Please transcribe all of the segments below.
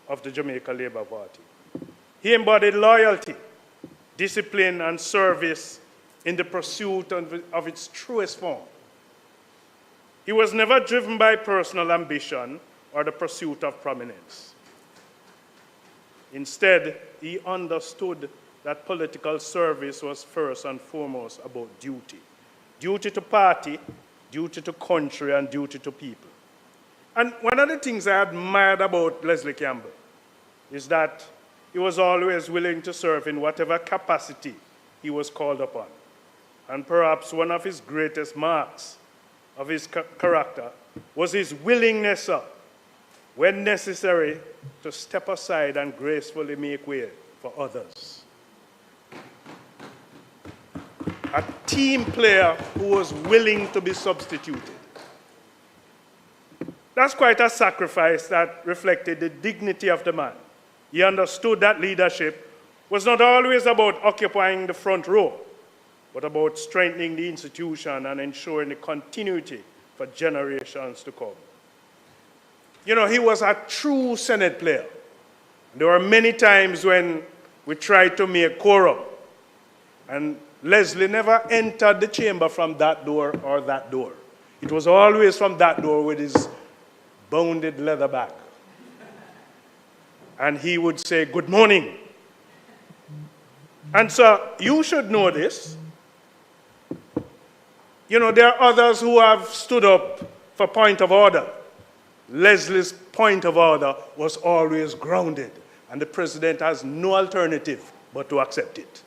of the Jamaica Labour Party. He embodied loyalty, discipline, and service in the pursuit of its truest form. He was never driven by personal ambition or the pursuit of prominence. Instead, he understood that political service was first and foremost about duty. Duty to party, duty to country, and duty to people. And one of the things I admired about Leslie Campbell is that he was always willing to serve in whatever capacity he was called upon. And perhaps one of his greatest marks of his character was his willingness, when necessary, to step aside and gracefully make way for others. A team player who was willing to be substituted. That's quite a sacrifice that reflected the dignity of the man. He understood that leadership was not always about occupying the front row, but about strengthening the institution and ensuring the continuity for generations to come. You know, he was a true Senate player. There were many times when we tried to make quorum, and Leslie never entered the chamber from that door or that door. It was always from that door with his bounded leather bag. And he would say, "Good morning." And so you should know this. You know, there are others who have stood up for point of order. Leslie's point of order was always grounded, and the president has no alternative but to accept it.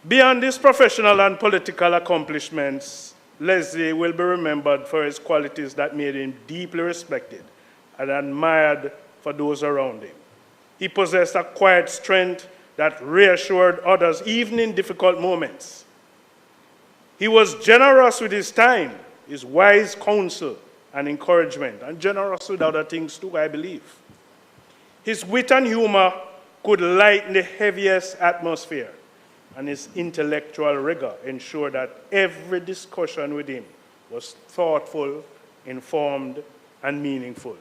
Beyond his professional and political accomplishments, Leslie will be remembered for his qualities that made him deeply respected and admired for those around him. He possessed a quiet strength that reassured others, even in difficult moments. He was generous with his time, his wise counsel and encouragement, and generous with other things too, I believe. His wit and humor could lighten the heaviest atmosphere, and his intellectual rigor ensured that every discussion with him was thoughtful, informed, and meaningful.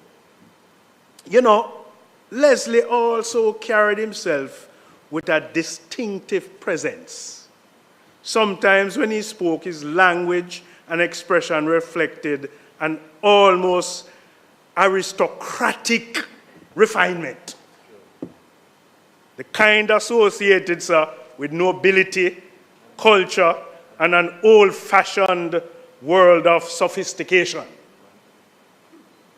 You know, Leslie also carried himself with a distinctive presence. Sometimes when he spoke, his language and expression reflected an almost aristocratic refinement. The kind associated, sir, with nobility, culture, and an old-fashioned world of sophistication.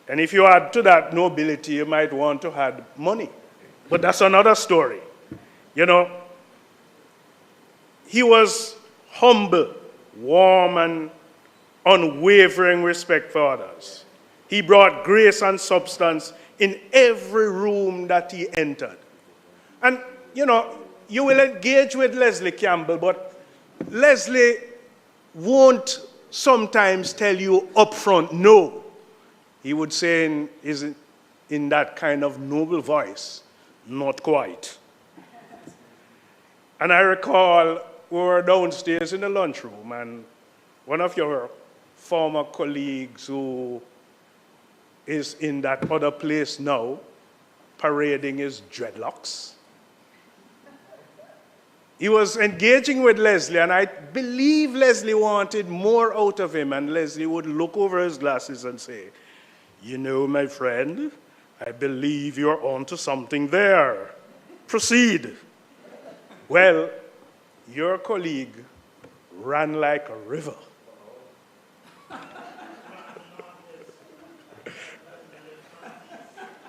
And if you add to that nobility, you might want to add money. But that's another story. You know, he was humble, warm, and unwavering respect for others. He brought grace and substance in every room that he entered. And, you know, you will engage with Leslie Campbell, but Leslie won't sometimes tell you up front, no. He would say in that kind of noble voice, not quite. And I recall we were downstairs in the lunchroom, and one of your former colleagues who is in that other place now, parading his dreadlocks. He was engaging with Leslie, and I believe Leslie wanted more out of him, and Leslie would look over his glasses and say, "You know, my friend, I believe you're onto something there. Proceed." Well, your colleague ran like a river.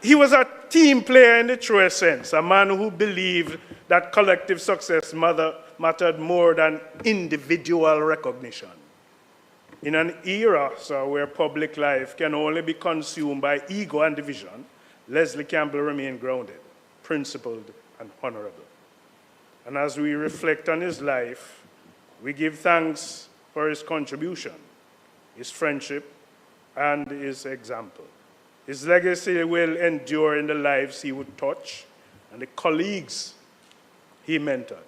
He was a team player in the truest sense, a man who believed that collective success mattered more than individual recognition. In an era, where public life can only be consumed by ego and division, Leslie Campbell remained grounded, principled, and honorable. And as we reflect on his life, we give thanks for his contribution, his friendship, and his example. His legacy will endure in the lives he would touch and the colleagues he mentored,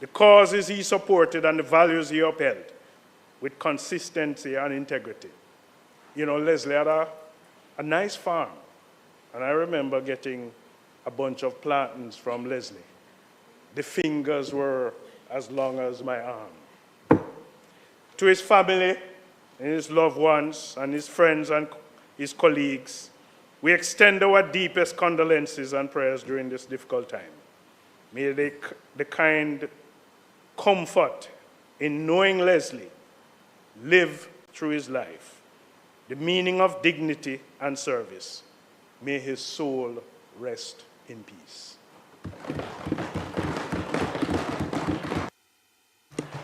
the causes he supported, and the values he upheld with consistency and integrity. You know, Leslie had a nice farm And I remember getting a bunch of plantains from Leslie. The fingers were as long as my arm. To his family, and his loved ones, and his friends and his colleagues, we extend our deepest condolences and prayers during this difficult time. May the kind comfort in knowing Leslie live through his life, the meaning of dignity and service. May his soul rest in peace.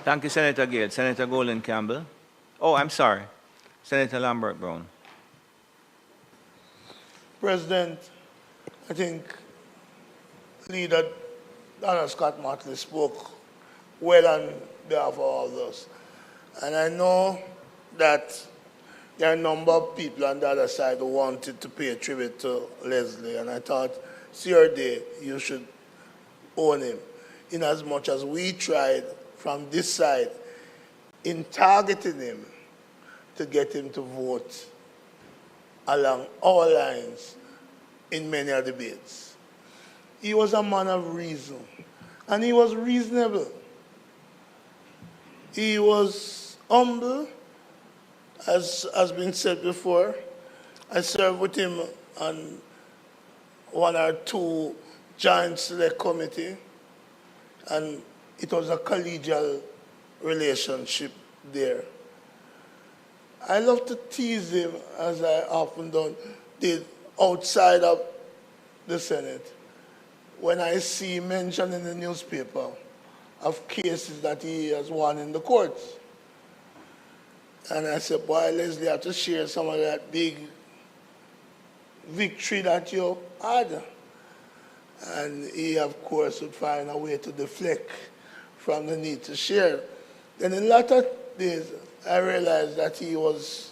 Thank you, Senator Gale. Senator Golden Campbell. Oh, I'm sorry. Senator Lambert Brown. President, I think Leader Donald Scott Motley spoke well on behalf of all of us. And I know that there are a number of people on the other side who wanted to pay tribute to Leslie, and I thought, it's your day, you should own him. In as much as we tried from this side in targeting him to get him to vote along our lines in many of the debates. He was a man of reason, and he was reasonable. He was humble, as has been said before. I served with him on one or two joint select committee, and it was a collegial relationship there. I love to tease him, as I often did outside of the Senate, when I see mention in the newspaper of cases that he has won in the courts. And I said, boy, Leslie, I have to share some of that big victory that you had. And he, of course, would find a way to deflect from the need to share. Then in latter days, I realized that he was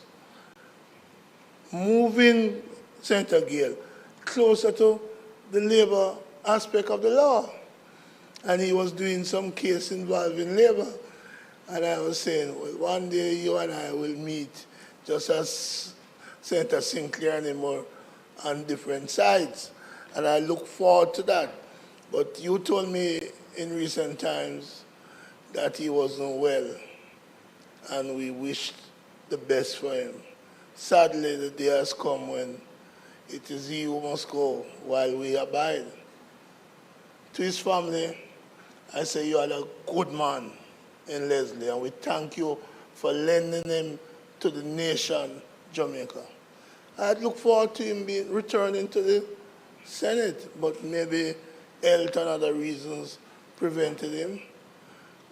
moving Senator Gale closer to the labor aspect of the law. And he was doing some case involving labor. And I was saying, well, one day you and I will meet, just as Senator Sinclair and him are on different sides. And I look forward to that. But you told me in recent times that he wasn't well, and we wished the best for him. Sadly, the day has come when it is he who must go while we abide. To his family, I say you are a good man in Leslie, and we thank you for lending him to the nation, Jamaica. I'd look forward to him returning to the Senate, but maybe health and other reasons prevented him.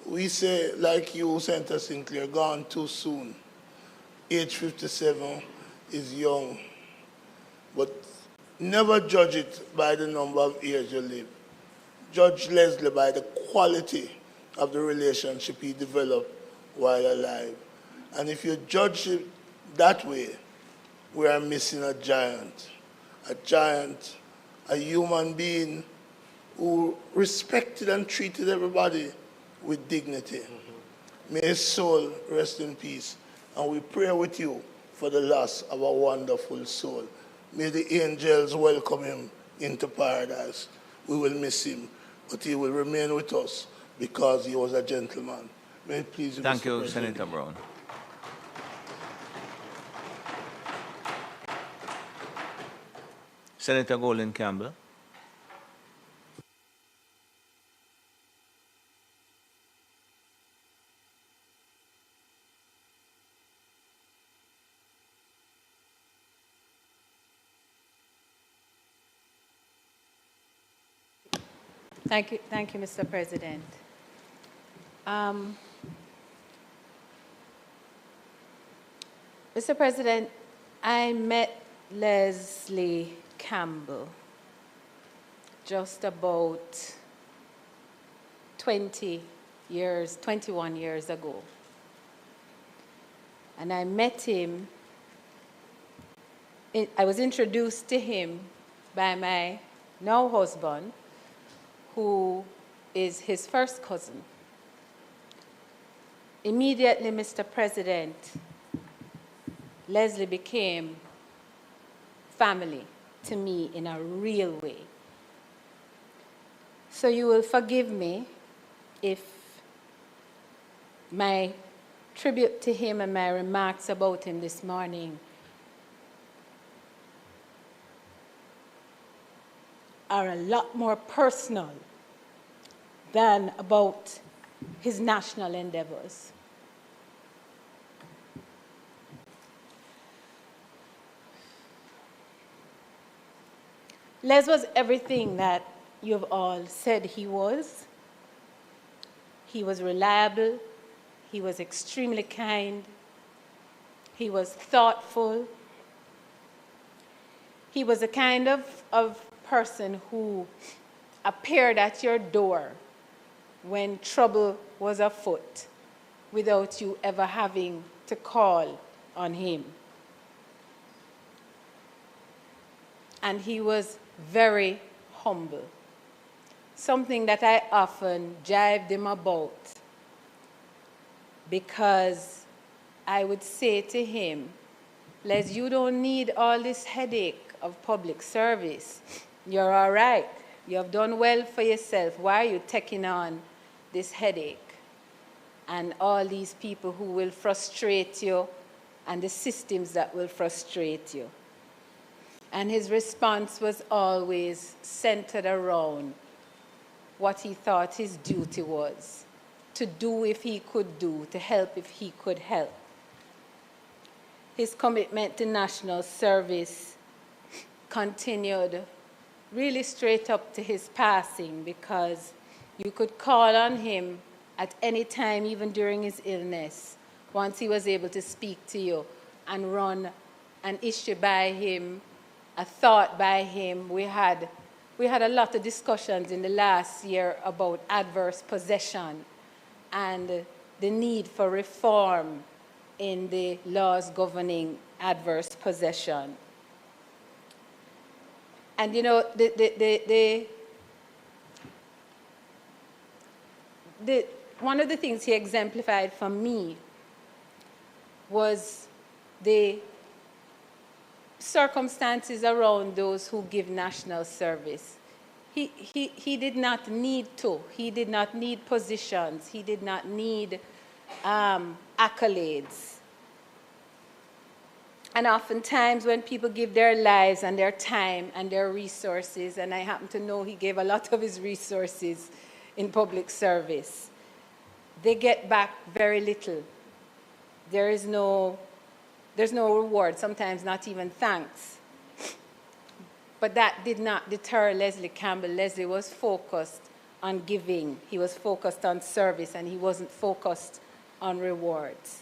We say, like you, Senator Sinclair, gone too soon. Age 57 is young, but never judge it by the number of years you live. Judge Leslie by the quality of the relationship he developed while alive. And if you judge it that way, we are missing a giant, a human being who respected and treated everybody with dignity. May his soul rest in peace. And we pray with you for the loss of a wonderful soul. May the angels welcome him into paradise. We will miss him, but he will remain with us because he was a gentleman. May it please you, Thank Mr. you, President. Senator Brown. Senator Golden Campbell. Thank you, Mr. President. Mr. President, I met Leslie Campbell just about 21 years ago. And I met him, I was introduced to him by my now husband, who is his first cousin. Immediately, Mr. President, Leslie became family to me in a real way. So you will forgive me if my tribute to him and my remarks about him this morning are a lot more personal than about his national endeavors. Les was everything that you've all said he was. He was reliable. He was extremely kind. He was thoughtful. He was a kind of person who appeared at your door when trouble was afoot without you ever having to call on him. And he was very humble, something that I often jibed him about, because I would say to him, Les, you don't need all this headache of public service. You're all right. You have done well for yourself. Why are you taking on this headache? And all these people who will frustrate you and the systems that will frustrate you. And his response was always centered around what he thought his duty was, to do if he could do, to help if he could help. His commitment to national service continued really straight up to his passing, because you could call on him at any time, even during his illness, once he was able to speak to you and run an issue by him, a thought by him. We had a lot of discussions in the last year about adverse possession and the need for reform in the laws governing adverse possession. And you know, one of the things he exemplified for me was the circumstances around those who give national service. He did not need to. He did not need positions. He did not need accolades. And oftentimes when people give their lives and their time and their resources, and I happen to know he gave a lot of his resources in public service, they get back very little. There's no reward, sometimes not even thanks. But that did not deter Leslie Campbell. Leslie was focused on giving. He was focused on service, and he wasn't focused on rewards.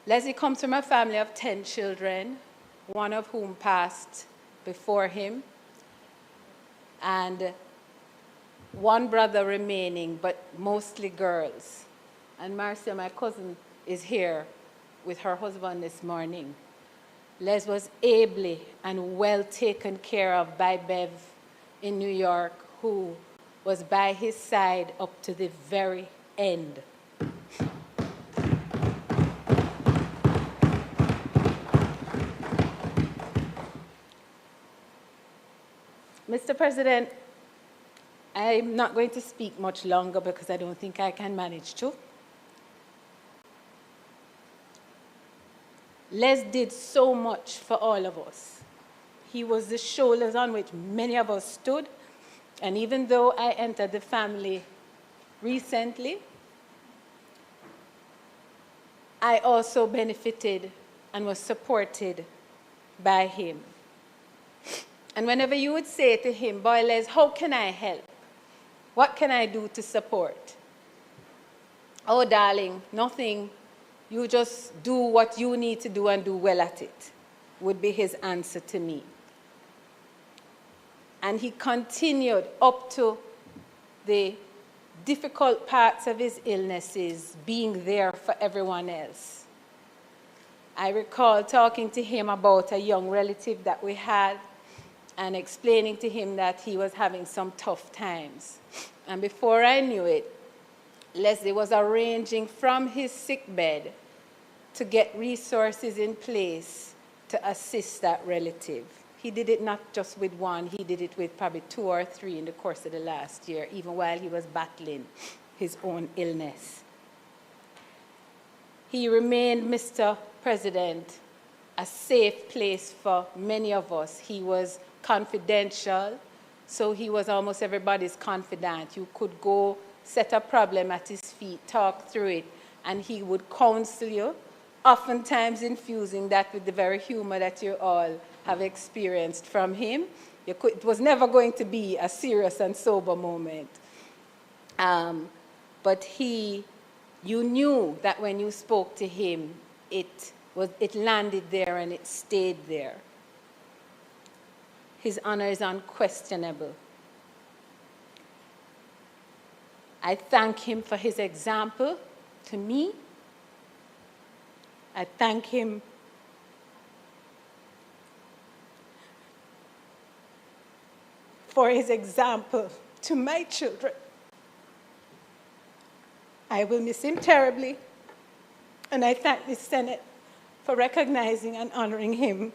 Leslie comes from a family of 10 children, one of whom passed before him, and one brother remaining, but mostly girls. And Marcia, my cousin, is here with her husband this morning. Les was ably and well taken care of by Bev in New York, who was by his side up to the very end. Mr. President, I'm not going to speak much longer because I don't think I can manage to. Les did so much for all of us. He was the shoulders on which many of us stood. And even though I entered the family recently, I also benefited and was supported by him. And whenever you would say to him, boy, Les, how can I help? What can I do to support? Oh, darling, nothing. You just do what you need to do and do well at it, would be his answer to me. And he continued up to the difficult parts of his illnesses, being there for everyone else. I recall talking to him about a young relative that we had and explaining to him that he was having some tough times. And before I knew it, Leslie was arranging from his sickbed to get resources in place to assist that relative. He did it not just with one, he did it with probably 2 or 3 in the course of the last year, even while he was battling his own illness. He remained, Mr. President, a safe place for many of us. He was confidential, so he was almost everybody's confidant. You could go set a problem at his feet, talk through it, and he would counsel you, oftentimes infusing that with the very humor that you all have experienced from him. It was never going to be a serious and sober moment. But you knew that when you spoke to him, it landed there and it stayed there. His honor is unquestionable. I thank him for his example to me. I thank him for his example to my children. I will miss him terribly, and I thank the Senate for recognizing and honoring him,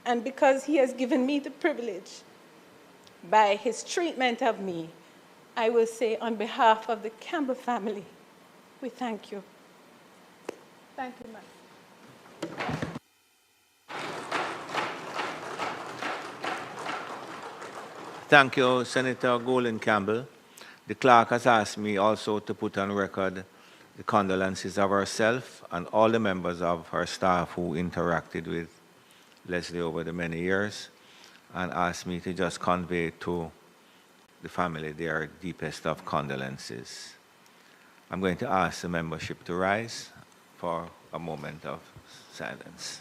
and because he has given me the privilege by his treatment of me, I will say on behalf of the Campbell family, we thank you. Thank you, ma'am. Thank you, Senator Golden Campbell. The clerk has asked me also to put on record the condolences of herself and all the members of her staff who interacted with Leslie over the many years, and asked me to just convey to the family their deepest of condolences. I'm going to ask the membership to rise for a moment of silence.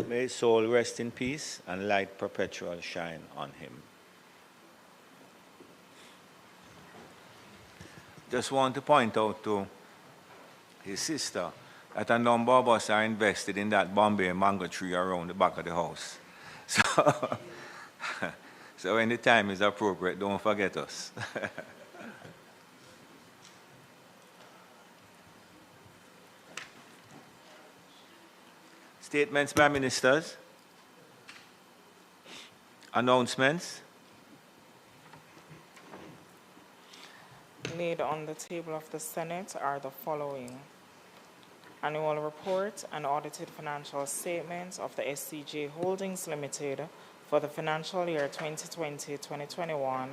May his soul rest in peace and light perpetual shine on him. Just want to point out to his sister that a number of us are invested in that Bombay mango tree around the back of the house. So when the time is appropriate, don't forget us. Statements by ministers. Announcements. Laid on the table of the Senate are the following: annual report and audited financial statements of the SCJ Holdings Limited for the financial year 2020-2021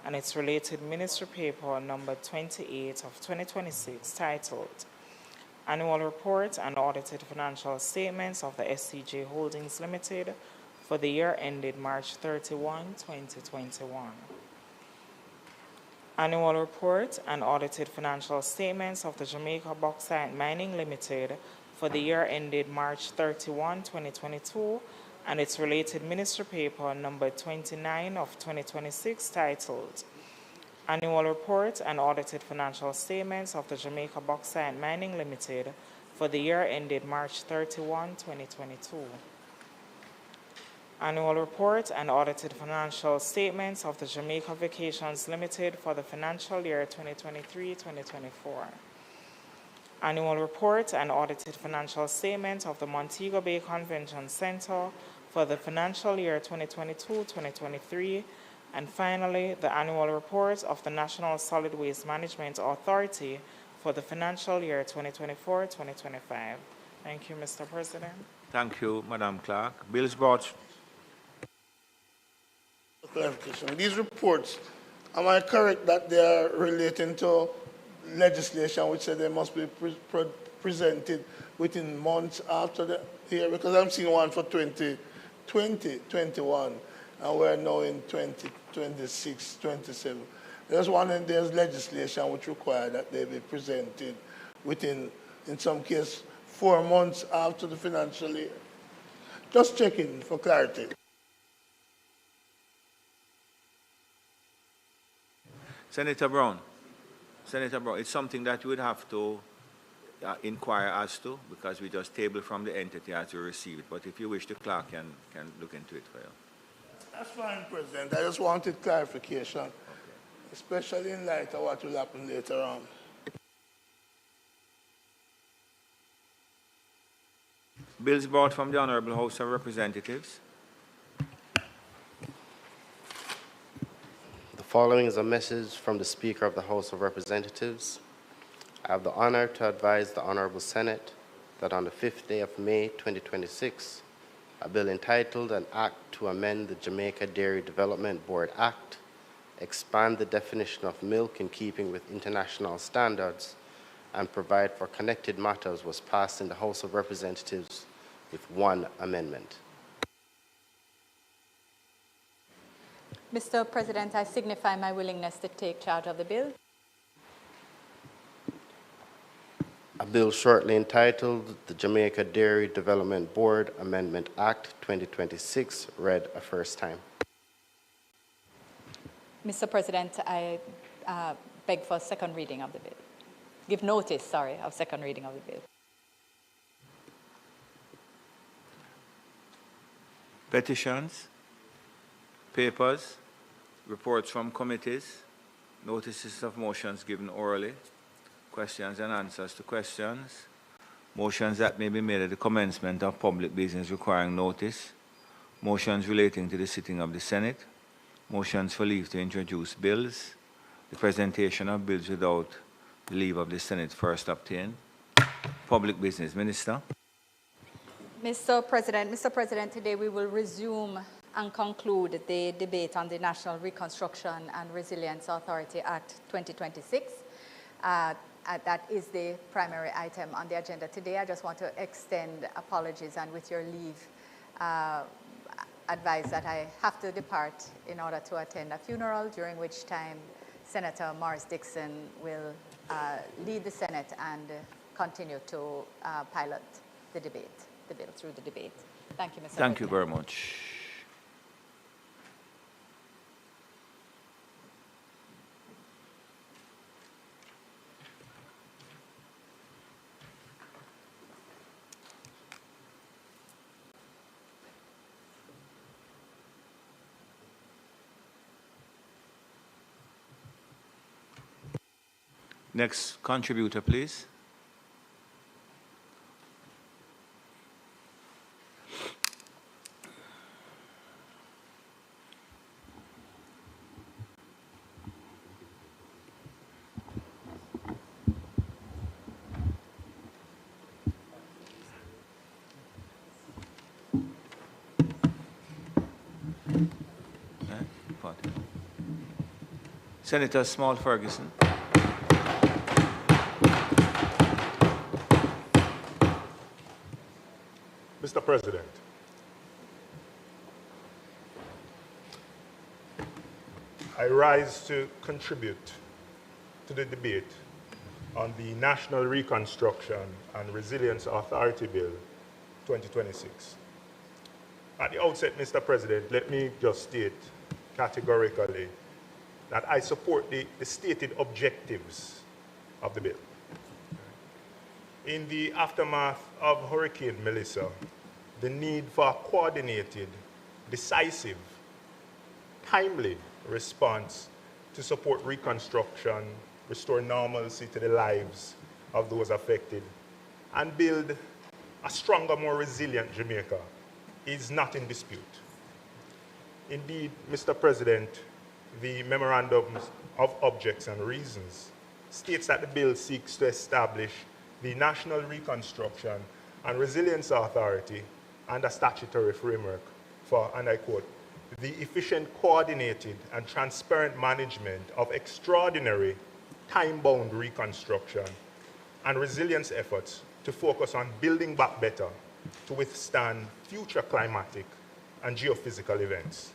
and its related ministry paper number 28 of 2026 titled Annual Report and Audited Financial Statements of the SCJ Holdings Limited for the year ended March 31, 2021. Annual Report and Audited Financial Statements of the Jamaica Bauxite Mining Limited for the year ended March 31, 2022, and its related ministry paper number 29 of 2026 titled Annual Report and Audited Financial Statements of the Jamaica Bauxite Mining Limited for the year ended March 31, 2022. Annual Report and Audited Financial Statements of the Jamaica Vacations Limited for the financial year 2023-2024. Annual report and audited financial statement of the Montego Bay Convention Center for the financial year 2022-2023, and finally, the annual report of the National Solid Waste Management Authority for the financial year 2024-2025. Thank you, Mr. President. Thank you, Madam Clerk. Bills brought. Clarification. These reports, am I correct that they are relating to legislation which said they must be presented within months after the year? Because I'm seeing one for 2020, 21, and we're now in 2026, 27. There's one, and there's legislation which require that they be presented within, in some case, 4 months after the financial year. Just checking for clarity. Senator Brown, it's something that you would have to inquire as to, because we just table from the entity as we receive it. But if you wish, the clerk can look into it for you. That's fine, President. I just wanted clarification, especially in light of what will happen later on. Bills brought from the Honourable House of Representatives. The following is a message from the Speaker of the House of Representatives. I have the honor to advise the Honourable Senate that on the 5th day of May 2026, a bill entitled An Act to Amend the Jamaica Dairy Development Board Act, expand the definition of milk in keeping with international standards, and provide for connected matters was passed in the House of Representatives with one amendment. Mr. President, I signify my willingness to take charge of the bill. A bill shortly entitled the Jamaica Dairy Development Board Amendment Act 2026 read a first time. Mr. President, I beg for second reading of the bill. Give notice, sorry, of second reading of the bill. Petitions, papers, reports from committees, notices of motions given orally, questions and answers to questions, motions that may be made at the commencement of public business requiring notice, motions relating to the sitting of the Senate, motions for leave to introduce bills, the presentation of bills without the leave of the Senate first obtained. Public business. Minister. Mr. President, today we will resume and conclude the debate on the National Reconstruction and Resilience Authority Act 2026. That is the primary item on the agenda today. I just want to extend apologies and, with your leave, advise that I have to depart in order to attend a funeral, during which time Senator Morris Dixon will lead the Senate and continue to pilot the debate, the bill through the debate. Thank you, Mr. President. Thank you very much. Next contributor, please. Senator Small Ferguson. Mr. President, I rise to contribute to the debate on the National Reconstruction and Resilience Authority Bill 2026. At the outset, Mr. President, let me just state categorically that I support the stated objectives of the bill. In the aftermath of Hurricane Melissa, the need for a coordinated, decisive, timely response to support reconstruction, restore normalcy to the lives of those affected and build a stronger, more resilient Jamaica is not in dispute. Indeed, Mr. President, the Memorandum of Objects and Reasons states that the bill seeks to establish the National Reconstruction and Resilience Authority and a statutory framework for, and I quote, the efficient, coordinated, and transparent management of extraordinary, time-bound reconstruction and resilience efforts to focus on building back better to withstand future climatic and geophysical events,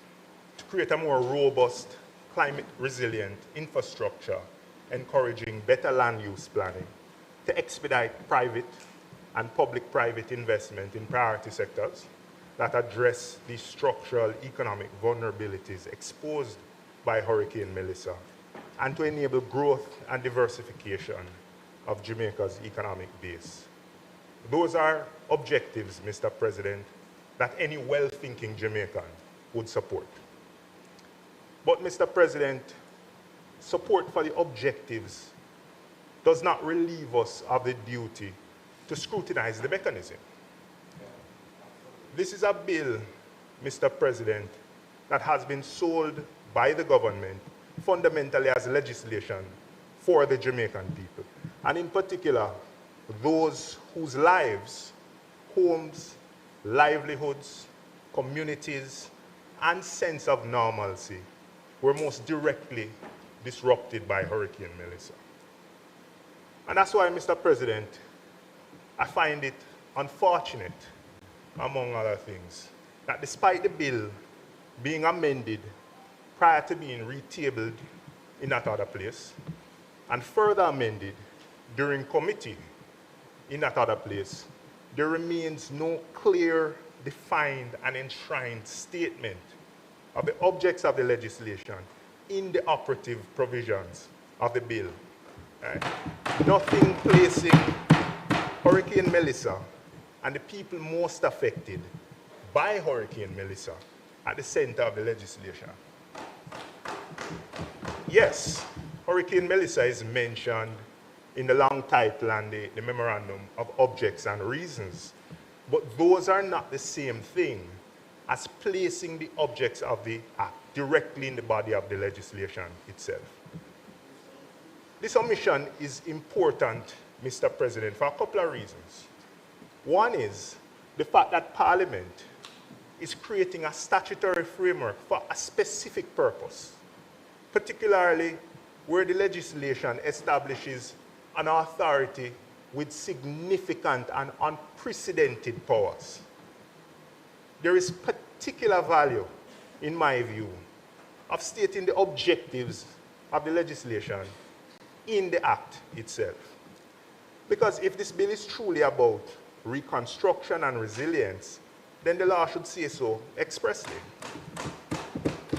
to create a more robust, climate-resilient infrastructure, encouraging better land use planning, to expedite private and public-private investment in priority sectors that address the structural economic vulnerabilities exposed by Hurricane Melissa, and to enable growth and diversification of Jamaica's economic base. Those are objectives, Mr. President, that any well-thinking Jamaican would support. But, Mr. President, support for the objectives does not relieve us of the duty to scrutinize the mechanism. This is a bill, Mr. President, that has been sold by the government fundamentally as legislation for the Jamaican people, and in particular, those whose lives, homes, livelihoods, communities, and sense of normalcy were most directly disrupted by Hurricane Melissa. And that's why, Mr. President, I find it unfortunate, among other things, that despite the bill being amended prior to being retabled in that other place, and further amended during committee in that other place, there remains no clear, defined, and enshrined statement of the objects of the legislation in the operative provisions of the bill. Right? Nothing placing Hurricane Melissa and the people most affected by Hurricane Melissa at the center of the legislation. Yes, Hurricane Melissa is mentioned in the long title and the Memorandum of Objects and Reasons, but those are not the same thing as placing the objects of the Act directly in the body of the legislation itself. This omission is important, Mr. President, for a couple of reasons. One is the fact that Parliament is creating a statutory framework for a specific purpose, particularly where the legislation establishes an authority with significant and unprecedented powers. There is particular value, in my view, of stating the objectives of the legislation in the Act itself. Because if this bill is truly about reconstruction and resilience, then the law should say so expressly.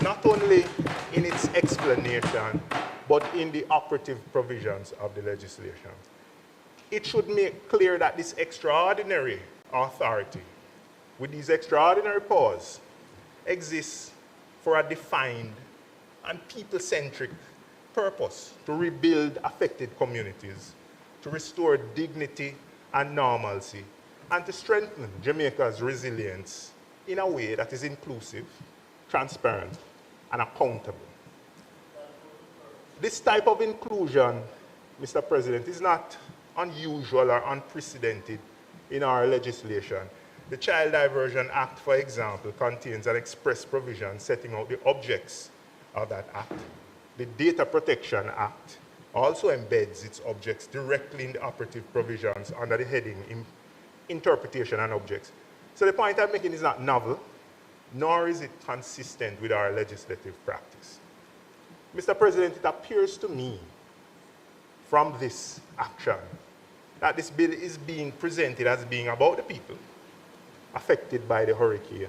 Not only in its explanation, but in the operative provisions of the legislation. It should make clear that this extraordinary authority, with these extraordinary powers, exists for a defined and people-centric purpose: to rebuild affected communities, to restore dignity and normalcy, and to strengthen Jamaica's resilience in a way that is inclusive, transparent, and accountable. This type of inclusion, Mr. President, is not unusual or unprecedented in our legislation. The Child Diversion Act, for example, contains an express provision setting out the objects of that act. The Data Protection Act also embeds its objects directly in the operative provisions under the heading Interpretation and Objects. So the point I'm making is not novel, nor is it consistent with our legislative practice. Mr. President, it appears to me from this action that this bill is being presented as being about the people affected by the hurricane,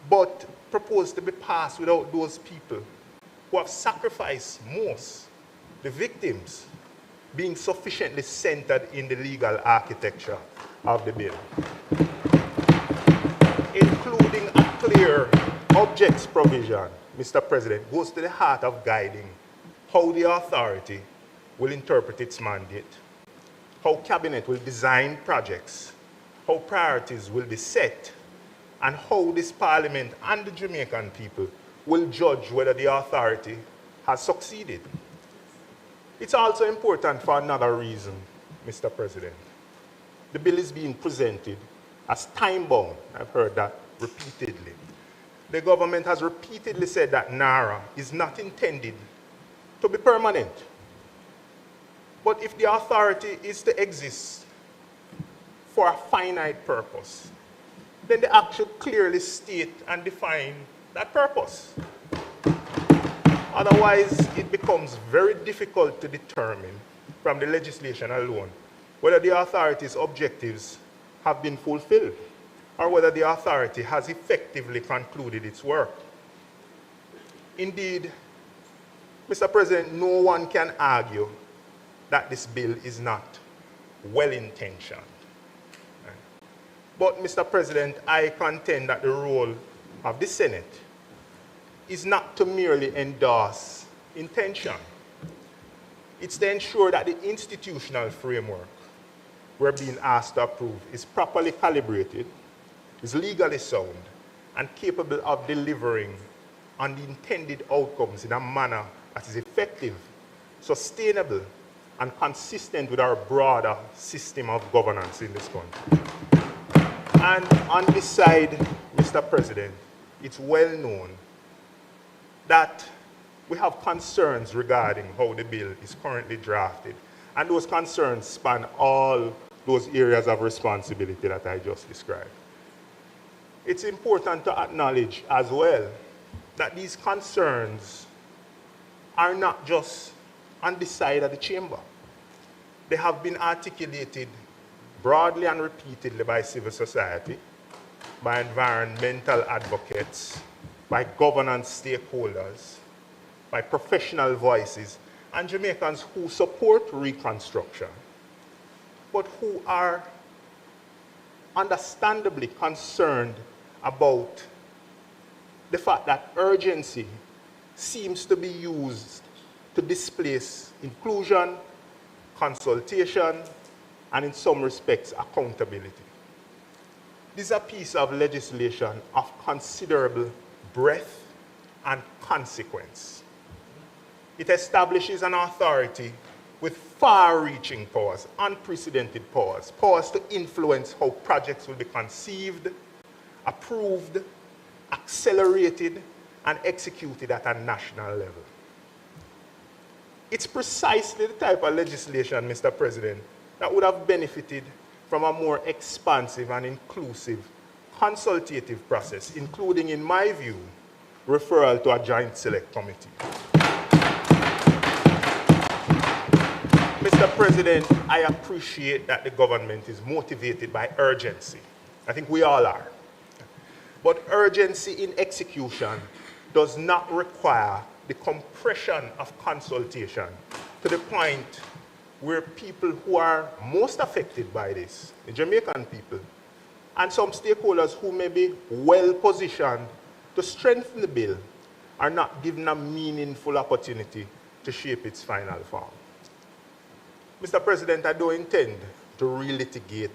but proposed to be passed without those people who have sacrificed most, the victims, being sufficiently centered in the legal architecture of the bill, including a clear objects provision, Mr. President, goes to the heart of guiding how the authority will interpret its mandate, how Cabinet will design projects, how priorities will be set, and how this Parliament and the Jamaican people will judge whether the authority has succeeded. It's also important for another reason, Mr. President. The bill is being presented as time-bound. I've heard that repeatedly. The government has repeatedly said that NARA is not intended to be permanent. But if the authority is to exist for a finite purpose, then the Act should clearly state and define that purpose. Otherwise, it becomes very difficult to determine from the legislation alone whether the authority's objectives have been fulfilled or whether the authority has effectively concluded its work. Indeed, Mr. President, no one can argue that this bill is not well-intentioned. But, Mr. President, I contend that the role of the Senate is not to merely endorse intention. It's to ensure that the institutional framework we're being asked to approve is properly calibrated, is legally sound, and capable of delivering on the intended outcomes in a manner that is effective, sustainable, and consistent with our broader system of governance in this country. And on this side, Mr. President, it's well known that we have concerns regarding how the bill is currently drafted. And those concerns span all those areas of responsibility that I just described. It's important to acknowledge as well that these concerns are not just on the side of the chamber. They have been articulated broadly and repeatedly by civil society, by environmental advocates, by governance stakeholders, by professional voices, and Jamaicans who support reconstruction, but who are understandably concerned about the fact that urgency seems to be used to displace inclusion, consultation, and in some respects, accountability. This is a piece of legislation of considerable breadth and consequence. It establishes an authority with far-reaching powers, unprecedented powers, powers to influence how projects will be conceived, approved, accelerated, and executed at a national level. It's precisely the type of legislation, Mr. President, that would have benefited from a more expansive and inclusive consultative process, including, in my view, referral to a joint select committee. Mr. President, I appreciate that the government is motivated by urgency. I think we all are. But urgency in execution does not require the compression of consultation to the point where people who are most affected by this, the Jamaican people, and some stakeholders who may be well positioned to strengthen the bill, are not given a meaningful opportunity to shape its final form. Mr. President, I don't intend to relitigate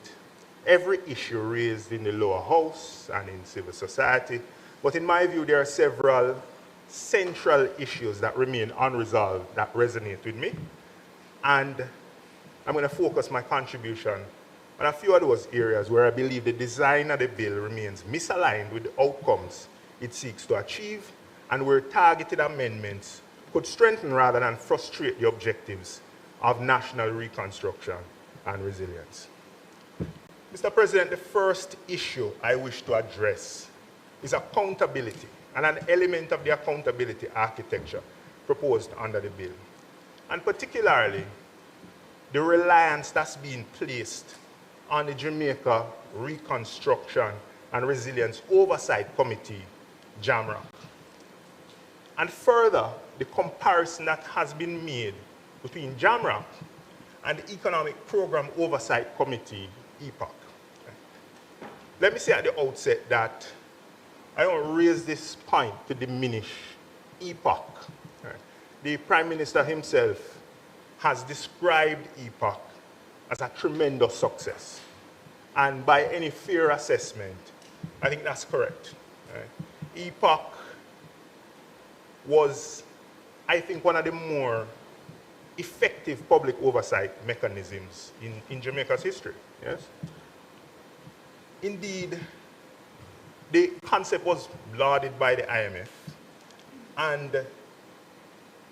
every issue raised in the lower house and in civil society, but in my view, there are several central issues that remain unresolved that resonate with me. And I'm going to focus my contribution on a few of those areas where I believe the design of the bill remains misaligned with the outcomes it seeks to achieve, and where targeted amendments could strengthen rather than frustrate the objectives of national reconstruction and resilience. Mr. President, the first issue I wish to address is accountability and an element of the accountability architecture proposed under the bill, and particularly the reliance that's being placed on the Jamaica Reconstruction and Resilience Oversight Committee, JAMRAC. And further, the comparison that has been made between JAMRAC and the Economic Program Oversight Committee, EPOC. Let me say at the outset that I don't raise this point to diminish EPOC. The Prime Minister himself has described EPOC as a tremendous success. And by any fair assessment, I think that's correct. Right? EPOC was, I think, one of the more effective public oversight mechanisms in Jamaica's history. Yes? Indeed, the concept was lauded by the IMF, and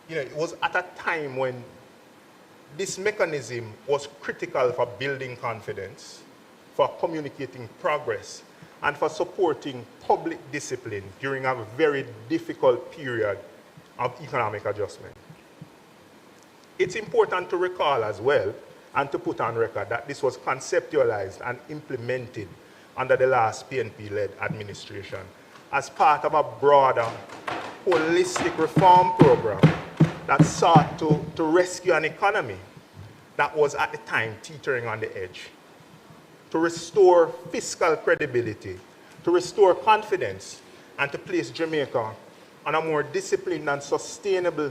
it was at a time when this mechanism was critical for building confidence, for communicating progress, and for supporting public discipline during a very difficult period of economic adjustment. It's important to recall as well, and to put on record, that this was conceptualized and implemented under the last PNP-led administration as part of a broader holistic reform program that sought to rescue an economy that was at the time teetering on the edge, to restore fiscal credibility, to restore confidence, and to place Jamaica on a more disciplined and sustainable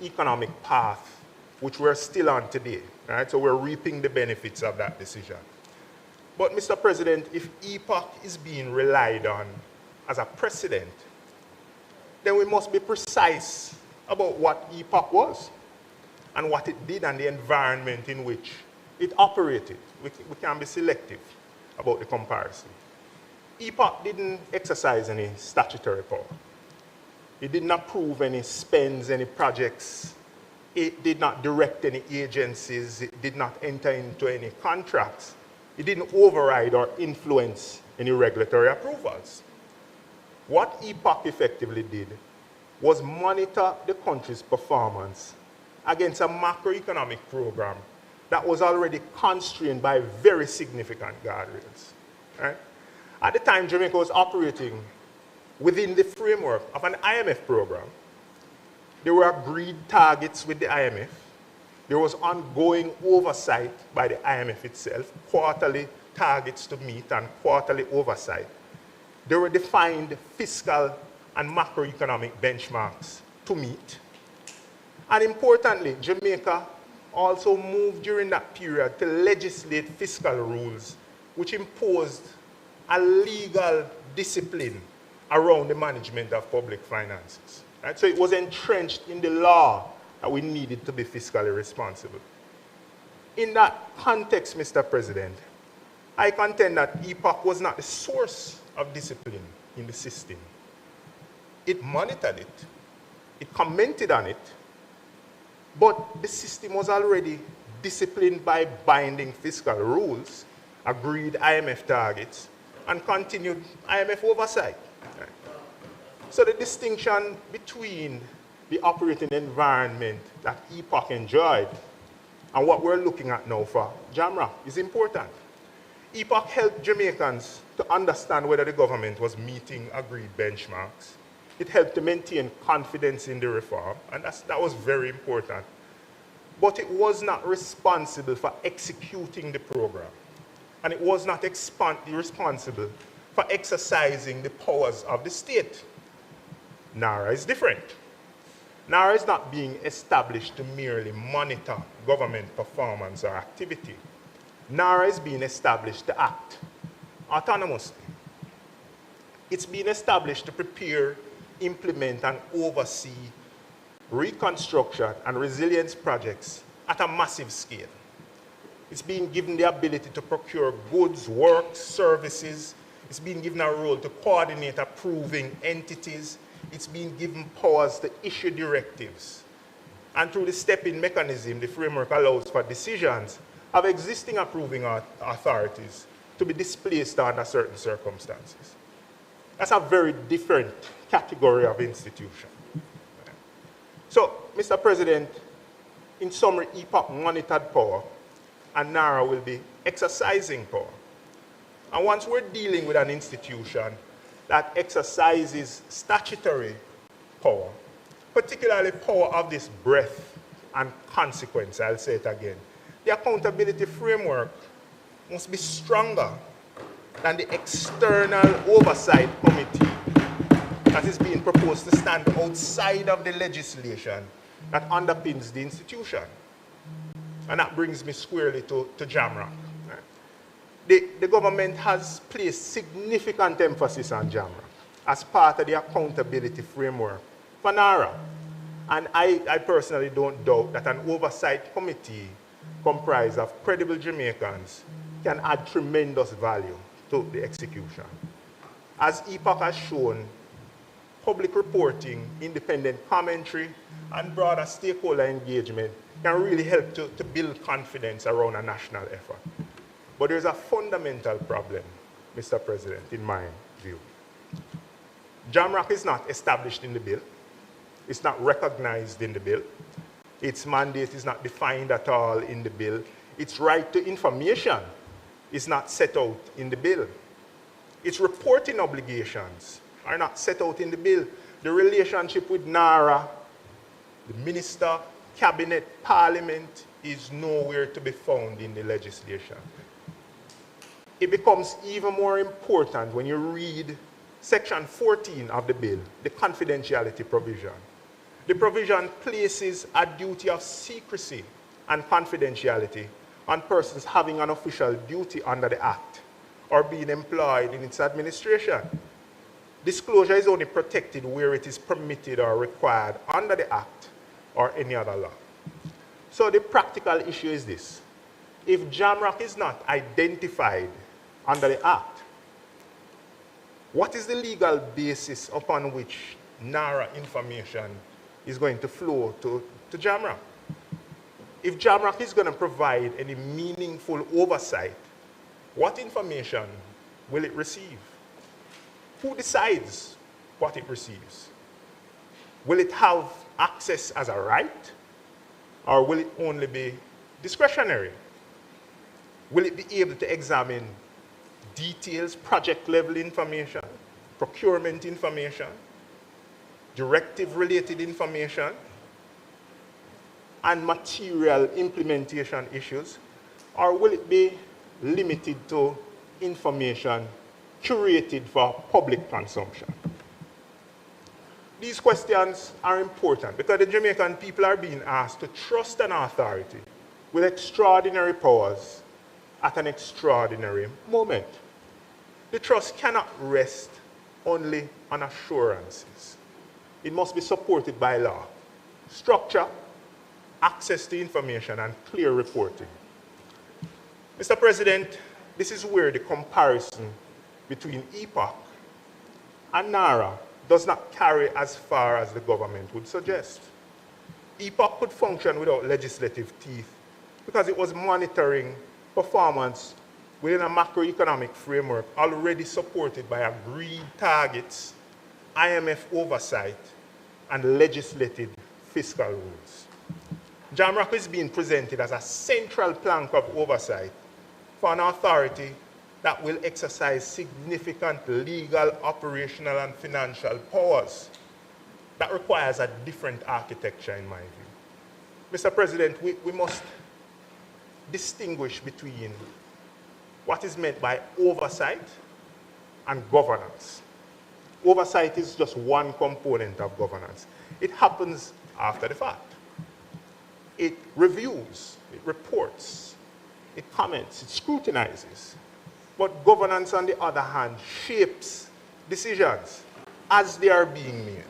economic path, which we're still on today. Right? So we're reaping the benefits of that decision. But Mr. President, if EPOC is being relied on as a precedent, then we must be precise about what EPOC was and what it did and the environment in which it operated. We can be selective about the comparison. EPOC didn't exercise any statutory power. It didn't approve any spends, any projects. It did not direct any agencies. It did not enter into any contracts. It didn't override or influence any regulatory approvals. What EPOC effectively did was monitor the country's performance against a macroeconomic program that was already constrained by very significant guardrails. Right? At the time, Jamaica was operating within the framework of an IMF program. There were agreed targets with the IMF. There was ongoing oversight by the IMF itself, quarterly targets to meet and quarterly oversight. There were defined fiscal and macroeconomic benchmarks to meet. And importantly, Jamaica also moved during that period to legislate fiscal rules which imposed a legal discipline around the management of public finances. Right? So it was entrenched in the law that we needed to be fiscally responsible. In that context, Mr. President, I contend that EPOC was not the source of discipline in the system. It monitored it, it commented on it, but the system was already disciplined by binding fiscal rules, agreed IMF targets, and continued IMF oversight. Right? So the distinction between the operating environment that EPOC enjoyed and what we're looking at now for JAMRA is important. EPOC helped Jamaicans to understand whether the government was meeting agreed benchmarks. It helped to maintain confidence in the reform, and that was very important. But it was not responsible for executing the program, and it was not responsible for exercising the powers of the state. NARA is different. NARA is not being established to merely monitor government performance or activity. NARA is being established to act autonomously. It's being established to prepare, implement, and oversee reconstruction and resilience projects at a massive scale. It's being given the ability to procure goods, work, services. It's being given a role to coordinate approving entities. It's being given powers to issue directives. And through the step-in mechanism, the framework allows for decisions of existing approving authorities to be displaced under certain circumstances. That's a very different category of institution. So, Mr. President, in summary, EPOC monitored power, and NARA will be exercising power. And once we're dealing with an institution that exercises statutory power, particularly power of this breadth and consequence, I'll say it again, the accountability framework must be stronger than the external oversight committee that is being proposed to stand outside of the legislation that underpins the institution. And that brings me squarely to JAMRAC. The government has placed significant emphasis on JAMRAC as part of the accountability framework for NARA. And I personally don't doubt that an oversight committee comprised of credible Jamaicans can add tremendous value to the execution. As EPOC has shown, public reporting, independent commentary, and broader stakeholder engagement can really help to build confidence around a national effort. But there's a fundamental problem, Mr. President, in my view. JAMRAC is not established in the bill. It's not recognized in the bill. Its mandate is not defined at all in the bill. Its right to information is not set out in the bill. Its reporting obligations are not set out in the bill. The relationship with NARA, the minister, cabinet, parliament is nowhere to be found in the legislation. It becomes even more important when you read Section 14 of the bill, the confidentiality provision. The provision places a duty of secrecy and confidentiality on persons having an official duty under the Act or being employed in its administration. Disclosure is only protected where it is permitted or required under the Act or any other law. So the practical issue is this. If JAMRAC is not identified under the Act, what is the legal basis upon which NARA information is going to flow to JAMRAC? If JAMRAC is going to provide any meaningful oversight, what information will it receive? Who decides what it receives? Will it have access as a right, or will it only be discretionary? Will it be able to examine details, project-level information, procurement information, directive-related information, and material implementation issues, or will it be limited to information curated for public consumption? These questions are important because the Jamaican people are being asked to trust an authority with extraordinary powers at an extraordinary moment. The trust cannot rest only on assurances. It must be supported by law, structure, access to information, and clear reporting. Mr. President, this is where the comparison between EPOC and NARA does not carry as far as the government would suggest. EPOC could function without legislative teeth because it was monitoring performance within a macroeconomic framework already supported by agreed targets, IMF oversight, and legislated fiscal rules. JAMRAC is being presented as a central plank of oversight for an authority that will exercise significant legal, operational, and financial powers. That requires a different architecture, in my view. Mr. President, we must distinguish between what is meant by oversight and governance. Oversight is just one component of governance. It happens after the fact. It reviews, it reports, it comments, it scrutinizes. But governance, on the other hand, shapes decisions as they are being made.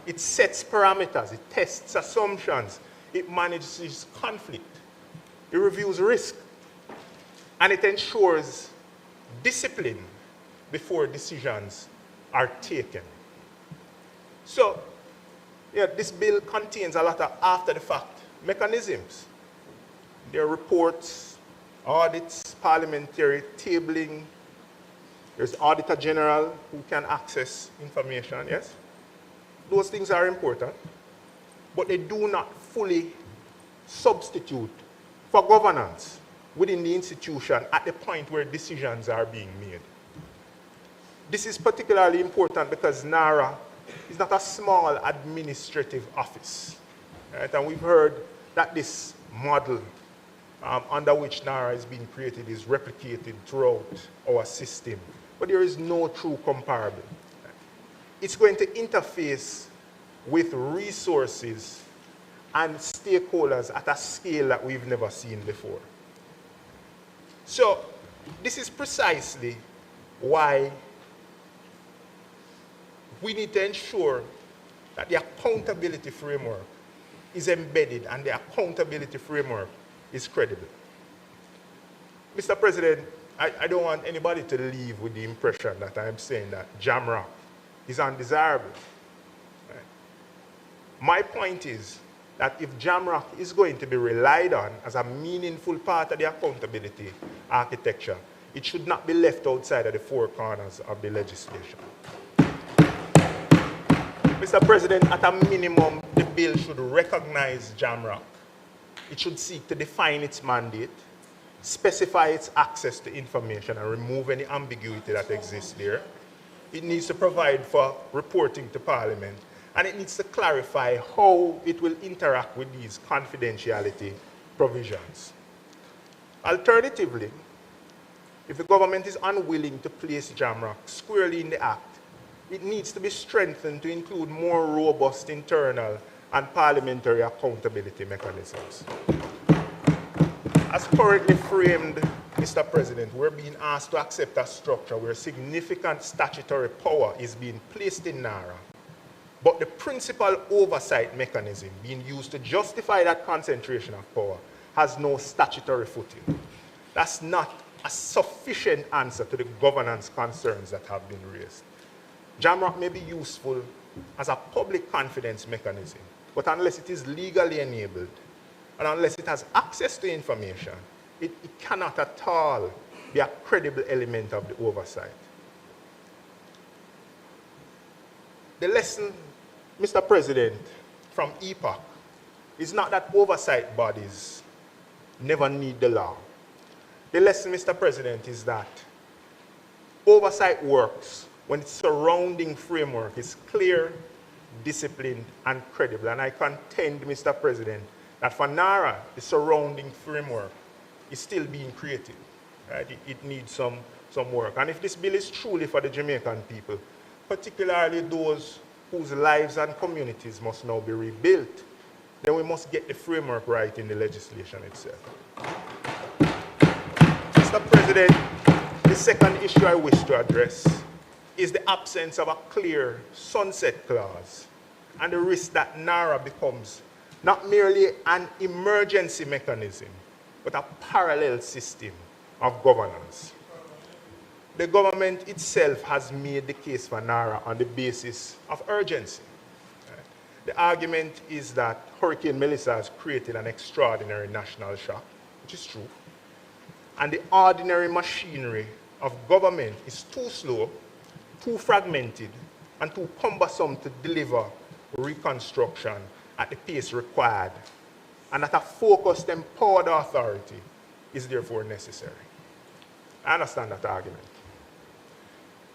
It sets parameters, it tests assumptions, it manages conflict, it reviews risk, and it ensures discipline before decisions are taken. So, this bill contains a lot of after-the-fact mechanisms. There are reports, audits, parliamentary tabling. There's the Auditor General who can access information, yes? Those things are important, but they do not fully substitute for governance within the institution at the point where decisions are being made. This is particularly important because NARA is not a small administrative office. Right? And we've heard that this model under which NARA is being created is replicated throughout our system. But there is no true comparable. It's going to interface with resources and stakeholders at a scale that we've never seen before. So this is precisely why we need to ensure that the accountability framework is embedded and the accountability framework is credible. Mr. President, I don't want anybody to leave with the impression that I'm saying that Jamrock is undesirable. Right? My point is that if Jamrock is going to be relied on as a meaningful part of the accountability architecture, it should not be left outside of the four corners of the legislation. Mr. President, at a minimum, the bill should recognize Jamrock. It should seek to define its mandate, specify its access to information, and remove any ambiguity that exists there. It needs to provide for reporting to Parliament, and it needs to clarify how it will interact with these confidentiality provisions. Alternatively, if the government is unwilling to place Jamrock squarely in the Act, it needs to be strengthened to include more robust internal and parliamentary accountability mechanisms. As currently framed, Mr. President, we're being asked to accept a structure where significant statutory power is being placed in NARA, but the principal oversight mechanism being used to justify that concentration of power has no statutory footing. That's not a sufficient answer to the governance concerns that have been raised. Jamrock may be useful as a public confidence mechanism, but unless it is legally enabled, and unless it has access to information, it cannot at all be a credible element of the oversight. The lesson, Mr. President, from EPOC is not that oversight bodies never need the law. The lesson, Mr. President, is that oversight works when its surrounding framework is clear, disciplined, and credible. And I contend, Mr. President, that for NARA, the surrounding framework is still being created. Right? It needs some work. And if this bill is truly for the Jamaican people, particularly those whose lives and communities must now be rebuilt, then we must get the framework right in the legislation itself. Mr. President, the second issue I wish to address is the absence of a clear sunset clause and the risk that NARA becomes not merely an emergency mechanism, but a parallel system of governance. The government itself has made the case for NARA on the basis of urgency. The argument is that Hurricane Melissa has created an extraordinary national shock, which is true, and the ordinary machinery of government is too slow, too fragmented, and too cumbersome to deliver reconstruction at the pace required, and that a focused, empowered authority is therefore necessary. I understand that argument.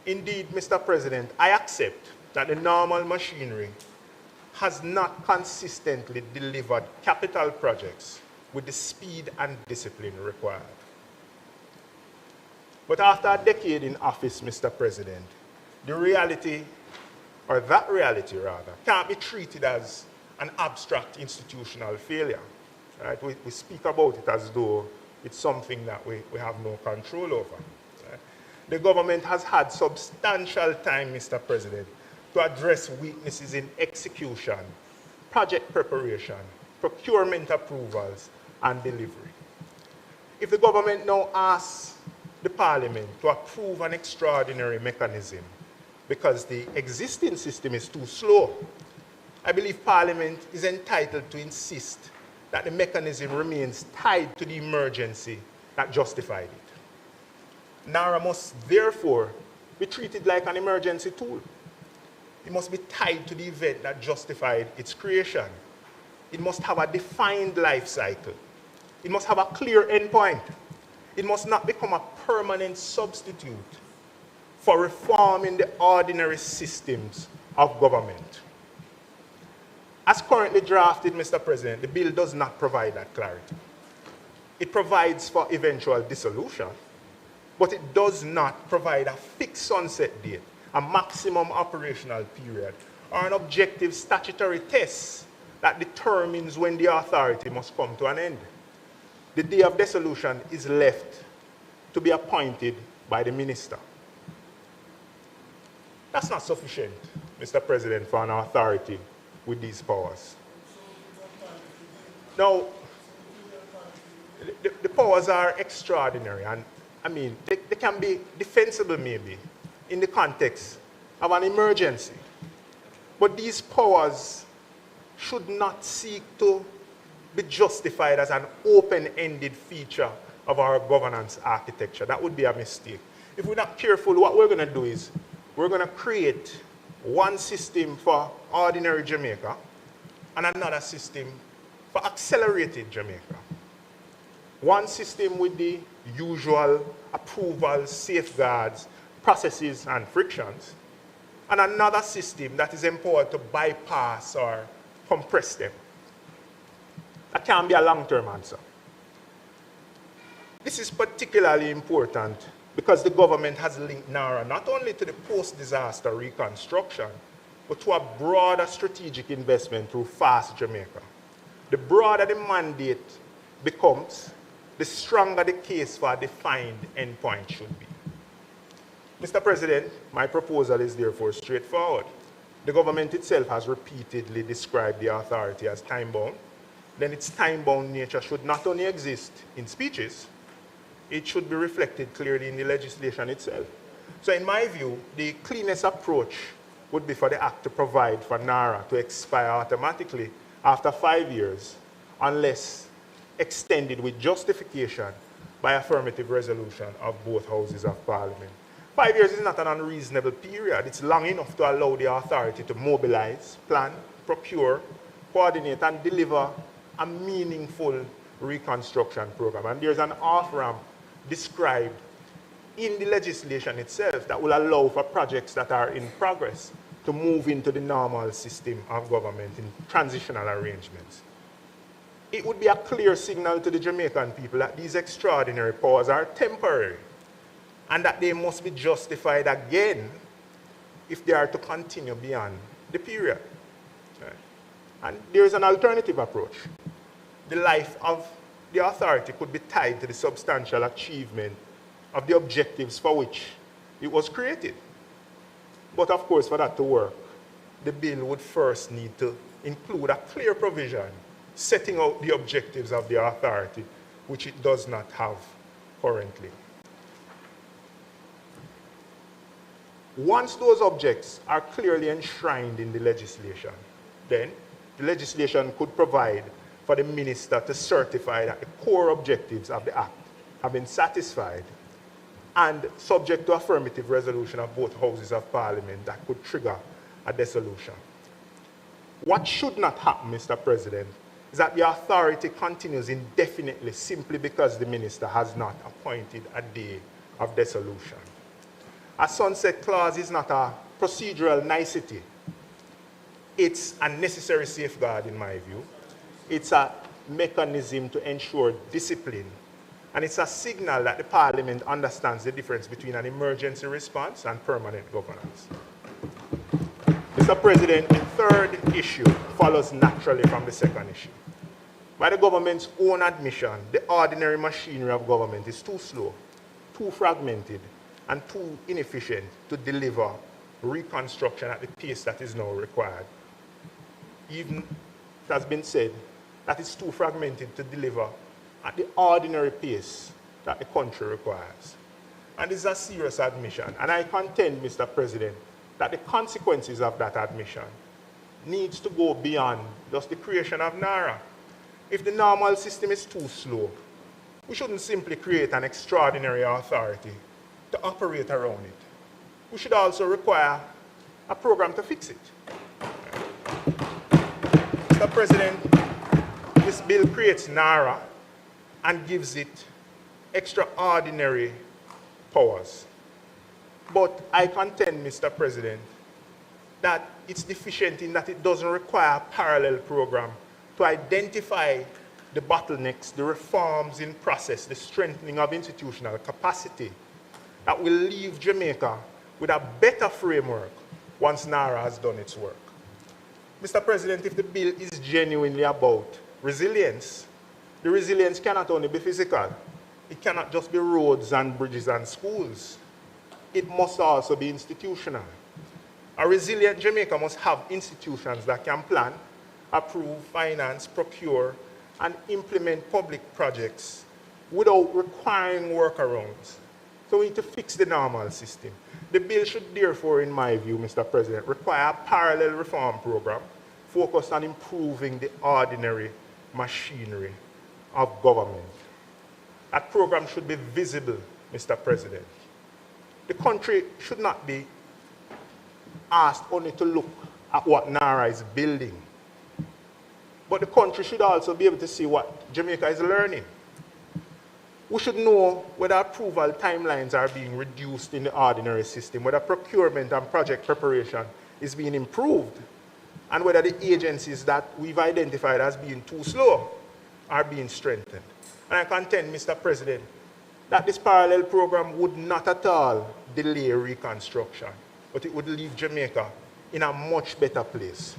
Indeed, Mr. President, I accept that the normal machinery has not consistently delivered capital projects with the speed and discipline required. But after a decade in office, Mr. President, the reality, or that reality rather, can't be treated as an abstract institutional failure. Right? We speak about it as though it's something that we have no control over. Right? The government has had substantial time, Mr. President, to address weaknesses in execution, project preparation, procurement approvals, and delivery. If the government now asks the Parliament to approve an extraordinary mechanism because the existing system is too slow, I believe Parliament is entitled to insist that the mechanism remains tied to the emergency that justified it. NARA must therefore be treated like an emergency tool. It must be tied to the event that justified its creation. It must have a defined life cycle. It must have a clear endpoint. It must not become a permanent substitute for reforming the ordinary systems of government. As currently drafted, Mr. President, the bill does not provide that clarity. It provides for eventual dissolution, but it does not provide a fixed sunset date, a maximum operational period, or an objective statutory test that determines when the authority must come to an end. The day of dissolution is left to be appointed by the minister. That's not sufficient, Mr. President, for an authority with these powers. Now, the powers are extraordinary, and I mean, they can be defensible maybe in the context of an emergency. But these powers should not seek to be justified as an open-ended feature of our governance architecture. That would be a mistake. If we're not careful, what we're going to do is we're going to create one system for ordinary Jamaica and another system for accelerated Jamaica. One system with the usual approvals, safeguards, processes, and frictions, and another system that is empowered to bypass or compress them. That can be a long-term answer. This is particularly important because the government has linked NARA not only to the post-disaster reconstruction, but to a broader strategic investment through Fast Jamaica. The broader the mandate becomes, the stronger the case for a defined endpoint should be. Mr. President, my proposal is therefore straightforward. The government itself has repeatedly described the authority as time-bound. Then its time-bound nature should not only exist in speeches, it should be reflected clearly in the legislation itself. So in my view, the cleanest approach would be for the Act to provide for NARA to expire automatically after 5 years, unless extended with justification by affirmative resolution of both houses of Parliament. 5 years is not an unreasonable period. It's long enough to allow the authority to mobilize, plan, procure, coordinate, and deliver a meaningful reconstruction program. And there's an off-ramp described in the legislation itself that will allow for projects that are in progress to move into the normal system of government in transitional arrangements. It would be a clear signal to the Jamaican people that these extraordinary powers are temporary and that they must be justified again if they are to continue beyond the period. Right? And there is an alternative approach. The life of the authority could be tied to the substantial achievement of the objectives for which it was created. But of course, for that to work, the bill would first need to include a clear provision setting out the objectives of the authority, which it does not have currently. Once those objects are clearly enshrined in the legislation, then the legislation could provide for the minister to certify that the core objectives of the Act have been satisfied and subject to affirmative resolution of both houses of Parliament that could trigger a dissolution. What should not happen, Mr. President, is that the authority continues indefinitely simply because the minister has not appointed a day of dissolution. A sunset clause is not a procedural nicety. It's a necessary safeguard, in my view. It's a mechanism to ensure discipline. And it's a signal that the Parliament understands the difference between an emergency response and permanent governance. Mr. President, the third issue follows naturally from the second issue. By the government's own admission, the ordinary machinery of government is too slow, too fragmented, and too inefficient to deliver reconstruction at the pace that is now required. Even, it has been said, that it's too fragmented to deliver at the ordinary pace that the country requires. And this is a serious admission. And I contend, Mr. President, that the consequences of that admission needs to go beyond just the creation of NARA. If the normal system is too slow, we shouldn't simply create an extraordinary authority to operate around it. We should also require a program to fix it. Mr. President, this bill creates NARA and gives it extraordinary powers. But I contend, Mr. President, that it's deficient in that it doesn't require a parallel program to identify the bottlenecks, the reforms in process, the strengthening of institutional capacity that will leave Jamaica with a better framework once NARA has done its work. Mr. President, if the bill is genuinely about resilience, the resilience cannot only be physical. It cannot just be roads and bridges and schools. It must also be institutional. A resilient Jamaica must have institutions that can plan, approve, finance, procure, and implement public projects without requiring workarounds. So we need to fix the normal system. The bill should therefore, in my view, Mr. President, require a parallel reform program focused on improving the ordinary machinery of government. That program should be visible, Mr. President. The country should not be asked only to look at what NARA is building, but the country should also be able to see what Jamaica is learning. We should know whether approval timelines are being reduced in the ordinary system, whether procurement and project preparation is being improved, and whether the agencies that we've identified as being too slow are being strengthened. And I contend, Mr. President, that this parallel program would not at all delay reconstruction, but it would leave Jamaica in a much better place.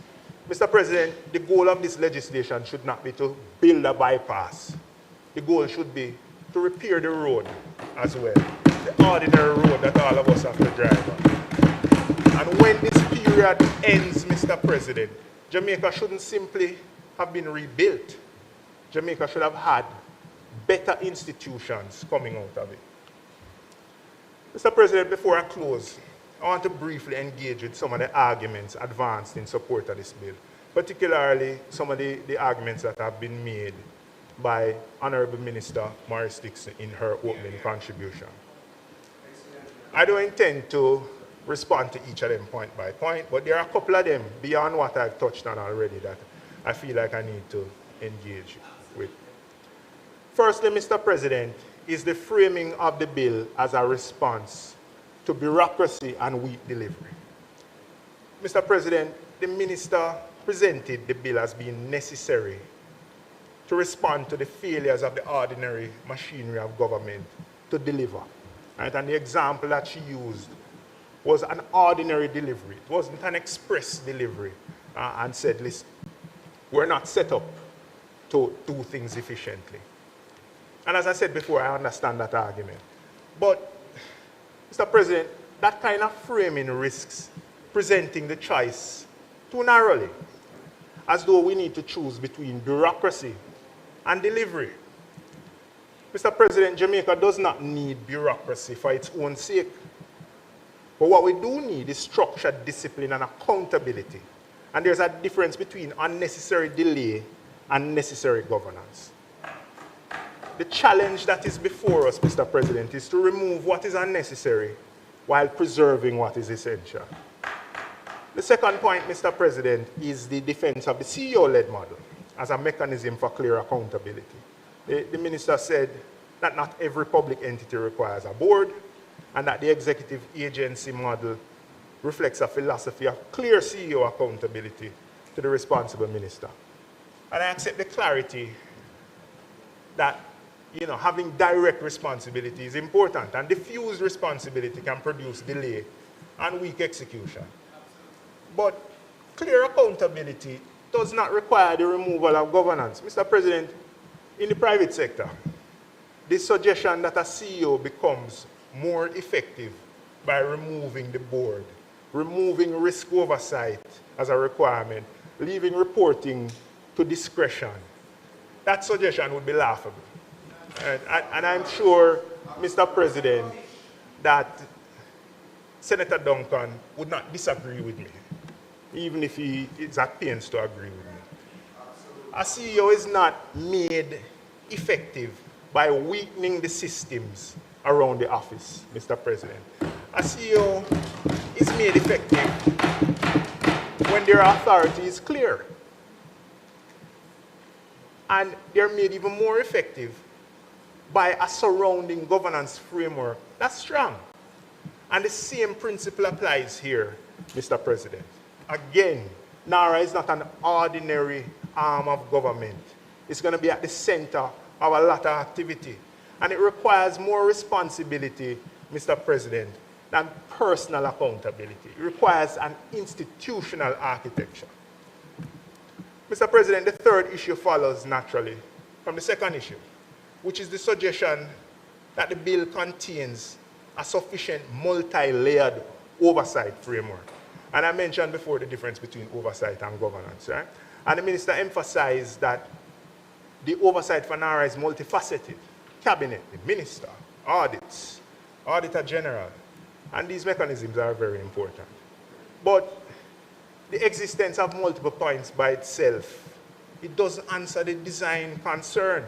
Mr. President, the goal of this legislation should not be to build a bypass. The goal should be to repair the road as well, the ordinary road that all of us have to drive on. And when this period ends, Mr. President, Jamaica shouldn't simply have been rebuilt. Jamaica should have had better institutions coming out of it. Mr. President, before I close, I want to briefly engage with some of the arguments advanced in support of this bill, particularly some of the arguments that have been made by Honorable Minister Maurice Dixon in her opening contribution. I don't intend to respond to each of them point by point, but there are a couple of them beyond what I've touched on already that I feel like I need to engage with. Firstly, Mr. President, is the framing of the bill as a response to bureaucracy and weak delivery. Mr. President, the minister presented the bill as being necessary to respond to the failures of the ordinary machinery of government to deliver. Right? And the example that she used was an ordinary delivery. It wasn't an express delivery. And said, listen, we're not set up to do things efficiently. And as I said before, I understand that argument. But, Mr. President, that kind of framing risks presenting the choice too narrowly, as though we need to choose between bureaucracy and delivery. Mr. President, Jamaica does not need bureaucracy for its own sake. But what we do need is structured discipline and accountability. And there's a difference between unnecessary delay and necessary governance. The challenge that is before us, Mr. President, is to remove what is unnecessary while preserving what is essential. The second point, Mr. President, is the defense of the CEO-led model as a mechanism for clear accountability. The minister said that not every public entity requires a board, and that the executive agency model reflects a philosophy of clear CEO accountability to the responsible minister. And I accept the clarity that having direct responsibility is important, and diffuse responsibility can produce delay and weak execution. But clear accountability does not require the removal of governance. Mr. President, in the private sector, the suggestion that a CEO becomes more effective by removing the board, removing risk oversight as a requirement, leaving reporting to discretion, that suggestion would be laughable. And I'm sure, Mr. President, that Senator Duncan would not disagree with me, even if he is at pains to agree with me. A CEO is not made effective by weakening the systems around the office, Mr. President. A CEO is made effective when their authority is clear. And they're made even more effective by a surrounding governance framework that's strong. And the same principle applies here, Mr. President. Again, NARA is not an ordinary arm of government. It's going to be at the center of a lot of activity. And it requires more responsibility, Mr. President, than personal accountability. It requires an institutional architecture. Mr. President, the third issue follows naturally from the second issue, which is the suggestion that the bill contains a sufficient multi-layered oversight framework. And I mentioned before the difference between oversight and governance, right? And the minister emphasized that the oversight for NARA is multifaceted. Cabinet, the minister, audits, Auditor General, and these mechanisms are very important. But the existence of multiple points by itself, it doesn't answer the design concern.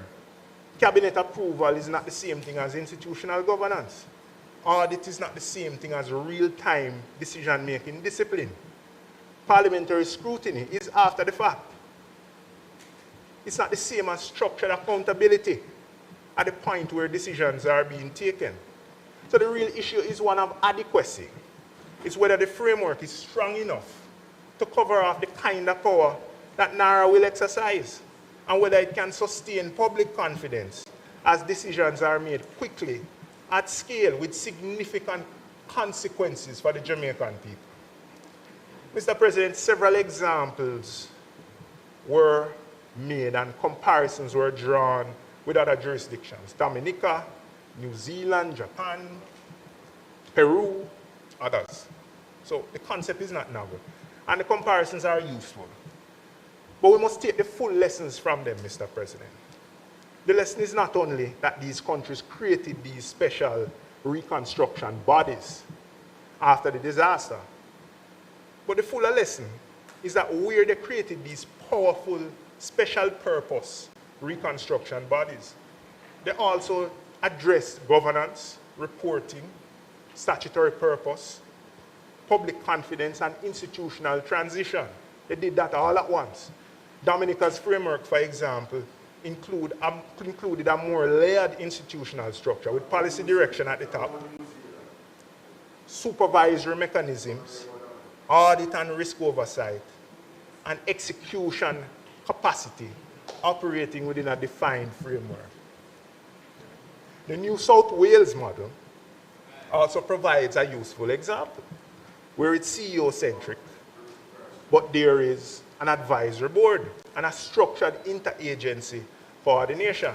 Cabinet approval is not the same thing as institutional governance. Audit is not the same thing as real-time decision-making discipline. Parliamentary scrutiny is after the fact. It's not the same as structured accountability at the point where decisions are being taken. So the real issue is one of adequacy. It's whether the framework is strong enough to cover off the kind of power that NARA will exercise, and whether it can sustain public confidence as decisions are made quickly, at scale, with significant consequences for the Jamaican people. Mr. President, several examples were made and comparisons were drawn with other jurisdictions: Dominica, New Zealand, Japan, Peru, others. So the concept is not novel, and the comparisons are useful. But we must take the full lessons from them, Mr. President. The lesson is not only that these countries created these special reconstruction bodies after the disaster, but the fuller lesson is that where they created these powerful special purpose reconstruction bodies, they also addressed governance, reporting, statutory purpose, public confidence, and institutional transition. They did that all at once. Dominica's framework, for example, included a more layered institutional structure with policy direction at the top, supervisory mechanisms, audit and risk oversight, and execution capacity operating within a defined framework. The New South Wales model also provides a useful example where it's CEO-centric, but there is an advisory board and a structured interagency coordination.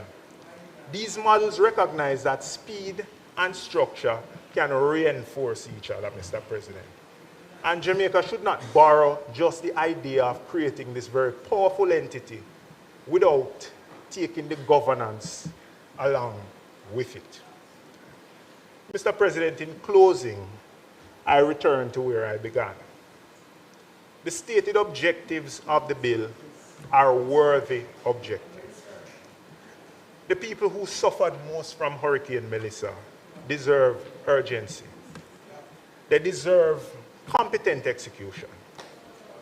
These models recognize that speed and structure can reinforce each other, Mr. President. And Jamaica should not borrow just the idea of creating this very powerful entity without taking the governance along with it. Mr. President, in closing, I return to where I began. The stated objectives of the bill are worthy objectives. The people who suffered most from Hurricane Melissa deserve urgency. They deserve competent execution.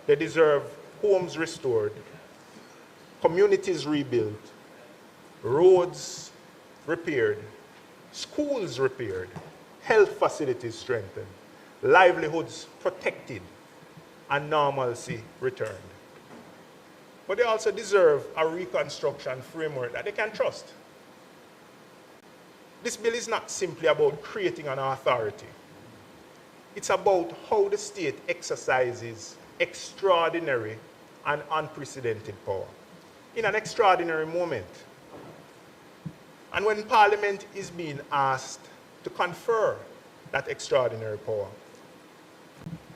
They deserve homes restored, communities rebuilt, roads repaired, schools repaired, health facilities strengthened, livelihoods protected, and normalcy returned. But they also deserve a reconstruction framework that they can trust. This bill is not simply about creating an authority. It's about how the state exercises extraordinary and unprecedented power in an extraordinary moment. And when Parliament is being asked to confer that extraordinary power,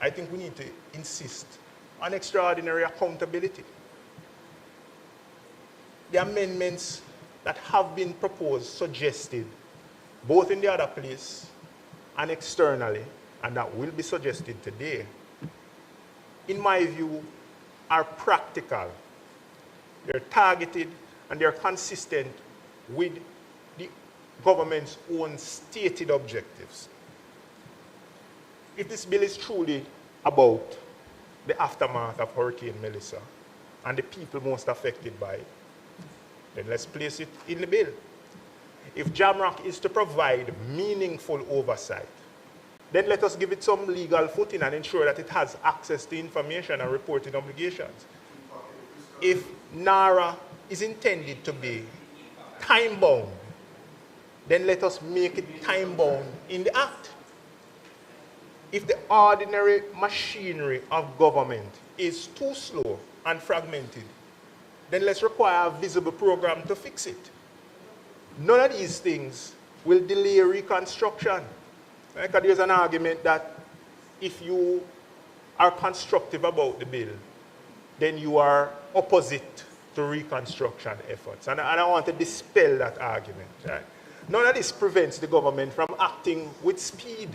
I think we need to insist on extraordinary accountability. The amendments that have been proposed, suggested, both in the other place and externally, and that will be suggested today, in my view, are practical. They're targeted and they're consistent with the government's own stated objectives. If this bill is truly about the aftermath of Hurricane Melissa and the people most affected by it, then let's place it in the bill. If JAMROC is to provide meaningful oversight, then let us give it some legal footing and ensure that it has access to information and reporting obligations. If NARA is intended to be time-bound, then let us make it time-bound in the Act. If the ordinary machinery of government is too slow and fragmented, then let's require a visible program to fix it. None of these things will delay reconstruction. Because there's an argument that if you are constructive about the bill, then you are opposite to reconstruction efforts. And I want to dispel that argument. Right? None of this prevents the government from acting with speed.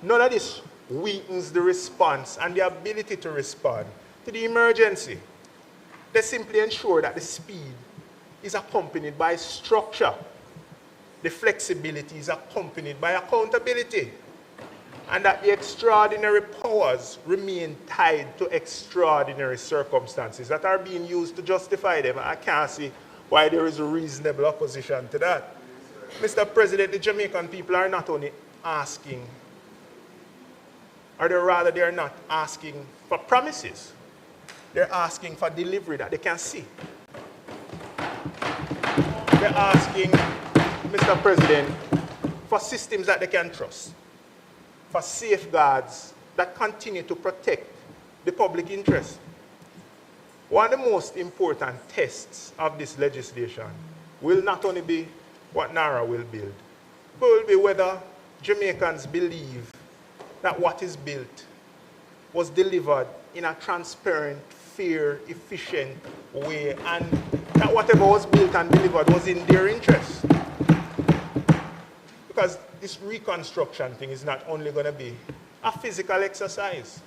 None of this weakens the response and the ability to respond to the emergency. They simply ensure that the speed is accompanied by structure. The flexibility is accompanied by accountability. And that the extraordinary powers remain tied to extraordinary circumstances that are being used to justify them. I can't see why there is a reasonable opposition to that. Mr. President, the Jamaican people are not only asking, or they are not asking for promises. They're asking for delivery that they can see. They're asking, Mr. President, for systems that they can trust, for safeguards that continue to protect the public interest. One of the most important tests of this legislation will not only be what NARA will build, but will be whether Jamaicans believe that what is built was delivered in a transparent, fair, efficient way, and that whatever was built and delivered was in their interest. Because this reconstruction thing is not only going to be a physical exercise,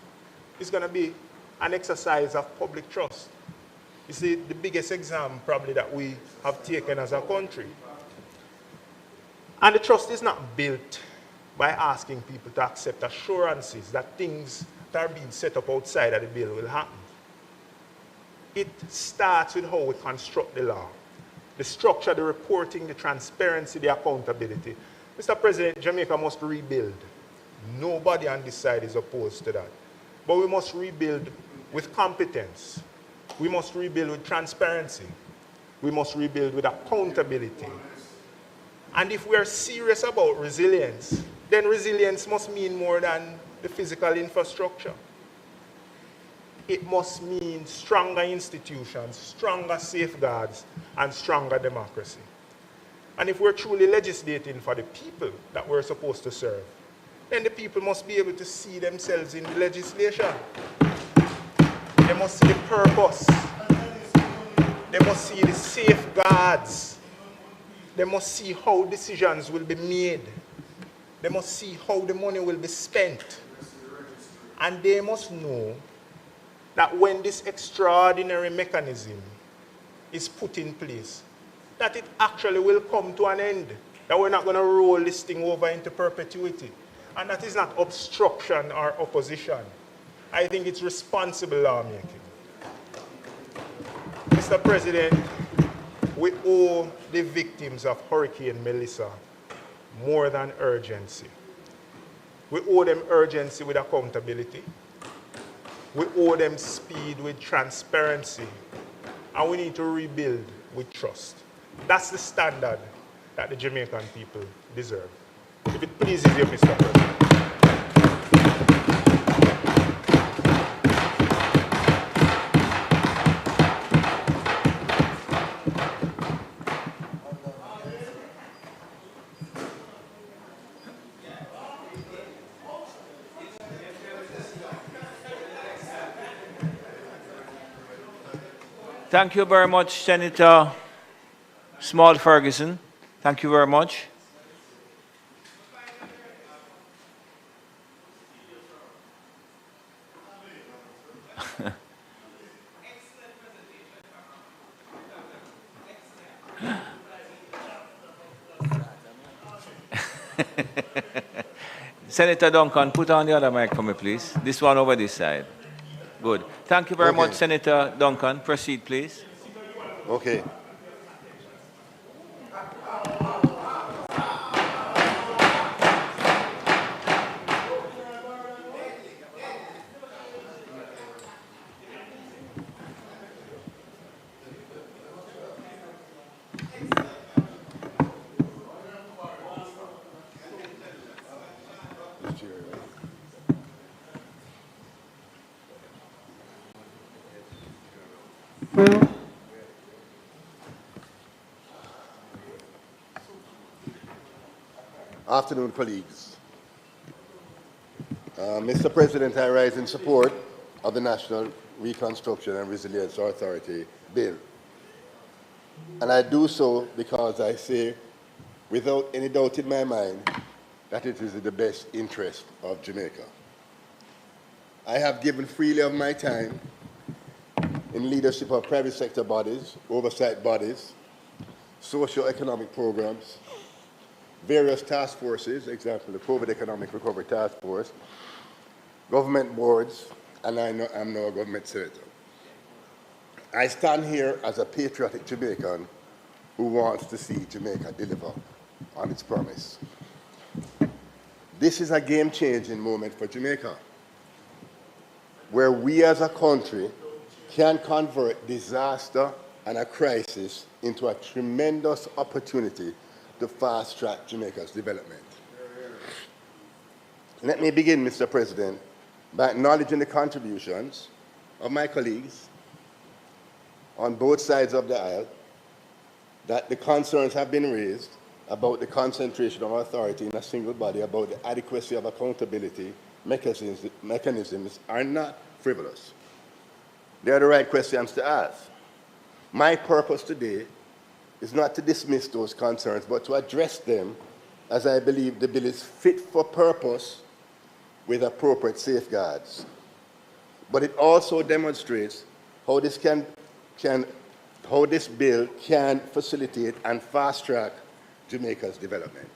it's going to be an exercise of public trust. You see, the biggest exam probably that we have taken as a country. And the trust is not built by asking people to accept assurances that things that are being set up outside of the bill will happen. It starts with how we construct the law. The structure, the reporting, the transparency, the accountability. Mr. President, Jamaica must rebuild. Nobody on this side is opposed to that. But we must rebuild with competence. We must rebuild with transparency. We must rebuild with accountability. And if we are serious about resilience, then resilience must mean more than the physical infrastructure. It must mean stronger institutions, stronger safeguards, and stronger democracy. And if we're truly legislating for the people that we're supposed to serve, then the people must be able to see themselves in the legislation. They must see the purpose. They must see the safeguards. They must see how decisions will be made. They must see how the money will be spent. And they must know that when this extraordinary mechanism is put in place, that it actually will come to an end, that we're not going to roll this thing over into perpetuity. And that is not obstruction or opposition. I think it's responsible lawmaking. Mr. President, we owe the victims of Hurricane Melissa more than urgency. We owe them urgency with accountability. We owe them speed with transparency. And we need to rebuild with trust. That's the standard that the Jamaican people deserve. If it pleases you, Mr. President. Thank you very much, Senator Small Ferguson. Thank you very much. Senator Duncan, put on the other mic for me, please. This one over this side. Good. Thank you very much, Senator Duncan. Proceed, please. Okay. Afternoon, colleagues. Mr. President, I rise in support of the National Reconstruction and Resilience Authority bill. And I do so because I say, without any doubt in my mind, that it is in the best interest of Jamaica. I have given freely of my time in leadership of private sector bodies, oversight bodies, socio-economic programs, various task forces, example, the COVID Economic Recovery Task Force, government boards, and I'm now a government senator. I stand here as a patriotic Jamaican who wants to see Jamaica deliver on its promise. This is a game-changing moment for Jamaica, where we as a country can convert disaster and a crisis into a tremendous opportunity to fast-track Jamaica's development. Let me begin, Mr. President, by acknowledging the contributions of my colleagues on both sides of the aisle, that the concerns have been raised about the concentration of authority in a single body, about the adequacy of accountability mechanisms are not frivolous. They are the right questions to ask. My purpose today is not to dismiss those concerns, but to address them, as I believe the bill is fit for purpose with appropriate safeguards. But it also demonstrates how this bill can facilitate and fast-track Jamaica's development.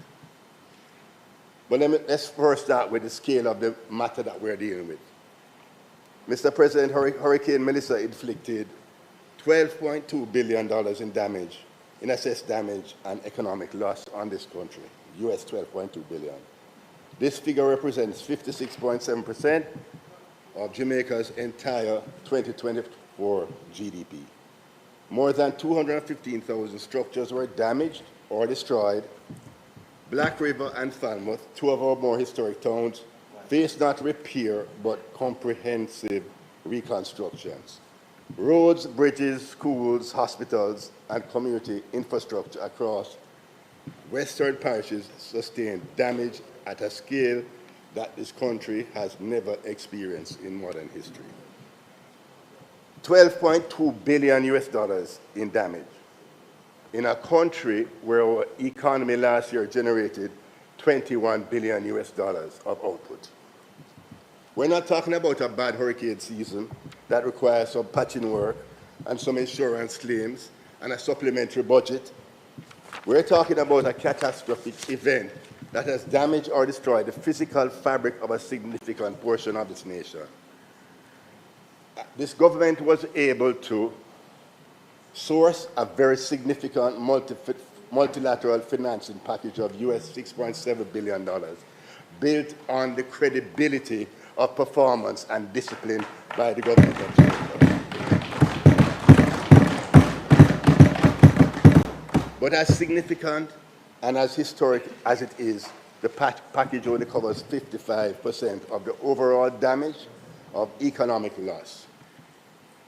But let's first start with the scale of the matter that we're dealing with. Mr. President, Hurricane Melissa inflicted $12.2 billion in damage, in assessed damage and economic loss on this country, US $12.2 billion. This figure represents 56.7% of Jamaica's entire 2024 GDP. More than 215,000 structures were damaged or destroyed. Black River and Falmouth, two of our more historic towns, face not repair but comprehensive reconstructions. Roads, bridges, schools, hospitals, and community infrastructure across western parishes sustained damage at a scale that this country has never experienced in modern history. $12.2 billion in damage in a country where our economy last year generated $21 billion of output. We're not talking about a bad hurricane season that requires some patching work and some insurance claims and a supplementary budget. We're talking about a catastrophic event that has damaged or destroyed the physical fabric of a significant portion of this nation. This government was able to source a very significant multilateral financing package of US $6.7 billion, built on the credibility of performance and discipline by the government of Jamaica. But as significant and as historic as it is, the package only covers 55% of the overall damage of economic loss.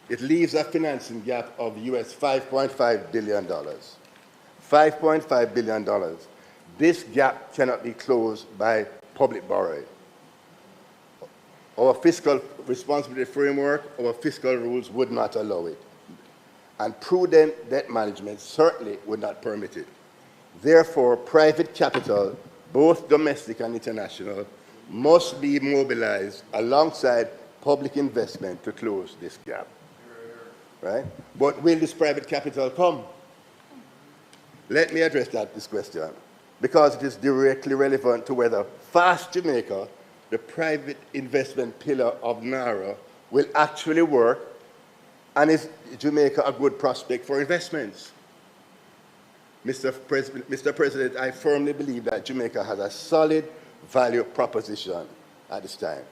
It leaves a financing gap of US $5.5 billion. $5.5 billion. This gap cannot be closed by public borrowing. Our fiscal responsibility framework, our fiscal rules would not allow it. And prudent debt management certainly would not permit it. Therefore, private capital, both domestic and international, must be mobilized alongside public investment to close this gap. Right? But will this private capital come? Let me address this question, because it is directly relevant to whether Fast Jamaica, the private investment pillar of NARA, will actually work, and is Jamaica a good prospect for investments? Mr. President, I firmly believe that Jamaica has a solid value proposition at this time.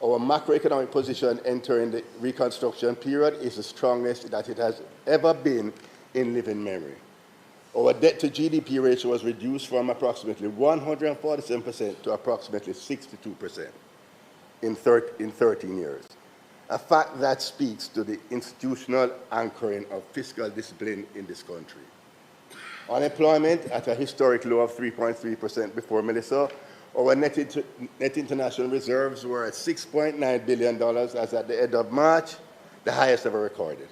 Our macroeconomic position entering the reconstruction period is the strongest that it has ever been in living memory. Our debt to GDP ratio was reduced from approximately 147% to approximately 62% in 13 years. a fact that speaks to the institutional anchoring of fiscal discipline in this country. Unemployment at a historic low of 3.3% before Melissa. Our net international reserves were at $6.9 billion as at the end of March, the highest ever recorded.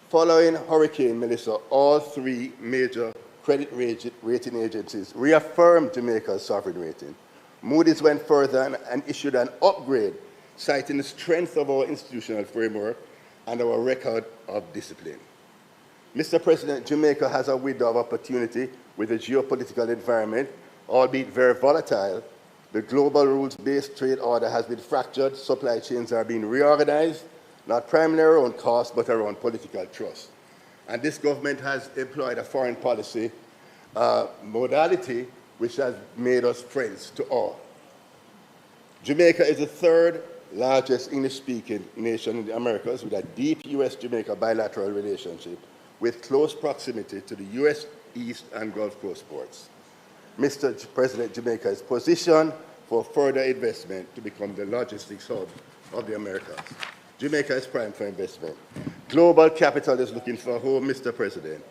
Following Hurricane Melissa, all three major credit rating agencies reaffirmed Jamaica's sovereign rating. Moody's went further and issued an upgrade, citing the strength of our institutional framework and our record of discipline. Mr. President, Jamaica has a window of opportunity with the geopolitical environment, albeit very volatile. The global rules-based trade order has been fractured, supply chains are being reorganized, not primarily around cost, but around political trust. And this government has employed a foreign policy modality which has made us friends to all. Jamaica is the third largest English-speaking nation in the Americas with a deep U.S.-Jamaica bilateral relationship with close proximity to the U.S. East and Gulf Coast ports. Mr. President, Jamaica is positioned for further investment to become the logistics hub of the Americas. Jamaica is primed for investment. Global capital is looking for a home, Mr. President.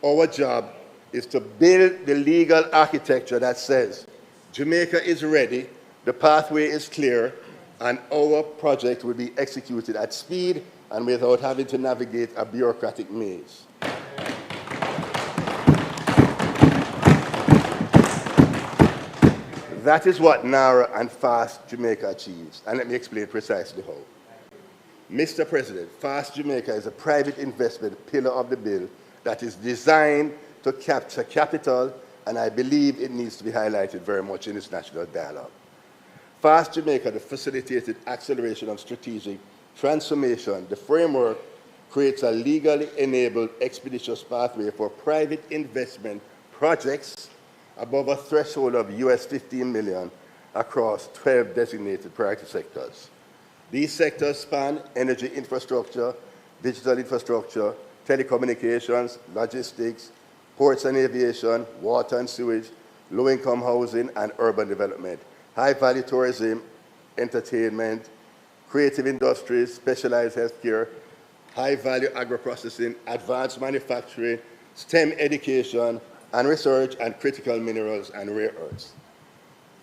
Our job is to build the legal architecture that says Jamaica is ready, the pathway is clear, and our project will be executed at speed and without having to navigate a bureaucratic maze. That is what NARA and FAST Jamaica achieves, and let me explain precisely how. Mr. President, FAST Jamaica is a private investment pillar of the bill that is designed to capture capital, and I believe it needs to be highlighted very much in this national dialogue. FAST Jamaica, the facilitated acceleration of strategic transformation, the framework creates a legally enabled expeditious pathway for private investment projects above a threshold of $15 million across 12 designated priority sectors. These sectors span energy infrastructure, digital infrastructure, telecommunications, logistics, ports and aviation, water and sewage, low-income housing and urban development, high-value tourism, entertainment, creative industries, specialized healthcare, high-value agro-processing, advanced manufacturing, STEM education, and research, and critical minerals and rare earths.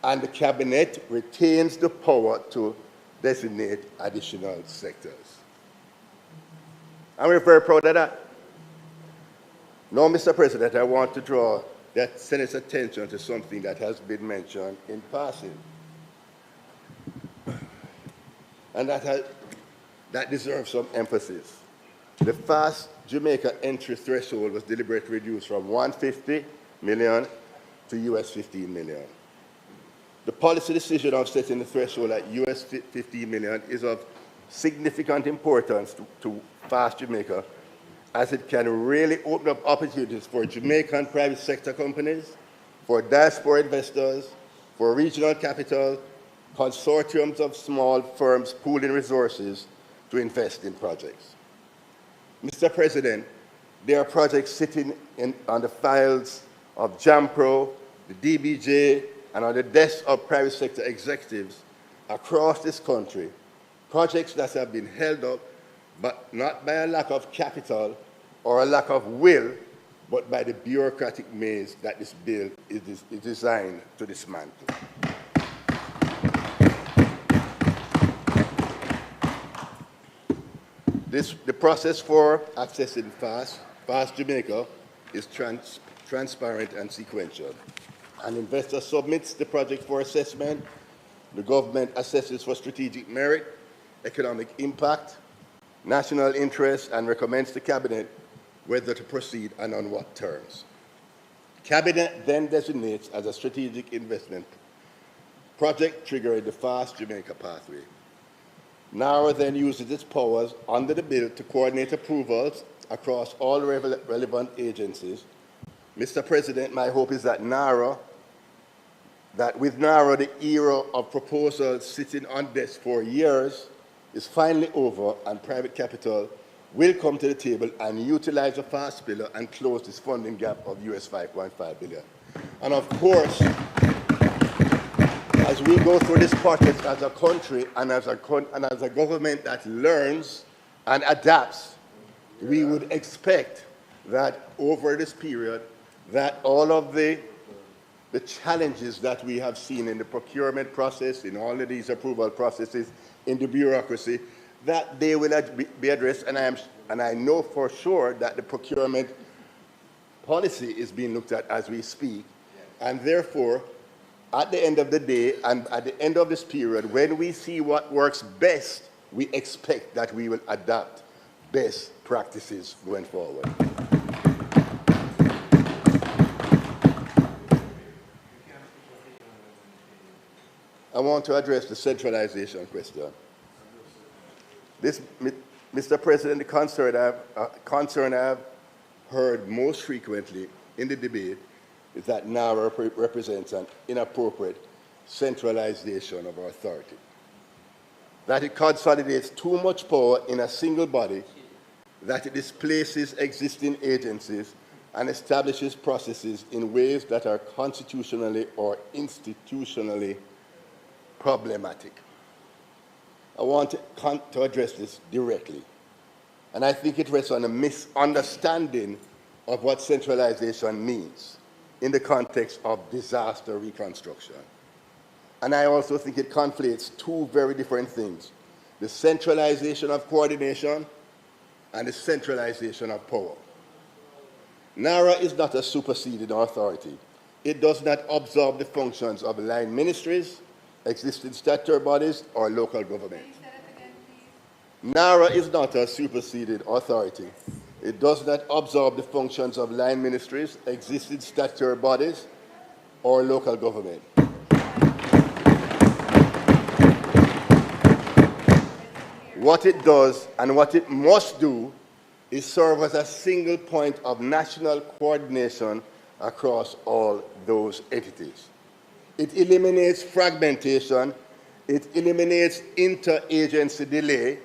And the Cabinet retains the power to designate additional sectors. And we're very proud of that. Now, Mr. President, I want to draw the Senate's attention to something that has been mentioned in passing. And that deserves some emphasis. The FAST Jamaica entry threshold was deliberately reduced from $150 million to $15 million. The policy decision of setting the threshold at $15 million is of significant importance to FAST Jamaica, as it can really open up opportunities for Jamaican private sector companies, for diaspora investors, for regional capital, consortiums of small firms pooling resources to invest in projects. Mr. President, there are projects sitting on the files of JAMPRO, the DBJ, and on the desks of private sector executives across this country, projects that have been held up, but not by a lack of capital or a lack of will, but by the bureaucratic maze that this bill is designed to dismantle. The process for accessing FAST Jamaica is transparent and sequential. An investor submits the project for assessment. The government assesses for strategic merit, economic impact, national interest, and recommends to Cabinet whether to proceed and on what terms. Cabinet then designates as a strategic investment project triggering the FAST Jamaica pathway. NARA then uses its powers under the bill to coordinate approvals across all relevant agencies. Mr. President, my hope is that with NARA, the era of proposals sitting on desk for years is finally over, and private capital will come to the table and utilize the FAST pillar and close this funding gap of $5.5 billion. And of course, as we go through this process as a country and as a government that learns and adapts, we would expect that over this period, that all of the challenges that we have seen in the procurement process, in all of these approval processes, in the bureaucracy, that they will be addressed. And I know for sure that the procurement policy is being looked at as we speak. And therefore, at the end of the day and at the end of this period, when we see what works best, we expect that we will adapt best practices going forward. I want to address the centralization question. This, Mr. President, the concern I've heard most frequently in the debate is that NARA represents an inappropriate centralization of our authority, that it consolidates too much power in a single body, that it displaces existing agencies and establishes processes in ways that are constitutionally or institutionally problematic. I want to address this directly. And I think it rests on a misunderstanding of what centralization means in the context of disaster reconstruction. And I also think it conflates two very different things: the centralization of coordination and the centralization of power. NARA is not a superseded authority. It does not absorb the functions of line ministries, existing statutory bodies, or local government. NARA is not a superseded authority. It does not absorb the functions of line ministries, existing statutory bodies, or local government. What it does and what it must do is serve as a single point of national coordination across all those entities. It eliminates fragmentation, it eliminates interagency delay,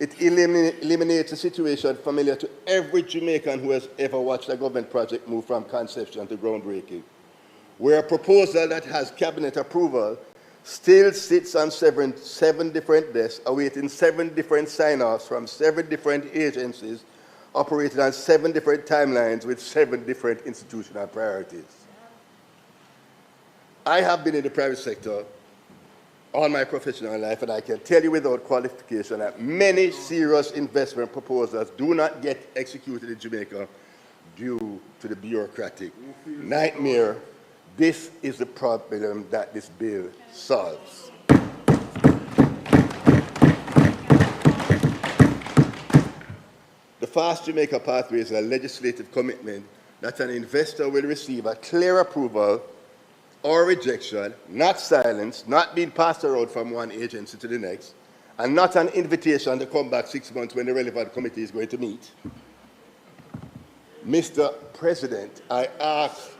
it eliminates a situation familiar to every Jamaican who has ever watched a government project move from conception to groundbreaking, where a proposal that has cabinet approval still sits on seven different desks, awaiting 7 different sign-offs from 7 different agencies, operating on 7 different timelines with 7 different institutional priorities. I have been in the private sector all my professional life, and I can tell you without qualification that many serious investment proposals do not get executed in Jamaica due to the bureaucratic nightmare. This is the problem that this bill solves. The Fast Jamaica Pathway is a legislative commitment that an investor will receive a clear approval or rejection, not silence, not being passed around from one agency to the next, and not an invitation to come back 6 months when the relevant committee is going to meet. Mr. President, I ask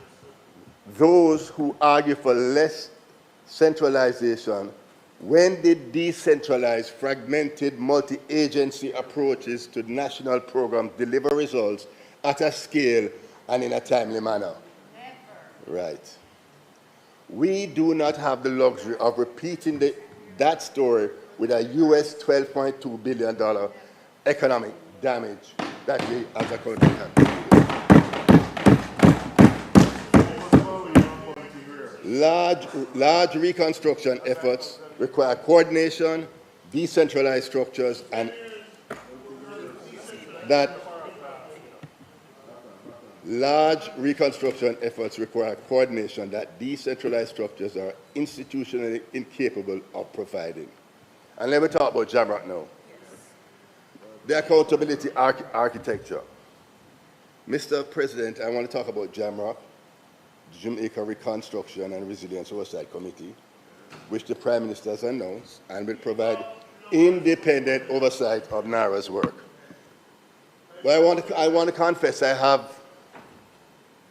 those who argue for less centralization, when did decentralized, fragmented, multi-agency approaches to national programs deliver results at a scale and in a timely manner? Never. Right. We do not have the luxury of repeating that story with a US $12.2 billion economic damage that we as a country have. Large reconstruction efforts require coordination, decentralized structures, and large reconstruction efforts require coordination that decentralized structures are institutionally incapable of providing. And let me talk about JAMROC now. The accountability architecture. Mr. President, I want to talk about JAMROC, Jamaica Reconstruction and Resilience Oversight Committee, which the Prime Minister has announced and will provide independent oversight of NARA's work. But I want to confess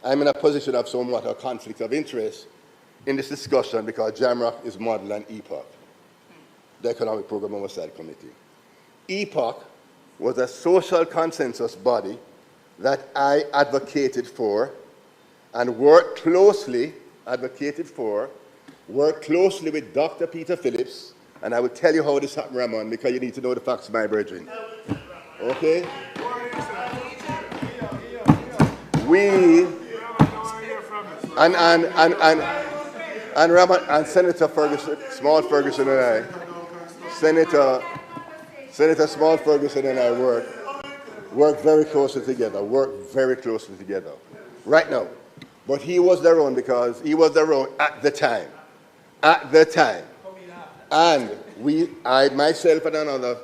I'm in a position of somewhat a conflict of interest in this discussion because JAMROC is modeled on EPOC, the Economic Program Oversight Committee. EPOC was a social consensus body that I advocated for and worked closely, advocated for, worked closely with Dr. Peter Phillips, and I will tell you how this happened, Ramon, because you need to know the facts, my brethren. Okay? We and Ramon and Senator Ferguson, Small Ferguson and I, Senator Small Ferguson and I work very closely together, right now. But he was around because he was around at the time. And I, myself and another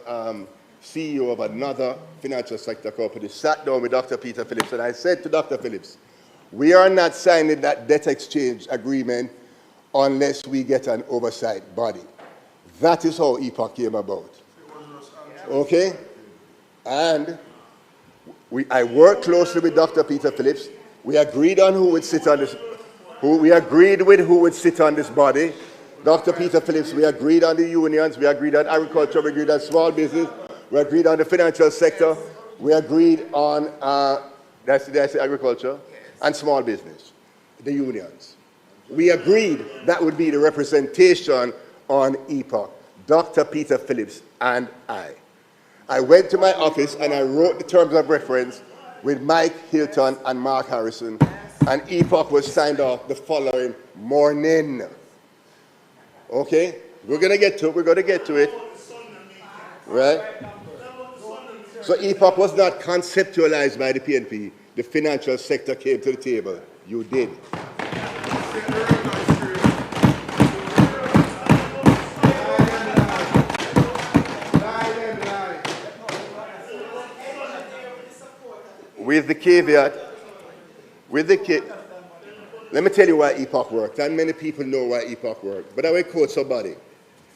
CEO of another financial sector company sat down with Dr. Peter Phillips, and I said to Dr. Phillips, we are not signing that debt exchange agreement unless we get an oversight body. That is how EPOC came about. Okay? And I worked closely with Dr. Peter Phillips. We agreed on who would sit on this, who would sit on this body. Dr. Peter Phillips, we agreed on the unions, we agreed on agriculture, we agreed on small business, we agreed on the financial sector, we agreed on, did I say agriculture? And small business, the unions. We agreed that would be the representation on EPOC, Dr. Peter Phillips and I. I went to my office and I wrote the terms of reference with Mike Hilton and Mark Harrison, and EPOC was signed off the following morning. Okay? We're going to get to it. Right? So EPOC was not conceptualized by the PNP. The financial sector came to the table. You did. With the caveat, let me tell you why EPOC worked, and many people know why EPOC worked, but I will quote somebody.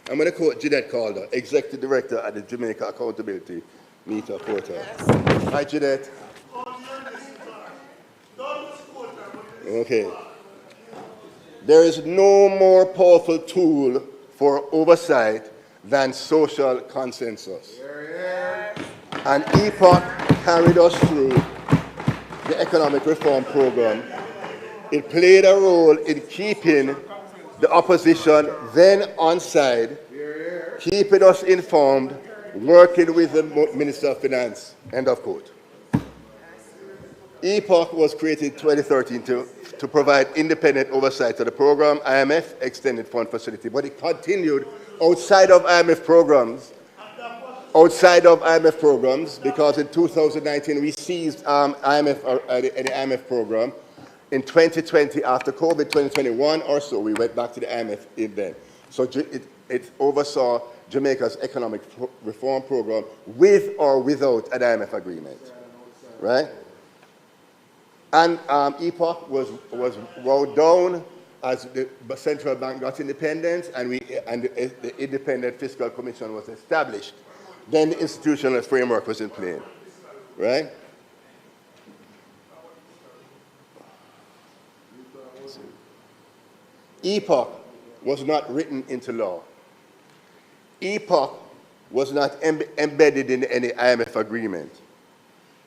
I'm going to quote Jeanette Calder, Executive Director at the Jamaica Accountability Meter Portal. Hi, Jeanette. Okay. There is no more powerful tool for oversight than social consensus. And EPOC carried us through the economic reform program. It played a role in keeping the opposition then on side, keeping us informed, working with the Minister of Finance, end of quote. EPOC was created in 2013 to provide independent oversight of the program, IMF Extended Fund Facility, but it continued outside of IMF programs, because in 2019 we seized the IMF program. In 2020, after COVID, 2021 or so, we went back to the IMF then. So it oversaw Jamaica's economic reform program with or without an IMF agreement, right? And EPOC was wound down as the central bank got independence, and the Independent Fiscal Commission was established. Then the institutional framework was in place, right? EPOC was not written into law. EPOC was not embedded in any IMF agreement.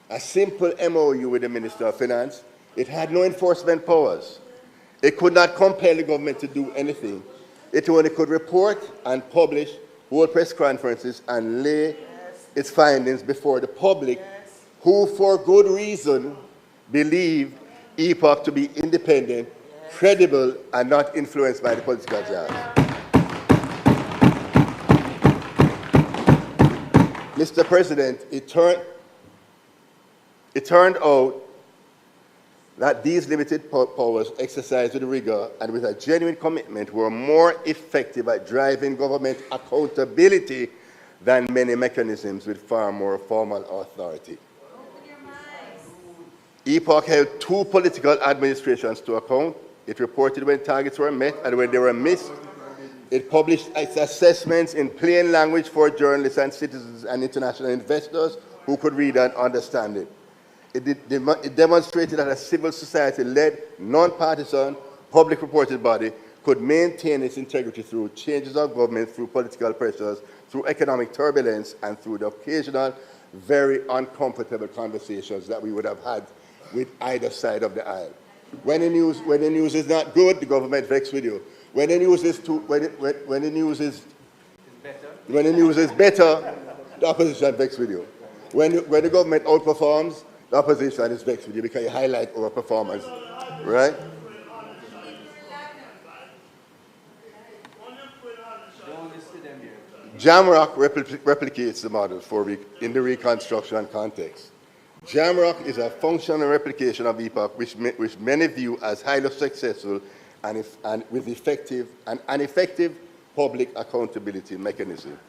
A simple MOU with the Minister of Finance. It had no enforcement powers. It could not compel the government to do anything. It only could report and publish, hold press conferences, and lay its findings before the public, who for good reason believed EPOC to be independent, credible, and not influenced by the political class. Mr. President, it turned out that these limited powers exercised with rigor and with a genuine commitment were more effective at driving government accountability than many mechanisms with far more formal authority. EPOC held 2 political administrations to account. It reported when targets were met and when they were missed. It published its assessments in plain language for journalists and citizens and international investors who could read and understand it. It demonstrated that a civil society-led, non-partisan, public reported body could maintain its integrity through changes of government, through political pressures, through economic turbulence, and through the occasional, very uncomfortable conversations that we would have had with either side of the aisle. When the news is not good, the government vexed with you. When the news is when the news is better, the opposition vexed with you. When the government outperforms, the opposition is vexed with you because you highlight our performance, right? Jamrock replicates the model in the reconstruction context. Jamrock is a functional replication of EPOC, which many view as highly successful and with an effective public accountability mechanism.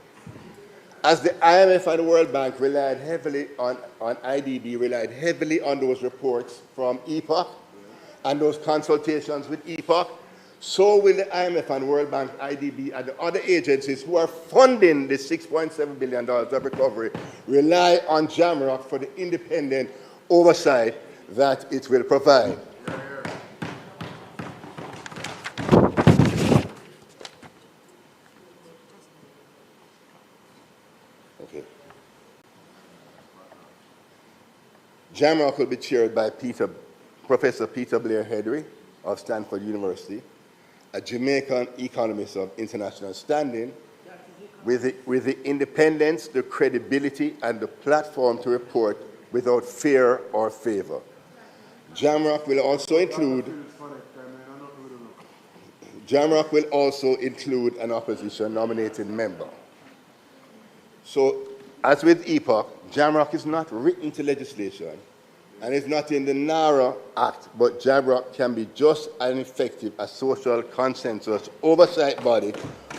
As the IMF and the World Bank relied heavily on IDB, relied heavily on those reports from EPOC and those consultations with EPOC, so will the IMF and World Bank, IDB, and the other agencies who are funding the $6.7 billion of recovery rely on Jamrock for the independent oversight that it will provide. Okay. Jamrock will be chaired by Professor Peter Blair Hedry of Stanford University, a Jamaican economist of international standing, with the independence, the credibility, and the platform to report without fear or favor. Jamrock will also include an opposition nominated member. So, as with EPOC, Jamrock is not written to legislation, and it's not in the NARA Act, but Jamrock can be just as effective as social consensus oversight body.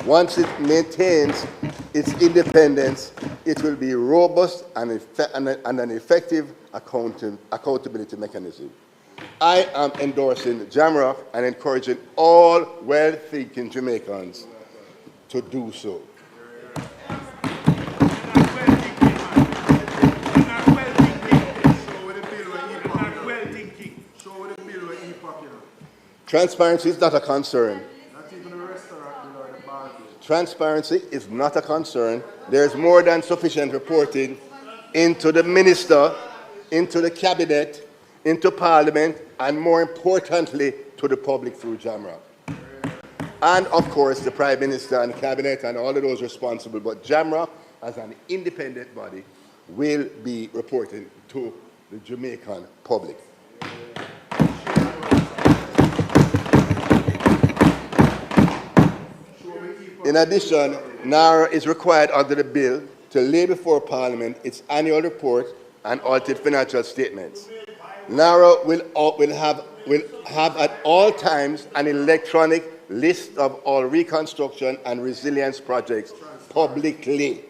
Once it maintains its independence, it will be robust and an effective accountability mechanism. I am endorsing Jamrock and encouraging all well-thinking Jamaicans to do so. Transparency is not a concern. Transparency is not a concern. There's more than sufficient reporting into the minister, into the cabinet, into Parliament, and more importantly, to the public through Jamrock. And of course, the Prime Minister and cabinet and all of those responsible, but Jamrock, as an independent body, will be reporting to the Jamaican public. In addition, NARA is required under the bill to lay before Parliament its annual report and audited financial statements. NARA will have at all times an electronic list of all reconstruction and resilience projects publicly.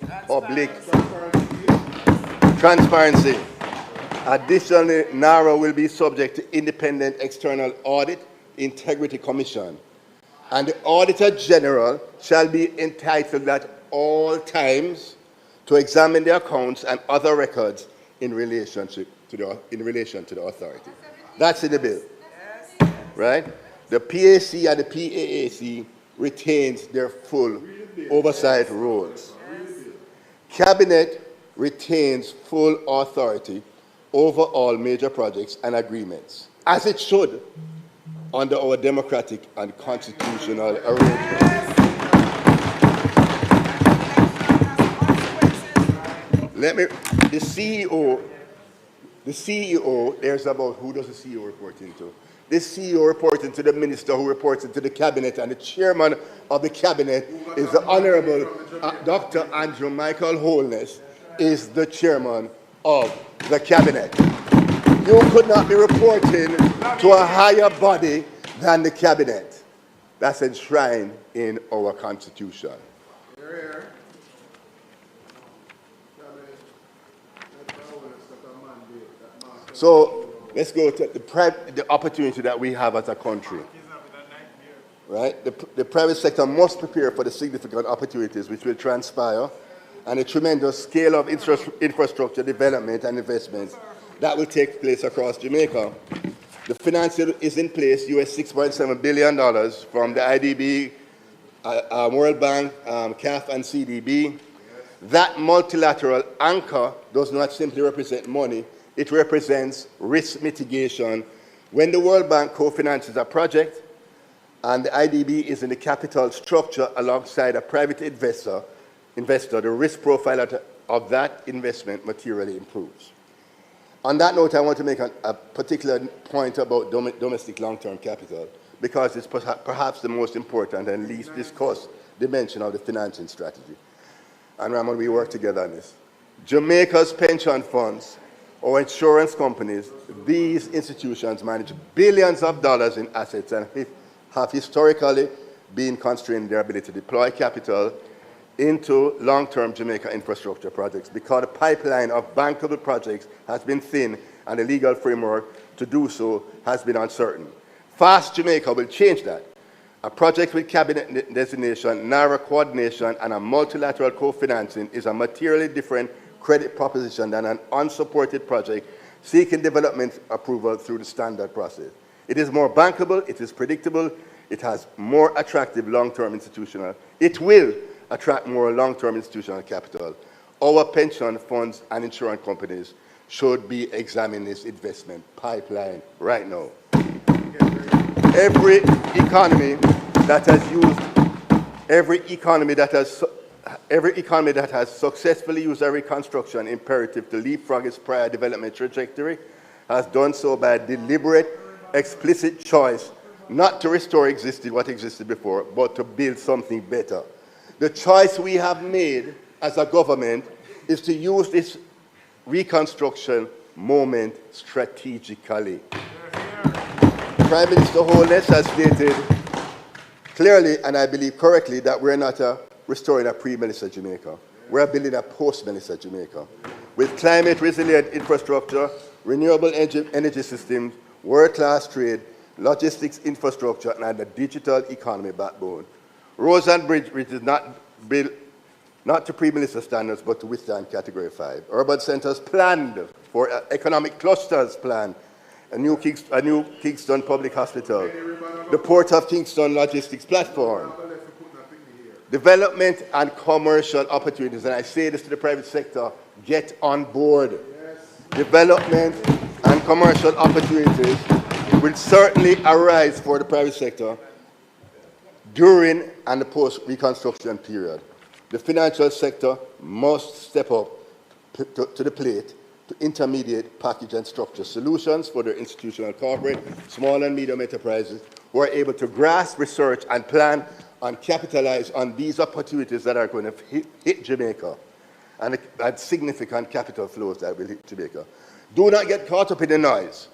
Transparency. Additionally, NARA will be subject to independent external audit, integrity commission. And the Auditor General shall be entitled at all times to examine the accounts and other records in relation to the authority. That's in the bill, right? The PAC and the PAAC retains their full oversight roles. Cabinet retains full authority over all major projects and agreements, as it should, under our democratic and constitutional arrangements. The CEO, there's about who does the CEO report into? The CEO reports into the minister who reports into the cabinet, and the chairman of the cabinet is the Honorable Dr. Andrew Michael Holness, is the chairman of the cabinet. You could not be reporting to a higher body than the cabinet. That's enshrined in our Constitution. So let's go to the opportunity that we have as a country. Right? The private sector must prepare for the significant opportunities which will transpire and the tremendous scale of infrastructure development and investments that will take place across Jamaica. The financing is in place, US $6.7 billion from the IDB, World Bank, CAF, and CDB. That multilateral anchor does not simply represent money, it represents risk mitigation. When the World Bank co-finances a project, and the IDB is in the capital structure alongside a private investor, the risk profile of that investment materially improves. On that note, I want to make a particular point about domestic long-term capital, because it's perhaps the most important and least discussed dimension of the financing strategy. And Ramon, we work together on this. Jamaica's pension funds or insurance companies, these institutions manage billions of dollars in assets and have historically been constrained in their ability to deploy capital into long-term Jamaica infrastructure projects because the pipeline of bankable projects has been thin and the legal framework to do so has been uncertain. Fast Jamaica will change that. A project with cabinet designation, narrow coordination, and a multilateral co-financing is a materially different credit proposition than an unsupported project seeking development approval through the standard process. It is more bankable, it is predictable, it has more attractive long-term institutional. It will attract more long-term institutional capital. Our pension funds and insurance companies should be examining this investment pipeline right now. Every economy that has successfully used a reconstruction imperative to leapfrog its prior development trajectory has done so by a deliberate, explicit choice not to restore what existed before, but to build something better. The choice we have made as a government is to use this reconstruction moment strategically. Prime Minister Holness has stated clearly, and I believe correctly, that we're not restoring a pre-Melissa Jamaica. We're building a post-Melissa Jamaica with climate-resilient infrastructure, renewable energy systems, world-class trade, logistics infrastructure, and a digital economy backbone. Roads and bridges not built not to pre-Melissa standards, but to withstand Category 5. Urban centers planned for economic clusters planned. A new Kingston Public Hospital. The Port of Kingston Logistics Platform. Development and commercial opportunities, and I say this to the private sector, get on board. Development and commercial opportunities will certainly arise for the private sector during and the post-reconstruction period. The financial sector must step up to the plate to intermediate package and structure solutions for their institutional corporate, small and medium enterprises who are able to grasp, research, and plan and capitalize on these opportunities that are going to hit Jamaica and significant capital flows that will hit Jamaica. Do not get caught up in the noise.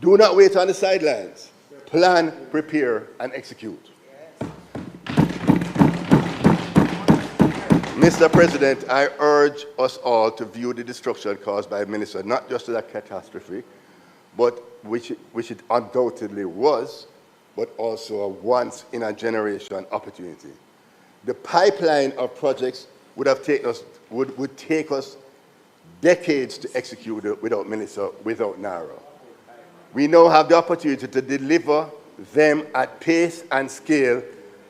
Do not wait on the sidelines. Plan, prepare, and execute. Mr. President, I urge us all to view the destruction caused by Melissa not just as a catastrophe, but which it undoubtedly was, but also a once-in-a-generation opportunity. The pipeline of projects would take us decades to execute without Melissa, without Nara. We now have the opportunity to deliver them at pace and scale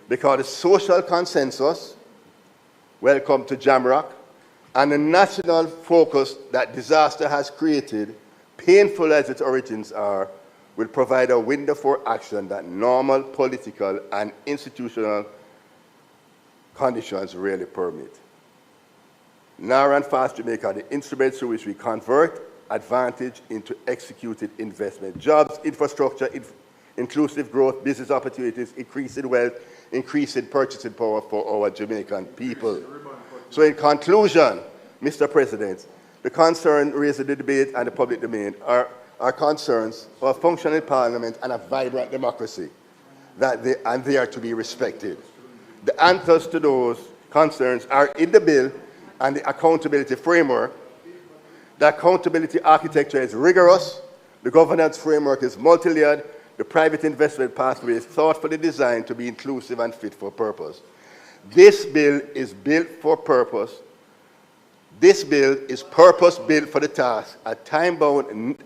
because the social consensus, welcome to Jamrock, and the national focus that disaster has created, painful as its origins are, will provide a window for action that normal political and institutional conditions rarely permit. NARA and Fast Jamaica are the instruments through which we convert advantage into executed investment. Jobs, infrastructure, inclusive growth, business opportunities, increasing wealth, increasing purchasing power for our Jamaican people. So in conclusion, Mr. President, the concern raised in the debate and the public domain are concerns for a functioning parliament and a vibrant democracy, and they are to be respected. The answers to those concerns are in the bill and the accountability framework. The accountability architecture is rigorous, the governance framework is multi-layered, the private investment pathway is thoughtfully designed to be inclusive and fit for purpose. This bill is built for purpose. This bill is purpose-built for the task, a time-bound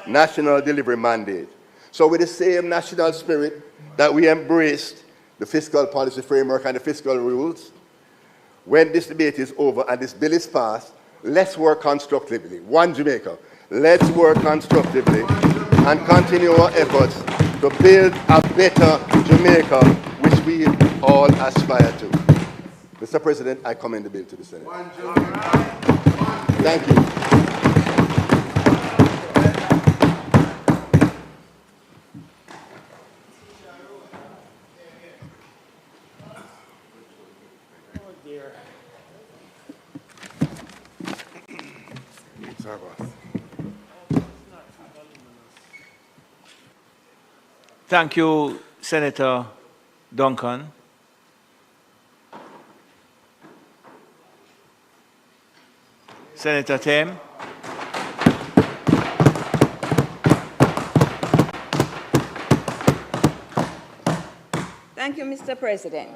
national delivery mandate. So with the same national spirit that we embraced the fiscal policy framework and the fiscal rules, when this debate is over and this bill is passed, let's work constructively. One Jamaica. Let's work constructively and continue our efforts to build a better Jamaica, which we all aspire to. Mr. President, I commend the bill to the Senate. Thank you. Thank you, Senator Duncan. Senator Tame. Thank you, Mr. President.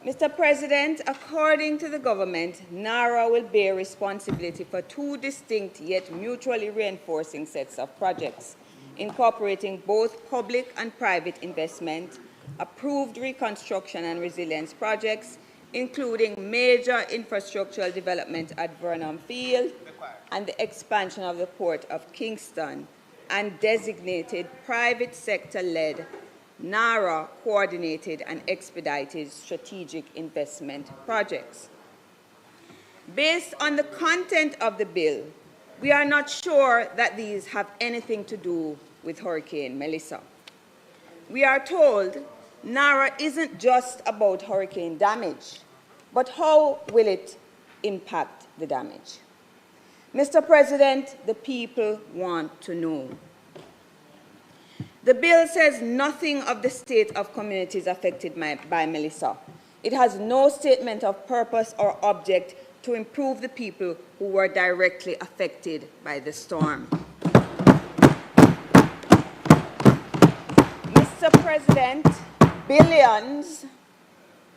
Mr. President, according to the government, NARA will bear responsibility for two distinct yet mutually reinforcing sets of projects, incorporating both public and private investment, approved reconstruction and resilience projects, including major infrastructural development at Vernon Field and the expansion of the Port of Kingston, and designated private sector-led NARA coordinated and expedited strategic investment projects. Based on the content of the bill, we are not sure that these have anything to do with Hurricane Melissa. We are told NARA isn't just about hurricane damage, but how will it impact the damage? Mr. President, the people want to know. The bill says nothing of the state of communities affected by Melissa. It has no statement of purpose or object to improve the people who were directly affected by the storm. Mr. President, billions,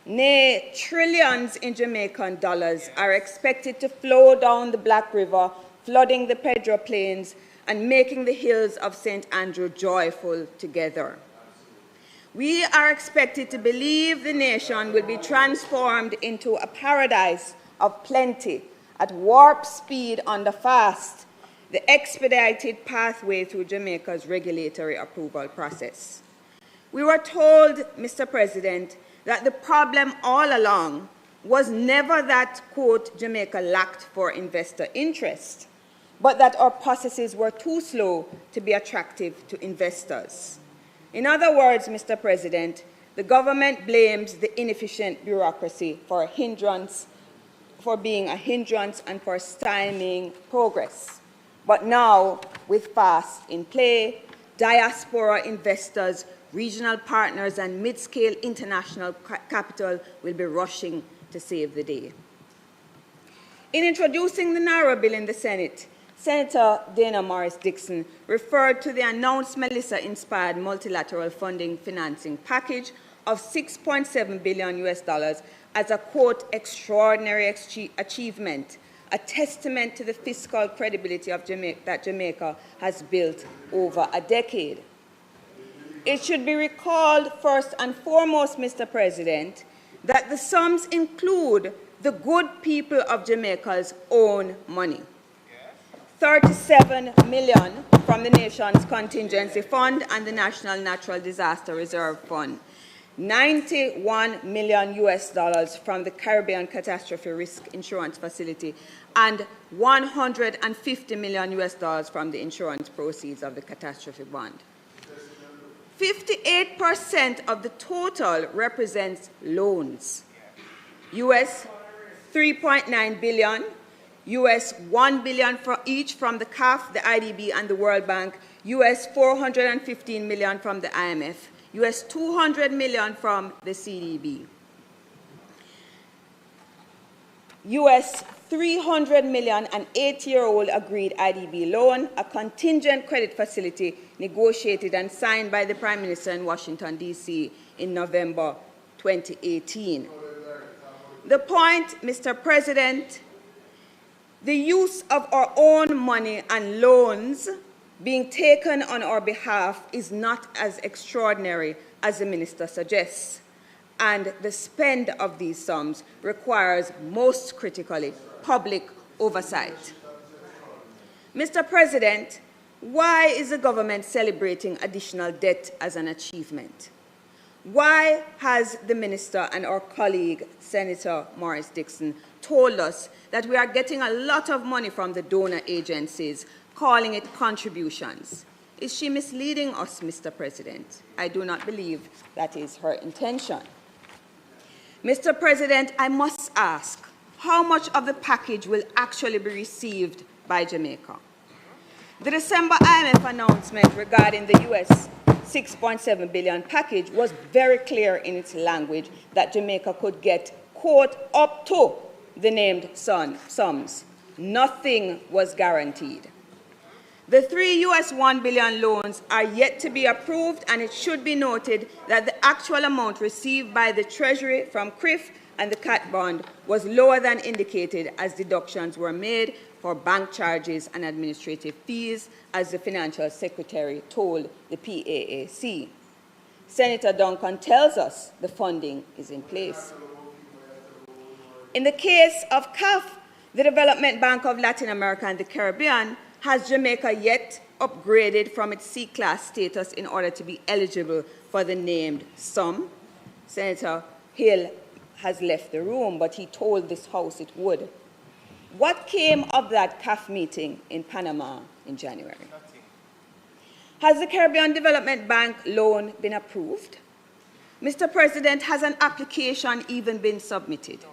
nay, trillions in Jamaican dollars are expected to flow down the Black River, flooding the Pedro Plains and making the hills of St. Andrew joyful together. We are expected to believe the nation will be transformed into a paradise of plenty at warp speed on the fast, the expedited pathway through Jamaica's regulatory approval process. We were told, Mr. President, that the problem all along was never that, quote, Jamaica lacked for investor interest, but that our processes were too slow to be attractive to investors. In other words, Mr. President, the government blames the inefficient bureaucracy for being a hindrance and for stymieing progress. But now, with FAST in play, diaspora investors, regional partners, and mid-scale international capital will be rushing to save the day. In introducing the NARA bill in the Senate, Senator Dana Morris Dixon referred to the announced Melissa-inspired multilateral funding financing package of $6.7 billion as a, quote, extraordinary achievement, a testament to the fiscal credibility of that Jamaica has built over a decade. It should be recalled first and foremost, Mr. President, that the sums include the good people of Jamaica's own money. 37 million from the nation's contingency fund and the National Natural Disaster Reserve Fund, $91 million from the Caribbean Catastrophe Risk Insurance Facility, and $150 million from the insurance proceeds of the catastrophe bond. 58% of the total represents loans. US 3.9 billion, US $1 billion for each from the CAF, the IDB, and the World Bank, US $415 million from the IMF, US $200 million from the CDB, US $300 million an 8-year-old agreed IDB loan, a contingent credit facility negotiated and signed by the Prime Minister in Washington, D.C. in November 2018. The point, Mr. President, the use of our own money and loans being taken on our behalf is not as extraordinary as the Minister suggests, and the spend of these sums requires, most critically, public oversight. Mr. President, Why is the government celebrating additional debt as an achievement? Why has the minister and our colleague, Senator Morris Dixon, told us that we are getting a lot of money from the donor agencies, calling it contributions? Is she misleading us, Mr. President? I do not believe that is her intention. Mr. President, I must ask, how much of the package will actually be received by Jamaica? The December IMF announcement regarding the US $6.7 billion package was very clear in its language that Jamaica could get, quote, up to the named sums. Nothing was guaranteed. The 3 US $1 billion loans are yet to be approved, and it should be noted that the actual amount received by the Treasury from CRIF and the CAT bond was lower than indicated, as deductions were made for bank charges and administrative fees, as the Financial Secretary told the PAAC. Senator Duncan tells us the funding is in place. In the case of CAF, the Development Bank of Latin America and the Caribbean, has Jamaica yet upgraded from its C-class status in order to be eligible for the named sum? Senator Hill has left the room, but he told this House it would. What came of that CAF meeting in Panama in January? Nothing. Has the Caribbean Development Bank loan been approved? Mr. President, has an application even been submitted? No.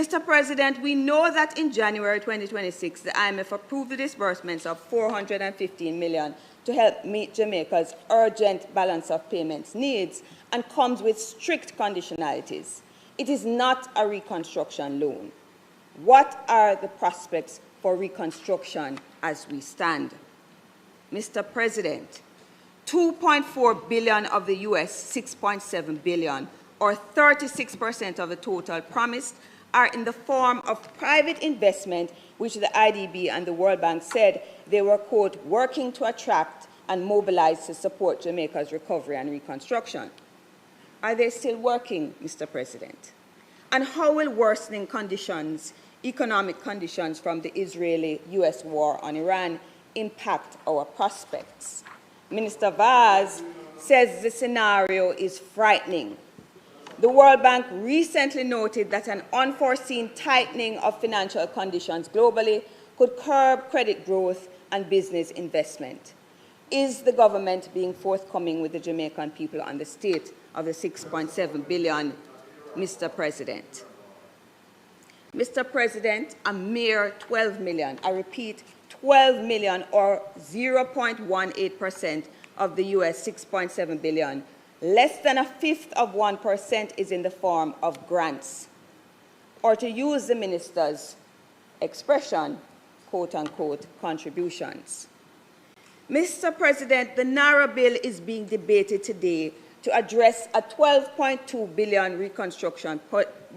Mr. President, we know that in January 2026, the IMF approved the disbursements of $415 million to help meet Jamaica's urgent balance of payments needs, and comes with strict conditionalities. It is not a reconstruction loan. What are the prospects for reconstruction as we stand? Mr. President, $2.4 billion of the US $6.7 billion, or 36% of the total promised, are in the form of private investment, which the IDB and the World Bank said they were, quote, working to attract and mobilize to support Jamaica's recovery and reconstruction. Are they still working, Mr. President? And how will worsening conditions, economic conditions from the Israeli-US war on Iran impact our prospects? Minister Vaz says the scenario is frightening. The World Bank recently noted that an unforeseen tightening of financial conditions globally could curb credit growth and business investment. Is the government being forthcoming with the Jamaican people on the state of the $6.7 billion, Mr. President? Mr. President, a mere 12 million, I repeat, 12 million, or 0.18% of the US $6.7 billion, less than 1/5% is in the form of grants, or to use the minister's expression, quote-unquote, contributions. Mr. President, the Naira bill is being debated today to address a $12.2 billion reconstruction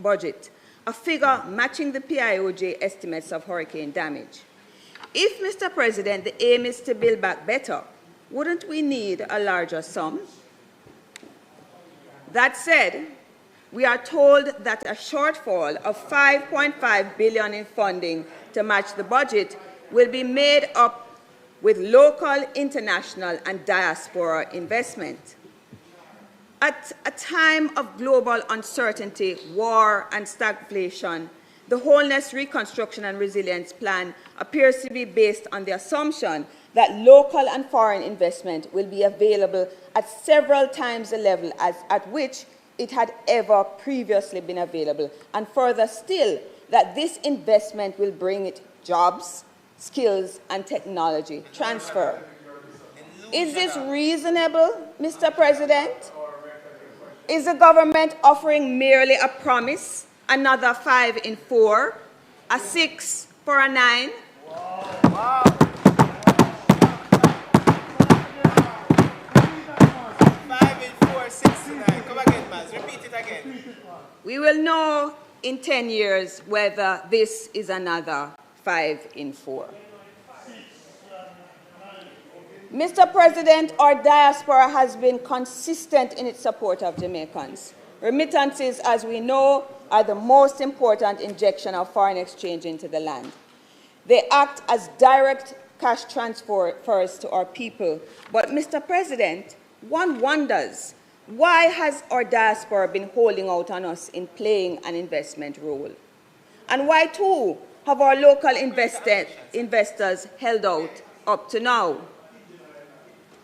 budget, a figure matching the PIOJ estimates of hurricane damage. If, Mr. President, the aim is to build back better, wouldn't we need a larger sum? That said, we are told that a shortfall of $5.5 billion in funding to match the budget will be made up with local, international, and diaspora investment. At a time of global uncertainty, war, and stagflation, the Wholeness, Reconstruction, and Resilience Plan appears to be based on the assumption that local and foreign investment will be available at several times the level at which it had ever previously been available, and further still, that this investment will bring it jobs, skills, and technology transfer. Is this reasonable, Mr. President? Is the government offering merely a promise, another 5 in 4, a 6 for a 9? Wow. 5 in 4, 6 to 9. Come again, Maz. Repeat it again. We will know in 10 years whether this is another 5 in 4. Mr. President, our diaspora has been consistent in its support of Jamaicans. Remittances, as we know, are the most important injection of foreign exchange into the land. They act as direct cash transfers to our people. But, Mr. President, one wonders, why has our diaspora been holding out on us in playing an investment role? And why, too, have our local investors held out up to now?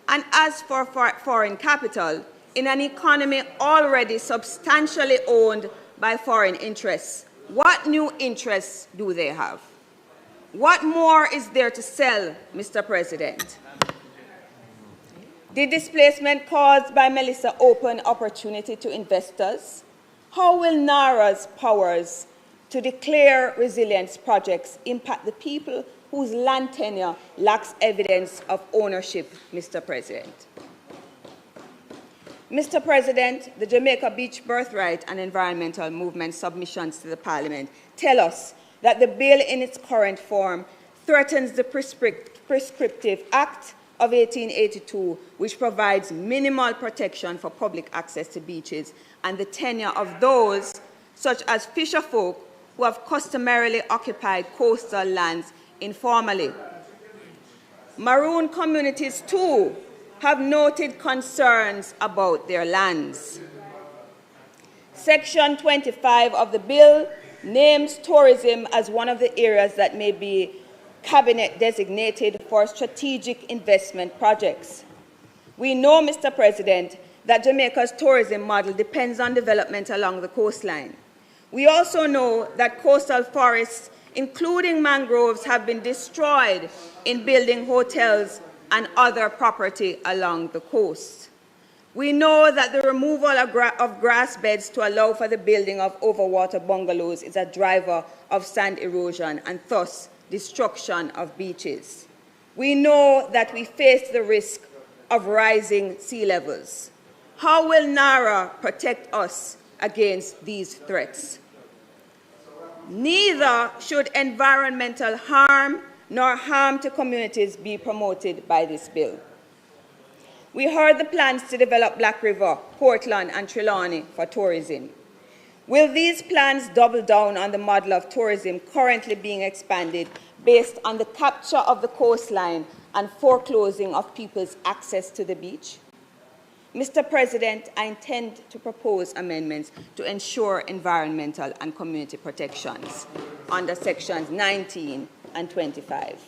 And as for foreign capital, in an economy already substantially owned by foreign interests, what new interests do they have? What more is there to sell, Mr. President? Did displacement caused by Melissa open opportunity to investors? How will NARA's powers to declare resilience projects impact the people whose land tenure lacks evidence of ownership, Mr. President? Mr. President, the Jamaica Beach Birthright and Environmental Movement submissions to the Parliament tell us that the bill in its current form threatens the Prescriptive Act of 1882, which provides minimal protection for public access to beaches and the tenure of those, such as fisherfolk, who have customarily occupied coastal lands informally. Maroon communities, too, have noted concerns about their lands. Section 25 of the bill names tourism as one of the areas that may be cabinet designated for strategic investment projects. We know, Mr. President, that Jamaica's tourism model depends on development along the coastline. We also know that coastal forests, including mangroves, have been destroyed in building hotels and other property along the coast. We know that the removal of grass beds to allow for the building of overwater bungalows is a driver of sand erosion and thus destruction of beaches. We know that we face the risk of rising sea levels. How will NARA protect us against these threats? Neither should environmental harm nor harm to communities be promoted by this bill. We heard the plans to develop Black River, Portland, and Trelawney for tourism. Will these plans double down on the model of tourism currently being expanded based on the capture of the coastline and foreclosing of people's access to the beach? Mr. President, I intend to propose amendments to ensure environmental and community protections under sections 19 and 25.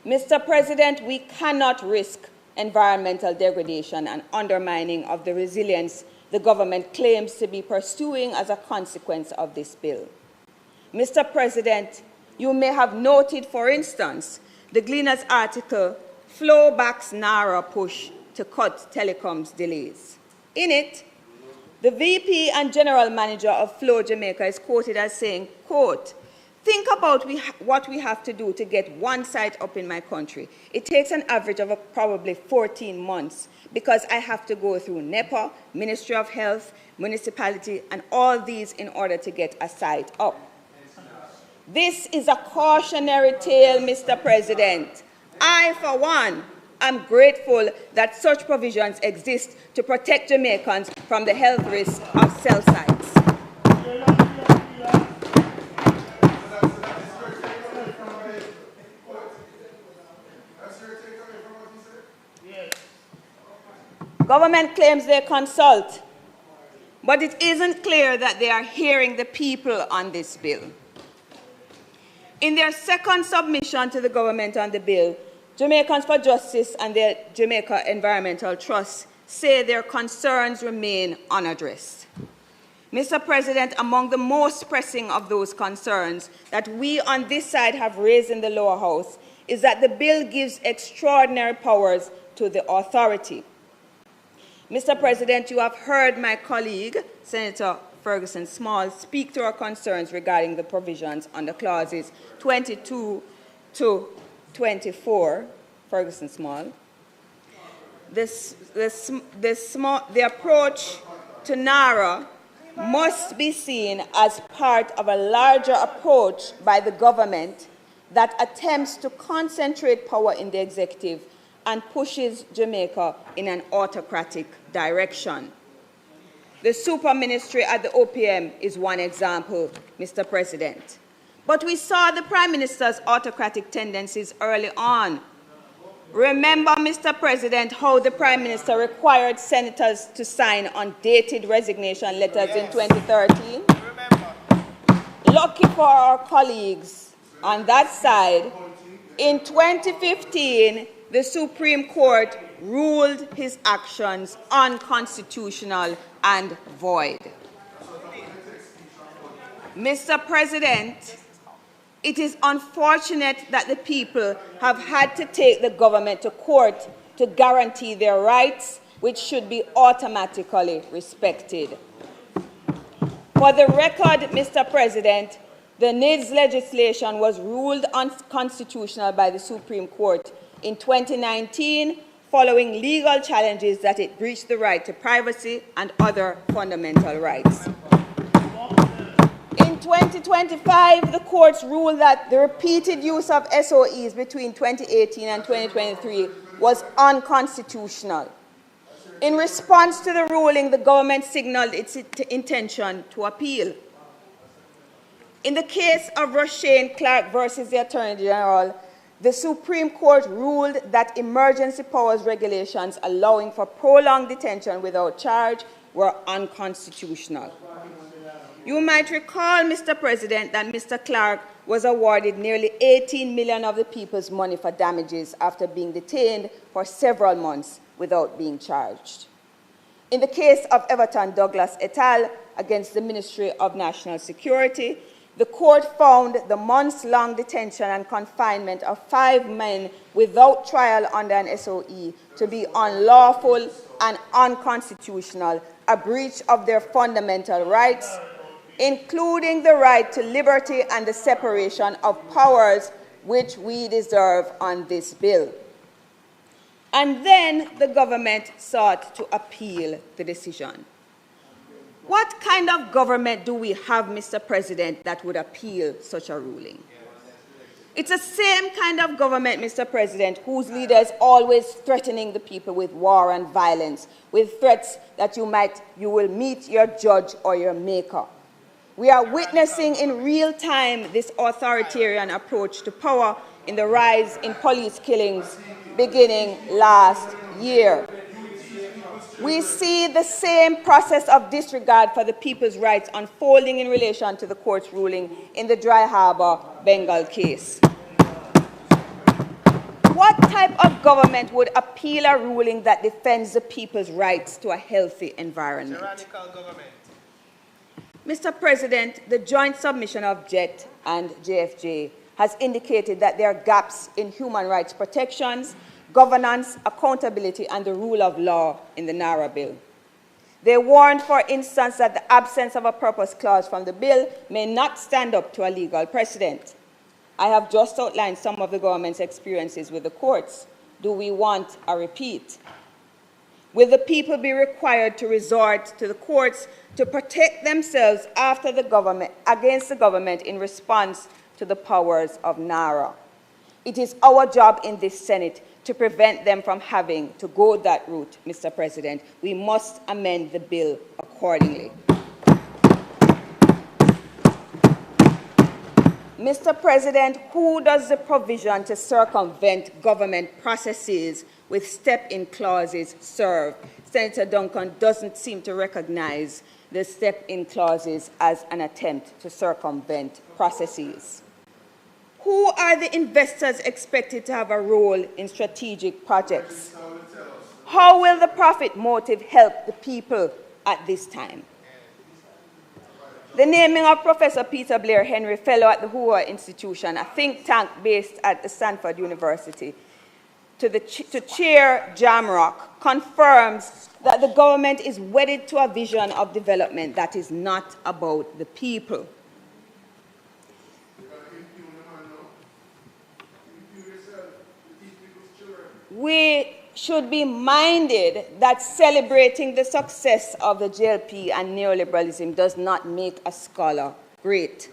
Mr. President, we cannot risk environmental degradation and undermining of the resilience the government claims to be pursuing as a consequence of this bill. Mr. President, you may have noted, for instance, the Gleaner's article, Flow Backs NARA Push to Cut Telecoms Delays. In it, the VP and General Manager of Flow Jamaica is quoted as saying, quote, "Think about what we have to do to get one site up in my country. It takes an average of probably 14 months because I have to go through NEPA, Ministry of Health, municipality, and all these in order to get a site up." This is a cautionary tale, Mr. President. I, for one, am grateful that such provisions exist to protect Jamaicans from the health risk of cell sites. Government claims they consult, but it isn't clear that they are hearing the people on this bill. In their second submission to the government on the bill, Jamaicans for Justice and the Jamaica Environmental Trust say their concerns remain unaddressed. Mr. President, among the most pressing of those concerns that we on this side have raised in the lower house is that the bill gives extraordinary powers to the authority. Mr. President, you have heard my colleague, Senator Ferguson Small, speak to our concerns regarding the provisions under clauses 22 to 24, Ferguson Small. The approach to NARA must be seen as part of a larger approach by the government that attempts to concentrate power in the executive and pushes Jamaica in an autocratic direction. The super ministry at the OPM is one example, Mr. President. But we saw the Prime Minister's autocratic tendencies early on. Remember, Mr. President, how the Prime Minister required senators to sign undated resignation letters in 2013? Lucky for our colleagues on that side, in 2015, the Supreme Court ruled his actions unconstitutional and void. Mr. President, it is unfortunate that the people have had to take the government to court to guarantee their rights, which should be automatically respected. For the record, Mr. President, the NIDS legislation was ruled unconstitutional by the Supreme Court in 2019 following legal challenges that it breached the right to privacy and other fundamental rights. In 2025, the courts ruled that the repeated use of SOEs between 2018 and 2023 was unconstitutional. In response to the ruling, the government signaled its intention to appeal. In the case of Roshane Clark versus the Attorney General, the Supreme Court ruled that emergency powers regulations allowing for prolonged detention without charge were unconstitutional. You might recall, Mr. President, that Mr. Clark was awarded nearly 18 million of the people's money for damages after being detained for several months without being charged. In the case of Everton Douglas et al. Against the Ministry of National Security, the court found the months-long detention and confinement of 5 men without trial under an SOE to be unlawful and unconstitutional, a breach of their fundamental rights, including the right to liberty and the separation of powers, which we deserve on this bill. And then the government sought to appeal the decision. What kind of government do we have, Mr. President, that would appeal such a ruling? It's the same kind of government, Mr. President, whose leader is always threatening the people with war and violence, with threats that you will meet your judge or your maker. We are witnessing in real time this authoritarian approach to power in the rise in police killings beginning last year. We see the same process of disregard for the people's rights unfolding in relation to the court's ruling in the Dry Harbor Bengal case. What type of government would appeal a ruling that defends the people's rights to a healthy environment? Tyrannical government. Mr. President, the joint submission of JET and JFJ has indicated that there are gaps in human rights protections, governance, accountability, and the rule of law in the NARA bill. They warned, for instance, that the absence of a purpose clause from the bill may not stand up to a legal precedent. I have just outlined some of the government's experiences with the courts. Do we want a repeat? Will the people be required to resort to the courts to protect themselves against the government in response to the powers of NARA? It is our job in this Senate to prevent them from having to go that route, Mr. President. We must amend the bill accordingly. Mr. President, who does the provision to circumvent government processes with step-in clauses serve? Senator Duncan doesn't seem to recognize the step-in clauses as an attempt to circumvent processes. Who are the investors expected to have a role in strategic projects? How will the profit motive help the people at this time? The naming of Professor Peter Blair Henry Fellow at the Hoover Institution, a think tank based at Stanford University, to chair Jamrock confirms that the government is wedded to a vision of development that is not about the people. We should be minded that celebrating the success of the JLP and neoliberalism does not make a scholar great.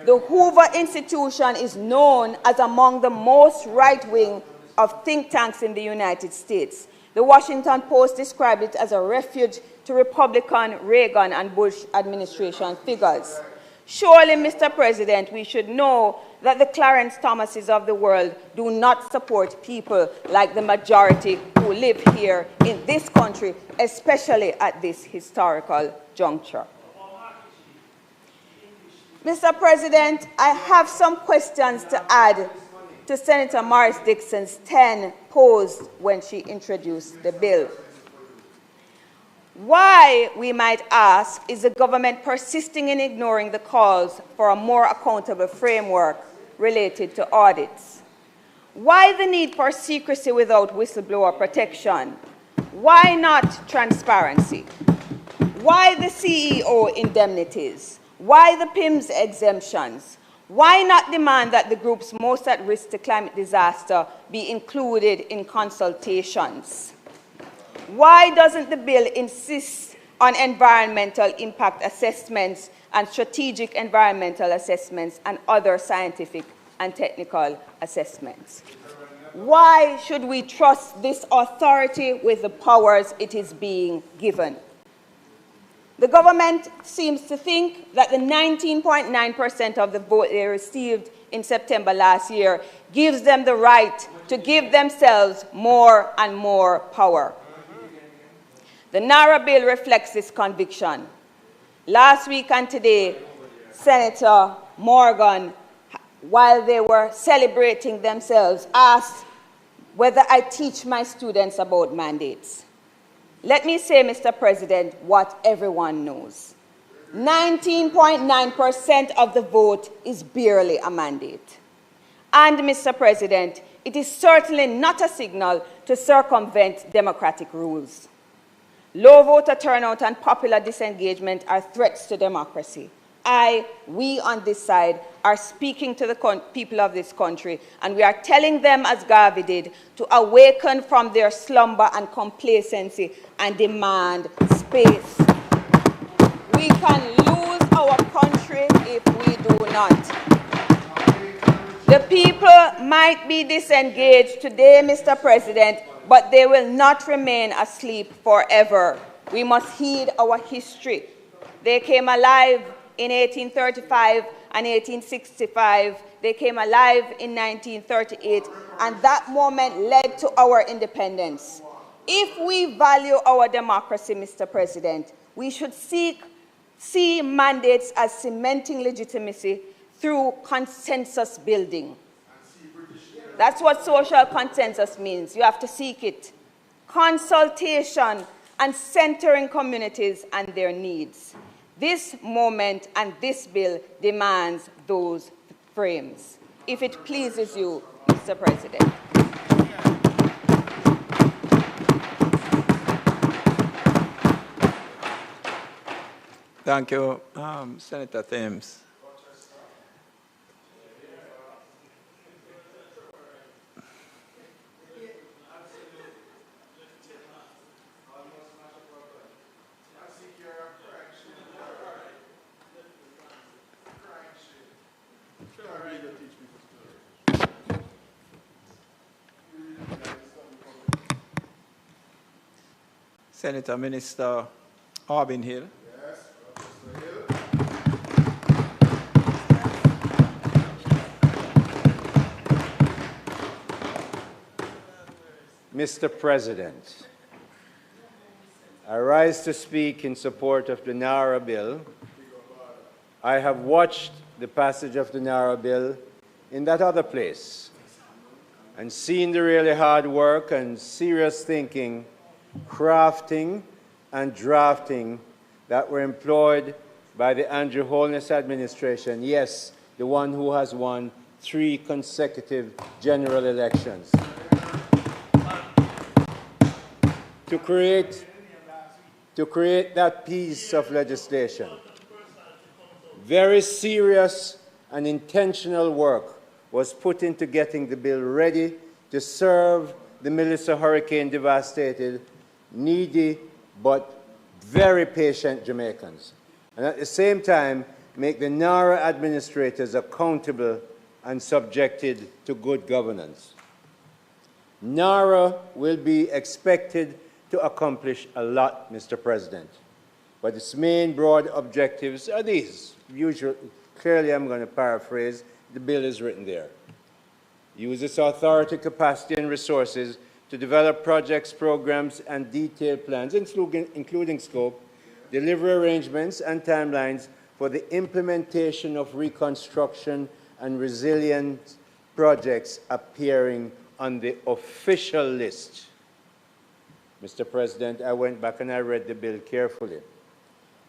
The Hoover Institution is known as among the most right-wing of think tanks in the United States. The Washington Post described it as a refuge to Republican, Reagan, and Bush administration figures. Surely, Mr. President, we should know that the Clarence Thomases of the world do not support people like the majority who live here in this country, especially at this historical juncture. Mr. President, I have some questions to add to Senator Morris Dixon's 10 posed when she introduced the bill. Why, we might ask, is the government persisting in ignoring the calls for a more accountable framework related to audits? Why the need for secrecy without whistleblower protection? Why not transparency? Why the CEO indemnities? Why the PIMS exemptions? Why not demand that the groups most at risk to climate disaster be included in consultations? Why doesn't the bill insist on environmental impact assessments and strategic environmental assessments and other scientific and technical assessments? Why should we trust this authority with the powers it is being given? The government seems to think that the 19.9% of the vote they received in September last year gives them the right to give themselves more and more power. The NARA bill reflects this conviction. Last week and today, Senator Morgan, while they were celebrating themselves, asked whether I teach my students about mandates. Let me say, Mr. President, what everyone knows. 19.9% of the vote is barely a mandate. And, Mr. President, it is certainly not a signal to circumvent democratic rules. Low voter turnout and popular disengagement are threats to democracy. We on this side are speaking to the people of this country, and we are telling them, as Garvey did, to awaken from their slumber and complacency and demand space. We can lose our country if we do not. The people might be disengaged today, Mr. President, but they will not remain asleep forever. We must heed our history. They came alive in 1835 and 1865. They came alive in 1938, and that moment led to our independence. If we value our democracy, Mr. President, we should see mandates as cementing legitimacy through consensus building. That's what social consensus means. You have to seek it. Consultation and centering communities and their needs. This moment and this bill demands those frames. If it pleases you, Mr. President. Thank you, Senator Thames. Senator Minister Harbin Hill. Mr. President, I rise to speak in support of the NARA bill. I have watched the passage of the NARA bill in that other place and seen the really hard work and serious thinking, crafting and drafting that were employed by the Andrew Holness administration, yes, the one who has won 3 consecutive general elections. To create that piece of legislation. Very serious and intentional work was put into getting the bill ready to serve the Melissa hurricane devastated, needy, but very patient Jamaicans. And at the same time, make the NARA administrators accountable and subjected to good governance. NARA will be expected to accomplish a lot, Mr. President. but its main broad objectives are these. Clearly, I'm going to paraphrase. The bill is written there. Use its authority, capacity, and resources to develop projects, programs, and detailed plans, including scope, delivery arrangements, and timelines for the implementation of reconstruction and resilience projects appearing on the official list. Mr. President, I went back and I read the bill carefully.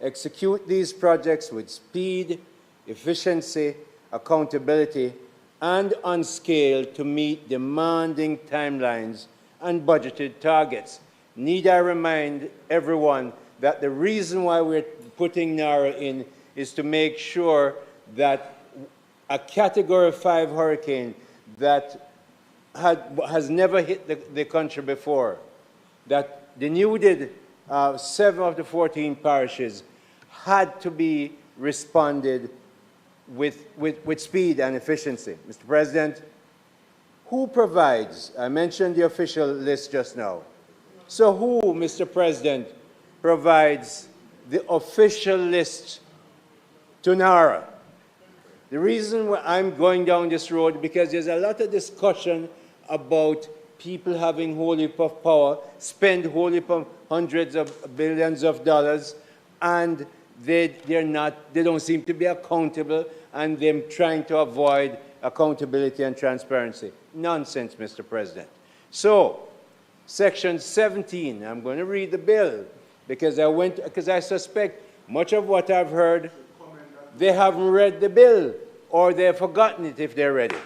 Execute these projects with speed, efficiency, accountability, and on scale to meet demanding timelines and budgeted targets. Need I remind everyone that the reason why we're putting NARA in is to make sure that a Category 5 hurricane that has never hit the country before, that denuded 7 of the 14 parishes, had to be responded with speed and efficiency. Mr. President, who provides? I mentioned the official list just now. So who, Mr. President, provides the official list to NARA? The reason why I'm going down this road, because there's a lot of discussion about people having whole heap of power, spend whole heap of hundreds of billions of dollars, and they don't seem to be accountable, and they're trying to avoid accountability and transparency. Nonsense, Mr. President. So, Section 17, I'm going to read the bill, because I suspect much of what I've heard, they haven't read the bill, or they've forgotten it if they read it.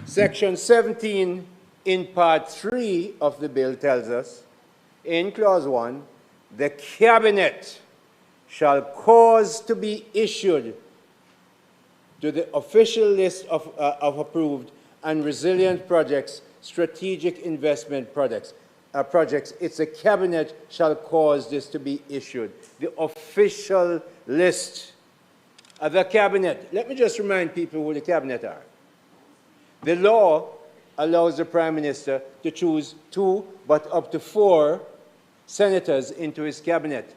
Section 17 in Part 3 of the bill tells us, in Clause 1, the Cabinet shall cause to be issued to the official list of approved and resilient projects, strategic investment projects. It's the Cabinet shall cause this to be issued. The official list of the Cabinet. Let me just remind people who the Cabinet are. The law allows the Prime Minister to choose 2, but up to 4 senators into his Cabinet.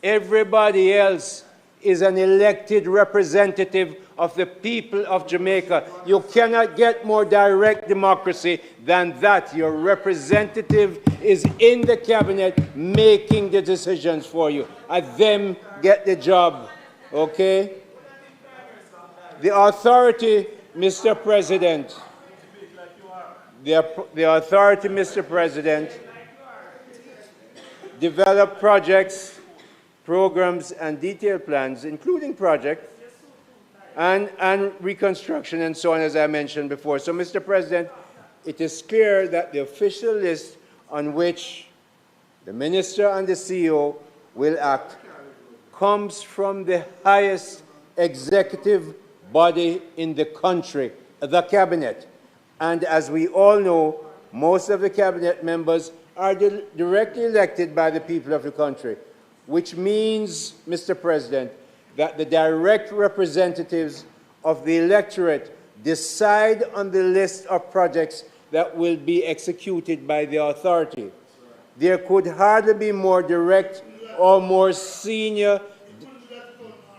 Everybody else is an elected representative of the people of Jamaica. You cannot get more direct democracy than that. Your representative is in the Cabinet making the decisions for you. And them get the job, okay? The authority, Mr. President, the authority, Mr. President, develop projects, programs, and detailed plans, including projects, and reconstruction and so on, as I mentioned before. So, Mr. President, it is clear that the official list on which the Minister and the CEO will act comes from the highest executive body in the country, the Cabinet. And as we all know, most of the Cabinet members are directly elected by the people of the country, which means, Mr. President, that the direct representatives of the electorate decide on the list of projects that will be executed by the authority. There could hardly be more direct or more senior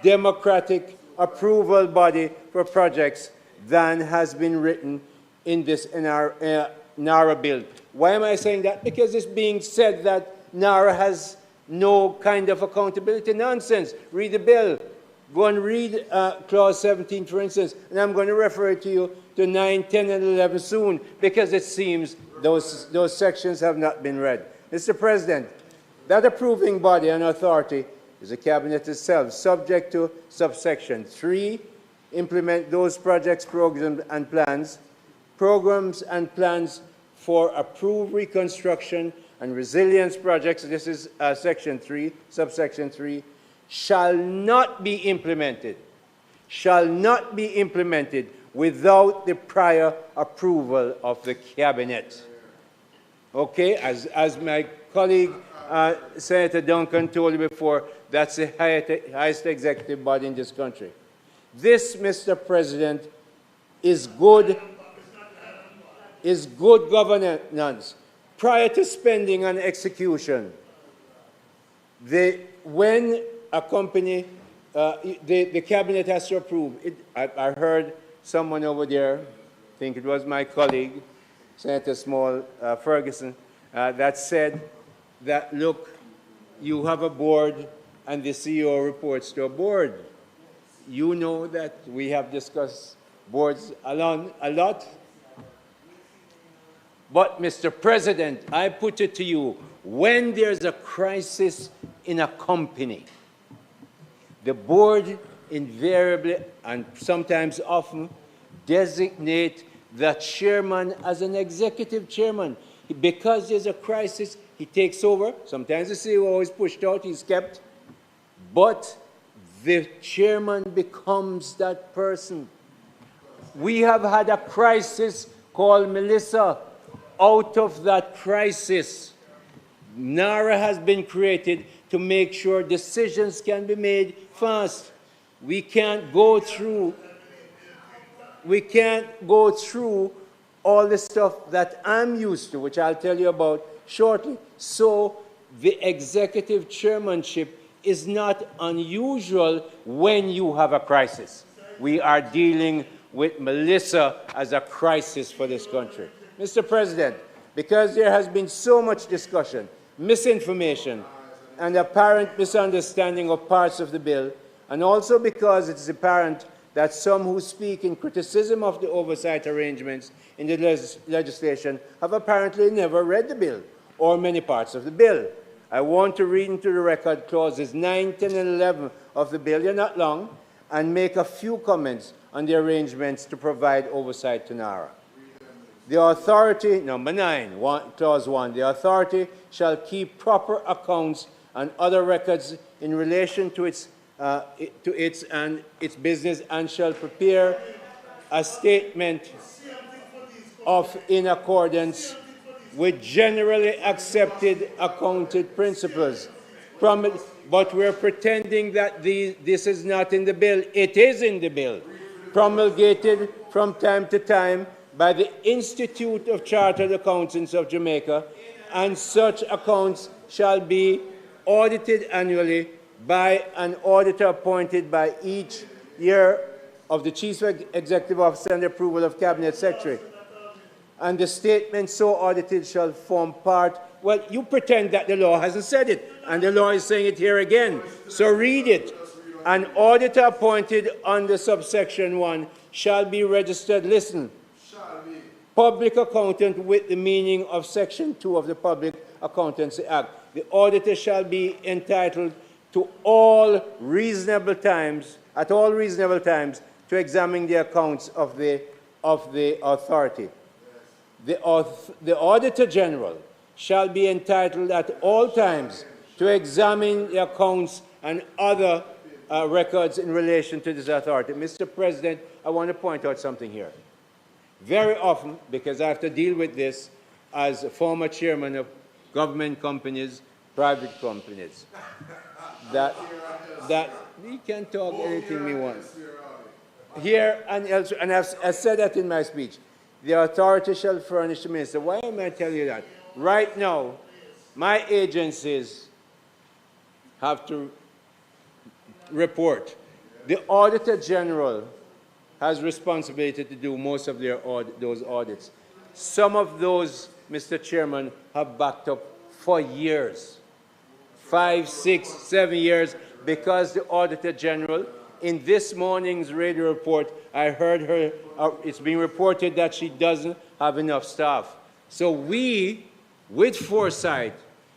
democratic approval body for projects than has been written in this NARA bill. Why am I saying that? Because it's being said that NARA has no kind of accountability. Nonsense. Read the bill. Go and read Clause 17, for instance, and I'm going to refer to you to 9, 10, and 11 soon, because it seems those sections have not been read. Mr. President, that approving body and authority is the Cabinet itself, subject to subsection 3, implement those projects, programs, and plans for approved reconstruction and resilience projects, this is section 3, subsection 3, shall not be implemented without the prior approval of the Cabinet. Okay, as my colleague Senator Duncan told you before, that's the highest executive body in this country. This, Mr. President, is good governance. Prior to spending and execution, when a company, the cabinet has to approve it. I heard someone over there, I think it was my colleague, Senator Small Ferguson, that said that, look, you have a board and the CEO reports to a board. You know that we have discussed boards a lot. But, Mr. President, I put it to you, when there's a crisis in a company, the board invariably and sometimes often designate the chairman as an executive chairman. Because there's a crisis, he takes over. Sometimes the CEO is pushed out, he's kept. But the chairman becomes that person. We have had a crisis called Melissa. Out of that crisis, NARA has been created to make sure decisions can be made fast. We can't go through all the stuff that I'm used to, which I'll tell you about shortly. So the executive chairmanship is not unusual when you have a crisis. We are dealing with Melissa as a crisis for this country. Mr. President, because there has been so much discussion, misinformation, and apparent misunderstanding of parts of the bill, and also because it is apparent that some who speak in criticism of the oversight arrangements in the legislation have apparently never read the bill or many parts of the bill. I want to read into the record clauses 9, 10, and 11 of the bill. They're not long, and make a few comments on the arrangements to provide oversight to NARA. The authority, number 9, clause 1, the authority shall keep proper accounts and other records in relation to its business, and shall prepare a statement in accordance with generally accepted accounting principles. But we're pretending that this is not in the bill. It is in the bill, promulgated from time to time by the Institute of Chartered Accountants of Jamaica, and such accounts shall be audited annually by an auditor appointed by each year of the Chief Executive Officer and the approval of Cabinet Secretary. And the statement so audited shall form part. Well, you pretend that the law hasn't said it, and the law is saying it here again. So read it. An auditor appointed under subsection 1 shall be registered, listen, public accountant with the meaning of section 2 of the Public Accountancy Act. The auditor shall be entitled to at all reasonable times, to examine the accounts of the authority. The Auditor General shall be entitled at all times to examine the accounts and other records in relation to this authority. Mr. President, I want to point out something here. Very often, because I have to deal with this as a former chairman of government companies, private companies, that we can talk anything we want. Here and elsewhere, and I've said that in my speech, the authority shall furnish the minister. Why am I telling you that? Right now, my agencies have to report. The Auditor General has responsibility to do most of those audits. Some of those, Mr. Chairman, have backed up for years, 5, 6, 7 years, because the Auditor General, in this morning's radio report, I heard her, it's being reported that she doesn't have enough staff. So we, with foresight,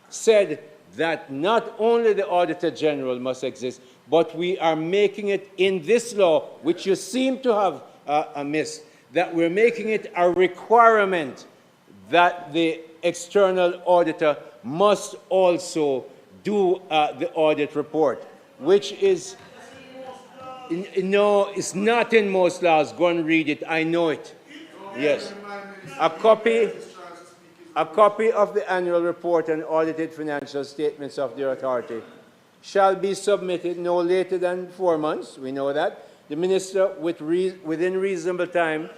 said that not only the Auditor General must exist, but we are making it in this law, which you seem to have missed, that we're making it a requirement that the external auditor must also do the audit report, which is, no, it's not in most laws. Go and read it. I know it. Yes. A copy of the annual report and audited financial statements of the authority shall be submitted no later than 4 months. We know that. The minister, within reasonable time,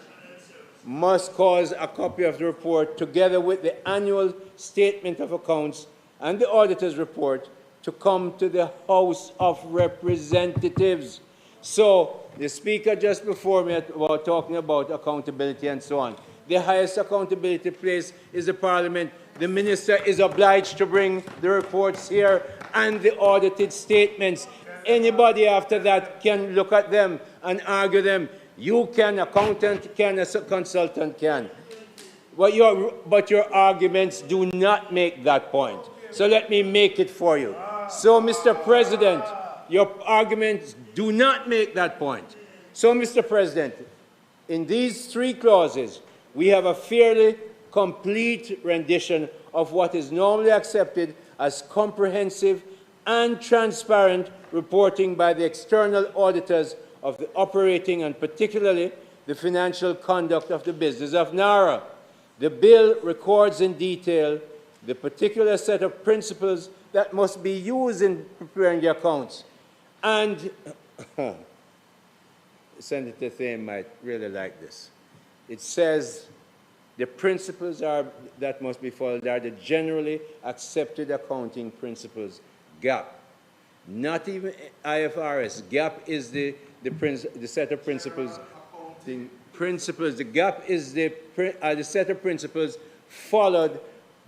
must cause a copy of the report together with the annual statement of accounts and the auditor's report to come to the House of Representatives. So the Speaker just before me was talking about accountability and so on. The highest accountability place is the Parliament. The Minister is obliged to bring the reports here and the audited statements. Anybody after that can look at them and argue them. You can, accountant can, a consultant can. But your arguments do not make that point. So let me make it for you. So, Mr. President, your arguments do not make that point. So, Mr. President, in these three clauses, we have a fairly complete rendition of what is normally accepted as comprehensive and transparent reporting by the external auditors of the operating and particularly the financial conduct of the business of NARA. The bill records in detail the particular set of principles that must be used in preparing the accounts. And Senator Thame might really like this. It says the principles that must be followed are the generally accepted accounting principles, GAAP. Not even IFRS. GAAP is the set of principles. The GAAP is the set of principles followed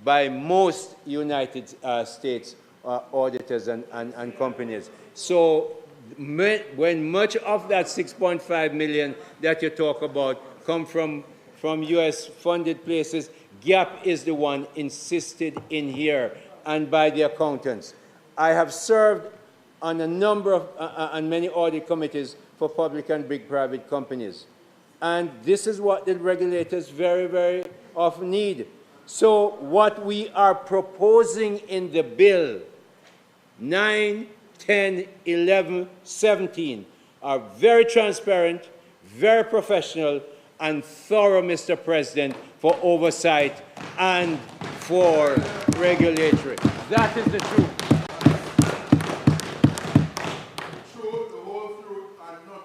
by most United States auditors and companies. So when much of that 6.5 million that you talk about come from U.S. funded places, GAAP is the one insisted in here and by the accountants. I have served on a number of on many audit committees for public and big private companies. And this is what the regulators very, very often need. So what we are proposing in the bill, 9, 10, 11, 17, are very transparent, very professional, and thorough, Mr. President, for oversight and for regulatory. That is the truth.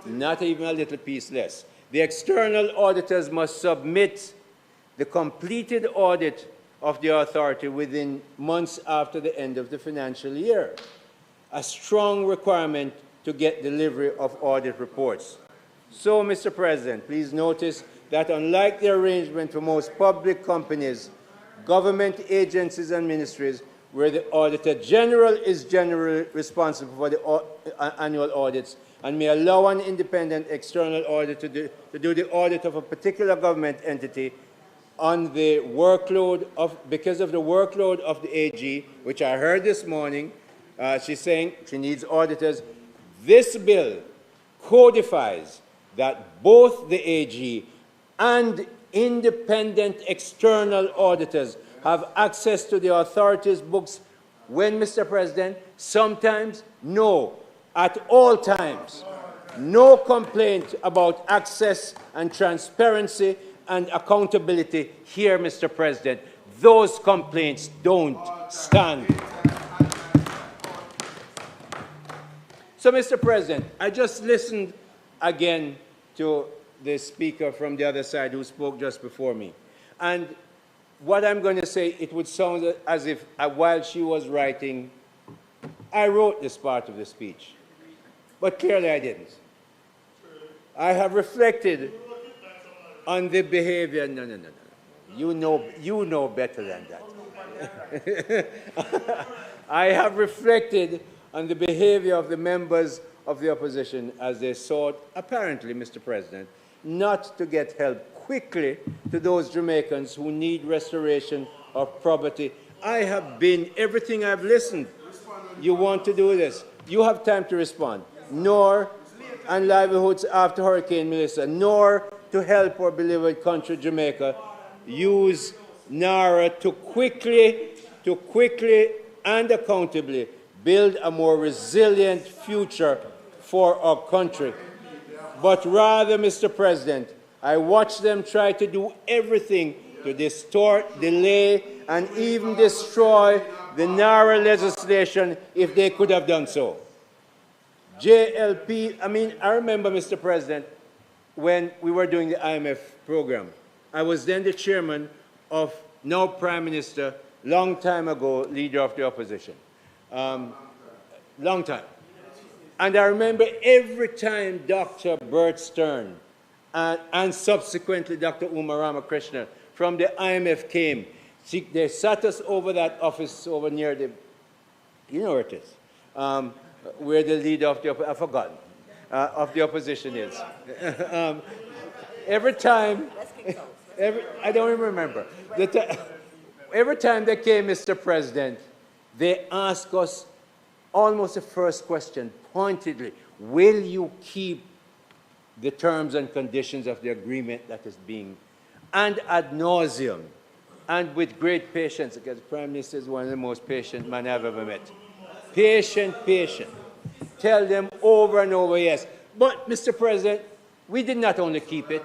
Not even a little piece less. The external auditors must submit the completed audit of the authority within months after the end of the financial year, a strong requirement to get delivery of audit reports. So, Mr. President, please notice that unlike the arrangement for most public companies, government agencies and ministries, where the Auditor General is generally responsible for the annual audits and may allow an independent external auditor to do the audit of a particular government entity on the workload because of the workload of the AG, which I heard this morning, she's saying she needs auditors. This bill codifies that both the AG and independent external auditors have access to the authority's books when, Mr. President? Sometimes, no. At all times. No complaint about access and transparency and accountability here, Mr. President. Those complaints don't stand. So, Mr. President, I just listened again to the speaker from the other side who spoke just before me. And what I'm going to say, it would sound as if while she was writing, I wrote this part of the speech. But clearly I didn't. I have reflected on the behavior. No. You know better than that. I have reflected on the behavior of the members of the opposition as they sought, apparently, Mr. President, not to get help quickly to those Jamaicans who need restoration of property. I have been, everything I've listened, you want to do this. You have time to respond. Nor and livelihoods after Hurricane Melissa, nor to help our beloved country, Jamaica, use NARA to quickly and accountably build a more resilient future for our country. But rather, Mr. President, I watch them try to do everything to distort, delay, and even destroy the NARA legislation if they could have done so. JLP, I remember, Mr. President, when we were doing the IMF program. I was then the chairman of, now Prime Minister, long time ago, leader of the opposition. long time. And I remember every time Dr. Bert Stern and subsequently Dr. Umar Ramakrishna from the IMF came, they sat us over that office over near the, you know where it is, where the leader of the, I forgot, of the opposition is. Every time, I don't even remember. Every time they came, Mr. President, they asked us almost the first question, pointedly, will you keep the terms and conditions of the agreement that is being, and ad nauseum, and with great patience, because the Prime Minister is one of the most patient men I've ever met. Patient. Tell them over and over, yes. But, Mr. President, we did not only keep it.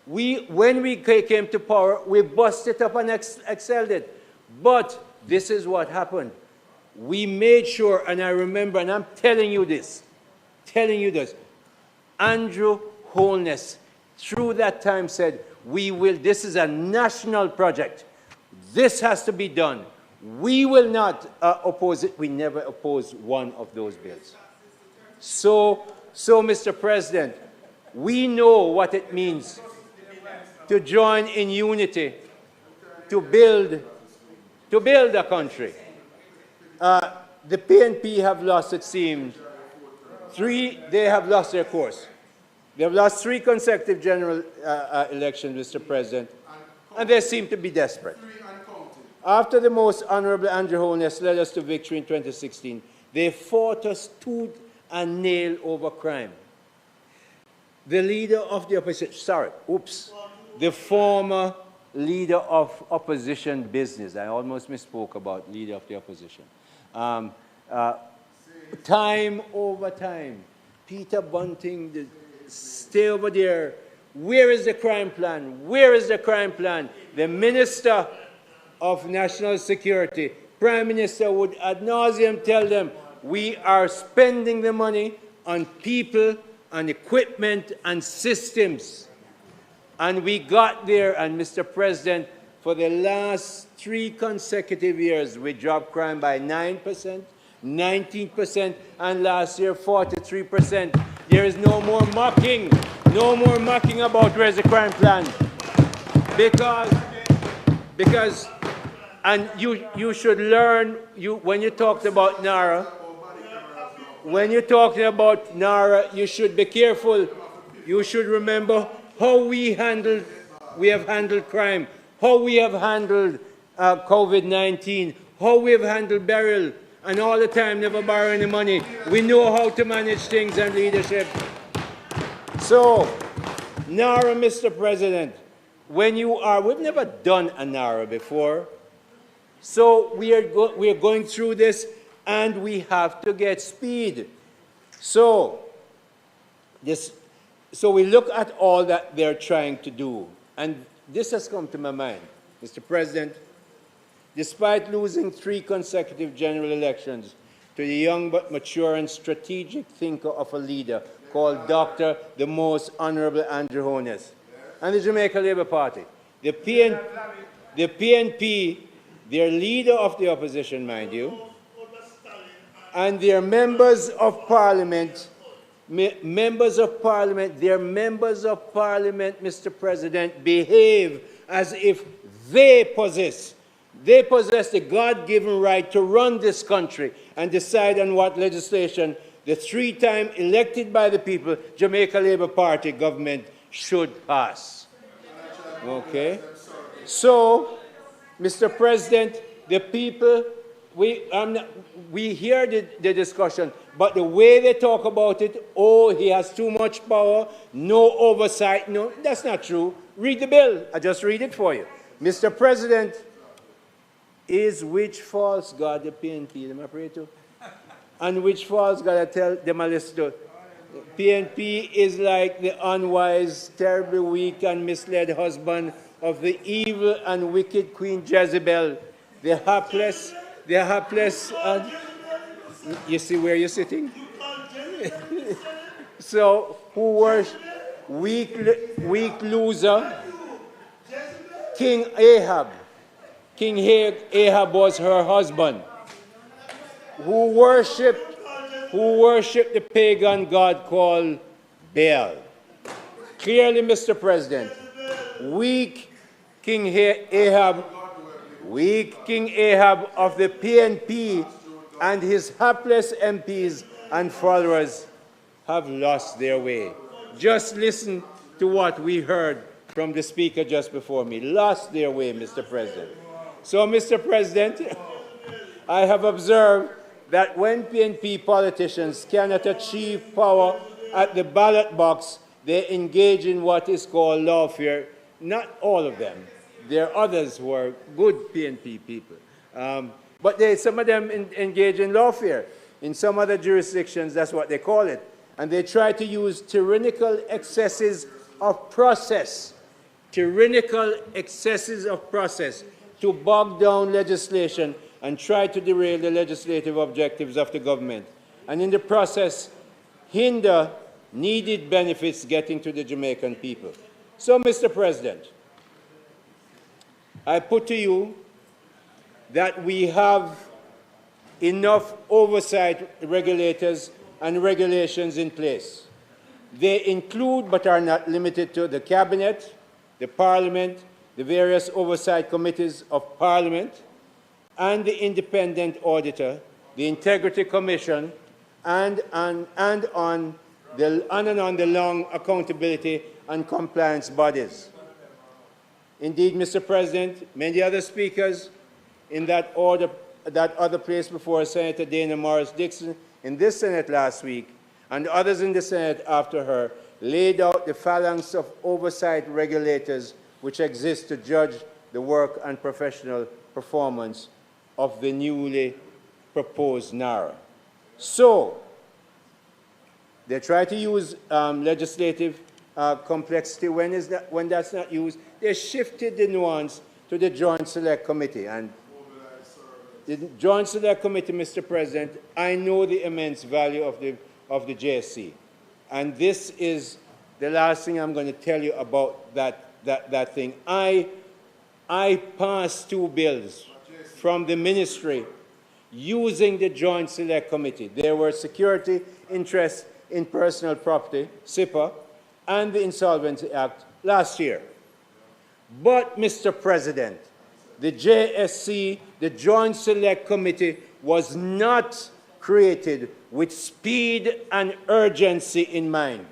When we came to power, we busted it up and excelled it. But this is what happened. We made sure, and I remember, and I'm telling you this, Andrew Holness, through that time said, this is a national project. This has to be done. We will not oppose it. We never opposed one of those bills. So, Mr. President, we know what it means to join in unity, to build a country. The PNP have lost, it seems, they have lost their course. They have lost 3 consecutive general elections, Mr. President, and they seem to be desperate. After the most honorable Andrew Holness led us to victory in 2016, they fought us tooth and nail over crime. The leader of the opposition, the former leader of opposition business, I almost misspoke about leader of the opposition. Time over time, Peter Bunting, stay over there. Where is the crime plan? Where is the crime plan? The Minister of National Security, Prime Minister would ad nauseum tell them, we are spending the money on people, on equipment, and systems. And we got there, and Mr. President, for the last 3 consecutive years, we dropped crime by 9%, 19%, and last year 43%. There is no more mocking about where's the crime plan. Because and you should learn, when you talked about NARA, you should be careful. You should remember how we have handled crime, how we have handled COVID-19, how we have handled burial, and all the time never borrow any money. We know how to manage things and leadership. So, NARA, Mr. President, we've never done a NARA before. So we are going through this, and we have to get speed. So we look at all that they're trying to do, and this has come to my mind, Mr. President. Despite losing 3 consecutive general elections to the young but mature and strategic thinker of a leader called Dr. the Most Honorable Andrew Holness, and the Jamaica Labour Party, the PNP, their leader of the opposition, mind you, and their members of parliament, Mr. President, behave as if they possess the God-given right to run this country and decide on what legislation the 3-time elected by the people Jamaica Labour Party government should pass. Okay? So, Mr. President, the people, we hear the discussion, but the way they talk about it, oh, he has too much power, no oversight. No, that's not true. Read the bill. I just read it for you. Mr. President, is which false God the PNP, them I pray to? And which false God I tell them I listen to? PNP is like the unwise, terribly weak and misled husband of the evil and wicked Queen Jezebel, the hapless, and you see where you're sitting? So, who was weak loser, King Ahab, King Ahab was her husband, who worshipped the pagan god called Baal. Clearly, Mr. President, weak King Ahab of the PNP and his hapless MPs and followers have lost their way. Just listen to what we heard from the speaker just before me. Lost their way, Mr. President. So, Mr. President, I have observed that when PNP politicians cannot achieve power at the ballot box, they engage in what is called lawfare. Not all of them. There are others who are good PNP people. But some of them engage in lawfare. In some other jurisdictions, that's what they call it. And they try to use tyrannical excesses of process, to bog down legislation and try to derail the legislative objectives of the government. And in the process, hinder needed benefits getting to the Jamaican people. So, Mr. President, I put to you that we have enough oversight regulators and regulations in place. They include, but are not limited to, the Cabinet, the Parliament, the various oversight committees of Parliament, and the Independent Auditor, the Integrity Commission, and on the long accountability and compliance bodies. Indeed, Mr. President, many other speakers in that other place before Senator Dana Morris Dixon in this Senate last week, and others in the Senate after her, laid out the phalanx of oversight regulators which exist to judge the work and professional performance of the newly proposed NARA. So, they try to use legislative complexity. When that's not used, they shifted the nuance to the Joint Select Committee. And the Joint Select Committee, Mr. President, I know the immense value of the JSC. And this is the last thing I'm going to tell you about that thing. I passed 2 bills from the ministry using the Joint Select Committee. There were security interests in personal property, SIPA, and the Insolvency Act last year. But, Mr. President, the JSC, the Joint Select Committee, was not created with speed and urgency in mind.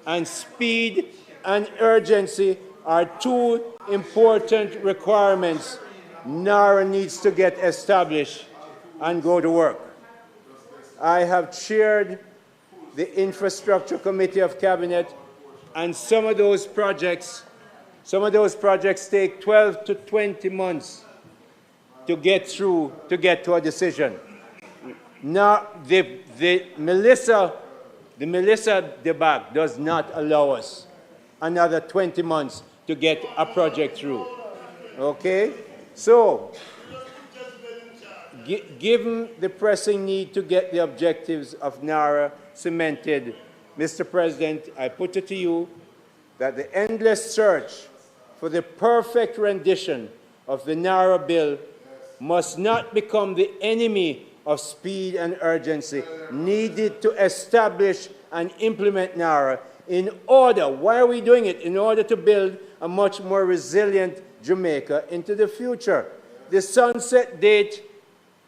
And speed and urgency are 2 important requirements NARA needs to get established and go to work. I have chaired the Infrastructure Committee of Cabinet, and some of those projects take 12 to 20 months to get through, to get to a decision. Now, the Melissa debacle does not allow us another 20 months to get a project through. Okay? So, given the pressing need to get the objectives of NARA cemented, Mr. President, I put it to you that the endless search for the perfect rendition of the NARA bill must not become the enemy of speed and urgency needed to establish and implement NARA in order, why are we doing it? In order to build a much more resilient Jamaica into the future. The sunset date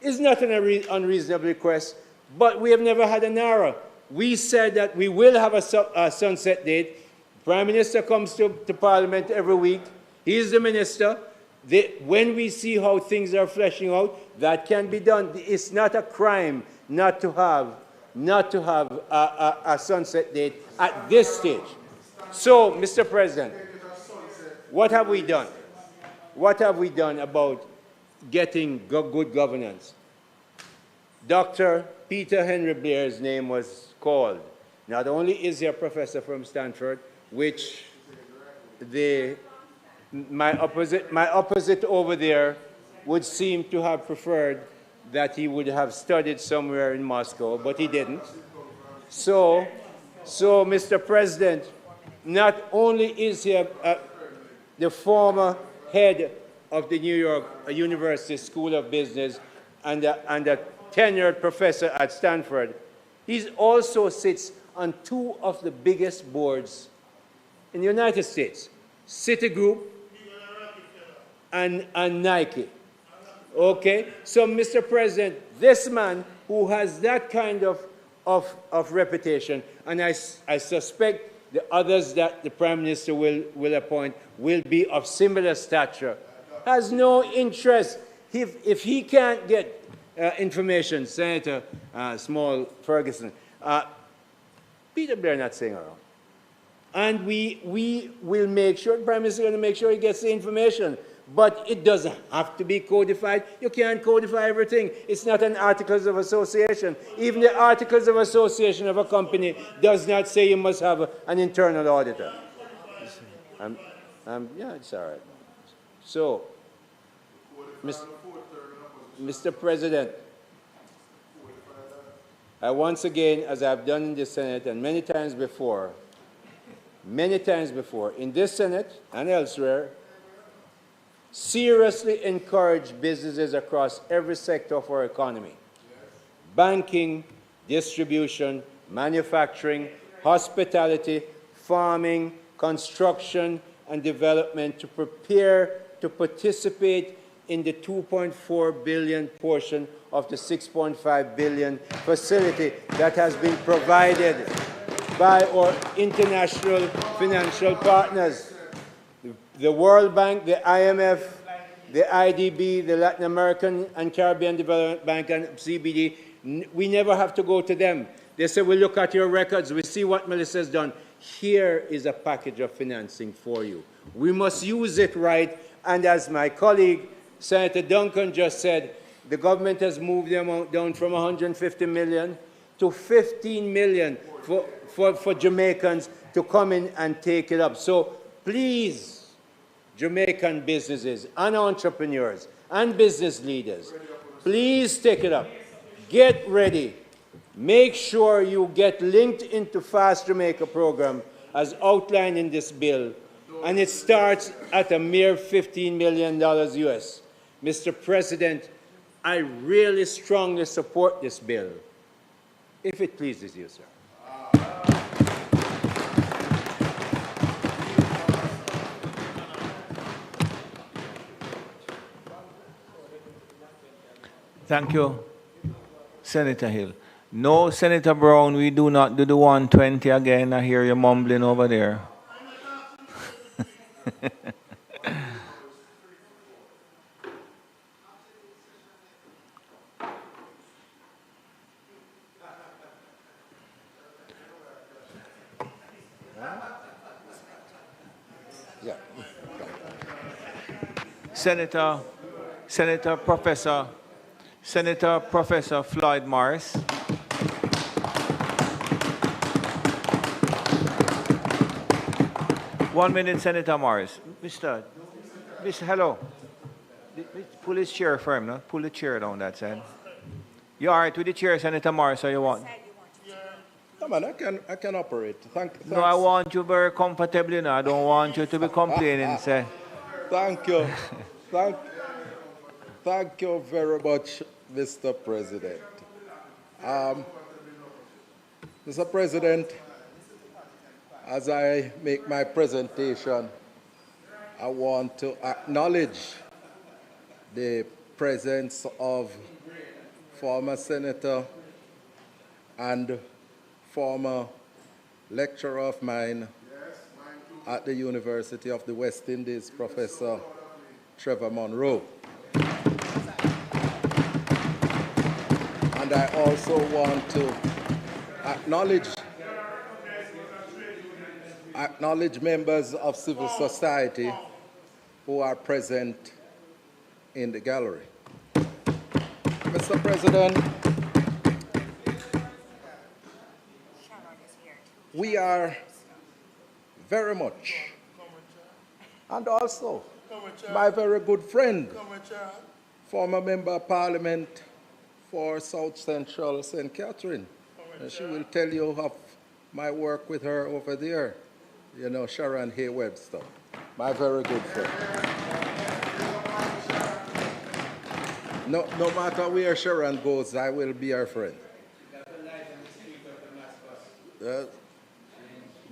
is not an unreasonable request, but we have never had a NARA. We said that we will have a sunset date. Prime Minister comes to Parliament every week. He is the minister. When we see how things are fleshing out, that can be done. It's not a crime not to have a sunset date at this stage. So, Mr. President, what have we done? What have we done about getting good governance? Dr. Peter Henry Blair's name was called. Not only is he a professor from Stanford, which my opposite over there would seem to have preferred that he would have studied somewhere in Moscow, but he didn't. So Mr. President, not only is he the former head of the New York University School of Business and a tenured professor at Stanford. He also sits on two of the biggest boards in the United States, Citigroup and Nike. Okay? So, Mr. President, this man who has that kind of reputation, and I suspect the others that the Prime Minister will appoint will be of similar stature, has no interest. If he can't get information, Senator Small Ferguson, Peter Blair not staying around. And we will make sure, the Prime Minister is going to make sure he gets the information. But it doesn't have to be codified. You can't codify everything. It's not an Articles of Association. Even the Articles of Association of a company does not say you must have an internal auditor. Yeah, it's all right. So, Mr. President, I once again, as I've done in the Senate and many times before, in this Senate and elsewhere, seriously encourage businesses across every sector of our economy. Banking, distribution, manufacturing, hospitality, farming, construction, and development to prepare to participate in the $2.4 billion portion of the $6.5 billion facility that has been provided by our international financial partners. The World Bank, the IMF, the IDB, the Latin American and Caribbean Development Bank, and CBD, we never have to go to them. They say, we look at your records, we see what Melissa's done. Here is a package of financing for you. We must use it right, and as my colleague, Senator Duncan just said, the government has moved the amount down from 150 million to 15 million for Jamaicans to come in and take it up. So please, Jamaican businesses and entrepreneurs and business leaders, please take it up. Get ready. Make sure you get linked into Fast Jamaica program as outlined in this bill, and it starts at a mere $15 million US. Mr. President, I really strongly support this bill, if it pleases you, sir. Thank you, Senator Hill. No, Senator Brown, we do not do the 120 again. I hear you mumbling over there. Yeah. Senator Professor Floyd Morris. One minute, Senator Morris. Mr. Hello. Pull his chair for him, no? Pull the chair down that side. You all right with the chair, Senator Morris, or you want? No, man, I can operate. Thanks. No, I want you very comfortably now. I don't want you to be complaining, sir. Thank you. Thank you very much, Mr. President. Mr. President, as I make my presentation, I want to acknowledge the presence of former Senator and former lecturer of mine at the University of the West Indies, Professor Trevor Monroe. And I also want to acknowledge members of civil society who are present in the gallery. Mr. President, we are very much, and also my very good friend, former Member of Parliament for South Central St. Catherine. She will tell you of my work with her over there, you know, Sharon Hay Webster, my very good friend. no matter where Sharon goes, I will be her friend.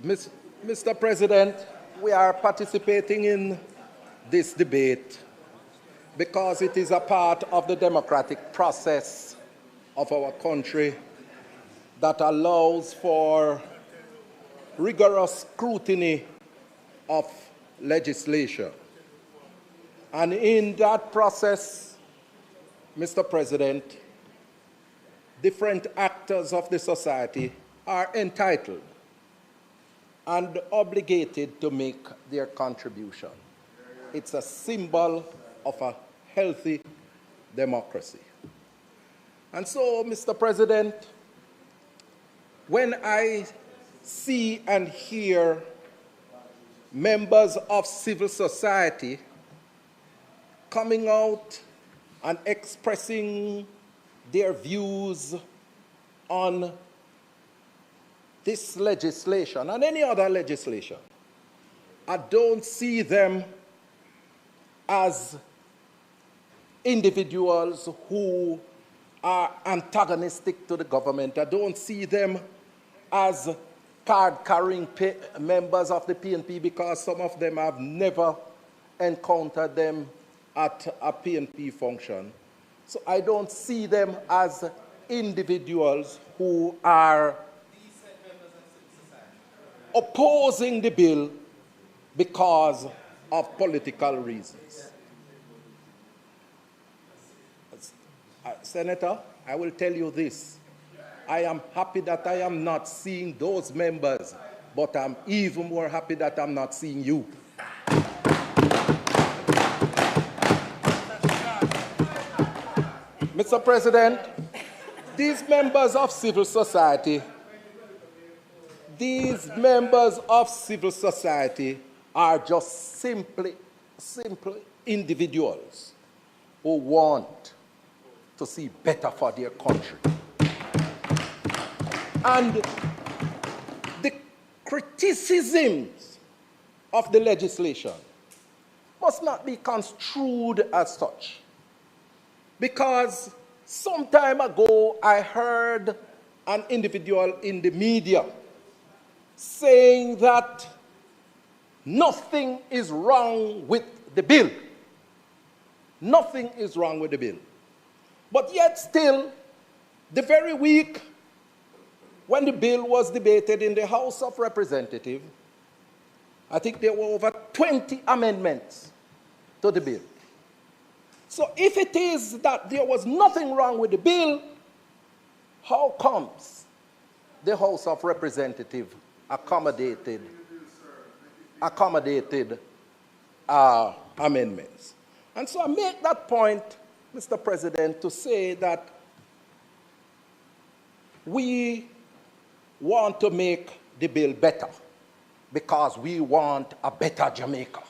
Mr. President, we are participating in this debate because it is a part of the democratic process of our country that allows for rigorous scrutiny of legislation. And in that process, Mr. President, different actors of the society are entitled and obligated to make their contribution. It's a symbol of a healthy democracy. And so, Mr. President, when I see and hear members of civil society coming out and expressing their views on this legislation and any other legislation, I don't see them as individuals who are antagonistic to the government. I don't see them as card-carrying members of the PNP, because some of them have never encountered them at a PNP function. So I don't see them as individuals who are opposing the bill because of political reasons. Senator, I will tell you this. I am happy that I am not seeing those members, but I'm even more happy that I'm not seeing you. Mr. President, these members of civil society are just simply individuals who want to see better for their country. And the criticisms of the legislation must not be construed as such. Because some time ago, I heard an individual in the media saying that nothing is wrong with the bill. Nothing is wrong with the bill. But yet still, the very week when the bill was debated in the House of Representatives, I think there were over 20 amendments to the bill. So if it is that there was nothing wrong with the bill, how comes the House of Representatives accommodated amendments? And so I make that point, Mr. President, to say that we want to make the bill better because we want a better Jamaica.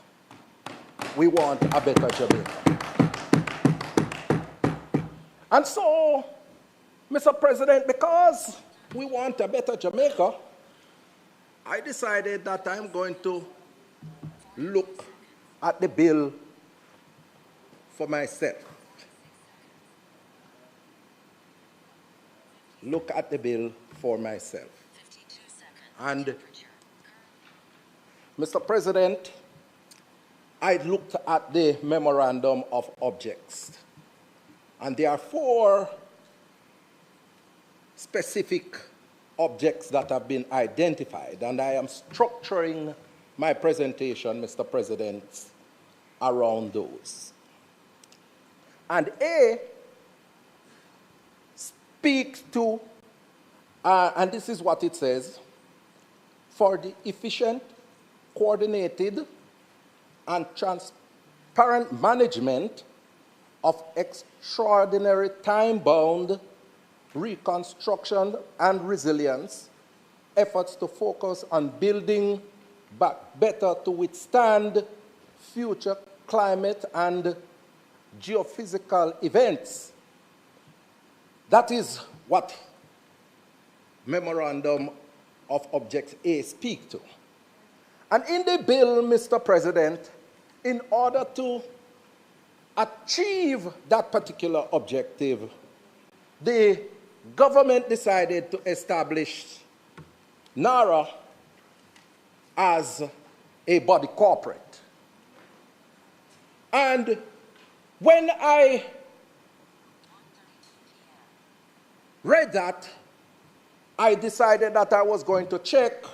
We want a better Jamaica. And so, Mr. President, because we want a better Jamaica, I decided that I'm going to look at the bill for myself. Look at the bill for myself. And, Mr. President, I looked at the memorandum of objects. And there are 4 specific objects that have been identified, and I am structuring my presentation, Mr. President, around those. And A speaks to, and this is what it says, for the efficient, coordinated, and transparent management of extraordinary time-bound reconstruction and resilience, efforts to focus on building back better to withstand future climate and geophysical events. That is what Memorandum of Objects A speak to. And in the bill, Mr. President, in order to achieve that particular objective, the government decided to establish NARA as a body corporate. And when I read that, I decided that I was going to check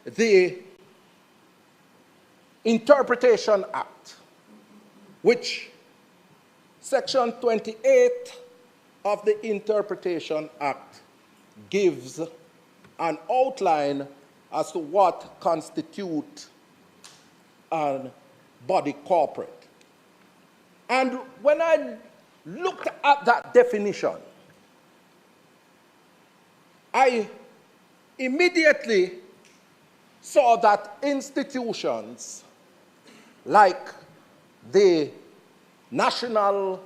the Interpretation Act, which Section 28 of the Interpretation Act gives an outline as to what constitutes a body corporate. And when I looked at that definition, I immediately saw that institutions like the National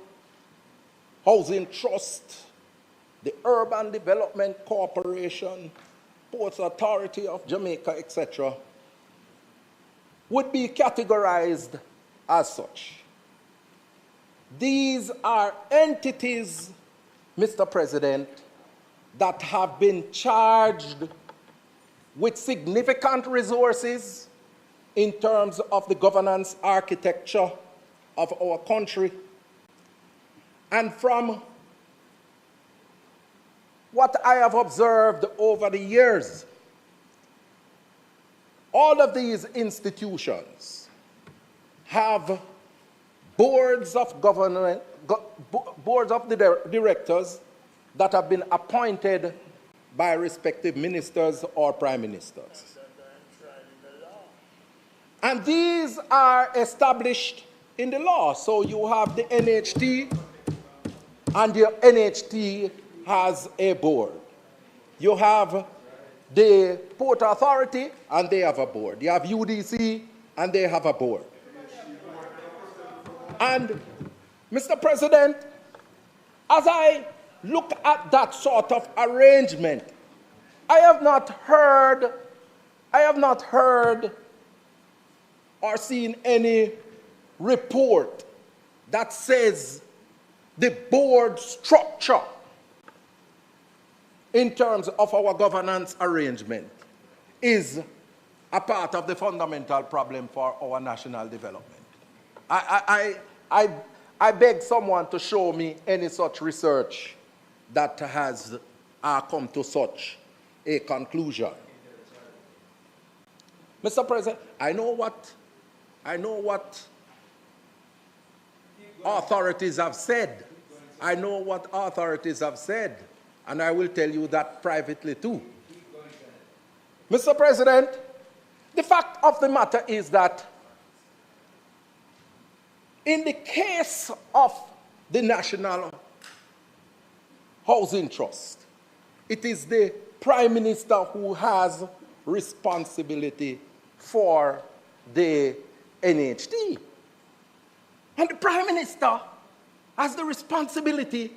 Housing Trust, the Urban Development Corporation, Ports Authority of Jamaica, etc., would be categorized as such. These are entities, Mr. President, that have been charged with significant resources in terms of the governance architecture of our country. And from what I have observed over the years, all of these institutions have boards of government, boards of the directors that have been appointed by respective ministers or prime ministers. And these are established in the law. So you have the NHT, and the NHT has a board. You have the Port Authority, and they have a board. You have UDC, and they have a board. And, Mr. President, as I look at that sort of arrangement, I have not heard or seen any report that says the board structure in terms of our governance arrangement is a part of the fundamental problem for our national development. I beg someone to show me any such research that has come to such a conclusion. Mr. President, I know what authorities have said. I know what authorities have said, and I will tell you that privately too. Mr. President, the fact of the matter is that in the case of the National Housing Trust, it is the Prime Minister who has responsibility for the NHT. And the Prime Minister has the responsibility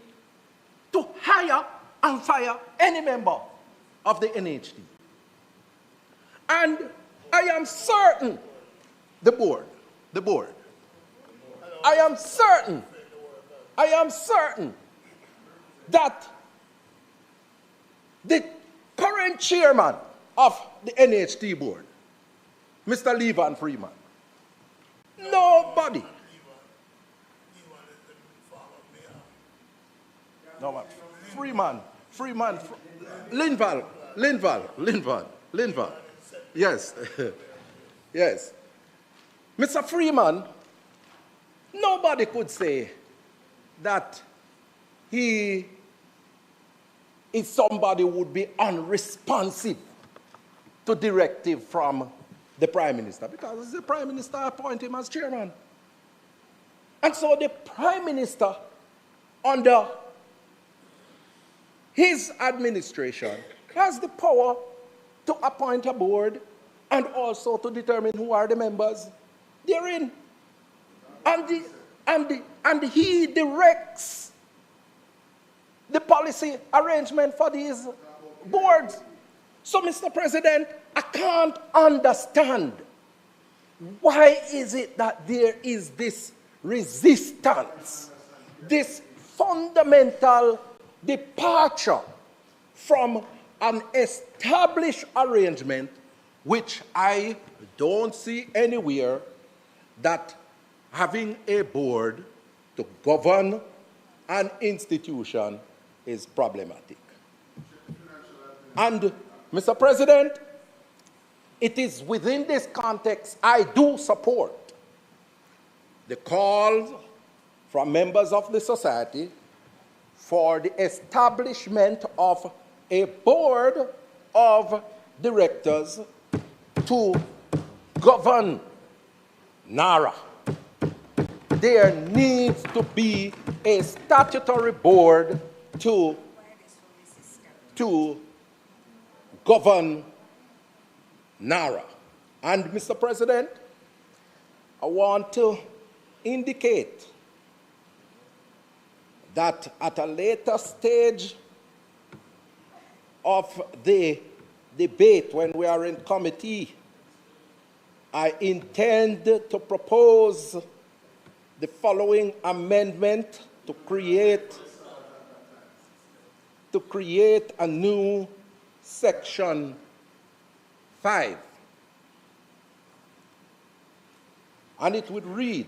to hire and fire any member of the NHT. And I am certain, the board, I am certain that the current chairman of the NHT board, Mr. Levan Freeman, nobody. No, Freeman, Linval. Yes, yes. Mr. Freeman, nobody could say that he is somebody who would be unresponsive to directive from the Prime Minister, because the Prime Minister appointed him as chairman. And so the Prime Minister, under his administration, has the power to appoint a board and also to determine who are the members therein. And he directs the policy arrangement for these boards. So, Mr. President, I can't understand why is it that there is this resistance, this fundamental departure from an established arrangement, which I don't see anywhere, that having a board to govern an institution is problematic. And, Mr. President, it is within this context I do support the call from members of the society for the establishment of a board of directors to govern NARA. There needs to be a statutory board to govern NARA. And, Mr. President, I want to indicate that at a later stage of the debate, when we are in committee, I intend to propose the following amendment to create a new section 5. And it would read,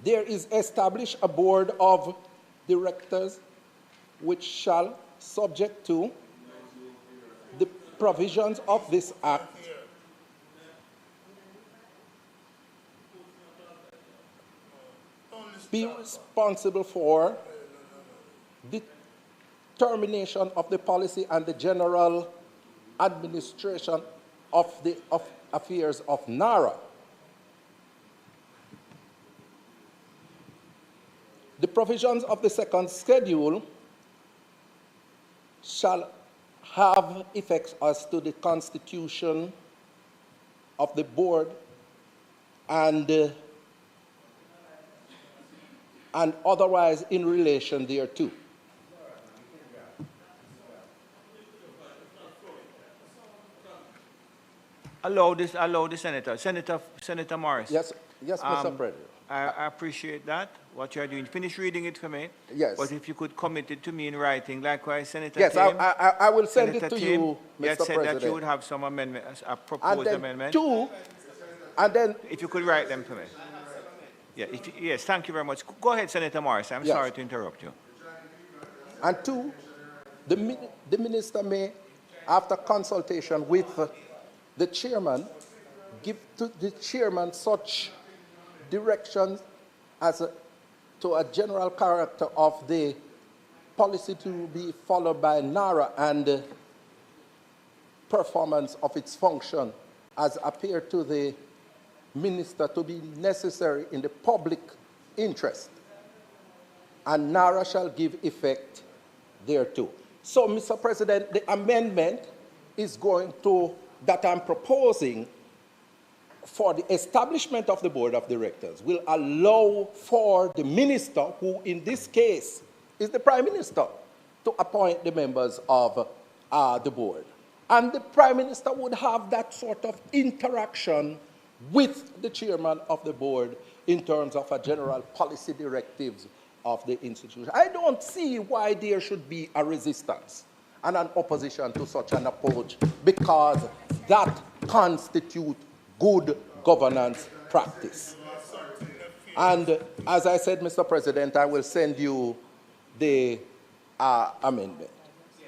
there is established a board of directors which shall, subject to the provisions of this act, be responsible for determination of the policy and the general administration of the affairs of NARA. The provisions of the second schedule shall have effects as to the constitution of the board and otherwise in relation thereto. Allow the Senator. Senator Morris. Yes, Mr. President. I appreciate that, what you're doing. Finish reading it for me. Yes. But if you could commit it to me in writing, likewise, Senator Yes, Tim, I will send Senator it to Tim, you, you Mr. had said President. that you would have some amendment, a And proposed then amendment. and then... If you could write them for me. Yeah, yes, thank you very much. Go ahead, Senator Morris. I'm sorry to interrupt you. And 2, the minister may, after consultation with the chairman, give to the chairman such directions as to a general character of the policy to be followed by NARA and performance of its function as appear to the minister to be necessary in the public interest, and NARA shall give effect thereto. So, Mr. President, the amendment is going to, that I'm proposing for the establishment of the board of directors will allow for the minister, who in this case is the prime minister, to appoint the members of the board. And the prime minister would have that sort of interaction with the chairman of the board in terms of a general policy directives of the institution. I don't see why there should be a resistance and an opposition to such an approach, because that constitutes good governance practice. And as I said, Mr. President, I will send you the amendment.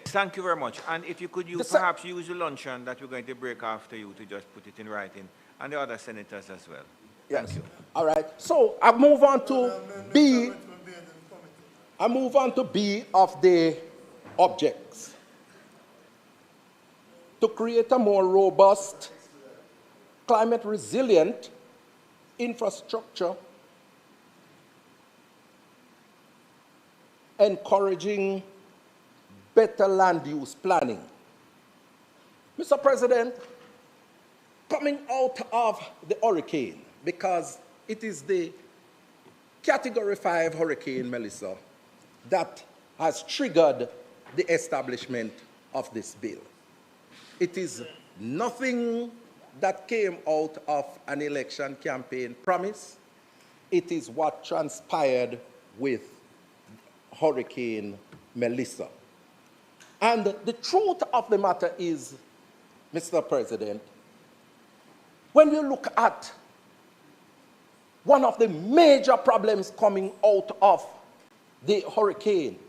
Thank you very much. And if you could perhaps use the luncheon that we're going to break after you to just put it in writing, and the other senators as well. Yes. Thank you. All right. So I move on to B. I move on to B of the objects. To create a more robust, climate-resilient infrastructure, encouraging better land use planning. Mr. President, coming out of the hurricane, because it is the Category 5 Hurricane Melissa that has triggered the establishment of this bill. It is nothing that came out of an election campaign promise. It is what transpired with Hurricane Melissa. And the truth of the matter is, Mr. President, when you look at one of the major problems coming out of the hurricane,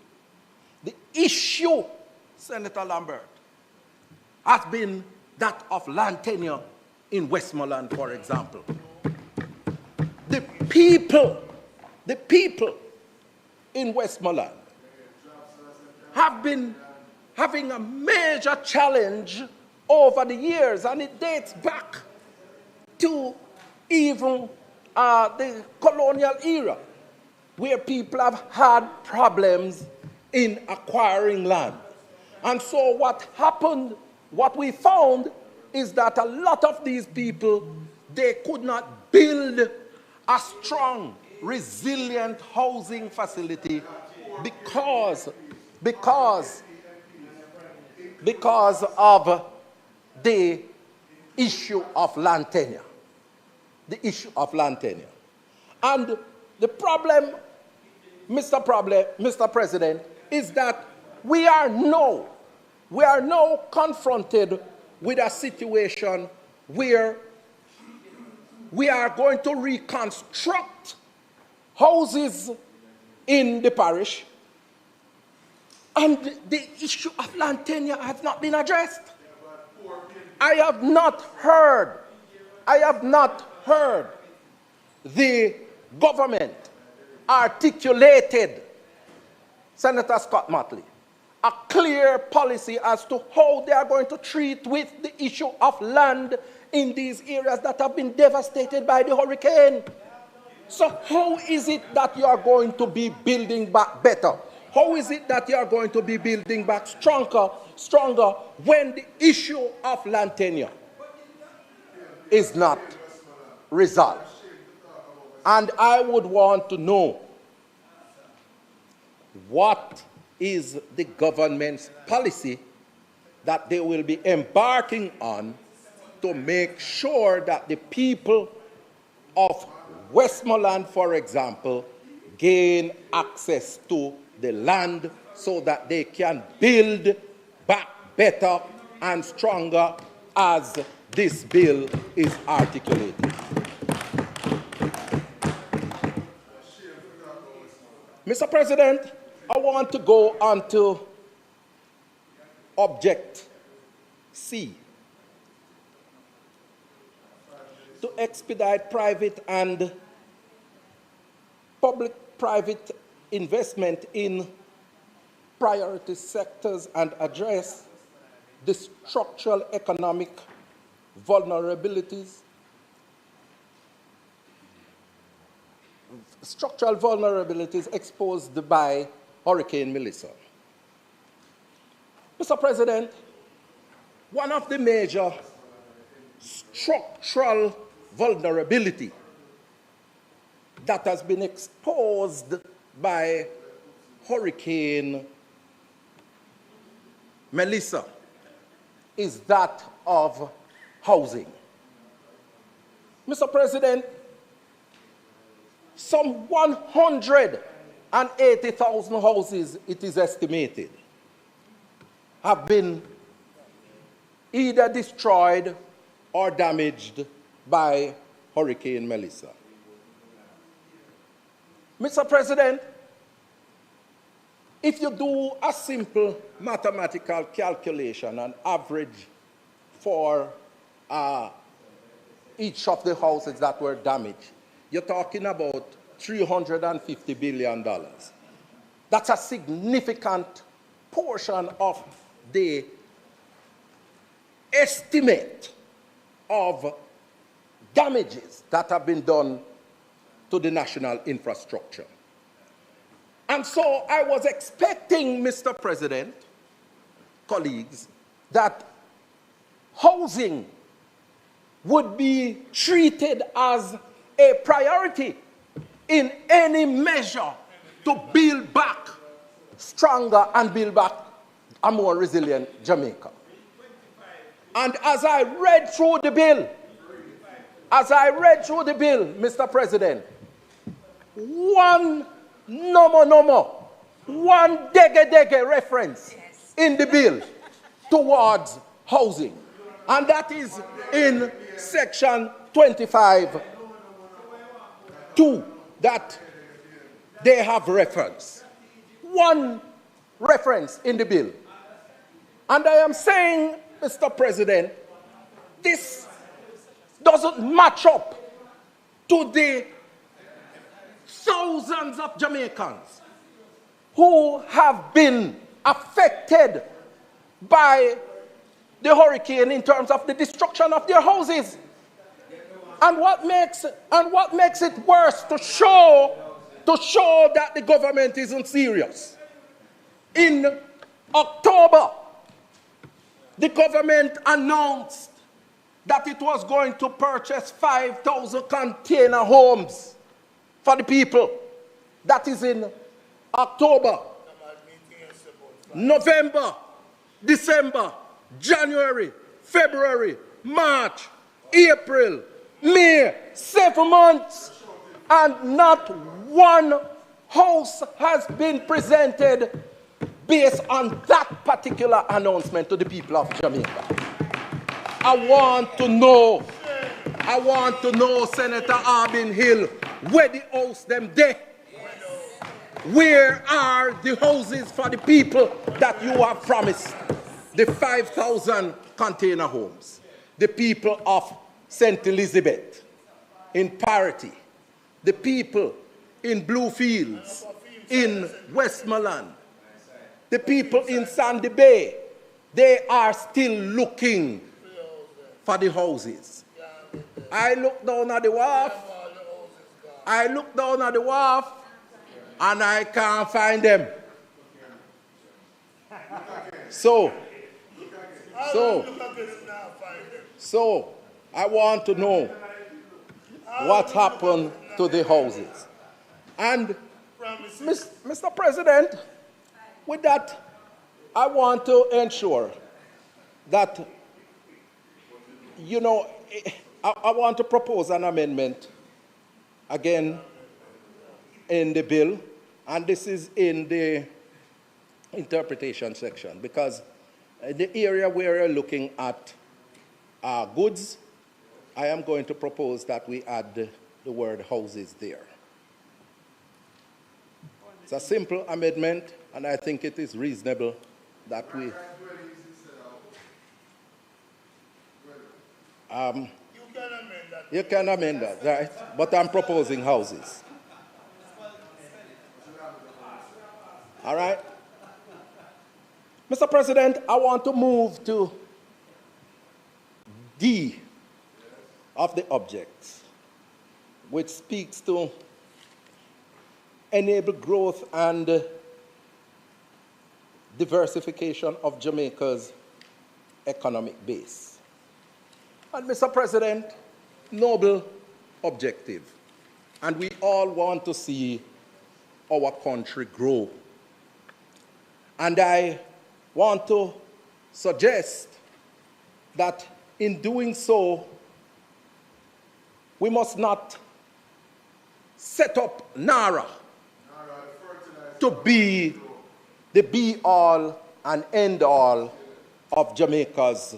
the issue, Senator Lambert, has been that of land tenure in Westmoreland, for example. The people in Westmoreland have been having a major challenge over the years, and it dates back to even the colonial era, where people have had problems in acquiring land. And so what happened, what we found, is that a lot of these people, they could not build a strong, resilient housing facility because of the issue of land tenure. The issue of land tenure. And the problem, Mr. President, is that we are now confronted with a situation where we are going to reconstruct houses in the parish, and the issue of land tenure has not been addressed. I have not heard the government articulated, Senator Scott Motley, a clear policy as to how they are going to treat with the issue of land in these areas that have been devastated by the hurricane. So how is it that you are going to be building back better? How is it that you are going to be building back stronger when the issue of land tenure is not resolved? And I would want to know, what is the government's policy that they will be embarking on to make sure that the people of Westmoreland, for example, gain access to the land so that they can build back better and stronger as this bill is articulated? Mr. President, I want to go on to Object C, to expedite private and public-private investment in priority sectors and address the structural economic vulnerabilities exposed by Hurricane Melissa. Mr. President, one of the major structural vulnerability that has been exposed by Hurricane Melissa is that of housing. Mr. President, some 180,000 houses, it is estimated, have been either destroyed or damaged by Hurricane Melissa. Mr. President, if you do a simple mathematical calculation, an average for each of the houses that were damaged, you're talking about $350 billion. That's a significant portion of the estimate of damages that have been done to the national infrastructure. And so I was expecting, Mr. President, colleagues, that housing would be treated as a priority in any measure to build back stronger and build back a more resilient Jamaica. And as I read through the bill, Mr. President, one one dege reference in the bill towards housing. And that is in section 25(2) that they have reference. One reference in the bill. And I am saying, Mr. President, this doesn't match up to the thousands of Jamaicans who have been affected by the hurricane in terms of the destruction of their houses. And what makes it worse to show that the government isn't serious. In October, the government announced that it was going to purchase 5,000 container homes for the people. That is in October, November, December, January, February, March, April, May, 7 months, and not one house has been presented based on that particular announcement to the people of Jamaica. I want to know, Senator Arbin Hill, where the house them there? Where are the houses for the people that you have promised? The 5,000 container homes. The people of St. Elizabeth, in Parity. The people in Bluefields, in Westmoreland. The people in Sandy Bay, they are still looking for the houses. I look down at the wharf, and I can't find them. So I want to know what happened to the houses. And Mr. President, with that, I want to ensure that, you know, I want to propose an amendment again in the bill, and this is in the interpretation section, because the area where we're looking at goods, I am going to propose that we add the word houses there. It's a simple amendment, and I think it is reasonable that we... you can amend that, right? But I'm proposing houses. All right? Mr. President, I want to move to D of the objects, which speaks to enable growth and diversification of Jamaica's economic base. And Mr. President, noble objective. And we all want to see our country grow. And I want to suggest that in doing so, we must not set up NARA to be the be-all and end-all of Jamaica's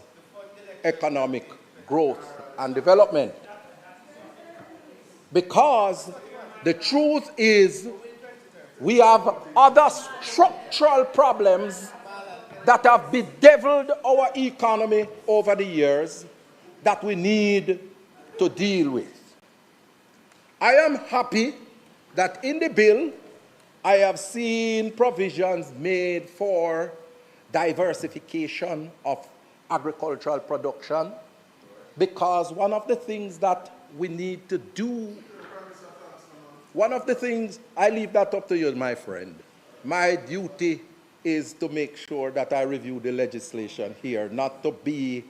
economic growth and development. Because the truth is, we have other structural problems that have bedeviled our economy over the years that we need to deal with. I am happy that in the bill, I have seen provisions made for diversification of agricultural production, because one of the things that we need to do, one of the things, I leave that up to you, my friend. My duty is to make sure that I review the legislation here, not to be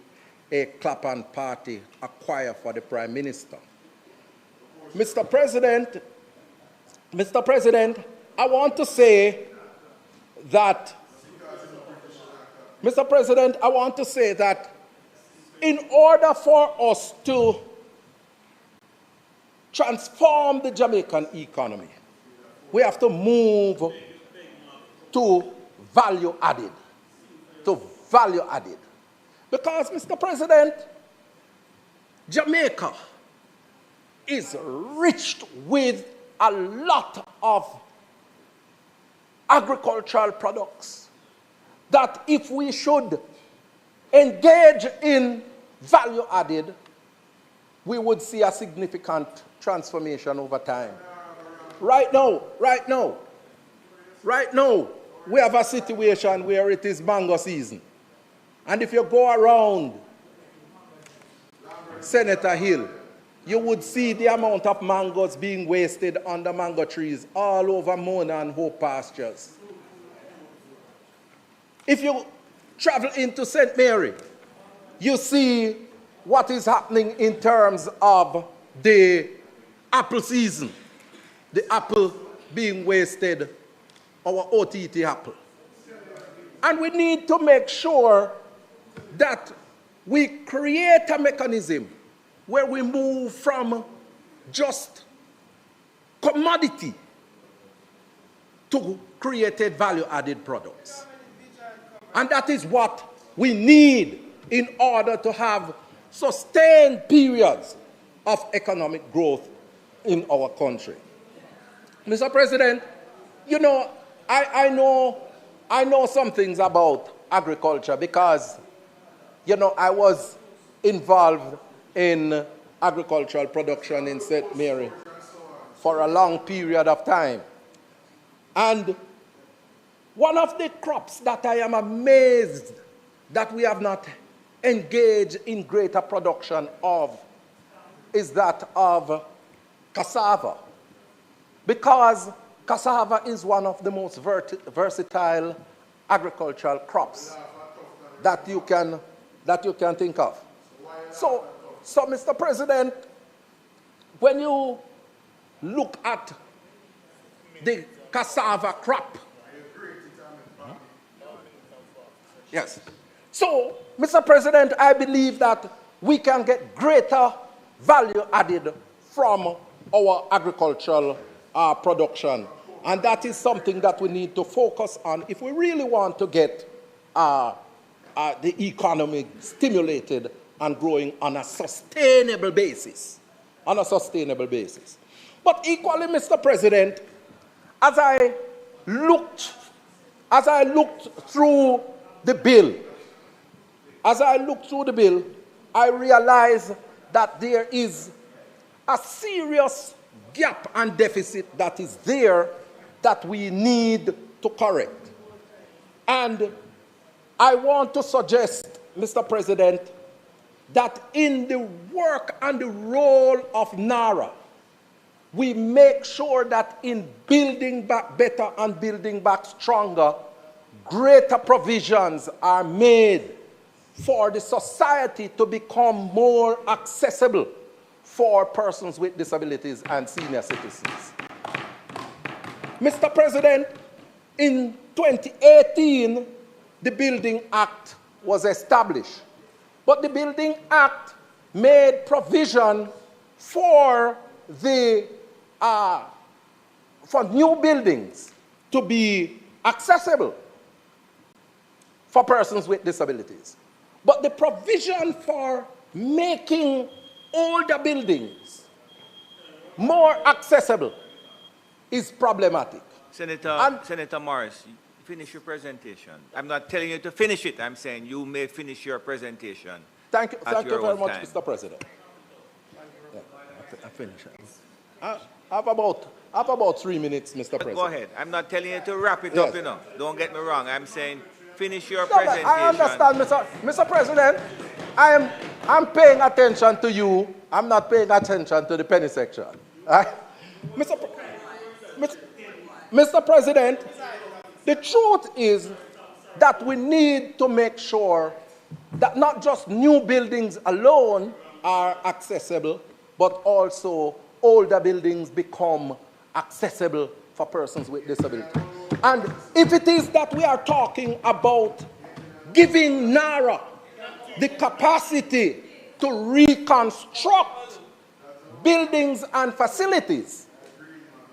a clap-on party, a choir for the Prime Minister. Mr. President, I want to say that, in order for us to transform the Jamaican economy, we have to move to value added. Because, Mr. President, Jamaica is rich with a lot of agricultural products that if we should engage in value added, we would see a significant transformation over time. Right now, we have a situation where it is mango season. And if you go around Senator Hill, you would see the amount of mangoes being wasted on the mango trees all over Mona and Hope pastures. If you travel into St. Mary, you see what is happening in terms of the apple season. The apple being wasted, our OTT apple. And we need to make sure that we create a mechanism where we move from just commodity to created value-added products. And that is what we need in order to have sustained periods of economic growth in our country. Mr. President, you know, I know some things about agriculture because, you know, I was involved in agricultural production in St. Mary for a long period of time. And one of the crops that I am amazed that we have not engaged in greater production of is that of cassava. Because cassava is one of the most versatile agricultural crops that you can think of. So, Mr. President, when you look at the cassava crop, yes. So, Mr. President, I believe that we can get greater value added from our agricultural production. And that is something that we need to focus on if we really want to get the economy stimulated and growing on a sustainable basis. But equally, Mr. President, as I looked through the bill, I realized that there is a serious gap and deficit that is there that we need to correct. And I want to suggest, Mr. President, that in the work and the role of NARA, we make sure that in building back better and building back stronger, greater provisions are made for the society to become more accessible for persons with disabilities and senior citizens. Mr. President, in 2018, the Building Act was established. But the Building Act made provision for new buildings to be accessible for persons with disabilities. But the provision for making older buildings more accessible is problematic. Senator Morris, finish your presentation. I'm not telling you to finish it. I'm saying you may finish your presentation. Thank you very much, Mr. President. Yeah, I finish. I have about 3 minutes, Mr. President. Go ahead. I'm not telling you to wrap it up, you know. Don't get me wrong. I'm saying finish your presentation. I understand, Mr. President. I'm paying attention to you. I'm not paying attention to the penny section. Right? Mr. President, the truth is that we need to make sure that not just new buildings alone are accessible, but also older buildings become accessible for persons with disabilities. And if it is that we are talking about giving NARA the capacity to reconstruct buildings and facilities,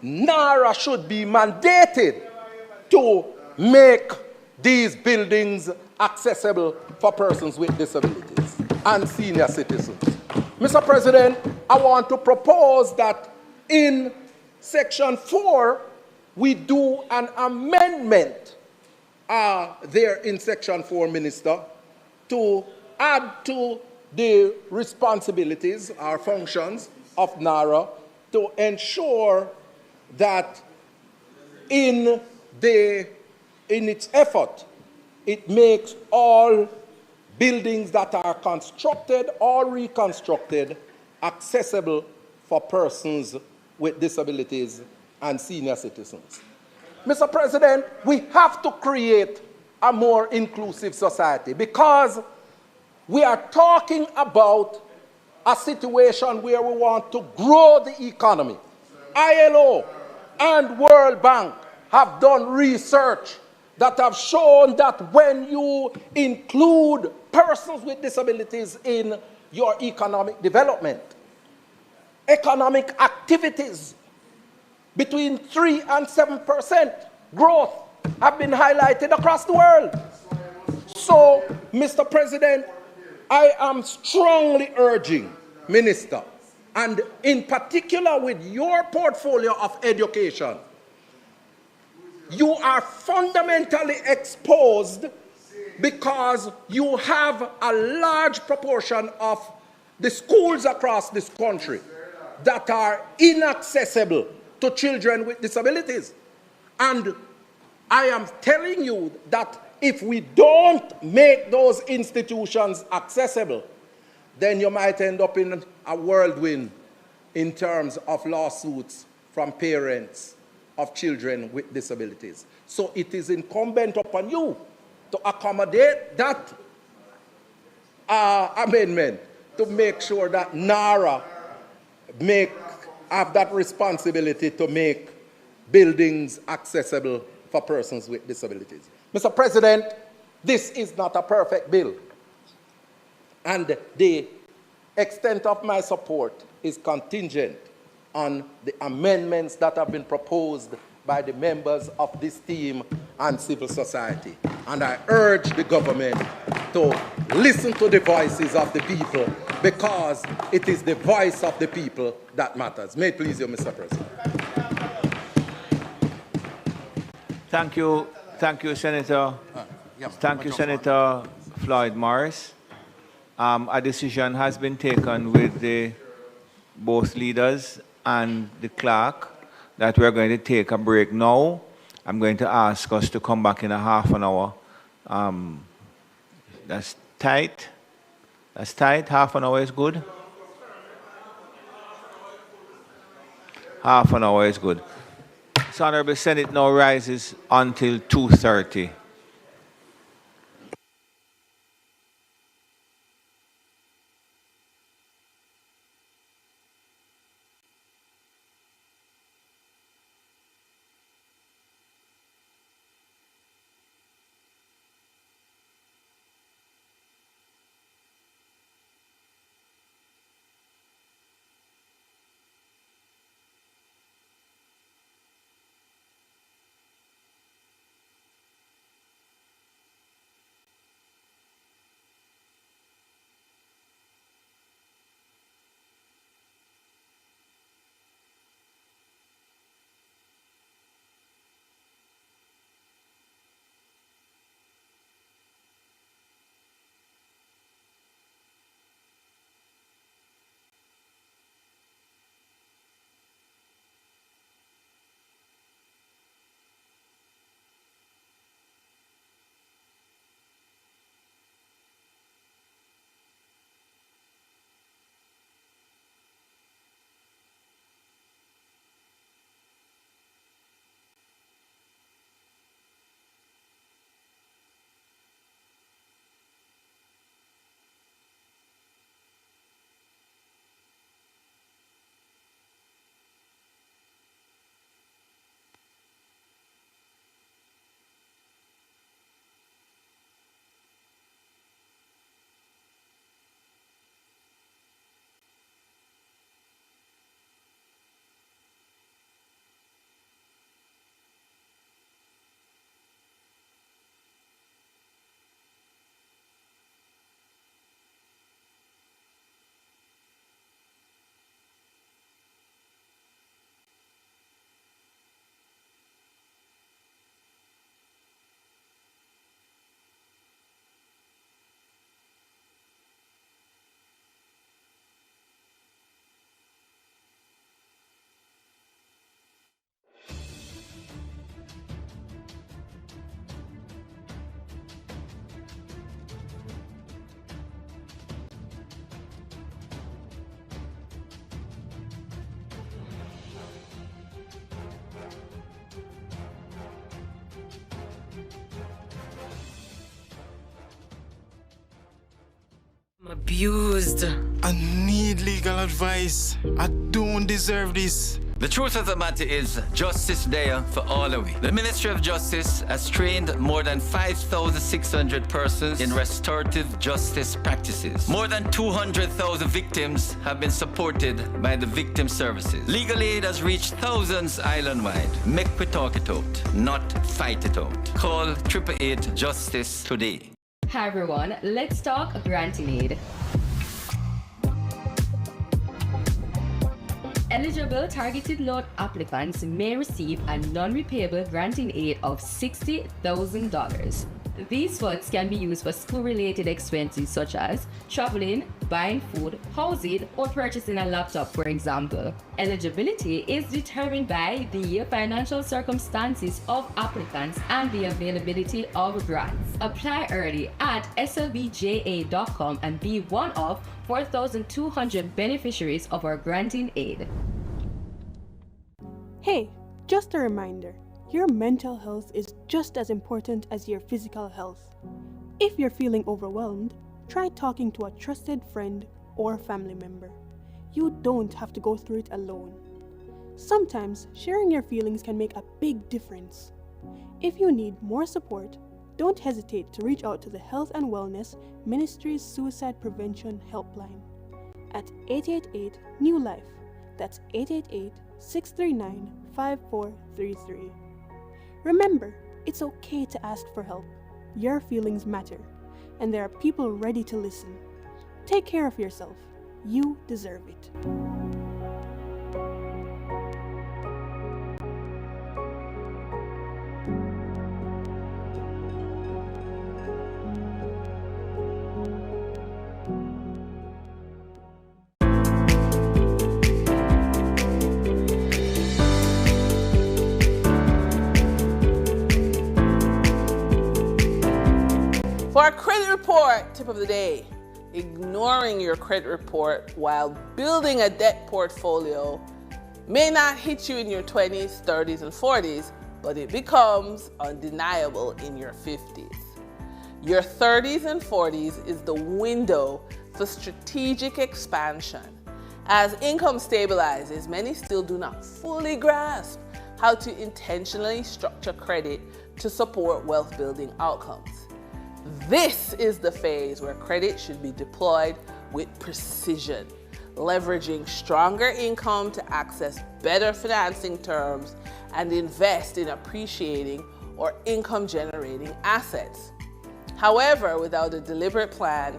NARA should be mandated to make these buildings accessible for persons with disabilities and senior citizens. Mr. President, I want to propose that in Section 4, we do an amendment there in Section 4, Minister, to add to the responsibilities or functions of NARA to ensure that in its effort, it makes all buildings that are constructed or reconstructed accessible for persons with disabilities and senior citizens. Mr. President, we have to create a more inclusive society because we are talking about a situation where we want to grow the economy. ILO and World Bank have done research that have shown that when you include persons with disabilities in your economic development, economic activities between 3 and 7% growth have been highlighted across the world. So, Mr. President, I am strongly urging, Minister, and in particular with your portfolio of education, you are fundamentally exposed because you have a large proportion of the schools across this country that are inaccessible to children with disabilities. And I am telling you that if we don't make those institutions accessible, then you might end up in a whirlwind in terms of lawsuits from parents of children with disabilities. So it is incumbent upon you to accommodate that amendment to make sure that NARA have that responsibility to make buildings accessible for persons with disabilities. Mr. President, this is not a perfect bill. And the extent of my support is contingent on the amendments that have been proposed by the members of this team and civil society. And I urge the government to listen to the voices of the people because it is the voice of the people that matters. May it please you, Mr. President. Thank you, Senator. Thank you, Senator Floyd Morris. A decision has been taken with both leaders and the clerk that we're going to take a break now. I'm going to ask us to come back in a half an hour. That's tight. That's tight. Half an hour is good. Half an hour is good. So, Honorable Senate now rises until 2:30. I'm abused. I need legal advice. I don't deserve this. The truth of the matter is, justice there for all of we. The Ministry of Justice has trained more than 5,600 persons in restorative justice practices. More than 200,000 victims have been supported by the victim services. Legal aid has reached thousands island-wide. Make we talk it out, not fight it out. Call 888 Justice today. Hi everyone, let's talk granting aid. Eligible targeted loan applicants may receive a non-repayable granting aid of $60,000. These funds can be used for school-related expenses such as traveling, buying food, housing, or purchasing a laptop, for example. Eligibility is determined by the financial circumstances of applicants and the availability of grants. Apply early at slbja.com and be one of 4,200 beneficiaries of our granting aid. Hey, just a reminder. Your mental health is just as important as your physical health. If you're feeling overwhelmed, try talking to a trusted friend or family member. You don't have to go through it alone. Sometimes sharing your feelings can make a big difference. If you need more support, don't hesitate to reach out to the Health and Wellness Ministry's Suicide Prevention Helpline at 888 New Life. That's 888-639-5433. Remember, it's okay to ask for help. Your feelings matter, and there are people ready to listen. Take care of yourself. You deserve it. For our credit report tip of the day, ignoring your credit report while building a debt portfolio may not hit you in your 20s, 30s, and 40s, but it becomes undeniable in your 50s. Your 30s and 40s is the window for strategic expansion. As income stabilizes, many still do not fully grasp how to intentionally structure credit to support wealth-building outcomes. This is the phase where credit should be deployed with precision, leveraging stronger income to access better financing terms and invest in appreciating or income-generating assets. However, without a deliberate plan,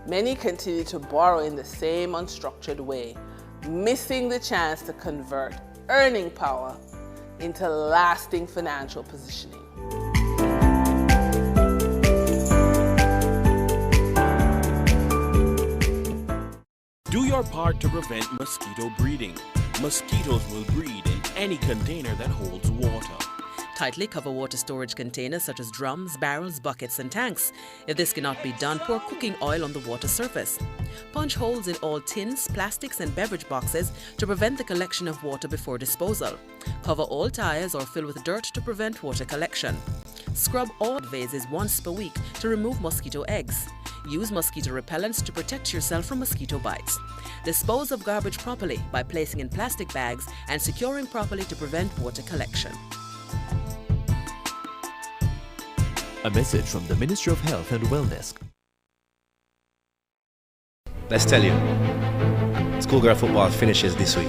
many continue to borrow in the same unstructured way, missing the chance to convert earning power into lasting financial positioning. Do your part to prevent mosquito breeding. Mosquitoes will breed in any container that holds water. Tightly cover water storage containers such as drums, barrels, buckets, and tanks. If this cannot be done, pour cooking oil on the water surface. Punch holes in all tins, plastics, and beverage boxes to prevent the collection of water before disposal. Cover all tires or fill with dirt to prevent water collection. Scrub all vases once per week to remove mosquito eggs. Use mosquito repellents to protect yourself from mosquito bites. Dispose of garbage properly by placing in plastic bags and securing properly to prevent water collection. A message from the Ministry of Health and Wellness. Let's tell you, schoolgirl football finishes this week.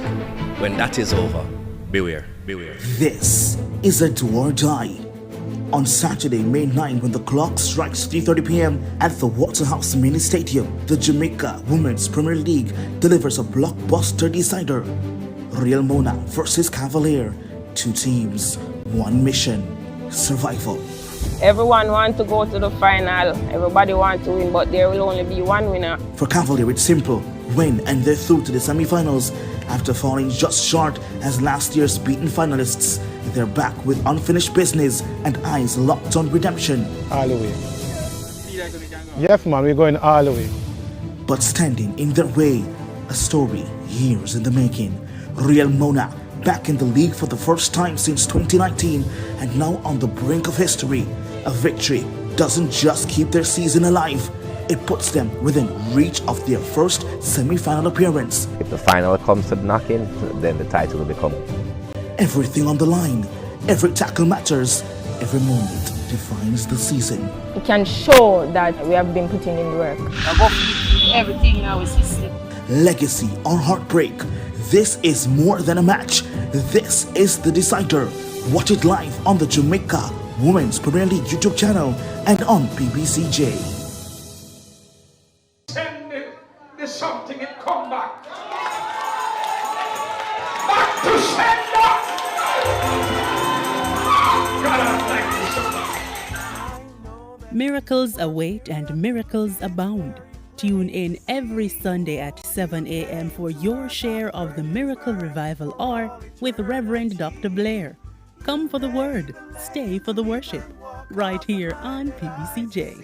When that is over, beware, beware. This is a do or die. On Saturday, May 9, when the clock strikes 3:30 p.m. at the Waterhouse Mini Stadium, the Jamaica Women's Premier League delivers a blockbuster decider. Real Mona versus Cavalier. Two teams, one mission, survival. Everyone wants to go to the final. Everybody wants to win, but there will only be one winner. For Cavalier, it's simple. Win and they're through to the semi-finals. After falling just short as last year's beaten finalists, they're back with unfinished business and eyes locked on redemption. All the way. Yes, man, we're going all the way. But standing in their way, a story years in the making. Real Mona back in the league for the first time since 2019 and now on the brink of history. A victory doesn't just keep their season alive, It puts them within reach of their first semi-final appearance. If the final comes to knocking, then the title will become. Everything on the line, every tackle matters, every moment defines the season. We can show that we have been putting in the work. Everything in our system. Legacy or heartbreak, this is more than a match. This is the decider. Watch it live on the Jamaica Women's Premier League YouTube channel and on PBCJ. Send the something and come back. Back to sender. God, I thank you so much. Miracles await and miracles abound. Tune in every Sunday at 7 a.m. for your share of the Miracle Revival Hour with Reverend Dr. Blair. Come for the word, stay for the worship, right here on PBCJ.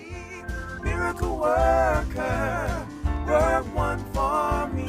Miracle worker, work one for me.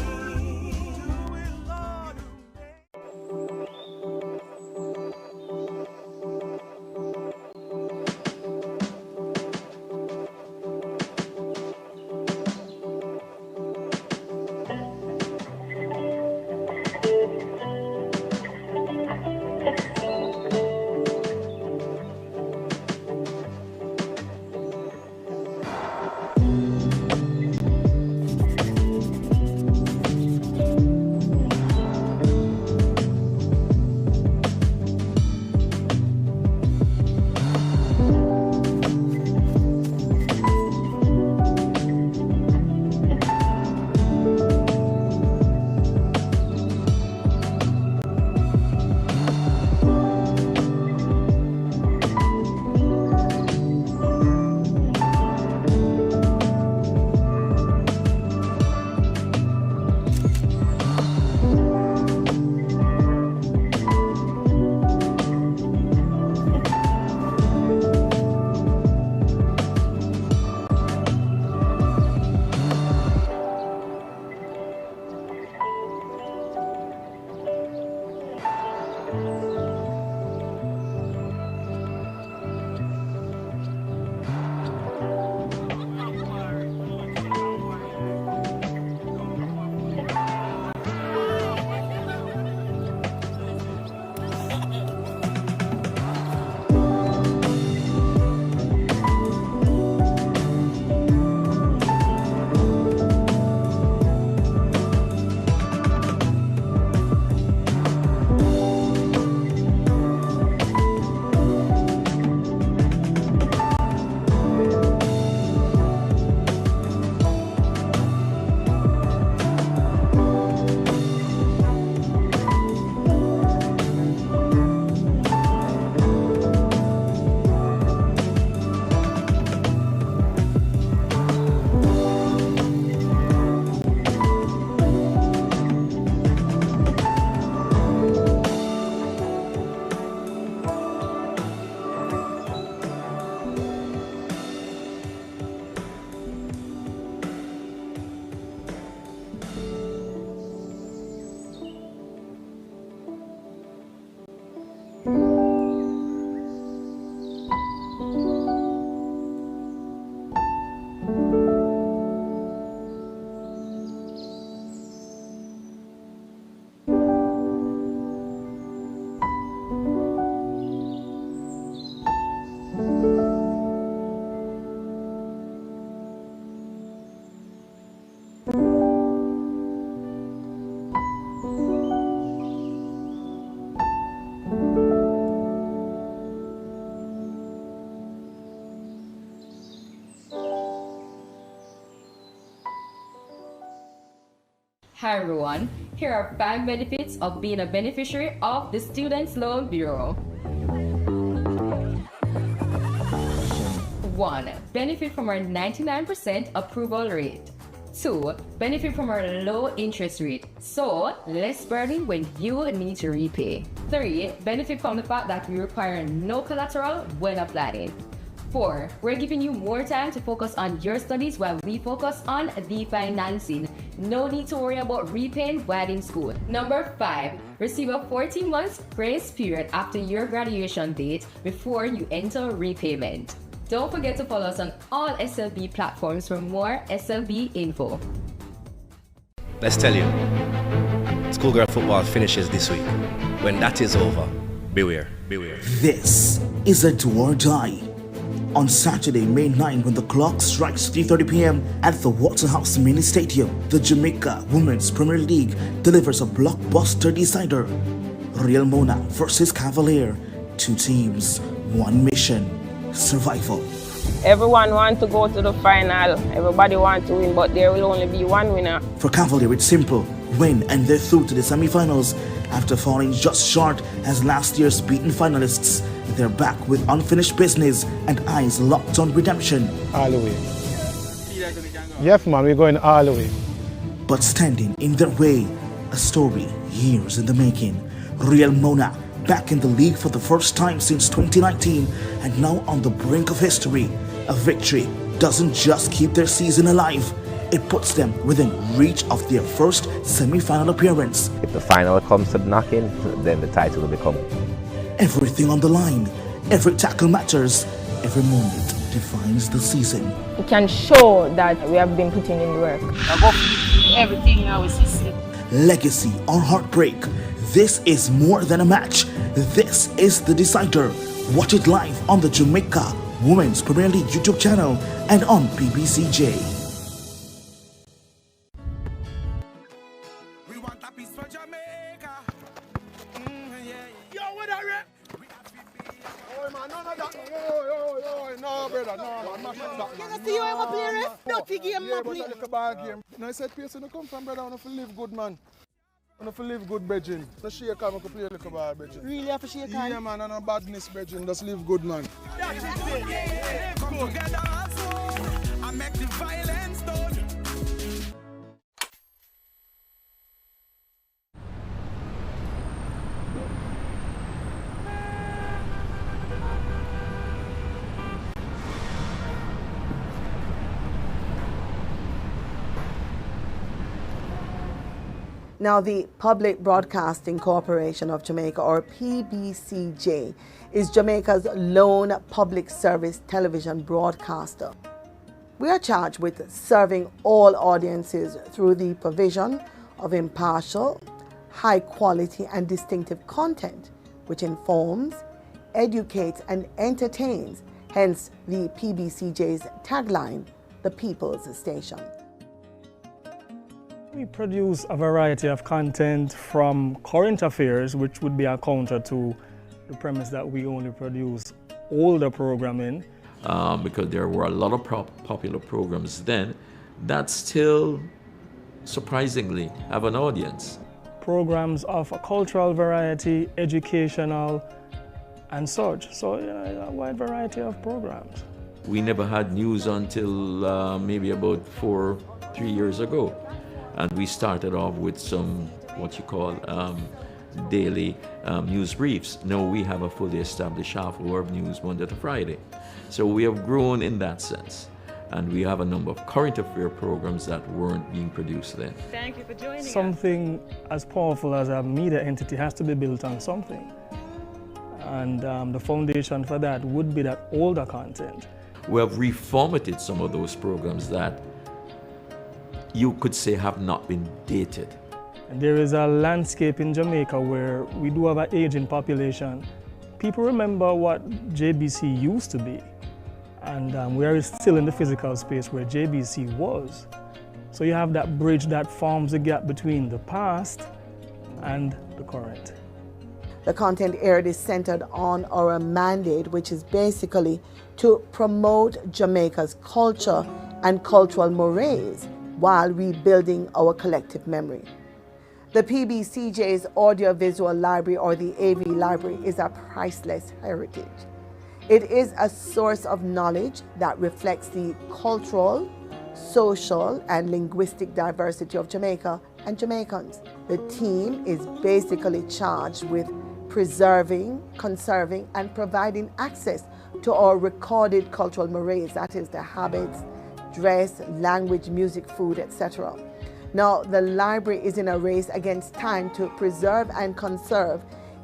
Hi everyone, here are 5 benefits of being a beneficiary of the Students' Loan Bureau. 1. Benefit from our 99% approval rate. 2. Benefit from our low interest rate, so less burden when you need to repay. 3. Benefit from the fact that we require no collateral when applying. 4. We're giving you more time to focus on your studies while we focus on the financing. No need to worry about repaying while in school. Number 5. Receive a 14 months grace period after your graduation date before you enter repayment. Don't forget to follow us on all SLB platforms for more SLB info. Let's tell you, schoolgirl football finishes this week. When that is over, beware, beware. This is a do or die. On Saturday, May 9, when the clock strikes 3:30 p.m. at the Waterhouse Mini Stadium, the Jamaica Women's Premier League delivers a blockbuster decider. Real Mona versus Cavalier. 2 teams, 1 mission. Survival. Everyone wants to go to the final. Everybody wants to win, but there will only be one winner. For Campbell, it's simple. Win and they're through to the semi-finals. After falling just short as last year's beaten finalists, they're back with unfinished business and eyes locked on redemption. All the way. Yes, man, we're going all the way. But standing in their way, a story years in the making. Real Mona, back in the league for the first time since 2019 and now on the brink of history. A victory doesn't just keep their season alive, it puts them within reach of their first semi-final appearance. If the final comes to knocking, then the title will become. Everything on the line, every tackle matters, every moment defines the season. We can show that we have been putting in the work. Everything now is system. Legacy or heartbreak, this is more than a match. This is the decider. Watch it live on the Jamaica Women's Premier League YouTube channel and on PBCJ. We want a piece for Jamaica. Yo, what are you? Oh, man, none of that. No, brother, no, man. Can I see you ever play ref? Dirty game, man, please. Look a bad game. No, I said, place when you come from, brother, I want to live good, man. I want to live good, brethren. No shake hand, I can play a little bad, brethren. Really have to shake hand? Yeah, man, and no badness, brethren. Just live good, man. Come together, and make the violence done. Now, the Public Broadcasting Corporation of Jamaica, or PBCJ, is Jamaica's lone public service television broadcaster. We are charged with serving all audiences through the provision of impartial, high quality and distinctive content, which informs, educates and entertains, hence the PBCJ's tagline, the People's Station. We produce a variety of content from current affairs, which would be a counter to the premise that we only produce older programming. Because there were a lot of popular programs then that still, surprisingly, have an audience. Programs of a cultural variety, educational, and such. So, a wide variety of programs. We never had news until maybe about 3 years ago. And we started off with some, what you call, daily news briefs. Now we have a fully established half-hour of news Monday to Friday. So we have grown in that sense. And we have a number of current affair programs that weren't being produced then. Thank you for joining us. Something as powerful as a media entity has to be built on something. And the foundation for that would be that older content. We have reformatted some of those programs that you could say have not been dated. And there is a landscape in Jamaica where we do have an aging population. People remember what JBC used to be, and we are still in the physical space where JBC was. So you have that bridge that forms the gap between the past and the current. The content aired is centered on our mandate, which is basically to promote Jamaica's culture and cultural mores while rebuilding our collective memory. The PBCJ's audiovisual library, or the AV library, is a priceless heritage. It is a source of knowledge that reflects the cultural, social, and linguistic diversity of Jamaica and Jamaicans. The team is basically charged with preserving, conserving, and providing access to our recorded cultural mores, that is the habits, dress, language, music, food, etc. Now, the library is in a race against time to preserve and conserve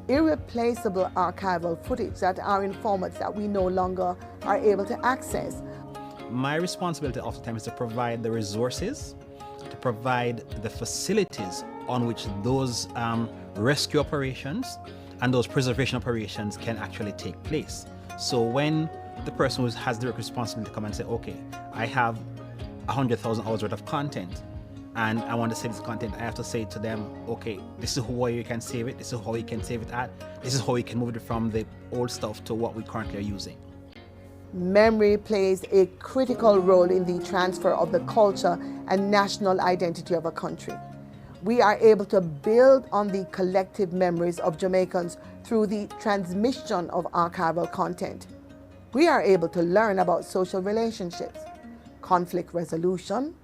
irreplaceable archival footage that are in formats that we no longer are able to access. My responsibility oftentimes is to provide the resources, to provide the facilities on which those rescue operations and those preservation operations can actually take place. So when the person who has the responsibility to come and say, okay, I have 100,000 hours worth of content and I want to save this content, I have to say to them, okay, this is where you can save it, this is how you can save it at, this is how you can move it from the old stuff to what we currently are using. Memory plays a critical role in the transfer of the culture and national identity of a country. We are able to build on the collective memories of Jamaicans through the transmission of archival content. We are able to learn about social relationships, conflict resolution,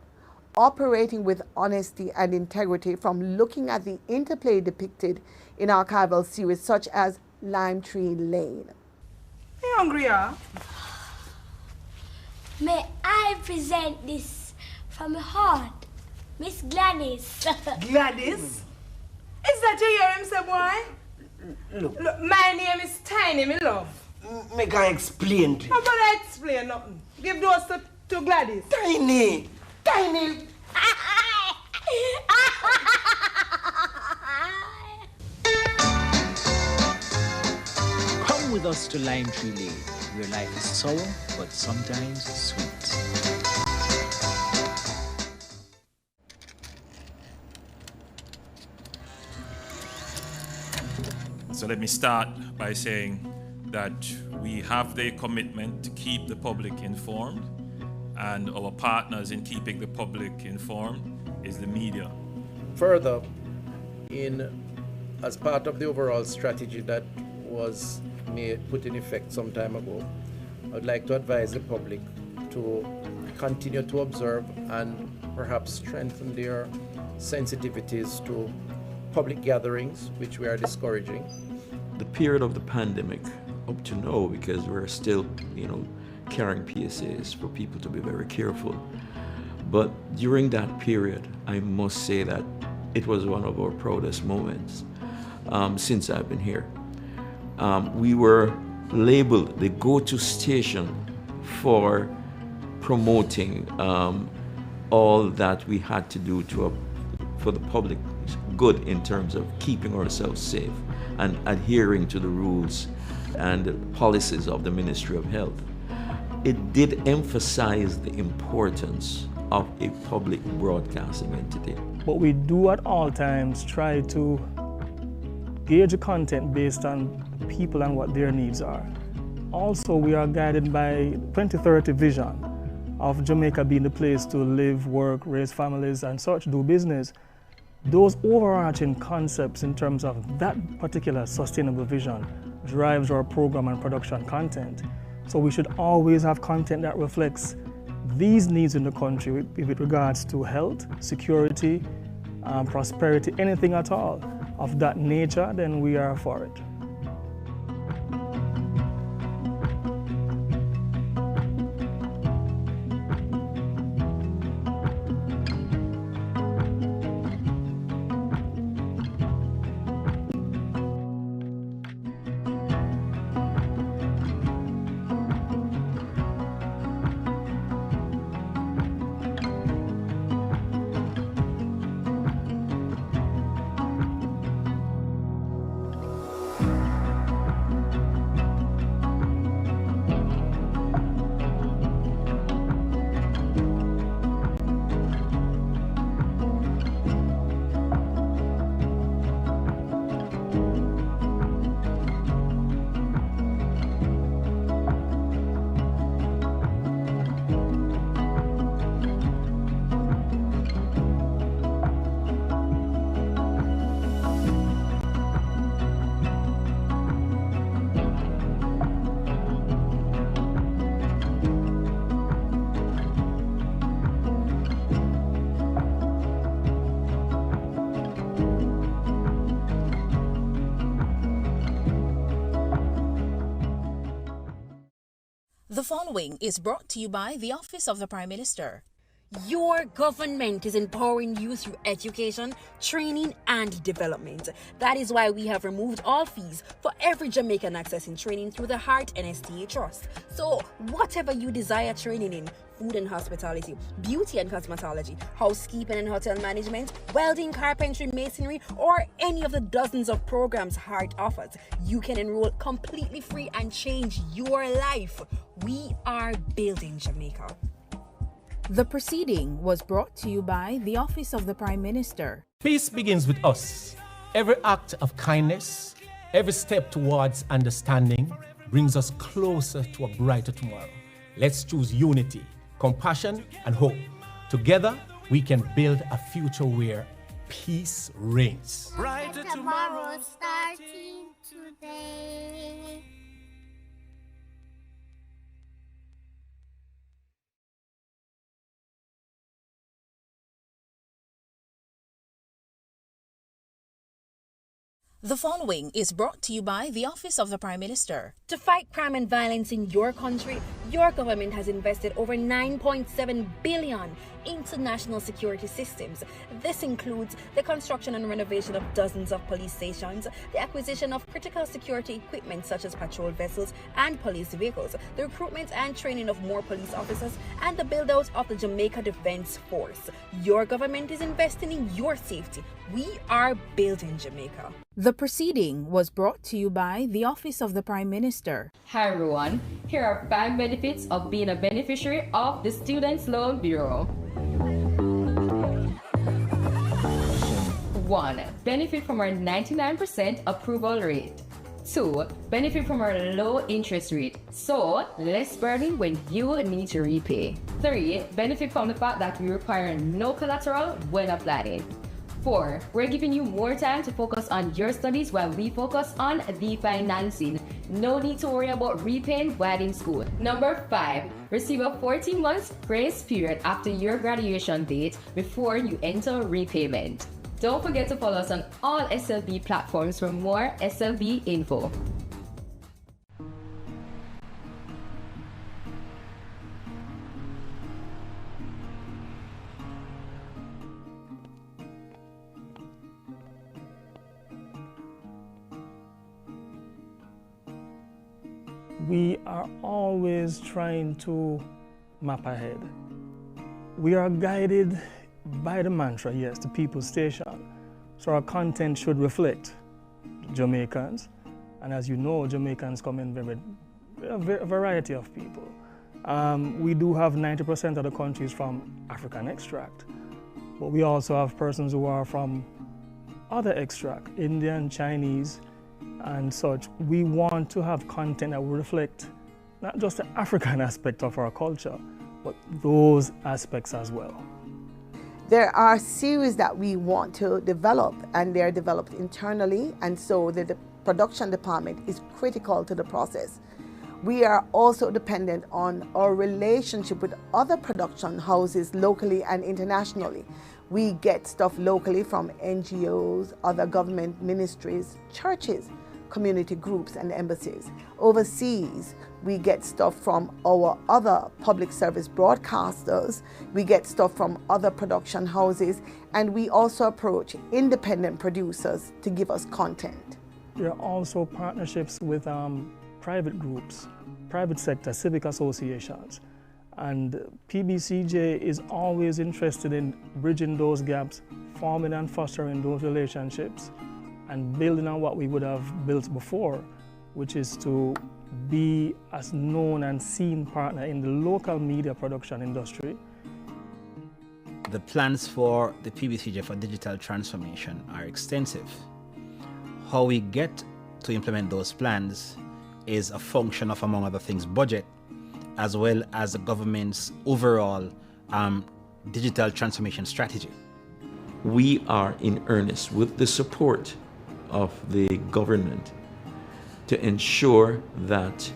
operating with honesty and integrity from looking at the interplay depicted in archival series such as Lime Tree Lane. Are you hungry, huh? May I present this from my heart, Miss Gladys. Gladys? Is that you hear him say, boy? Look, my name is Tiny, me love. Make I explain to you. How about I explain nothing? Give those to Gladys. Tiny! Tiny! Come with us to Lime Tree Lane, where life is sour, but sometimes sweet. So let me start by saying that we have the commitment to keep the public informed, and our partners in keeping the public informed is the media. Further, as part of the overall strategy that was put in effect some time ago, I would like to advise the public to continue to observe and perhaps strengthen their sensitivities to public gatherings, which we are discouraging. The period of the pandemic up to now, because we're still, carrying PSAs for people to be very careful. But during that period, I must say that it was one of our proudest moments since I've been here. We were labeled the go-to station for promoting all that we had to do for the public good in terms of keeping ourselves safe and adhering to the rules and the policies of the Ministry of Health. It did emphasize the importance of a public broadcasting entity. But we do at all times try to gauge the content based on people and what their needs are. Also, we are guided by 2030 vision of Jamaica being the place to live, work, raise families, and such, do business. Those overarching concepts in terms of that particular sustainable vision drives our program and production content. So we should always have content that reflects these needs in the country with regards to health, security, prosperity, anything at all of that nature, then we are for it. The following is brought to you by the Office of the Prime Minister. Your government is empowering youth through education, training, and development. That is why we have removed all fees for every Jamaican accessing training through the Heart NSTA Trust. So, whatever you desire training in, food and hospitality, beauty and cosmetology, housekeeping and hotel management, welding, carpentry, masonry, or any of the dozens of programs Heart offers, you can enroll completely free and change your life. We are building Jamaica. The proceeding was brought to you by the Office of the Prime Minister. Peace begins with us. Every act of kindness, every step towards understanding brings us closer to a brighter tomorrow. Let's choose unity, compassion, and hope. Together, we can build a future where peace reigns. Brighter tomorrow starting today. The following is brought to you by the Office of the Prime Minister. To fight crime and violence in your country, your government has invested over $9.7 billion into national security systems. This includes the construction and renovation of dozens of police stations, the acquisition of critical security equipment such as patrol vessels and police vehicles, the recruitment and training of more police officers, and the build-out of the Jamaica Defense Force. Your government is investing in your safety. We are building Jamaica. The proceeding was brought to you by the Office of the Prime Minister. Hi everyone, here are 5 benefits of being a beneficiary of the Students' Loan Bureau. 1. Benefit from our 99% approval rate. 2. Benefit from our low interest rate, so less burden when you need to repay. 3. Benefit from the fact that we require no collateral when applying. 4. We're giving you more time to focus on your studies while we focus on the financing. No need to worry about repaying while in school. Number 5. Receive a 14 months grace period after your graduation date before you enter repayment. Don't forget to follow us on all SLB platforms for more SLB info. We are always trying to map ahead. We are guided by the mantra, yes, the People's Station. So our content should reflect Jamaicans. And as you know, Jamaicans come in a variety of people. We do have 90% of the countries from African extract, but we also have persons who are from other extract, Indian, Chinese, and such. We want to have content that will reflect not just the African aspect of our culture, but those aspects as well. There are series that we want to develop, and they're developed internally, and so the production department is critical to the process. We are also dependent on our relationship with other production houses locally and internationally. We get stuff locally from NGOs, other government ministries, churches, community groups, and embassies. Overseas, we get stuff from our other public service broadcasters, we get stuff from other production houses, and we also approach independent producers to give us content. There are also partnerships with private groups, private sector, civic associations, and PBCJ is always interested in bridging those gaps, forming and fostering those relationships, and building on what we would have built before, which is to be as known and seen partner in the local media production industry. The plans for the PBCJ for digital transformation are extensive. How we get to implement those plans is a function of, among other things, budget, as well as the government's overall digital transformation strategy. We are in earnest with the support of the government to ensure that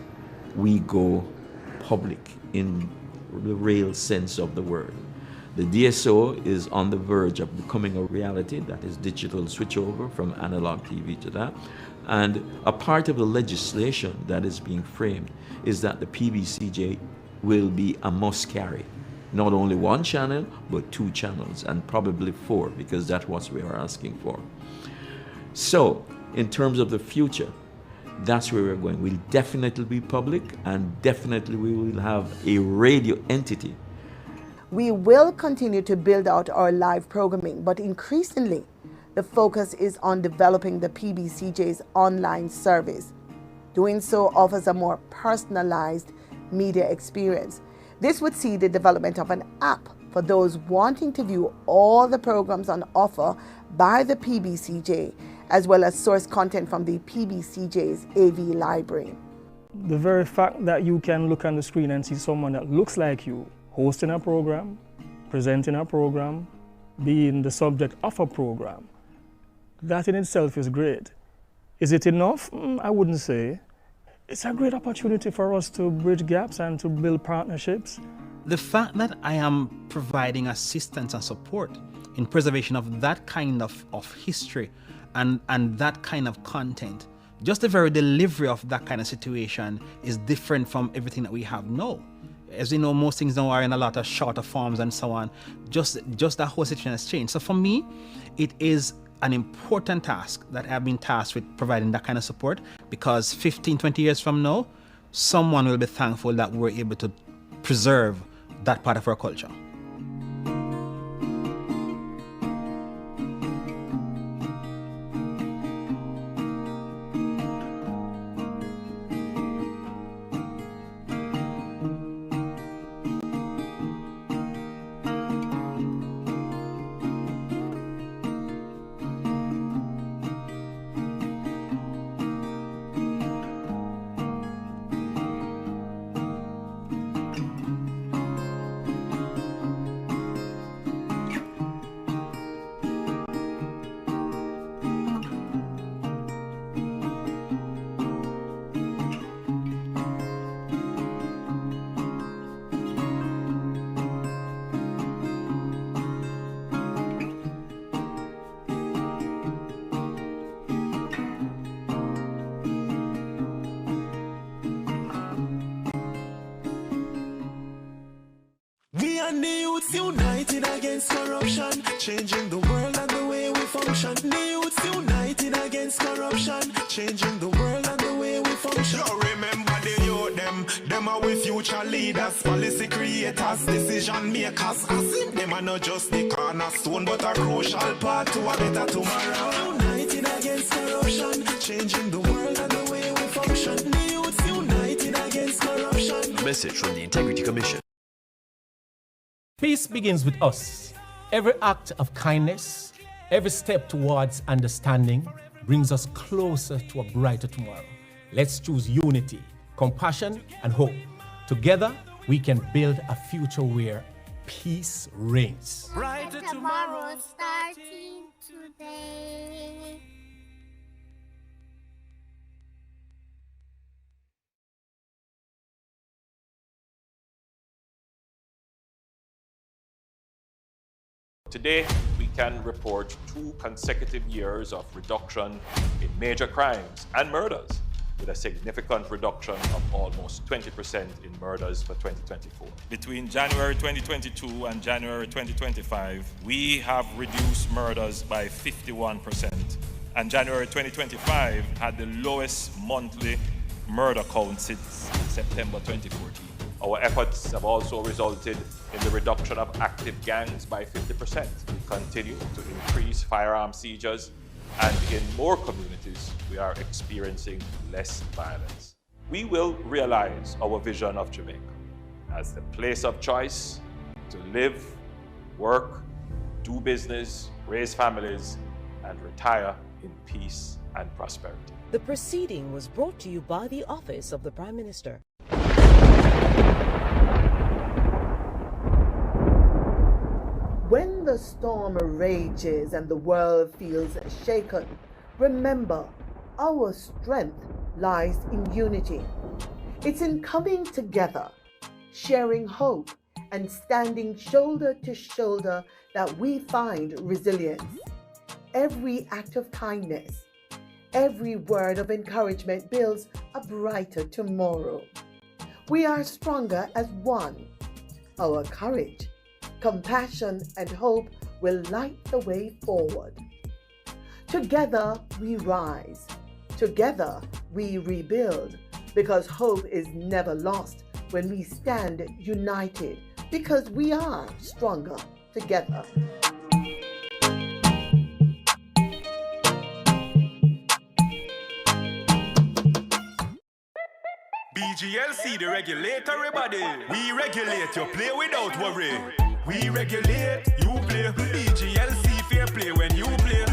we go public in the real sense of the word. The DSO is on the verge of becoming a reality, that is digital switchover from analog TV to that. And a part of the legislation that is being framed is that the PBCJ will be a must carry not only one channel, but 2 channels, and probably 4, because that's what we are asking for. So, in terms of the future, that's where we're going. We'll definitely be public, and definitely we will have a radio entity. We will continue to build out our live programming, but increasingly, the focus is on developing the PBCJ's online service. Doing so offers a more personalized media experience. This would see the development of an app for those wanting to view all the programs on offer by the PBCJ, as well as source content from the PBCJ's AV library. The very fact that you can look on the screen and see someone that looks like you hosting a program, presenting a program, being the subject of a program, that in itself is great. Is it enough? I wouldn't say. It's a great opportunity for us to bridge gaps and to build partnerships. The fact that I am providing assistance and support in preservation of that kind of history and that kind of content, just the very delivery of that kind of situation is different from everything that we have now. As you know, most things now are in a lot of shorter forms and so on. Just that whole situation has changed. So for me, it is an important task that I've been tasked with providing that kind of support, because 15, 20 years from now, someone will be thankful that we're able to preserve that part of our culture. We are the youths united against corruption, changing the world and the way we function. The youths united against corruption, changing the world and the way we function. You remember the youth, them are with future leaders, policy creators, decision makers. As if them are not just the cornerstone, but a crucial part to a better tomorrow. United against corruption, changing the world and the way we function. The youths united against corruption. A message from the Integrity Commission. Peace begins with us. Every act of kindness, every step towards understanding brings us closer to a brighter tomorrow. Let's choose unity, compassion, and hope. Together, we can build a future where peace reigns. Brighter tomorrow starting today. Today, we can report 2 consecutive years of reduction in major crimes and murders, with a significant reduction of almost 20% in murders for 2024. Between January 2022 and January 2025, we have reduced murders by 51%, and January 2025 had the lowest monthly murder count since September 2014. Our efforts have also resulted in the reduction of active gangs by 50%. We continue to increase firearm seizures, and in more communities, we are experiencing less violence. We will realize our vision of Jamaica as the place of choice to live, work, do business, raise families, and retire in peace and prosperity. The proceeding was brought to you by the Office of the Prime Minister. When the storm rages and the world feels shaken, remember, our strength lies in unity. It's in coming together, sharing hope, and standing shoulder to shoulder that we find resilience. Every act of kindness, every word of encouragement builds a brighter tomorrow. We are stronger as one. our courage. Compassion and hope will light the way forward. Together we rise. Together we rebuild, because hope is never lost when we stand united, because we are stronger together. BGLC, the regulatory body. We regulate, you play without worry. We regulate, you play. BGLC, fair play when you play.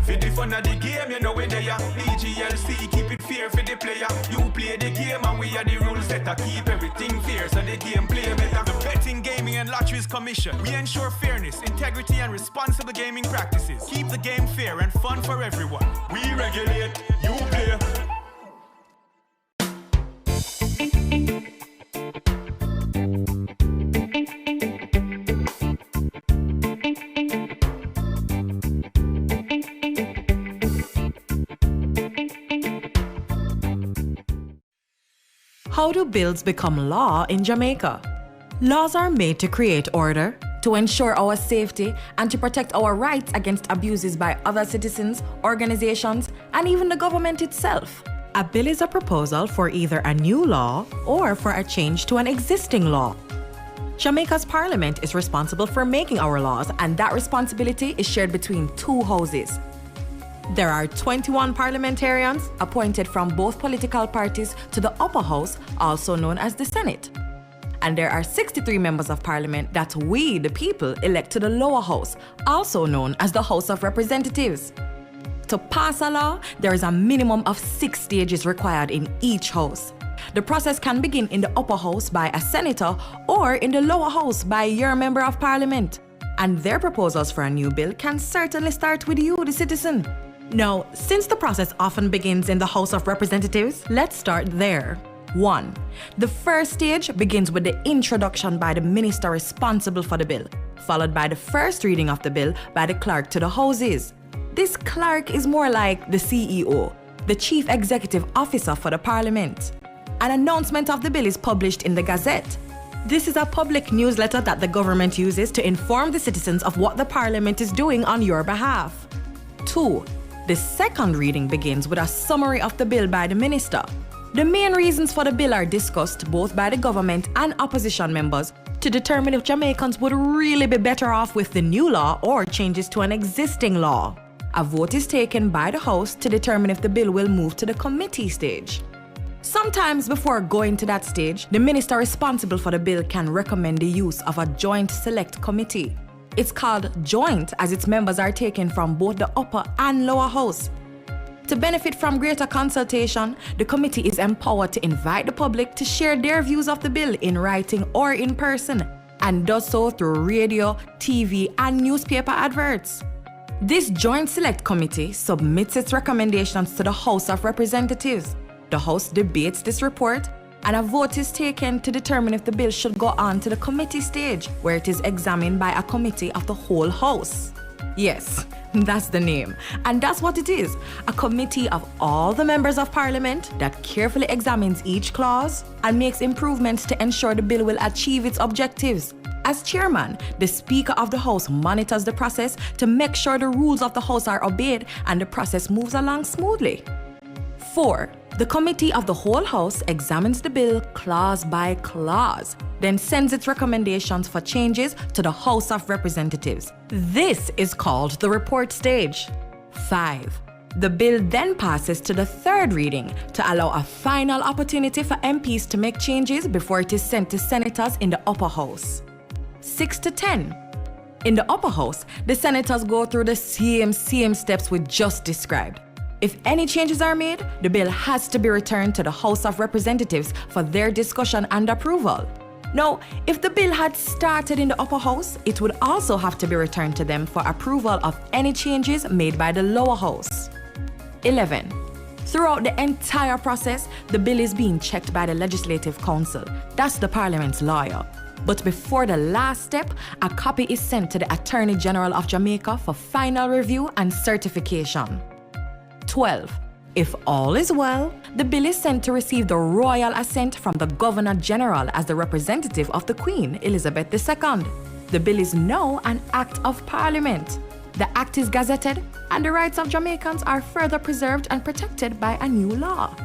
For the fun of the game, you know where they are. BGLC, keep it fair for the player. You play the game and we are the rules setter. Keep everything fair so the game play better. The Betting, Gaming and Lotteries Commission. We ensure fairness, integrity and responsible gaming practices. Keep the game fair and fun for everyone. We regulate, you play. How do bills become law in Jamaica? Laws are made to create order, to ensure our safety, and to protect our rights against abuses by other citizens, organizations, and even the government itself. A bill is a proposal for either a new law or for a change to an existing law. Jamaica's parliament is responsible for making our laws, and that responsibility is shared between two houses. There are 21 parliamentarians appointed from both political parties to the upper house, also known as the Senate. And there are 63 members of parliament that we, the people, elect to the lower house, also known as the House of Representatives. To pass a law, there is a minimum of 6 stages required in each house. The process can begin in the upper house by a senator or in the lower house by your member of parliament. And their proposals for a new bill can certainly start with you, the citizen. Now, since the process often begins in the House of Representatives, let's start there. 1. The first stage begins with the introduction by the minister responsible for the bill, followed by the first reading of the bill by the clerk to the houses. This clerk is more like the CEO, the Chief Executive Officer for the Parliament. An announcement of the bill is published in the Gazette. This is a public newsletter that the government uses to inform the citizens of what the Parliament is doing on your behalf. 2. The second reading begins with a summary of the bill by the minister. The main reasons for the bill are discussed both by the government and opposition members to determine if Jamaicans would really be better off with the new law or changes to an existing law. A vote is taken by the House to determine if the bill will move to the committee stage. Sometimes before going to that stage, the minister responsible for the bill can recommend the use of a joint select committee. It's called joint as its members are taken from both the upper and lower house. To benefit from greater consultation, the committee is empowered to invite the public to share their views of the bill in writing or in person, and does so through radio, TV, and newspaper adverts. This joint select committee submits its recommendations to the House of Representatives. The House debates this report, and a vote is taken to determine if the bill should go on to the committee stage, where it is examined by a committee of the whole House. Yes, that's the name. And that's what it is, a committee of all the members of Parliament that carefully examines each clause and makes improvements to ensure the bill will achieve its objectives. As chairman, the Speaker of the House monitors the process to make sure the rules of the House are obeyed and the process moves along smoothly. 4. The Committee of the whole House examines the bill clause by clause, then sends its recommendations for changes to the House of Representatives. This is called the report stage. 5. The bill then passes to the third reading to allow a final opportunity for MPs to make changes before it is sent to senators in the upper house. 6 to 10. In the upper house, the senators go through the same steps we just described. If any changes are made, the bill has to be returned to the House of Representatives for their discussion and approval. Now, if the bill had started in the upper house, it would also have to be returned to them for approval of any changes made by the lower house. 11. Throughout the entire process, the bill is being checked by the Legislative Council. That's the Parliament's lawyer. But before the last step, a copy is sent to the Attorney General of Jamaica for final review and certification. 12. If all is well, the bill is sent to receive the royal assent from the Governor General as the representative of the Queen, Elizabeth II. The bill is now an Act of Parliament. The Act is gazetted, and the rights of Jamaicans are further preserved and protected by a new law.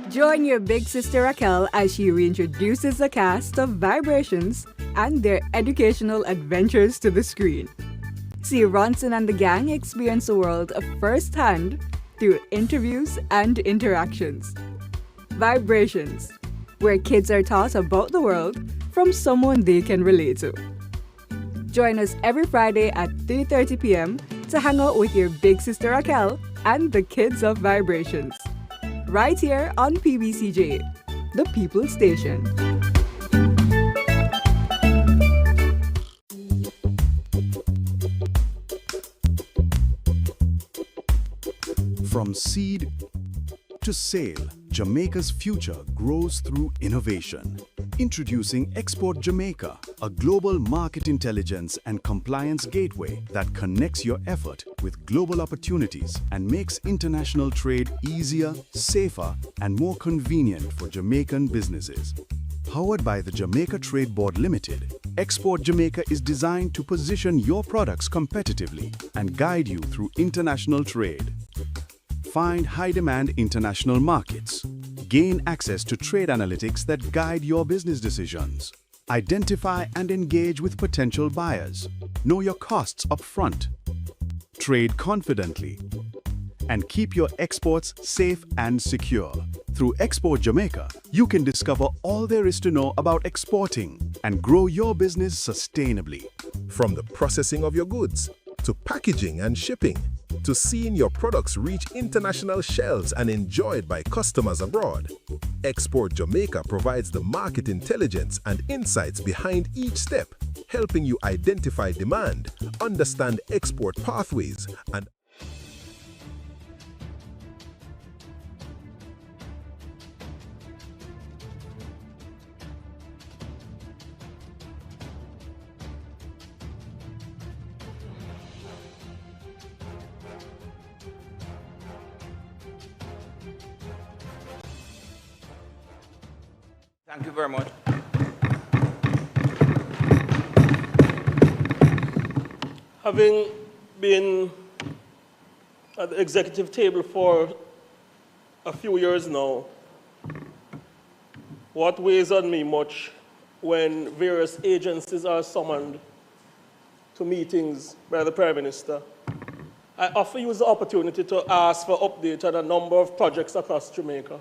Join your big sister Raquel as she reintroduces the cast of Vibrations and their educational adventures to the screen. See Ronson and the gang experience the world firsthand through interviews and interactions. Vibrations, where kids are taught about the world from someone they can relate to. Join us every Friday at 3:30 p.m. to hang out with your big sister Raquel and the kids of Vibrations. Right here on PBCJ, the People Station. From seed to sail, Jamaica's future grows through innovation. Introducing Export Jamaica, a global market intelligence and compliance gateway that connects your effort with global opportunities and makes international trade easier, safer, and more convenient for Jamaican businesses. Powered by the Jamaica Trade Board Limited, Export Jamaica is designed to position your products competitively and guide you through international trade. Find high-demand international markets. Gain access to trade analytics that guide your business decisions. Identify and engage with potential buyers. Know your costs up front. Trade confidently. And keep your exports safe and secure. Through Export Jamaica, you can discover all there is to know about exporting and grow your business sustainably. From the processing of your goods, to packaging and shipping, to seeing your products reach international shelves and enjoyed by customers abroad, Export Jamaica provides the market intelligence and insights behind each step, helping you identify demand, understand export pathways, and Thank you very much. Having been at the executive table for a few years now, what weighs on me much when various agencies are summoned to meetings by the Prime Minister, I often use the opportunity to ask for update on a number of projects across Jamaica,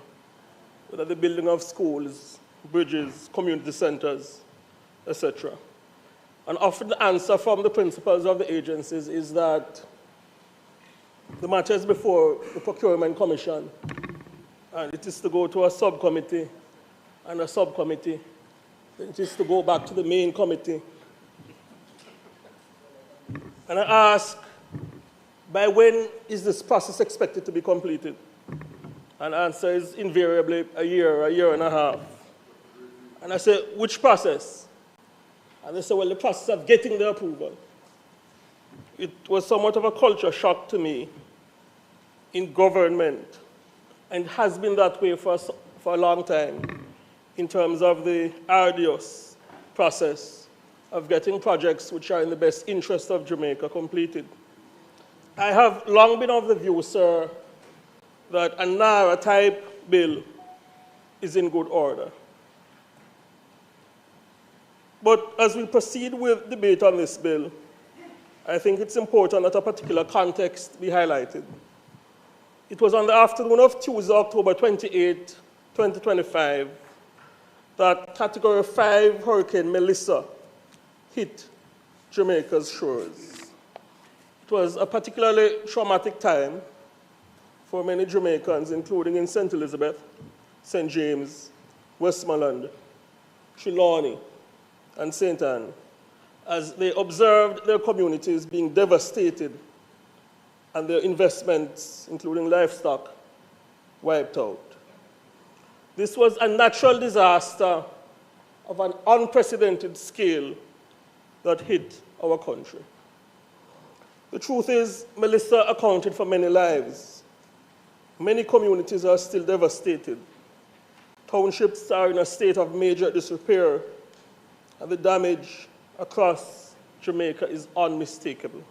whether the building of schools, bridges, community centers, etc. And often the answer from the principals of the agencies is that the matter is before the Procurement Commission, and it is to go to a subcommittee, and a subcommittee, then it is to go back to the main committee. And I ask, by when is this process expected to be completed? And the answer is invariably a year and a half. And I say, which process? And they say, well, the process of getting the approval. It was somewhat of a culture shock to me in government, and has been that way for a long time, in terms of the arduous process of getting projects which are in the best interest of Jamaica completed. I have long been of the view, sir, that a NARA-type bill is in good order. But as we proceed with debate on this bill, I think it's important that a particular context be highlighted. It was on the afternoon of Tuesday, October 28, 2025, that Category 5 Hurricane Melissa hit Jamaica's shores. It was a particularly traumatic time for many Jamaicans, including in St. Elizabeth, St. James, Westmoreland, Trelawney, and St. Anne, as they observed their communities being devastated and their investments, including livestock, wiped out. This was a natural disaster of an unprecedented scale that hit our country. The truth is, Melissa accounted for many lives. Many communities are still devastated. Townships are in a state of major disrepair, and the damage across Jamaica is unmistakable.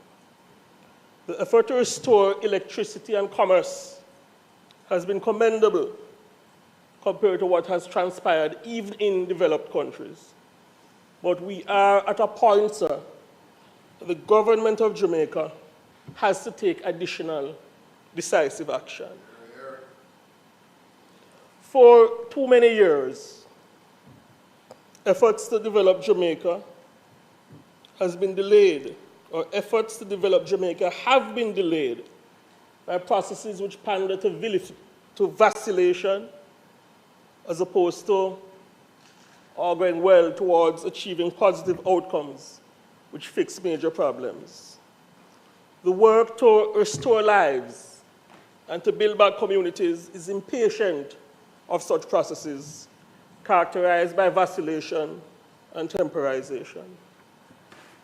The effort to restore electricity and commerce has been commendable compared to what has transpired even in developed countries. But we are at a point, sir, the government of Jamaica has to take additional decisive action. For too many years, efforts to develop Jamaica has been delayed, or efforts to develop Jamaica have been delayed by processes which pander to vacillation as opposed to going well towards achieving positive outcomes which fix major problems. The work to restore lives and to build back communities is impatient of such processes characterized by vacillation and temporization.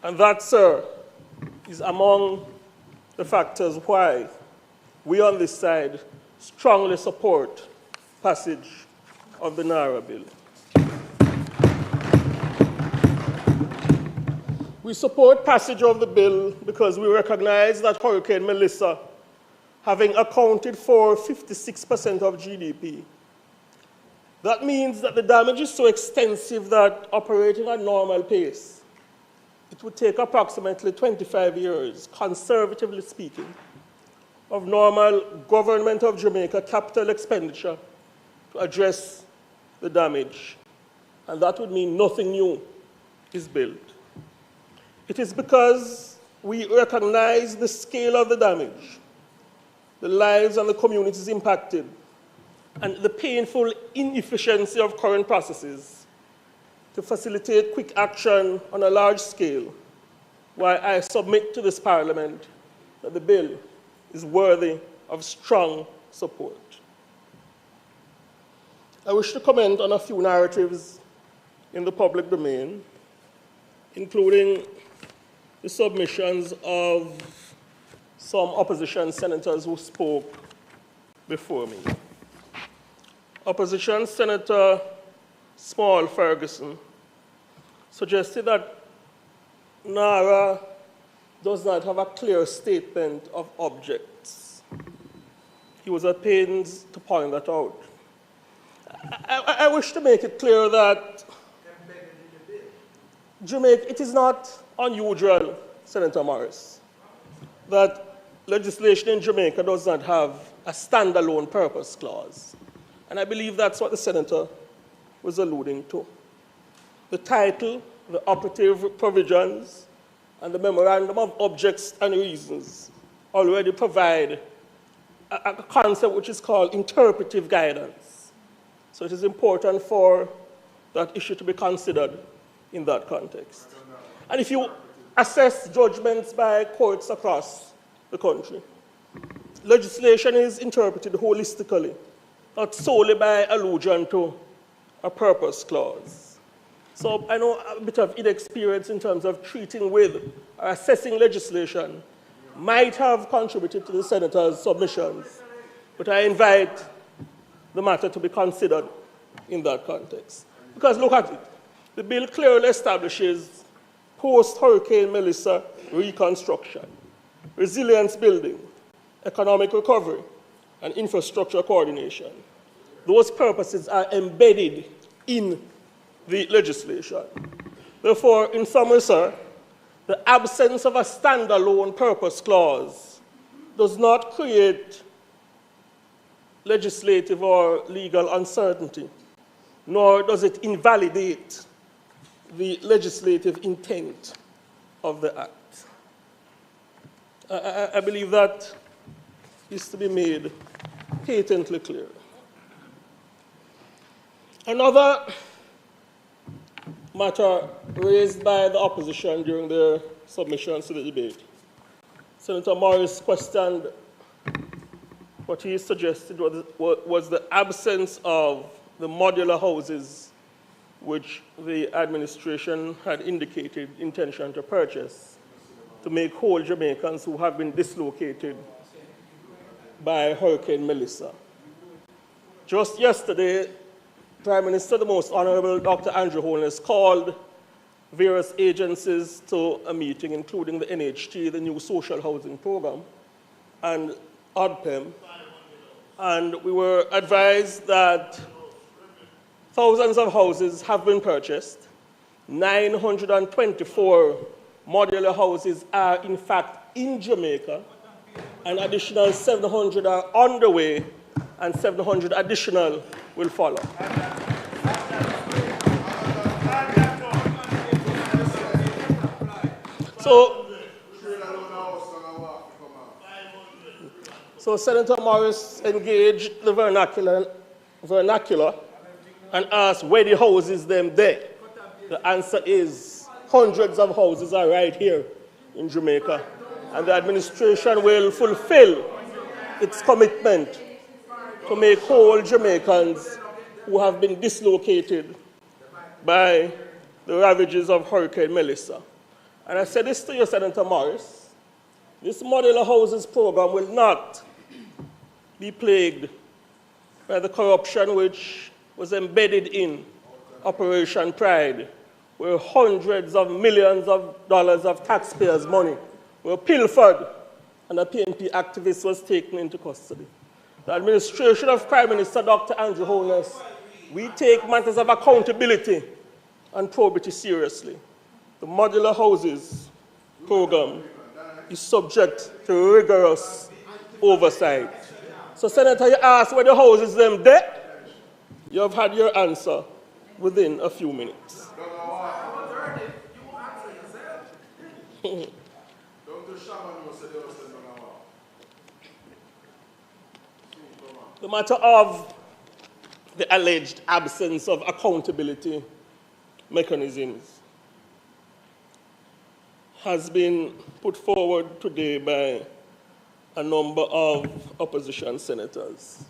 And that, sir, is among the factors why we on this side strongly support passage of the NARA bill. We support passage of the bill because we recognize that Hurricane Melissa, having accounted for 56% of GDP, that means that the damage is so extensive that operating at normal pace, it would take approximately 25 years, conservatively speaking, of normal government of Jamaica capital expenditure to address the damage. And that would mean nothing new is built. It is because we recognize the scale of the damage, the lives and the communities impacted, and the painful inefficiency of current processes to facilitate quick action on a large scale, why I submit to this Parliament that the bill is worthy of strong support. I wish to comment on a few narratives in the public domain, including the submissions of some opposition senators who spoke before me. Opposition Senator Small Ferguson suggested that NARA does not have a clear statement of objects. He was at pains to point that out. I wish to make it clear that Jamaica, it is not unusual, Senator Morris, that legislation in Jamaica does not have a standalone purpose clause. And I believe that's what the senator was alluding to. The title, the operative provisions, and the memorandum of objects and reasons already provide a concept which is called interpretive guidance. So it is important for that issue to be considered in that context. And if you assess judgments by courts across the country, legislation is interpreted holistically, not solely by allusion to a purpose clause. So I know a bit of inexperience in terms of treating with or assessing legislation might have contributed to the senator's submissions, but I invite the matter to be considered in that context. Because look at it. The bill clearly establishes post-Hurricane Melissa reconstruction, resilience building, economic recovery, and infrastructure coordination. Those purposes are embedded in the legislation. Therefore, in summary, sir, the absence of a standalone purpose clause does not create legislative or legal uncertainty, nor does it invalidate the legislative intent of the Act. I believe that is to be made patently clear. Another matter raised by the opposition during their submissions to the debate. Senator Morris questioned what he suggested was the absence of the modular houses which the administration had indicated intention to purchase to make whole Jamaicans who have been dislocated by Hurricane Melissa. Just yesterday, Prime Minister, the Most Honorable Dr. Andrew Holness, called various agencies to a meeting, including the NHT, the new social housing program, and ODPEM, and we were advised that thousands of houses have been purchased. 924 modular houses are, in fact, in Jamaica. An additional 700 are on the way, and 700 additional will follow. So Senator Morris engaged the vernacular and asked where the houses them there. The answer is hundreds of houses are right here in Jamaica, and the administration will fulfill its commitment to make whole Jamaicans who have been dislocated by the ravages of Hurricane Melissa. And I said this to you, Senator Morris, this modular houses program will not be plagued by the corruption which was embedded in Operation Pride, where hundreds of millions of dollars of taxpayers' money were pilfered and a PNP activist was taken into custody. The administration of Prime Minister Dr. Andrew Holness, we take matters of accountability and probity seriously. The modular houses program is subject to rigorous oversight. So, Senator, you asked where the houses them there. You have had your answer within a few minutes. The matter of the alleged absence of accountability mechanisms has been put forward today by a number of opposition senators.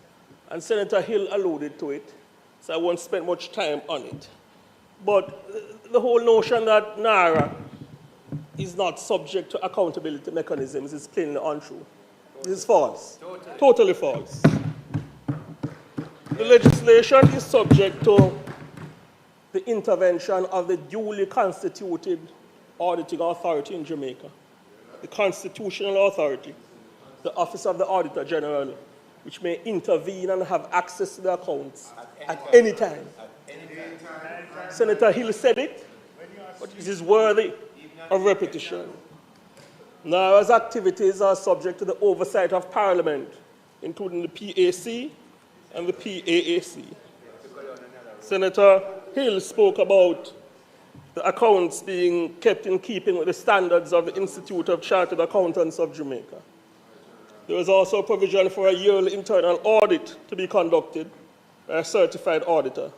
And Senator Hill alluded to it, so I won't spend much time on it. But the whole notion that NARA is not subject to accountability mechanisms is plainly untrue. This is false. Totally false. The legislation is subject to the intervention of the duly constituted auditing authority in Jamaica, the constitutional authority, the Office of the Auditor General, which may intervene and have access to the accounts at any time. Senator Hill said it, but it is worthy of repetition. NARA's activities are subject to the oversight of Parliament, including the PAC and the PAAC. Senator Hill spoke about the accounts being kept in keeping with the standards of the Institute of Chartered Accountants of Jamaica. There is also a provision for a yearly internal audit to be conducted by a certified auditor.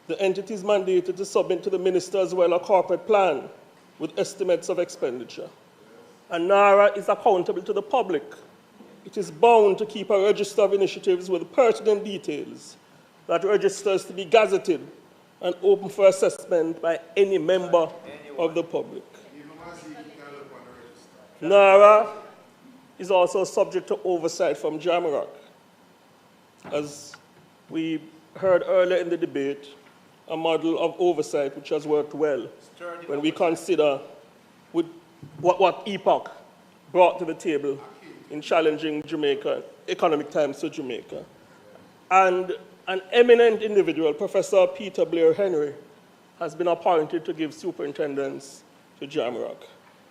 The entity is mandated to submit to the minister as well a corporate plan with estimates of expenditure. And NARA is accountable to the public. It is bound to keep a register of initiatives with pertinent details. That register is to be gazetted and open for assessment by any member of the public. NARA is also subject to oversight from JAMROC. As we heard earlier in the debate, a model of oversight which has worked well when we consider what EPOC brought to the table in challenging Jamaica, economic times to Jamaica. And an eminent individual, Professor Peter Blair Henry, has been appointed to give superintendence to JAMROC.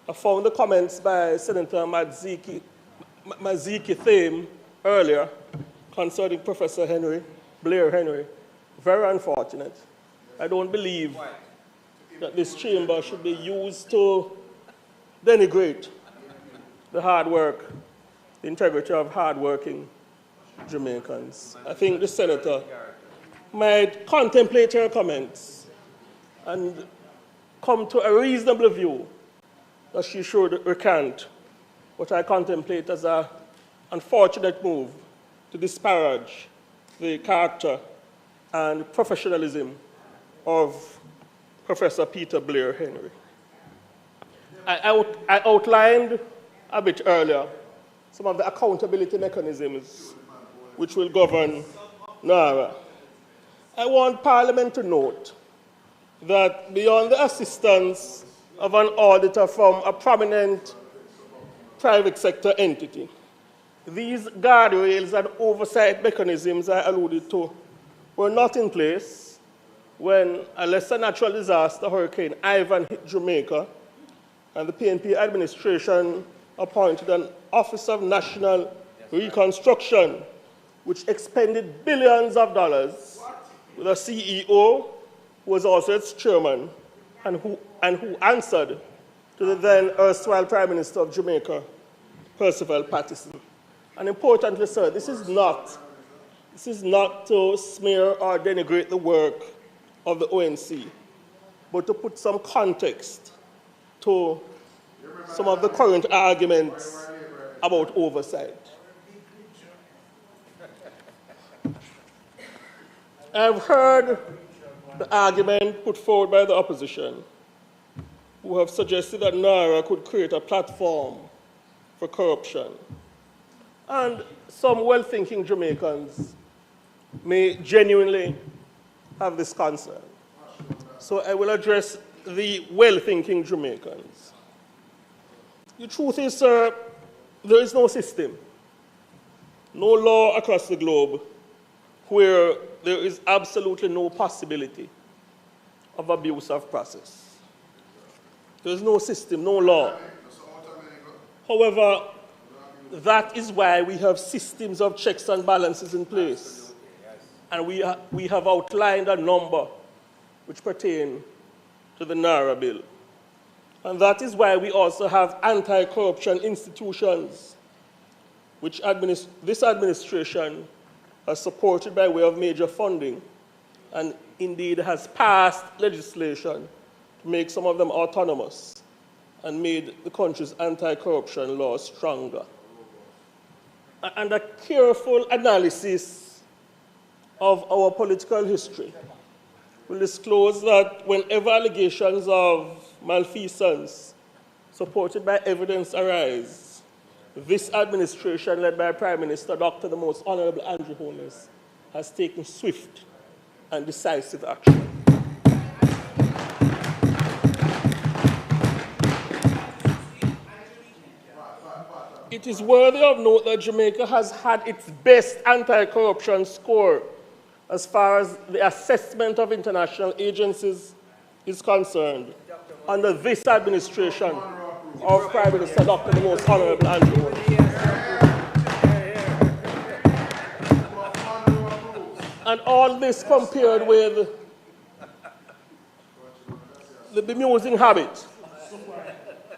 I found the comments by Senator Maziki Thame earlier concerning Professor Blair Henry, very unfortunate. I don't believe that this chamber should be used to denigrate the hard work, the integrity of hard-working Jamaicans. I think the senator might contemplate her comments and come to a reasonable view that she should recant what I contemplate as an unfortunate move to disparage the character and professionalism of Professor Peter Blair Henry. I outlined a bit earlier some of the accountability mechanisms which will govern NARA. I want Parliament to note that beyond the assistance of an auditor from a prominent private sector entity, these guardrails and oversight mechanisms I alluded to were not in place when a lesser natural disaster, Hurricane Ivan, hit Jamaica, and the PNP administration appointed an Office of National Reconstruction, which expended billions of dollars, with a CEO who was also its chairman, and who answered to the then erstwhile Prime Minister of Jamaica, Percival Patterson. And importantly, sir, this is not to smear or denigrate the work of the ONC, but to put some context to some of the current arguments about oversight. I've heard the argument put forward by the opposition, who have suggested that NARA could create a platform for corruption. And some well-thinking Jamaicans may genuinely have this concern. So I will address the well-thinking Jamaicans. The truth is, sir, there is no system, no law across the globe where there is absolutely no possibility of abuse of process. There is no system, no law. However, that is why we have systems of checks and balances in place. And we have outlined a number which pertain to the NARA bill. And that is why we also have anti-corruption institutions, which this administration has supported by way of major funding, and indeed has passed legislation to make some of them autonomous and made the country's anti-corruption laws stronger. And a careful analysis of our political history will disclose that whenever allegations of malfeasance supported by evidence arise, this administration, led by Prime Minister Dr. the Most Honorable Andrew Holness, has taken swift and decisive action. It is worthy of note that Jamaica has had its best anti-corruption score as far as the assessment of international agencies is concerned under this administration of Prime Minister Dr. the Most Honorable Andrew Holness. And all this compared with the bemusing habit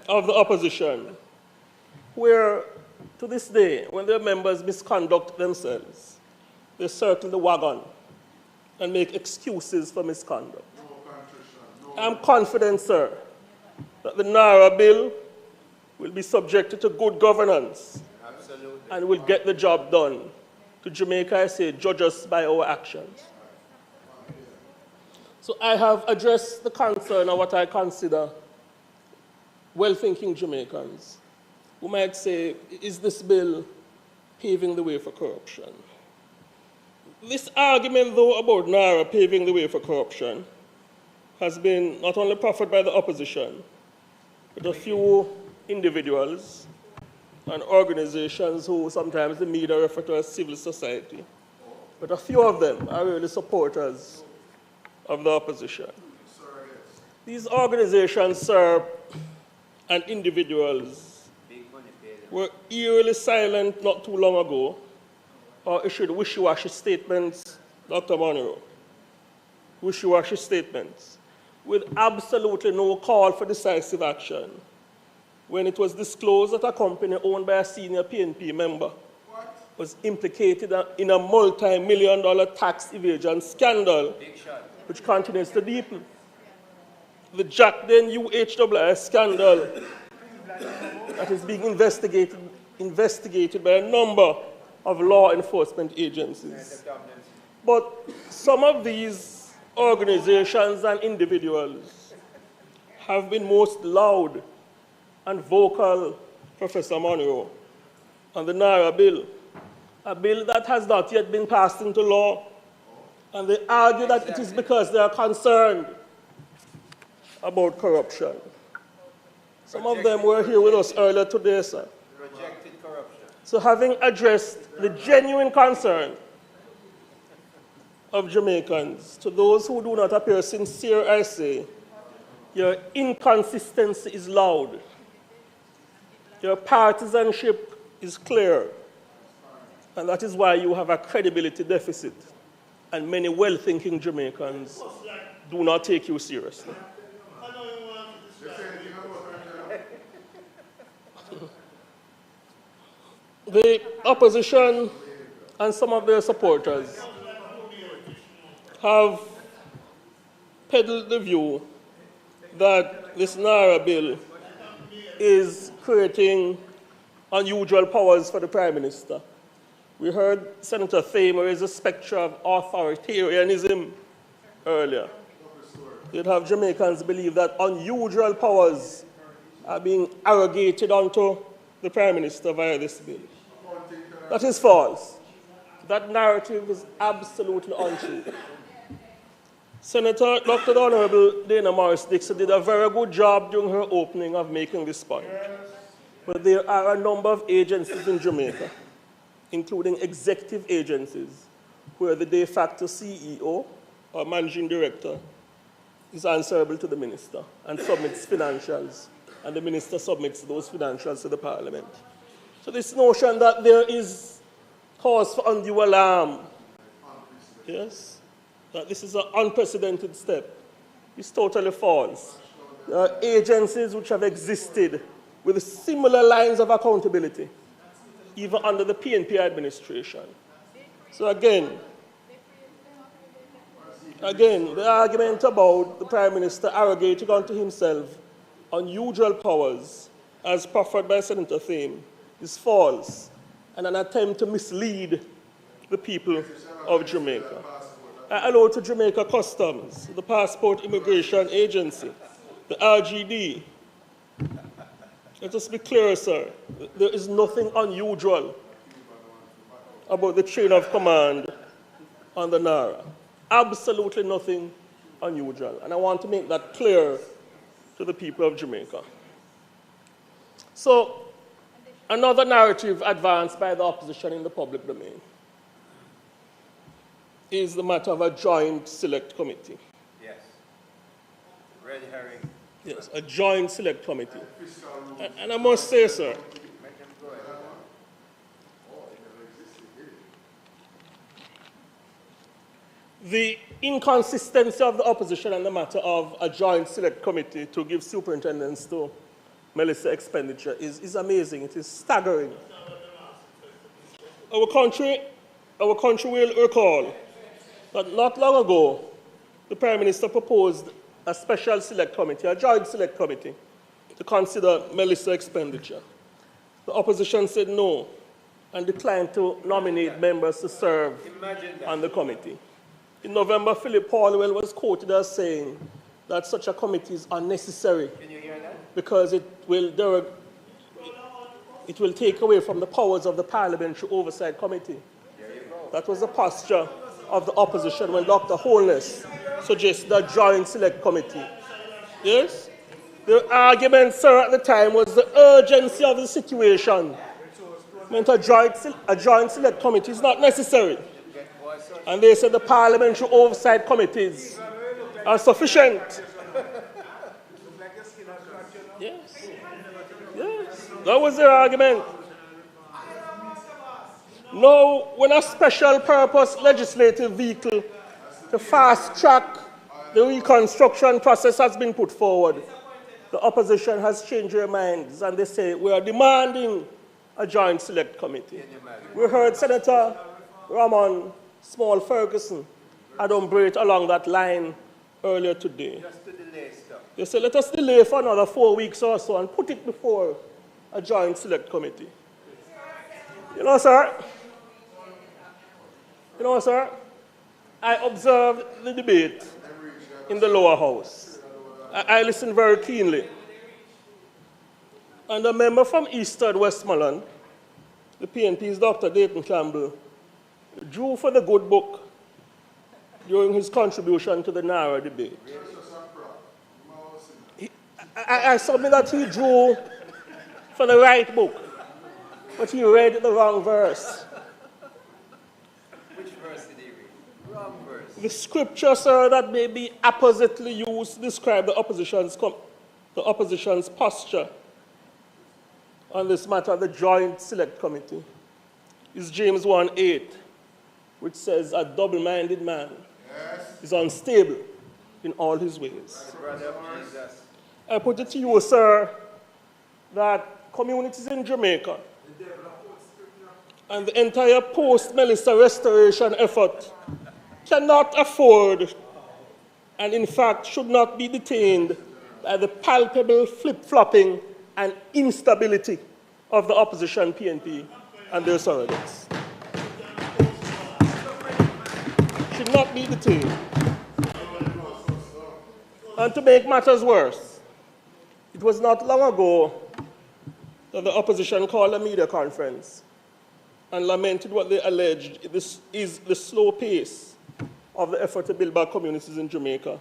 of the opposition, where to this day, when their members misconduct themselves, they circle the wagon and make excuses for misconduct. I'm confident, sir, that the NARA bill will be subjected to good governance. Absolutely. And will get the job done. To Jamaica, I say, judge us by our actions. So I have addressed the concern of what I consider well-thinking Jamaicans who might say, is this bill paving the way for corruption? This argument, though, about NARA paving the way for corruption has been not only proffered by the opposition, but a few individuals and organizations who sometimes the media refer to as civil society. But a few of them are really supporters of the opposition. These organizations, sir, and individuals were eerily silent not too long ago, or issued wishy-washy statements, Dr. Monroe, wishy-washy statements, with absolutely no call for decisive action, when it was disclosed that a company owned by a senior PNP member was implicated in a multi-million-dollar tax evasion scandal, which continues to deepen. the Jack Den UHWI scandal that is being investigated by a number of law enforcement agencies. But some of these organizations and individuals have been most loud and vocal, Professor Monroe, on the Naira bill, a bill that has not yet been passed into law. And they argue that it is because they are concerned about corruption. Some of them were here with us earlier today, sir. Rejected corruption. So having addressed the genuine concern of Jamaicans, to those who do not appear sincere, I say, your inconsistency is loud. Your partisanship is clear. And that is why you have a credibility deficit. And many well-thinking Jamaicans do not take you seriously. The opposition and some of their supporters have peddled the view that this Naira bill is creating unusual powers for the Prime Minister. We heard Senator Thamer raise a spectre of authoritarianism earlier. You'd have Jamaicans believe that unusual powers are being arrogated onto the Prime Minister via this bill. That is false. That narrative is absolutely untrue. Senator Dr. Honorable Dana Morris-Dixon did a very good job during her opening of making this point. But there are a number of agencies in Jamaica, including executive agencies, where the de facto CEO or managing director is answerable to the minister and submits financials, and the minister submits those financials to the Parliament. So this notion that there is cause for undue alarm, yes, that this is an unprecedented step, is totally false. There are agencies which have existed with similar lines of accountability, even under the PNP administration. So again, the argument about the Prime Minister arrogating onto himself unusual powers, as proffered by Senator Thamer, is false and an attempt to mislead the people of Jamaica. I allow to Jamaica Customs, the Passport Immigration Agency, the RGD. Let us be clear, sir. There is nothing unusual about the chain of command on the Naira. Absolutely nothing unusual. And I want to make that clear to the people of Jamaica. So, another narrative advanced by the opposition in the public domain is the matter of a joint select committee. Yes. Red herring. Yes, a joint select committee. And I must say, sir, the inconsistency of the opposition on the matter of a joint select committee to give superintendence to Melissa expenditure is amazing. It is staggering. Our country will recall that not long ago, the Prime Minister proposed a special select committee, a joint select committee, to consider Melissa expenditure. The opposition said no and declined to nominate members to serve on the committee. In November, Philip Paulwell was quoted as saying that such a committee is unnecessary because it will take away from the powers of the Parliamentary Oversight Committee. That was the posture of the opposition when Dr. Holness suggested a joint select committee. Yes? The argument, sir, at the time was the urgency of the situation meant a joint select committee is not necessary. And they said the Parliamentary Oversight Committees are sufficient. Yes. Yes. That was their argument. Now, when a special purpose legislative vehicle to fast track the reconstruction process has been put forward, the opposition has changed their minds and they say we are demanding a joint select committee. We heard Senator Ramon Small Ferguson adumbrate along that line earlier today. Just to delay stuff. They said, let us delay for another 4 weeks or so and put it before a joint select committee. You know, sir, I observed the debate in the lower house. I listened very keenly. And a member from Eastern Westmoreland, the PNP's Dr. Dayton Campbell, drew for the good book during his contribution to the NARA debate. I submit that he drew for the right book, but he read the wrong verse. Which verse did he read? Wrong verse. The scripture, sir, that may be appositely used to describe the opposition's posture on this matter of the Joint Select Committee is James 1:8, which says, a double-minded man is unstable in all his ways. Brother of Jesus. I put it to you, sir, that communities in Jamaica and the entire post-Melissa restoration effort cannot afford and, in fact, should not be detained by the palpable flip-flopping and instability of the opposition PNP and their surrogates. Should not be detained. And to make matters worse, it was not long ago that the opposition called a media conference and lamented what they alleged this is the slow pace of the effort to build back communities in Jamaica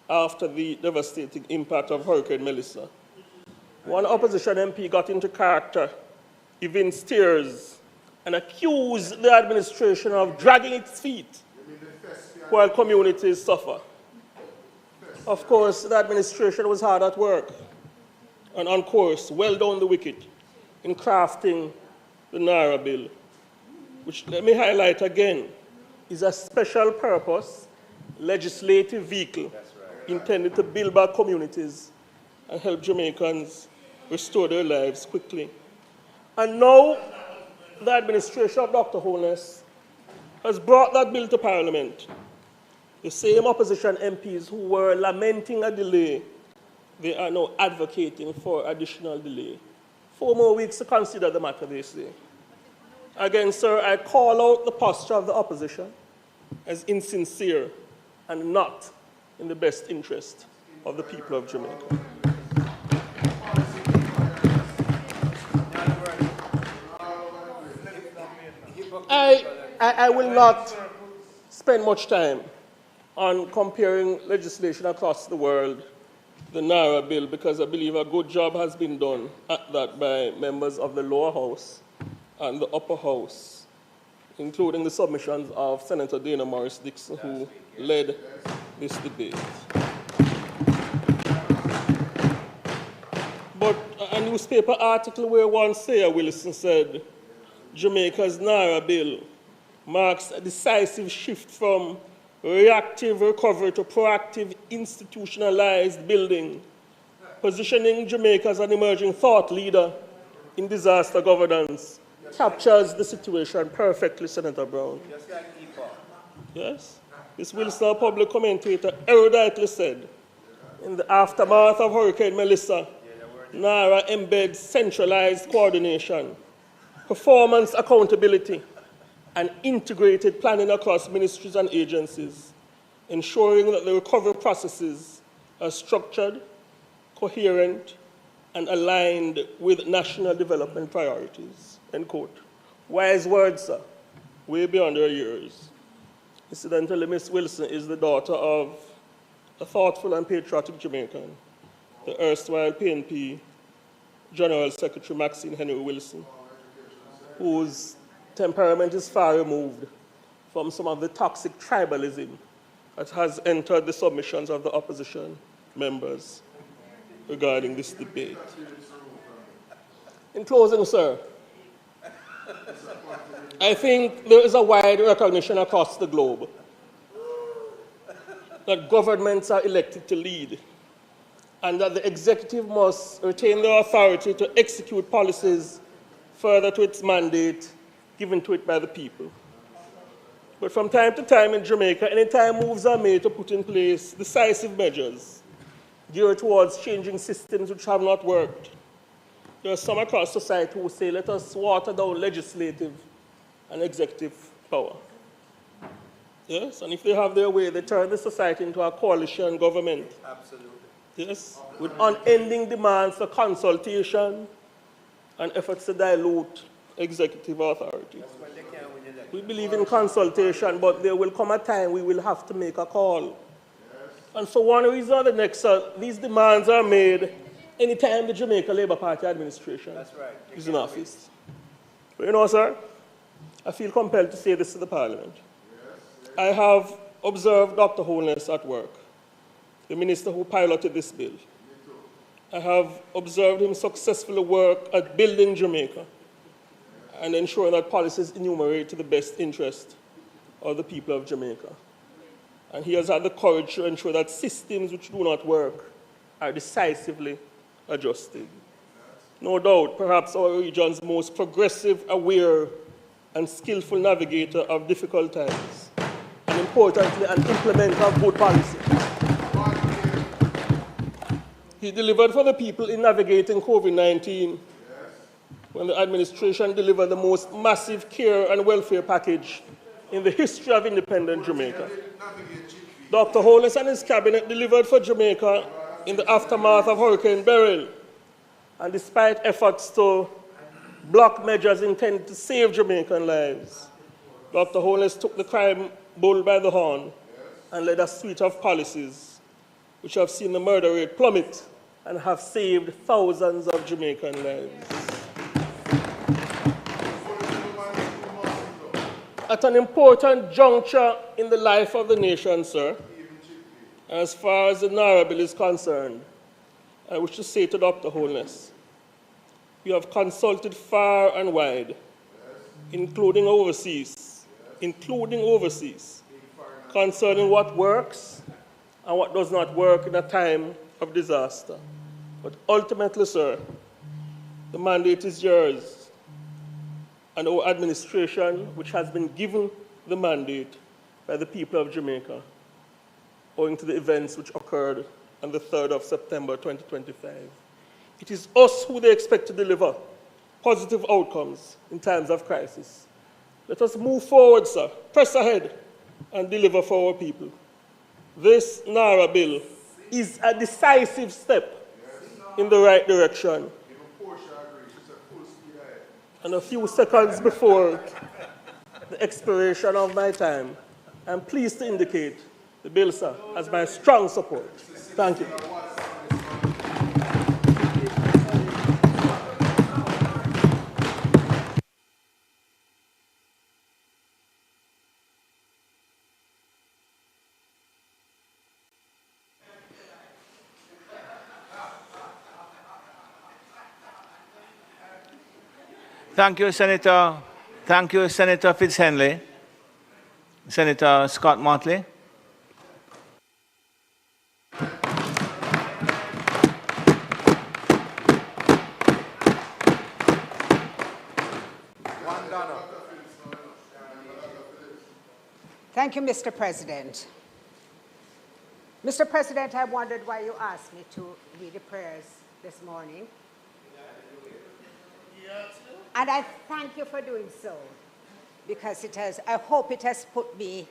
after the devastating impact of Hurricane Melissa. One opposition MP got into character, evinced tears, and accused the administration of dragging its feet while communities suffer. Of course, the administration was hard at work and on course, well down the wicket, in crafting the NARA bill, which, let me highlight again, is a special purpose legislative vehicle intended to build back communities and help Jamaicans restore their lives quickly. And now, the administration of Dr. Holness has brought that bill to Parliament. The same opposition MPs who were lamenting a delay, they are now advocating for additional delay. 4 more weeks to consider the matter, they say. Again, sir, I call out the posture of the opposition as insincere and not in the best interest of the people of Jamaica. I will not spend much time on comparing legislation across the world, the NARA bill, because I believe a good job has been done at that by members of the lower house and the upper house, including the submissions of Senator Dana Morris Dixon, who led this debate. But a newspaper article where one Sarah Wilson said, Jamaica's NARA bill marks a decisive shift from reactive recovery to proactive institutionalized building, positioning Jamaica as an emerging thought leader in disaster governance, captures the situation perfectly, Senator Brown. Just like EPA. Yes? This Wilson public commentator eruditely said, in the aftermath of Hurricane Melissa, NARA embeds centralized coordination, performance accountability, and integrated planning across ministries and agencies, ensuring that the recovery processes are structured, coherent, and aligned with national development priorities, end quote. Wise words, sir, way beyond her years. Incidentally, Miss Wilson is the daughter of a thoughtful and patriotic Jamaican, the erstwhile PNP General Secretary Maxine Henry Wilson, whose temperament is far removed from some of the toxic tribalism that has entered the submissions of the opposition members regarding this debate. In closing, sir, I think there is a wide recognition across the globe that governments are elected to lead and that the executive must retain their authority to execute policies further to its mandate given to it by the people. But from time to time in Jamaica, anytime moves are made to put in place decisive measures geared towards changing systems which have not worked. There are some across society who say, let us water down legislative and executive power. Yes, and if they have their way, they turn the society into a coalition government. Absolutely. Yes, with unending demands for consultation and efforts to dilute executive authority. We believe in consultation, but there will come a time we will have to make a call. And for one reason or the next, these demands are made anytime the Jamaica Labour Party administration is in office. But you know, sir, I feel compelled to say this to the Parliament. I have observed Dr. Holness at work, the minister who piloted this bill. I have observed him successfully work at building Jamaica and ensuring that policies enumerate to the best interest of the people of Jamaica. And he has had the courage to ensure that systems which do not work are decisively adjusted. No doubt, perhaps our region's most progressive, aware, and skillful navigator of difficult times, and importantly, an implementer of good policy. He delivered for the people in navigating COVID-19 when the administration delivered the most massive care and welfare package in the history of independent Jamaica. Dr. Holness and his cabinet delivered for Jamaica in the aftermath of Hurricane Beryl. And despite efforts to block measures intended to save Jamaican lives, Dr. Holness took the crime bull by the horn and led a suite of policies which have seen the murder rate plummet and have saved thousands of Jamaican lives. At an important juncture in the life of the nation, sir, as far as the Naira bill is concerned, I wish to say to Dr. Holness, we have consulted far and wide, including overseas, concerning what works and what does not work in a time of disaster. But ultimately, sir, the mandate is yours. And our administration, which has been given the mandate by the people of Jamaica, owing to the events which occurred on the 3rd of September 2025. It is us who they expect to deliver positive outcomes in times of crisis. Let us move forward, sir, press ahead, and deliver for our people. This Naira bill is a decisive step in the right direction. And a few seconds before the expiration of my time, I'm pleased to indicate the bill, sir, has my strong support. Thank you. Thank you, Senator. Thank you, Senator Fitzhenley. Senator Scott Motley. Thank you, Mr. President. Mr. President, I wondered why you asked me to read the prayers this morning. And I thank you for doing so, because I hope it has put me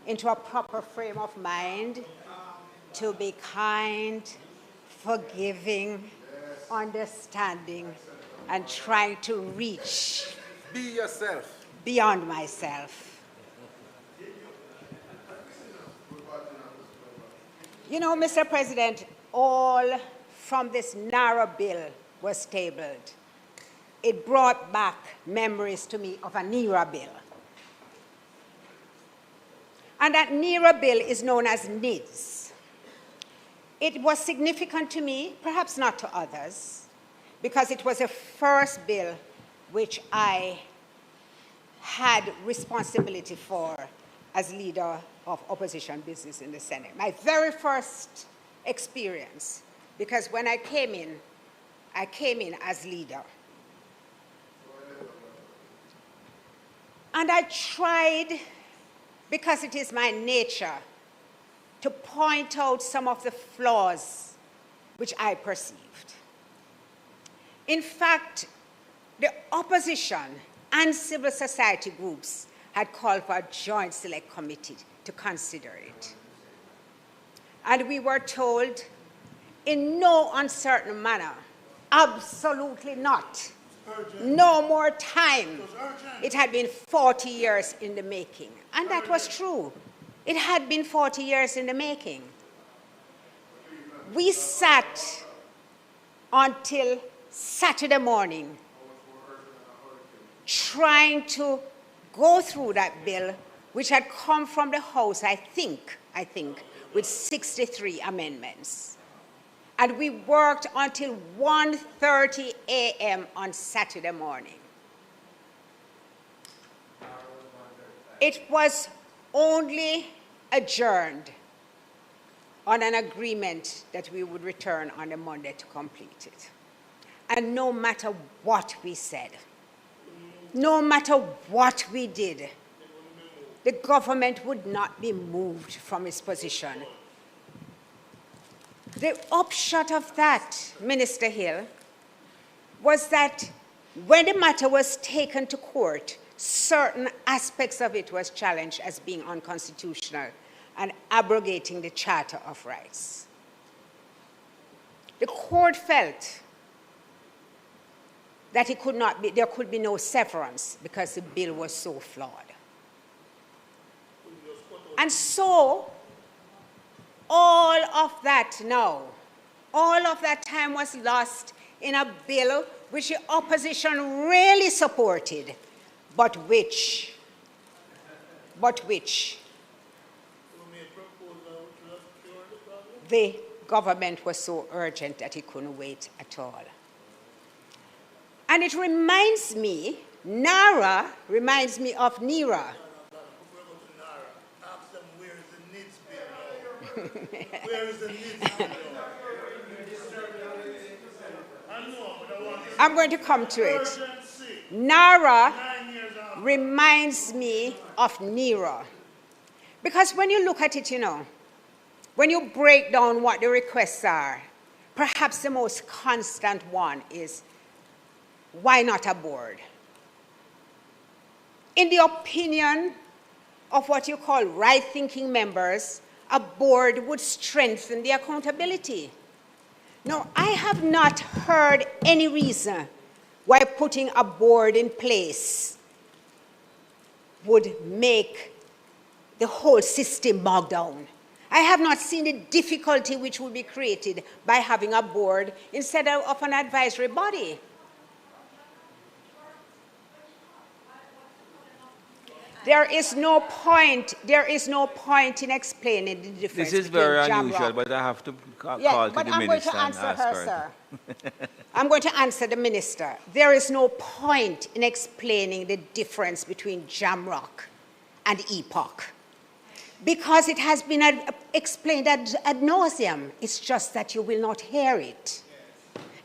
into a proper frame of mind to be kind, forgiving, understanding, and trying to reach Be yourself. Beyond myself. You know, Mr. President, all from this narrow bill was tabled. It brought back memories to me of a NERA bill. And that NERA bill is known as NIDS. It was significant to me, perhaps not to others, because it was the first bill which I had responsibility for as leader of opposition business in the Senate. My very first experience, because when I came in as leader. And I tried, because it is my nature, to point out some of the flaws which I perceived. In fact, the opposition and civil society groups had called for a joint select committee to consider it. And we were told, in no uncertain manner, absolutely not. No more time. It had been 40 years in the making. And that was true. It had been 40 years in the making. We sat until Saturday morning trying to go through that bill, which had come from the House, I think, with 63 amendments. And we worked until 1:30 a.m. on Saturday morning. It was only adjourned on an agreement that we would return on a Monday to complete it. And no matter what we said, no matter what we did, the government would not be moved from its position. The upshot of that, Minister Hill, was that when the matter was taken to court, certain aspects of it was challenged as being unconstitutional and abrogating the Charter of Rights. The court felt that there could be no severance because the bill was so flawed. And so, all of that now, all of that time was lost in a bill which the opposition really supported, but which the government was so urgent that it couldn't wait at all. And it reminds me, NARA reminds me of NERA. Where is the need? I'm going to come to it. NARA reminds me of NERA. Because when you look at it, you know, when you break down what the requests are, perhaps the most constant one is, why not a board? In the opinion of what you call right-thinking members, a board would strengthen the accountability. Now, I have not heard any reason why putting a board in place would make the whole system bog down. I have not seen the difficulty which would be created by having a board instead of an advisory body. There is no point in explaining the difference. This is very unusual, but I have to call to the minister and ask her. I'm going to answer the minister. There is no point in explaining the difference between Jamrock and Epoch, because it has been explained ad nauseum. It's just that you will not hear it.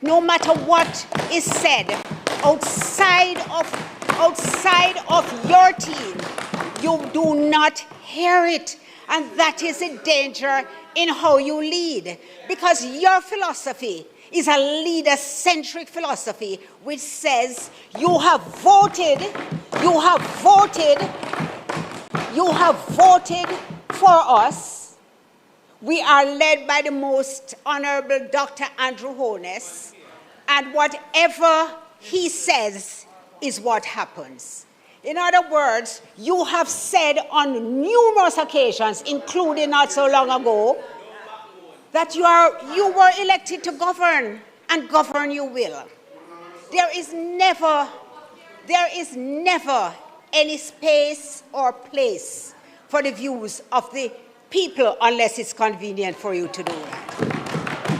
No matter what is said outside of your team, you do not hear it. And that is a danger in how you lead, because your philosophy is a leader-centric philosophy which says you have voted for us. We are led by the Most Honorable Dr. Andrew Holness, and whatever he says is what happens. In other words, you have said on numerous occasions, including not so long ago, that you were elected to govern, and govern you will. There is never any space or place for the views of the people unless it's convenient for you to do that.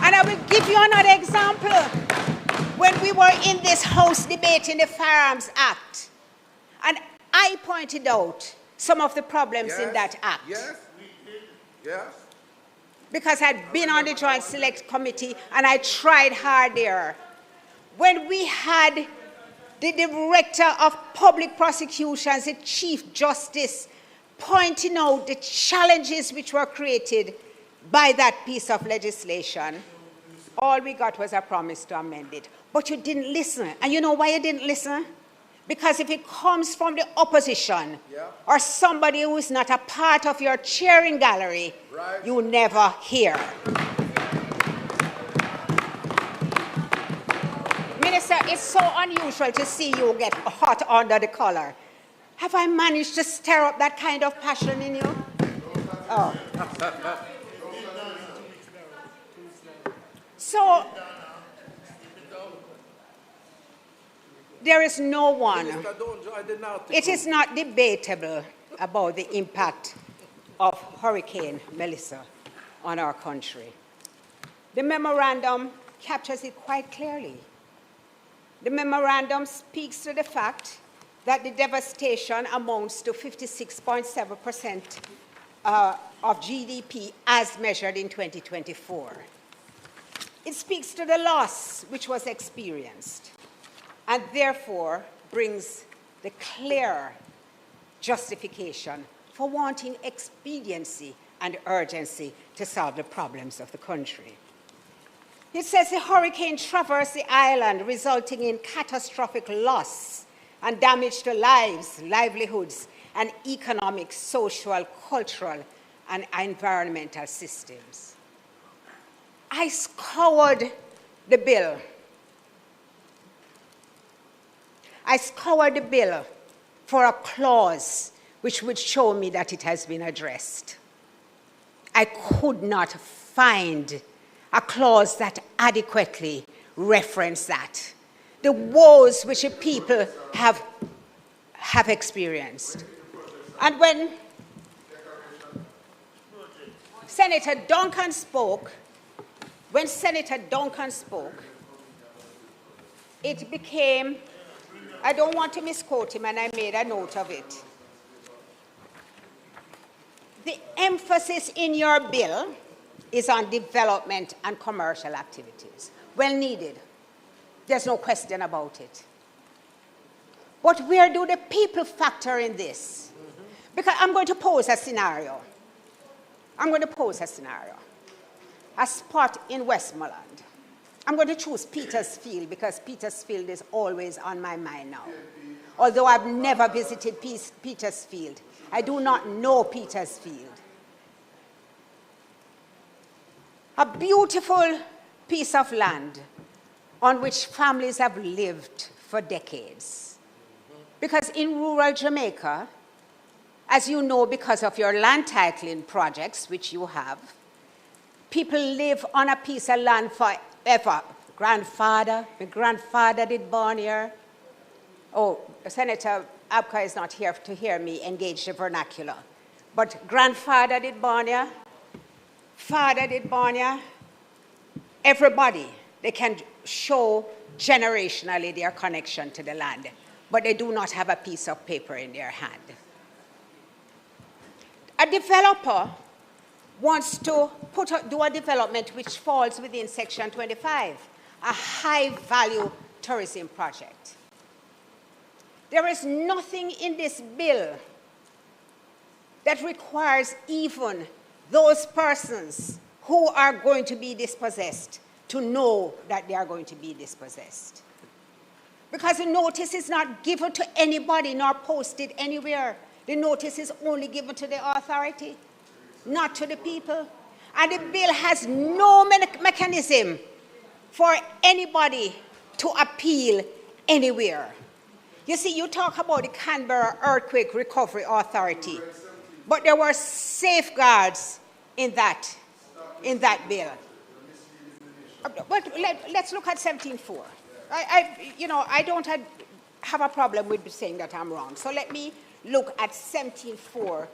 And I will give you another example. When we were in this House debating the Firearms Act, and I pointed out some of the problems in that act. Yes. Because I'd been on the Joint Select Committee and I tried hard there. When we had the Director of Public Prosecutions, the Chief Justice, pointing out the challenges which were created by that piece of legislation, all we got was a promise to amend it. But you didn't listen. And you know why you didn't listen? Because if it comes from the opposition or somebody who is not a part of your cheering gallery, you never hear. Minister, it's so unusual to see you get hot under the collar. Have I managed to stir up that kind of passion in you? Oh. So, there is no one. It is not debatable about the impact of Hurricane Melissa on our country. The memorandum captures it quite clearly. The memorandum speaks to the fact that the devastation amounts to 56.7% of GDP as measured in 2024. It speaks to the loss which was experienced and therefore brings the clear justification for wanting expediency and urgency to solve the problems of the country. It says the hurricane traversed the island, resulting in catastrophic loss and damage to lives, livelihoods, and economic, social, cultural, and environmental systems. I scoured the bill. I scoured the bill for a clause which would show me that it has been addressed. I could not find a clause that adequately referenced that. The woes which the people have experienced. And when Senator Duncan spoke, it became, I don't want to misquote him, and I made a note of it. The emphasis in your bill is on development and commercial activities. Well needed. There's no question about it. But where do the people factor in this? Because I'm going to pose a scenario. A spot in Westmoreland. I'm going to choose Petersfield because Petersfield is always on my mind now. Although I've never visited Petersfield, I do not know Petersfield. A beautiful piece of land on which families have lived for decades. Because in rural Jamaica, as you know because of your land titling projects, which you have, people live on a piece of land forever. My grandfather did born here. Oh, Senator Abka is not here to hear me engage the vernacular. But grandfather did born here. Father did born here. Everybody, they can show generationally their connection to the land, but they do not have a piece of paper in their hand. A developer wants to do a development which falls within Section 25, a high-value tourism project. There is nothing in this bill that requires even those persons who are going to be dispossessed to know that they are going to be dispossessed. Because the notice is not given to anybody nor posted anywhere. The notice is only given to the authority, not to the people. And the bill has no mechanism for anybody to appeal anywhere. You see, you talk about the Canberra Earthquake Recovery Authority, but there were safeguards in that bill. But let's look at 17.4. I don't have a problem with saying that I'm wrong. So let me look at 17.4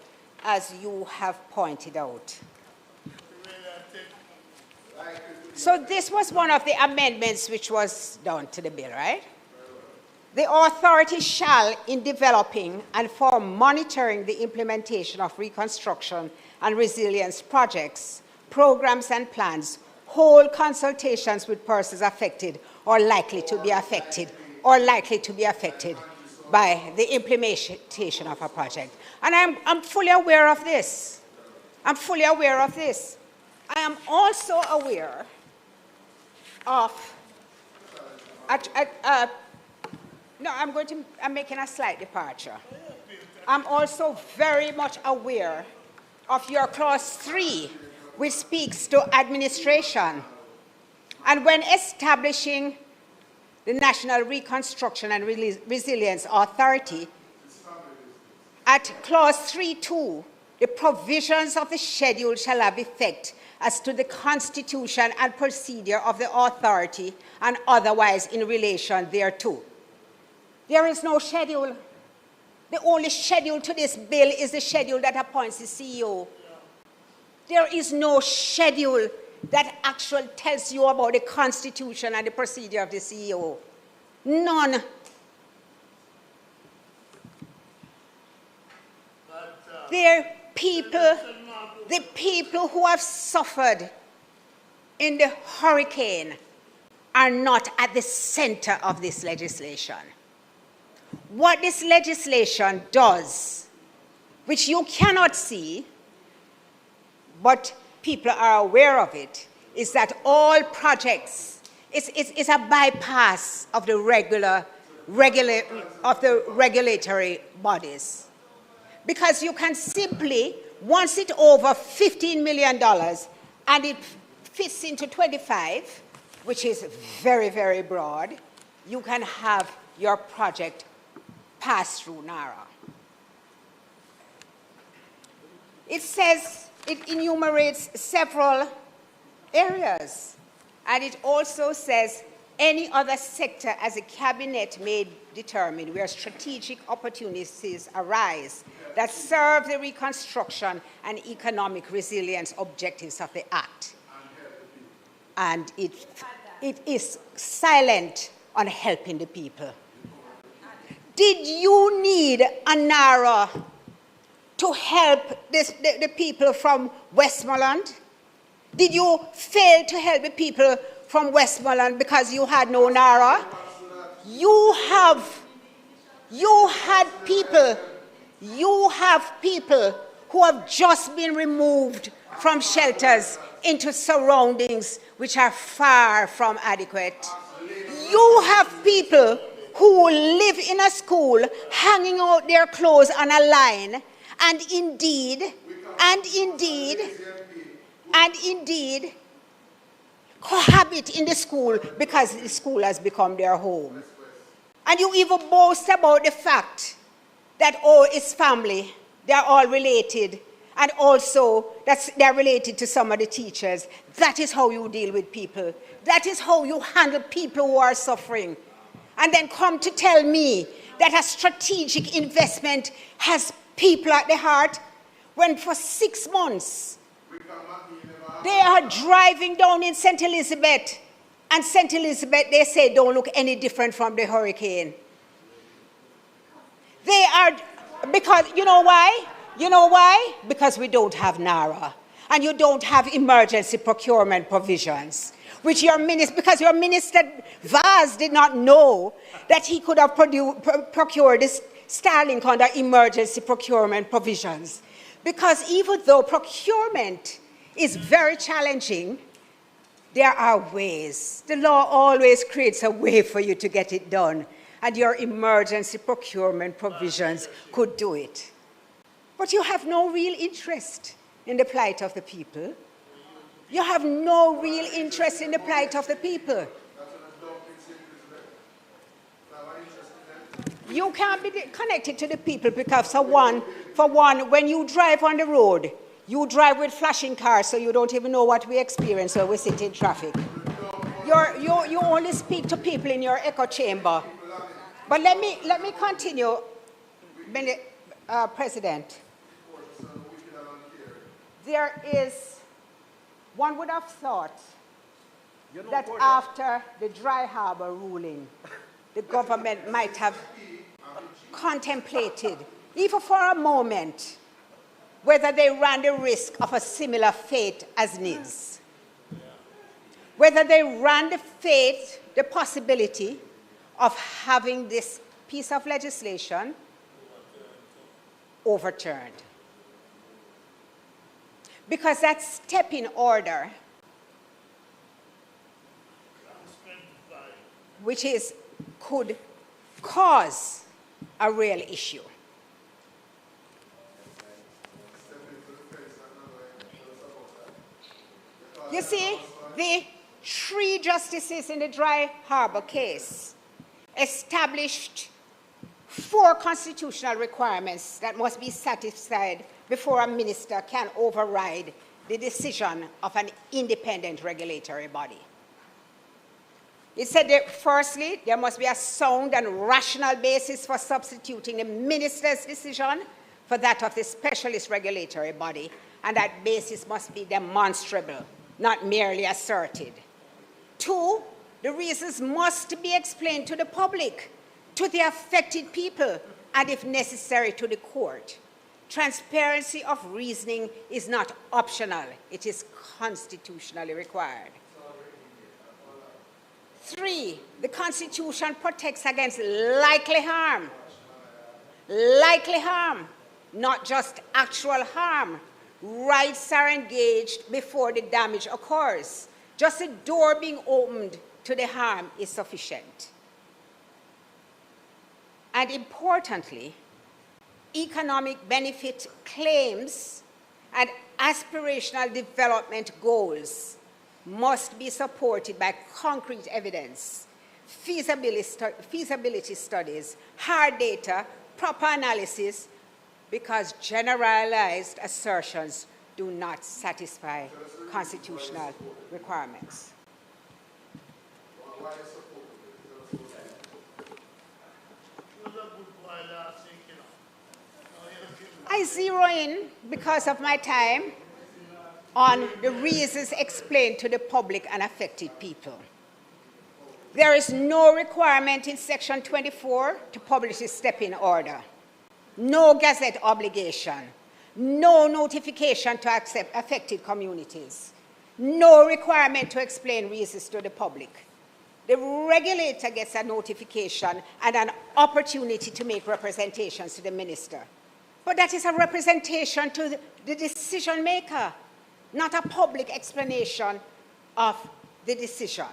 as you have pointed out. So this was one of the amendments which was done to the bill, right? The authority shall, in developing and for monitoring the implementation of reconstruction and resilience projects, programs and plans, hold consultations with persons affected or likely to be affected by the implementation of a project. And I'm fully aware of this. I am also aware of, no, I'm making a slight departure. I'm also very much aware of your clause 3, which speaks to administration. And when establishing the National Reconstruction and Resilience Authority, at clause 3.2, the provisions of the schedule shall have effect as to the constitution and procedure of the authority and otherwise in relation thereto. There is no schedule. The only schedule to this bill is the schedule that appoints the CEO. There is no schedule that actually tells you about the constitution and the procedure of the CEO. None. The people who have suffered in the hurricane are not at the center of this legislation. What this legislation does, which you cannot see, but people are aware of it, is that all projects, it's a bypass of the regulatory bodies. Because you can simply, once it's over $15 million and it fits into 25, which is very, very broad, you can have your project pass through NARA. It says, it enumerates several areas, and it also says any other sector as a cabinet may determine where strategic opportunities arise that serve the reconstruction and economic resilience objectives of the Act. And it is silent on helping the people. Did you need a NARA to help the people from Westmoreland? Did you fail to help the people from Westmoreland because you had no NARA? You have people who have just been removed from shelters into surroundings which are far from adequate. You have people who live in a school hanging out their clothes on a line and indeed cohabit in the school because the school has become their home. And you even boast about the fact that, oh, it's family, they're all related, and also that they're related to some of the teachers. That is how you deal with people. That is how you handle people who are suffering. And then come to tell me that a strategic investment has people at the heart, when for 6 months they are driving down in St. Elizabeth, and St. Elizabeth, they say, don't look any different from the hurricane. They are, because, you know why? You know why? Because we don't have NARA, and you don't have emergency procurement provisions, which your minister, because your minister Vaz did not know that he could have procured this Starlink under emergency procurement provisions. Because even though procurement is very challenging, there are ways. The law always creates a way for you to get it done, and your emergency procurement provisions could do it. But you have no real interest in the plight of the people. You have no real interest in the plight of the people. You can't be connected to the people because, for one, when you drive on the road, you drive with flashing cars, so you don't even know what we experience when we sit in traffic. You only speak to people in your echo chamber. But let me continue, President. There is, one would have thought that after the dry harbor ruling, the government might have contemplated, even for a moment, whether they ran the risk of a similar fate as NIDS. Whether they ran the possibility of having this piece of legislation overturned. Because that step in order which could cause a real issue. You see, the 3 justices in the Dry Harbor case established 4 constitutional requirements that must be satisfied before a minister can override the decision of an independent regulatory body. It said that, firstly, there must be a sound and rational basis for substituting the minister's decision for that of the specialist regulatory body, and that basis must be demonstrable, not merely asserted. 2, the reasons must be explained to the public, to the affected people, and if necessary, to the court. Transparency of reasoning is not optional, it is constitutionally required. 3, the Constitution protects against likely harm. Likely harm, not just actual harm. Rights are engaged before the damage occurs. Just the door being opened to the harm is sufficient. And importantly, economic benefit claims and aspirational development goals must be supported by concrete evidence, feasibility studies, hard data, proper analysis, because generalized assertions do not satisfy constitutional requirements. I zero in, because of my time, on the reasons explained to the public and affected people. There is no requirement in Section 24 to publish a step-in order, no gazette obligation, no notification to affected communities, no requirement to explain reasons to the public. The regulator gets a notification and an opportunity to make representations to the minister. But that is a representation to the decision maker, not a public explanation of the decision.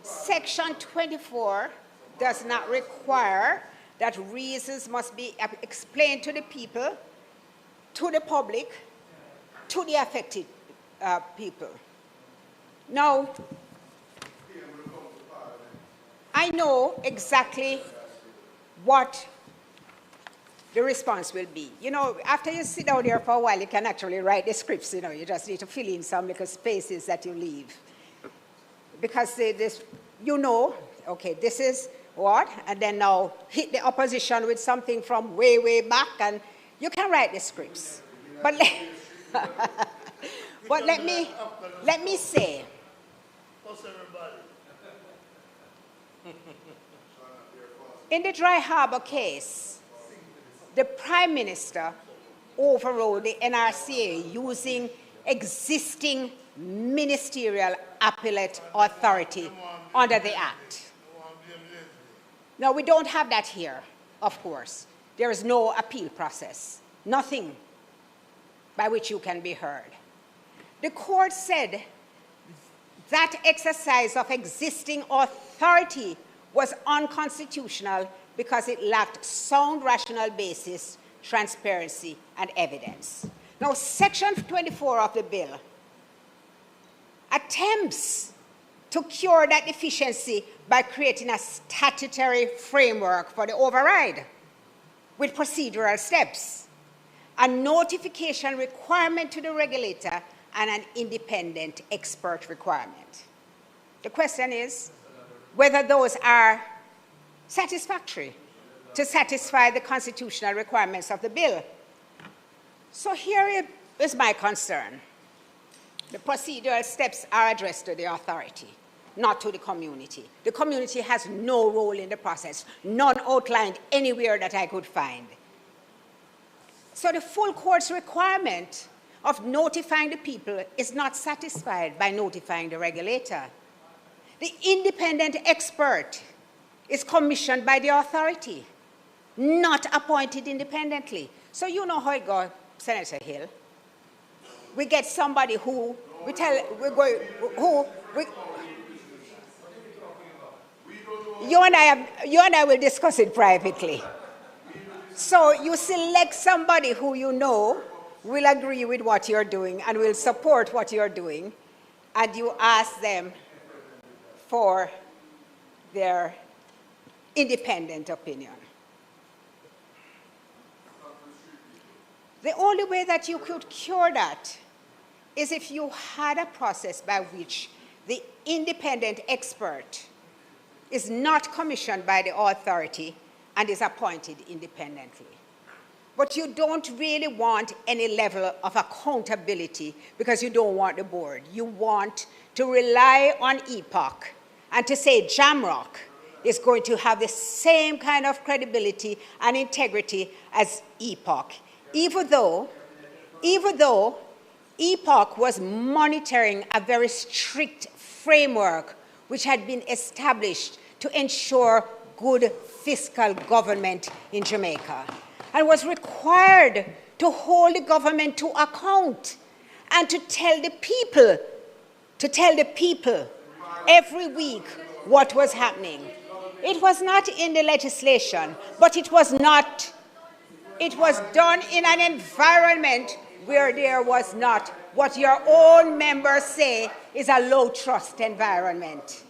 Section 24 does not require that reasons must be explained to the people, to the public, to the affected people. Now, I know exactly what the response will be. You know, after you sit down there for a while, you can actually write the scripts, you know, you just need to fill in some little spaces that you leave. Because this, you know, okay, this is what, and then now hit the opposition with something from way, way back, and you can write the scripts. But let me say, in the Dry Harbor case, the Prime Minister overrode the NRCA using existing ministerial appellate authority under the Act. Now, we don't have that here, of course. There is no appeal process, nothing by which you can be heard. The court said that exercise of existing authority was unconstitutional because it lacked sound rational basis, transparency, and evidence. Now, Section 24 of the bill attempts to cure that deficiency by creating a statutory framework for the override with procedural steps, a notification requirement to the regulator, and an independent expert requirement. The question is whether those are satisfactory to satisfy the constitutional requirements of the bill. So here is my concern. The procedural steps are addressed to the authority, not to the community. The community has no role in the process, none outlined anywhere that I could find. So the full court's requirement of notifying the people is not satisfied by notifying the regulator. The independent expert is commissioned by the authority, not appointed independently. So you know how it goes, Senator Hill. We get somebody who, you and I will discuss it privately. So you select somebody who you know will agree with what you're doing and will support what you're doing, and you ask them for their independent opinion. The only way that you could cure that is if you had a process by which the independent expert is not commissioned by the authority and is appointed independently. But you don't really want any level of accountability because you don't want the board. You want to rely on EPOC and to say Jamrock is going to have the same kind of credibility and integrity as EPOC, even though EPOC was monitoring a very strict framework which had been established to ensure good fiscal government in Jamaica, and was required to hold the government to account and to tell the people every week what was happening. It was not in the legislation, but it was done in an environment where there was not what your own members say is a low trust environment.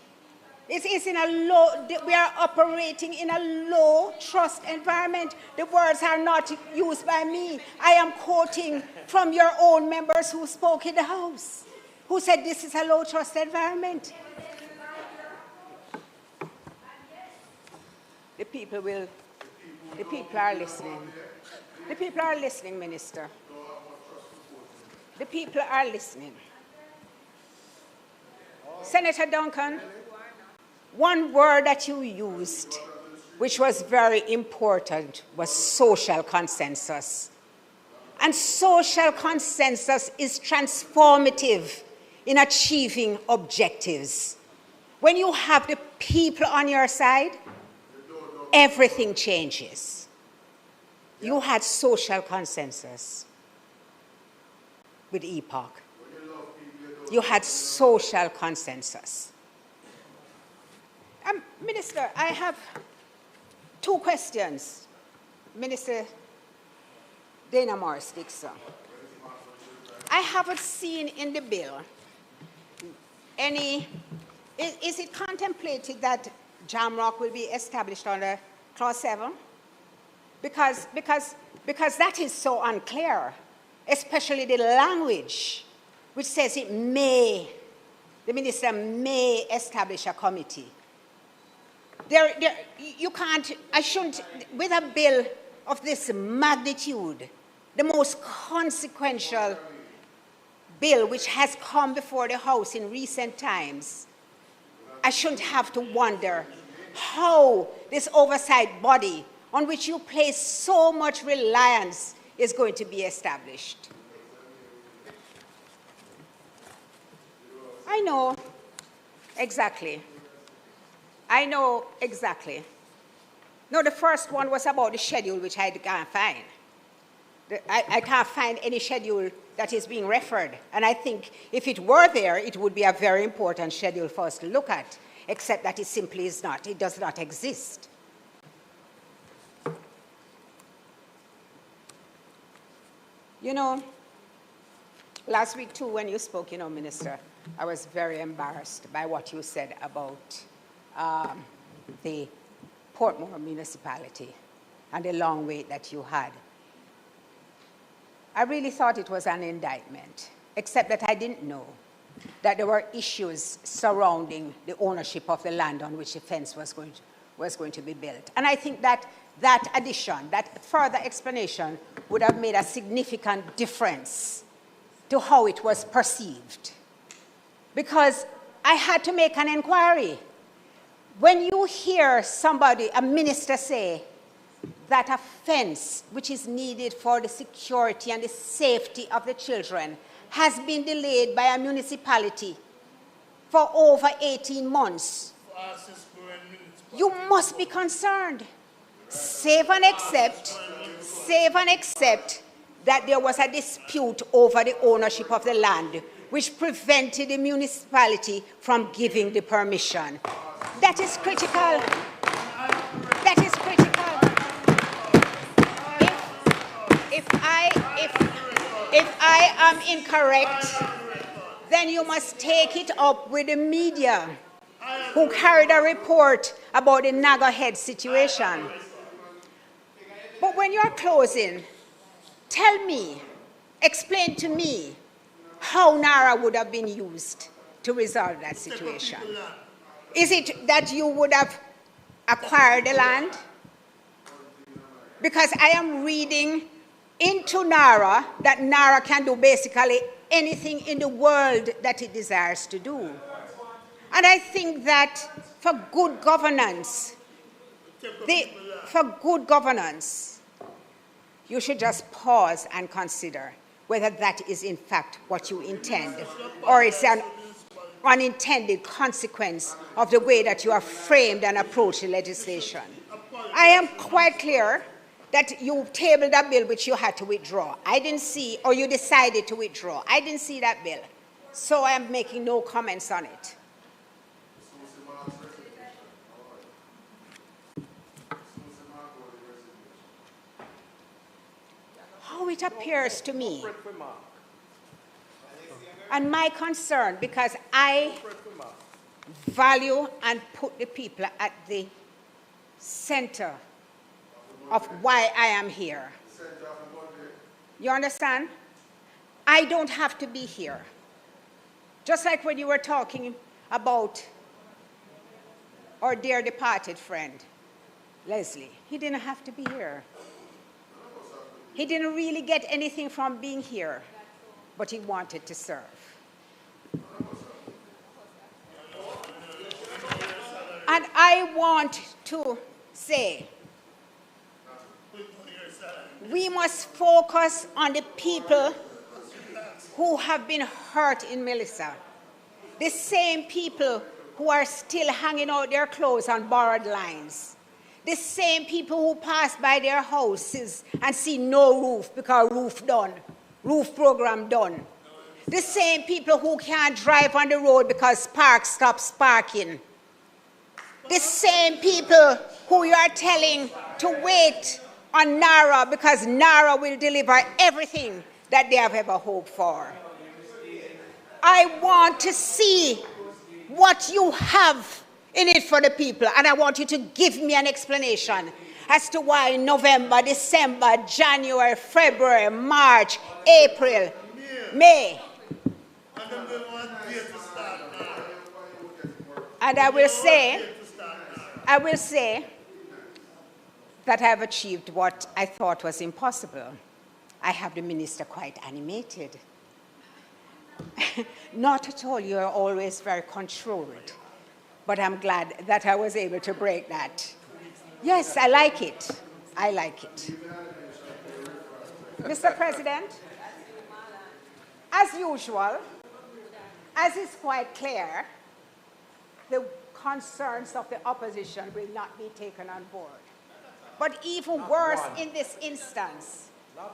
We are operating in a low trust environment. The words are not used by me. I am quoting from your own members who spoke in the House, who said this is a low trust environment. The people are listening. The people are listening, Minister. The people are listening. Senator Duncan, one word that you used, which was very important, was social consensus. And social consensus is transformative in achieving objectives. When you have the people on your side, everything changes. You had social consensus with EPOC. You had social consensus. Minister, I have two questions. Minister Dana Morris-Dixon. I haven't seen in the bill any, is it contemplated that Jamrock will be established under Clause 7? Because that is so unclear, especially the language, which says the minister may establish a committee. With a bill of this magnitude, the most consequential bill which has come before the House in recent times, I shouldn't have to wonder how this oversight body on which you place so much reliance is going to be established. I know exactly. No, the first one was about the schedule, which I can't find. I can't find any schedule that is being referred. And I think if it were there, it would be a very important schedule for us to look at, except that it simply is not. It does not exist. You know, last week too, when you spoke, Minister, I was very embarrassed by what you said about the Portmore municipality and the long wait that you had. I really thought it was an indictment, except that I didn't know that there were issues surrounding the ownership of the land on which the fence was going to be built. And I think that that addition, that further explanation would have made a significant difference to how it was perceived. Because I had to make an inquiry. When you hear somebody, a minister, say that a fence which is needed for the security and the safety of the children has been delayed by a municipality for over 18 months, you must be concerned. Save and accept that there was a dispute over the ownership of the land, which prevented the municipality from giving the permission. That is critical. That is critical. If I am incorrect, then you must take it up with the media who carried a report about the Nagahead situation. But when you're closing, tell me, explain to me how NARA would have been used to resolve that situation. Is it that you would have acquired the land? Because I am reading into NARA that NARA can do basically anything in the world that it desires to do. And I think that for good governance, you should just pause and consider whether that is in fact what you intend, or it's an unintended consequence of the way that you have framed and approached the legislation. I am quite clear that you tabled a bill which you had to withdraw. I didn't see, or you decided to withdraw. I didn't see that bill, so I am making no comments on it. How it appears to me, and my concern, because I value and put the people at the center of why I am here. You understand? I don't have to be here. Just like when you were talking about our dear departed friend, Leslie. He didn't have to be here. He didn't really get anything from being here, but he wanted to serve. And I want to say, we must focus on the people who have been hurt in Melissa. The same people who are still hanging out their clothes on borrowed lines. The same people who pass by their houses and see no roof because roof program done. The same people who can't drive on the road because Spark stops parking. The same people who you are telling to wait on NARA because NARA will deliver everything that they have ever hoped for. I want to see what you have in it for the people, and I want you to give me an explanation as to why November, December, January, February, March, April, May. And I will say that I have achieved what I thought was impossible. I have the minister quite animated. Not at all, you're always very controlled. But I'm glad that I was able to break that. Yes, I like it. I like it. Mr. President, as usual, as is quite clear, the concerns of the opposition will not be taken on board. But even worse in this instance,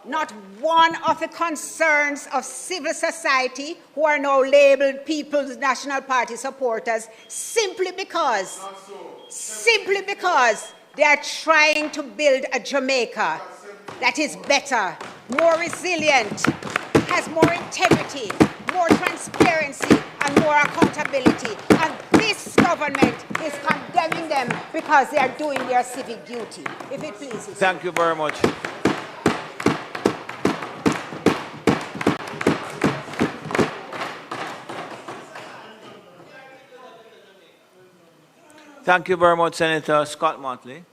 not one of the concerns of civil society who are now labeled People's National Party supporters simply because they are trying to build a Jamaica that is better, more resilient, has more integrity, more transparency, and more accountability. And this government is condemning them because they are doing their civic duty. If it pleases. Thank you very much. Thank you very much, Senator Scott Motley.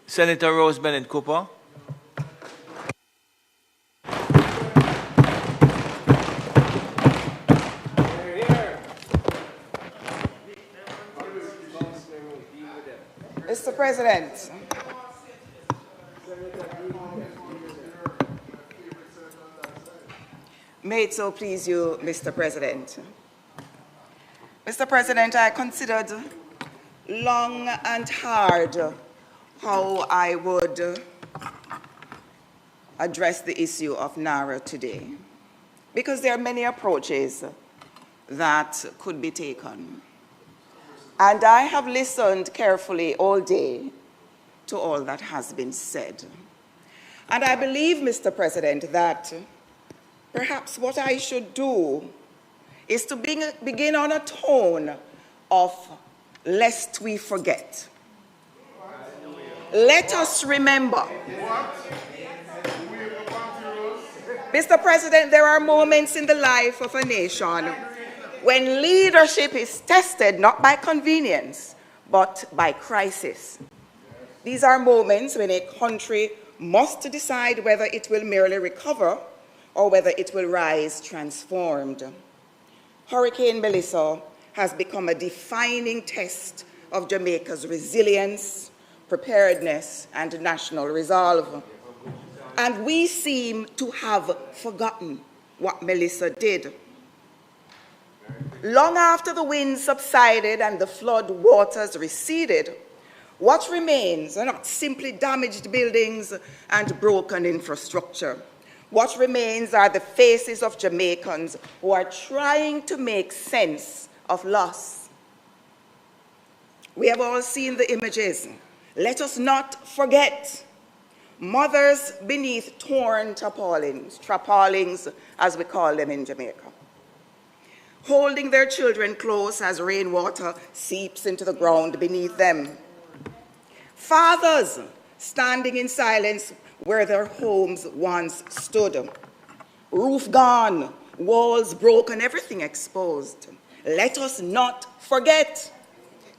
Senator Rose Bennett Cooper. Mr. President, May it so please you, Mr. President. Mr. President, I considered long and hard how I would address the issue of NARA today, because there are many approaches that could be taken. And I have listened carefully all day to all that has been said. And I believe, Mr. President, that perhaps what I should do is to begin on a tone of lest we forget. Let us remember. Mr. President, there are moments in the life of a nation when leadership is tested not by convenience, but by crisis. These are moments when a country must decide whether it will merely recover or whether it will rise transformed. Hurricane Melissa has become a defining test of Jamaica's resilience, preparedness, and national resolve. And we seem to have forgotten what Melissa did. Long after the winds subsided and the flood waters receded, what remains are not simply damaged buildings and broken infrastructure. What remains are the faces of Jamaicans who are trying to make sense of loss. We have all seen the images. Let us not forget. Mothers beneath torn tarpaulins, as we call them in Jamaica, holding their children close as rainwater seeps into the ground beneath them. Fathers standing in silence where their homes once stood. Roof gone, walls broken, everything exposed. Let us not forget.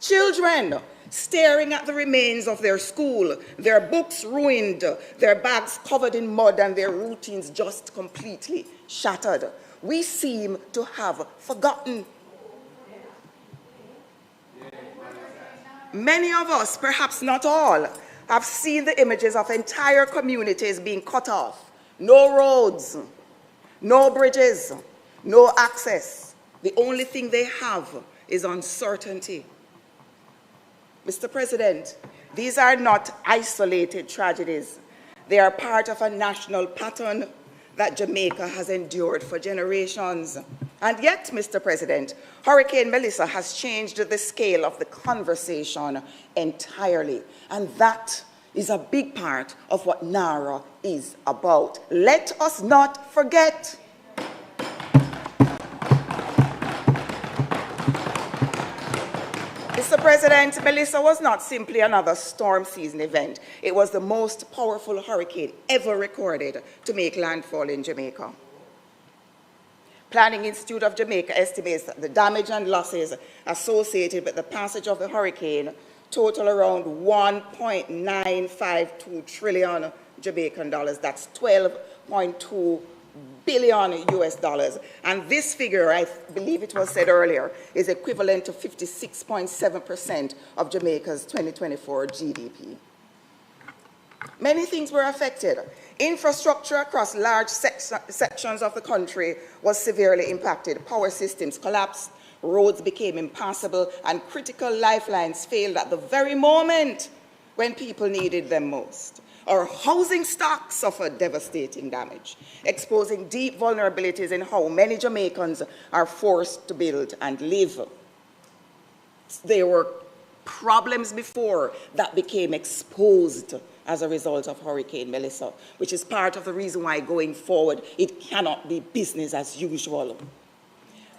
Children staring at the remains of their school, their books ruined, their bags covered in mud, and their routines just completely shattered. We seem to have forgotten. Many of us, perhaps not all, have seen the images of entire communities being cut off. No roads, no bridges, no access. The only thing they have is uncertainty. Mr. President, these are not isolated tragedies. They are part of a national pattern that Jamaica has endured for generations. And yet, Mr. President, Hurricane Melissa has changed the scale of the conversation entirely. And that is a big part of what NARA is about. Let us not forget. Mr. President, Melissa was not simply another storm season event. It was the most powerful hurricane ever recorded to make landfall in Jamaica. Planning Institute of Jamaica estimates that the damage and losses associated with the passage of the hurricane total around 1.952 trillion Jamaican dollars. That's 12.2 billion US dollars. And this figure, I believe it was said earlier, is equivalent to 56.7% of Jamaica's 2024 GDP. Many things were affected. Infrastructure across large sections of the country was severely impacted. Power systems collapsed, roads became impassable, and critical lifelines failed at the very moment when people needed them most. Our housing stock suffered devastating damage, exposing deep vulnerabilities in how many Jamaicans are forced to build and live. There were problems before that became exposed as a result of Hurricane Melissa, which is part of the reason why going forward it cannot be business as usual.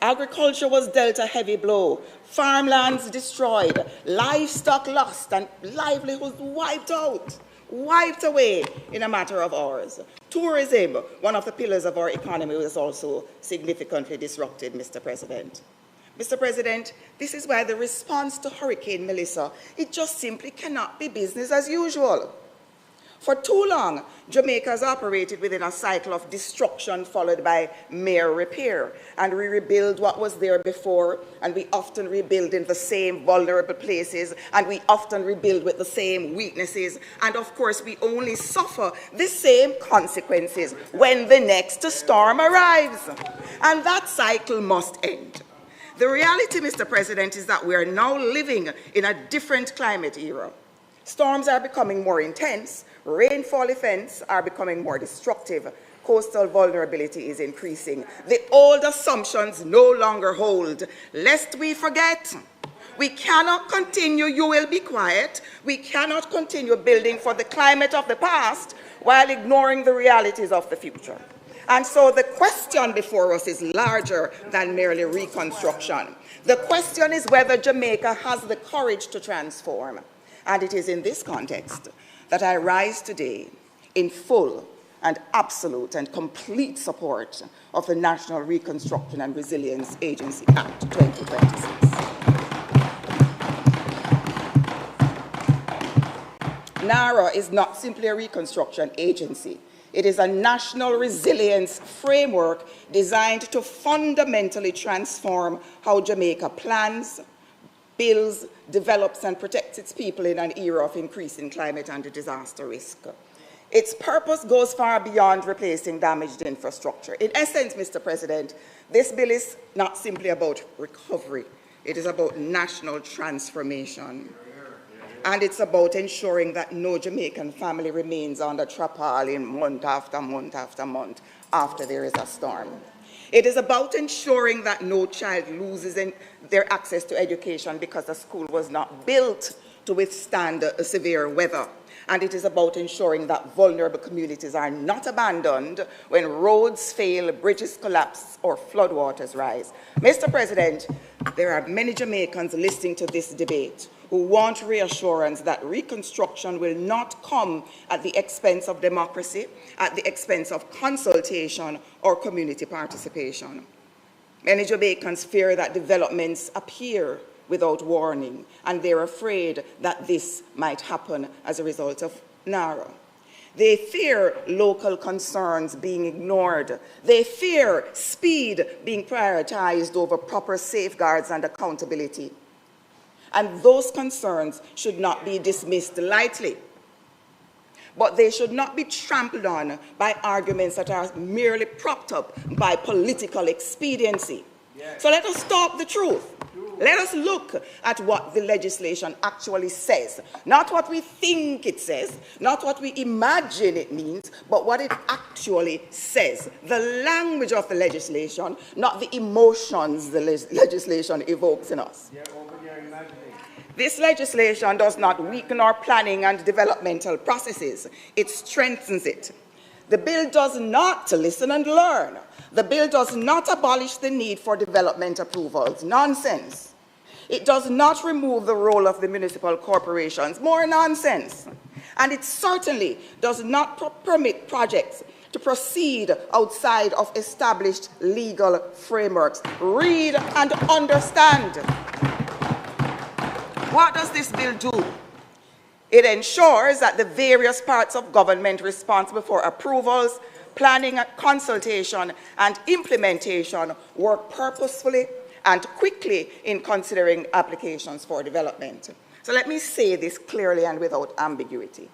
Agriculture was dealt a heavy blow, farmlands destroyed, livestock lost, and livelihoods wiped away in a matter of hours. Tourism, one of the pillars of our economy, was also significantly disrupted, Mr. President. Mr. President, this is why the response to Hurricane Melissa, it just simply cannot be business as usual. For too long, Jamaica has operated within a cycle of destruction followed by mere repair. And we rebuild what was there before, and we often rebuild in the same vulnerable places, and we often rebuild with the same weaknesses. And of course, we only suffer the same consequences when the next storm arrives. And that cycle must end. The reality, Mr. President, is that we are now living in a different climate era. Storms are becoming more intense, rainfall events are becoming more destructive, coastal vulnerability is increasing. The old assumptions no longer hold. Lest we forget, we cannot continue, you will be quiet, we cannot continue building for the climate of the past while ignoring the realities of the future. And so the question before us is larger than merely reconstruction. The question is whether Jamaica has the courage to transform. And it is in this context that I rise today in full and absolute and complete support of the National Reconstruction and Resilience Agency Act 2026. NARA is not simply a reconstruction agency. It is a national resilience framework designed to fundamentally transform how Jamaica plans, builds, develops, and protects its people in an era of increasing climate and disaster risk. Its purpose goes far beyond replacing damaged infrastructure. In essence, Mr. President, this bill is not simply about recovery. It is about national transformation. And it's about ensuring that no Jamaican family remains under tarpaulin month after month after month after there is a storm. It is about ensuring that no child loses their access to education because the school was not built to withstand severe weather. And it is about ensuring that vulnerable communities are not abandoned when roads fail, bridges collapse, or floodwaters rise. Mr. President, there are many Jamaicans listening to this debate who want reassurance that reconstruction will not come at the expense of democracy, at the expense of consultation or community participation. Many Jamaicans fear that developments appear without warning, and they're afraid that this might happen as a result of NARA. They fear local concerns being ignored. They fear speed being prioritized over proper safeguards and accountability. And those concerns should not be dismissed lightly. But they should not be trampled on by arguments that are merely propped up by political expediency. Yes. So let us talk the truth. Let us look at what the legislation actually says. Not what we think it says, not what we imagine it means, but what it actually says. The language of the legislation, not the emotions the legislation evokes in us. This legislation does not weaken our planning and developmental processes. It strengthens it. The bill does not listen and learn. The bill does not abolish the need for development approvals. Nonsense. It does not remove the role of the municipal corporations. More nonsense. And it certainly does not permit projects to proceed outside of established legal frameworks. Read and understand. What does this bill do? It ensures that the various parts of government responsible for approvals, planning, consultation, and implementation work purposefully and quickly in considering applications for development. So let me say this clearly and without ambiguity.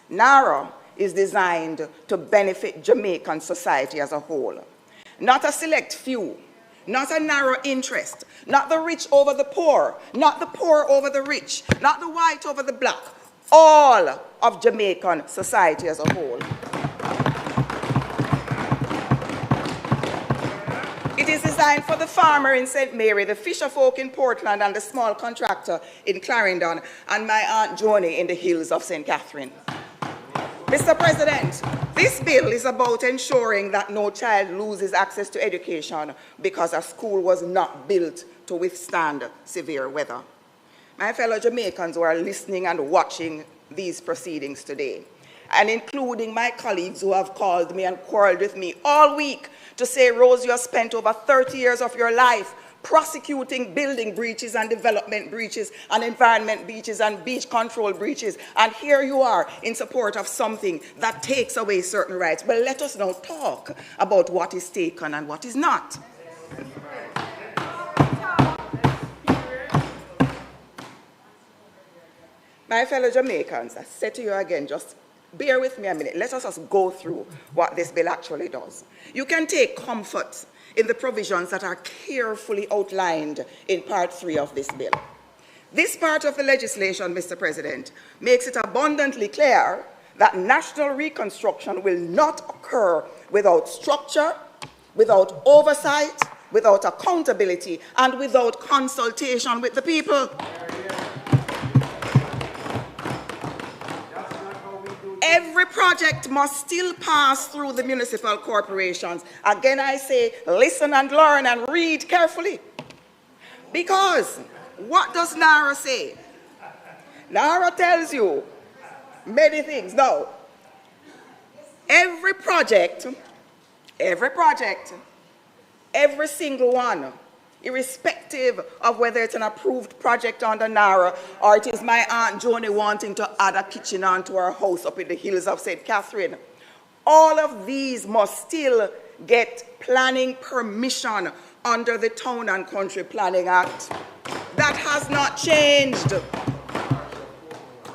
NARA is designed to benefit Jamaican society as a whole, not a select few, not a narrow interest, not the rich over the poor, not the poor over the rich, not the white over the black, all of Jamaican society as a whole. It is designed for the farmer in St. Mary, the fisher folk in Portland, and the small contractor in Clarendon, and my Aunt Joni in the hills of St. Catherine. Mr. President, this bill is about ensuring that no child loses access to education because a school was not built to withstand severe weather. My fellow Jamaicans who are listening and watching these proceedings today, and including my colleagues who have called me and quarreled with me all week to say, Rose, you have spent over 30 years of your life prosecuting building breaches and development breaches and environment breaches and beach control breaches. And here you are in support of something that takes away certain rights. But let us now talk about what is taken and what is not. My fellow Jamaicans, I say to you again, just bear with me a minute. Let us just go through what this bill actually does. You can take comfort in the provisions that are carefully outlined in Part 3 of this bill. This part of the legislation, Mr. President, makes it abundantly clear that national reconstruction will not occur without structure, without oversight, without accountability, and without consultation with the people. Every project must still pass through the municipal corporations. Again, I say, listen and learn and read carefully. Because what does NARA say? NARA tells you many things. Now, every project, every single one, irrespective of whether it's an approved project under NARA or it is my Aunt Joni wanting to add a kitchen onto her house up in the hills of St. Catherine, all of these must still get planning permission under the Town and Country Planning Act. That has not changed.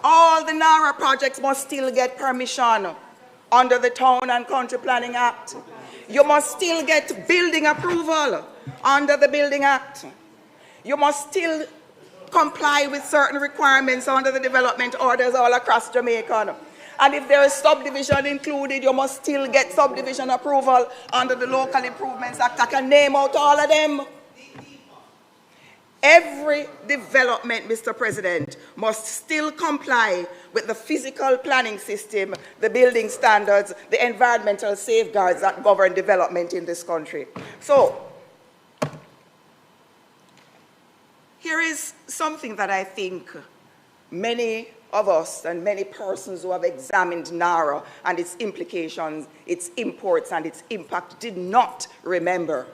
All the NARA projects must still get permission under the Town and Country Planning Act. You must still get building approval under the Building Act. You must still comply with certain requirements under the development orders all across Jamaica. And if there is subdivision included, you must still get subdivision approval under the Local Improvements Act. I can name out all of them. Every development, Mr. President, must still comply with the physical planning system, the building standards, the environmental safeguards that govern development in this country. So, here is something that I think many of us and many persons who have examined NARA and its implications, its imports and its impact did not remember.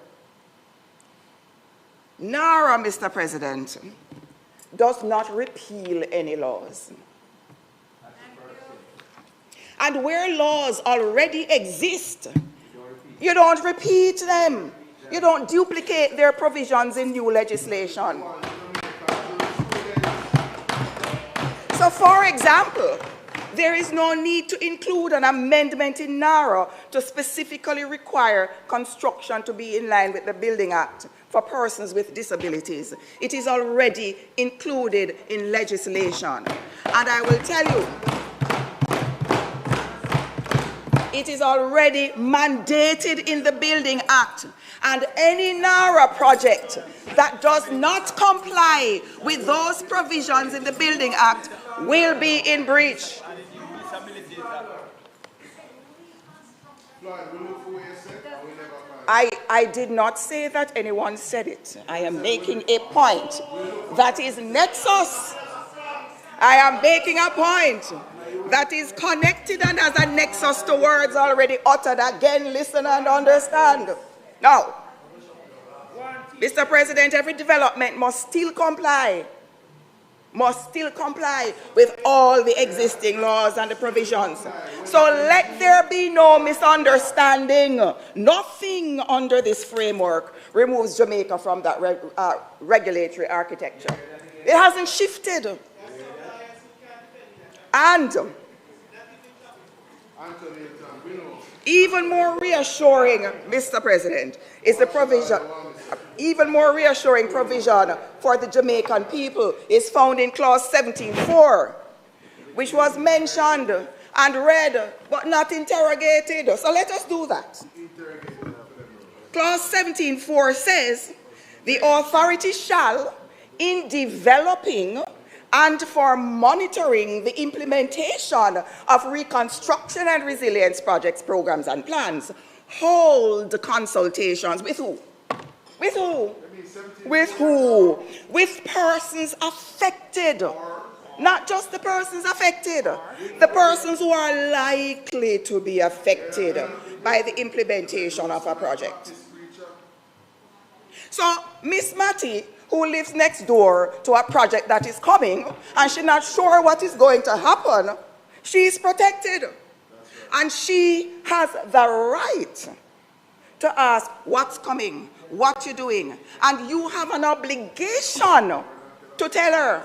NARA, Mr. President, does not repeal any laws. And where laws already exist, you don't repeat them. You don't duplicate their provisions in new legislation. So, for example, there is no need to include an amendment in NARA to specifically require construction to be in line with the Building Act for persons with disabilities. It is already included in legislation. And I will tell you, it is already mandated in the Building Act. And any NARA project that does not comply with those provisions in the Building Act will be in breach. I did not say that anyone said it. I am making a point. That is nexus. I am making a point that is connected and has a nexus to words already uttered. Again, listen and understand. Now, Mr. President, every development must still comply with all the existing laws and the provisions. So let there be no misunderstanding. Nothing under this framework removes Jamaica from that regulatory architecture. It hasn't shifted. And even more reassuring, Mr. President, is the provision. Even more reassuring provision for the Jamaican people is found in Clause 17.4, which was mentioned and read but not interrogated. So let us do that. Clause 17.4 says, the authority shall, in developing and for monitoring the implementation of reconstruction and resilience projects, programs, and plans, hold consultations with who? With who? With who? With persons affected. Not just the persons affected, the persons who are likely to be affected by the implementation of a project. So Miss Matty, who lives next door to a project that is coming, and she's not sure what is going to happen, she's protected. And she has the right to ask what's coming, what you're doing. And you have an obligation to tell her.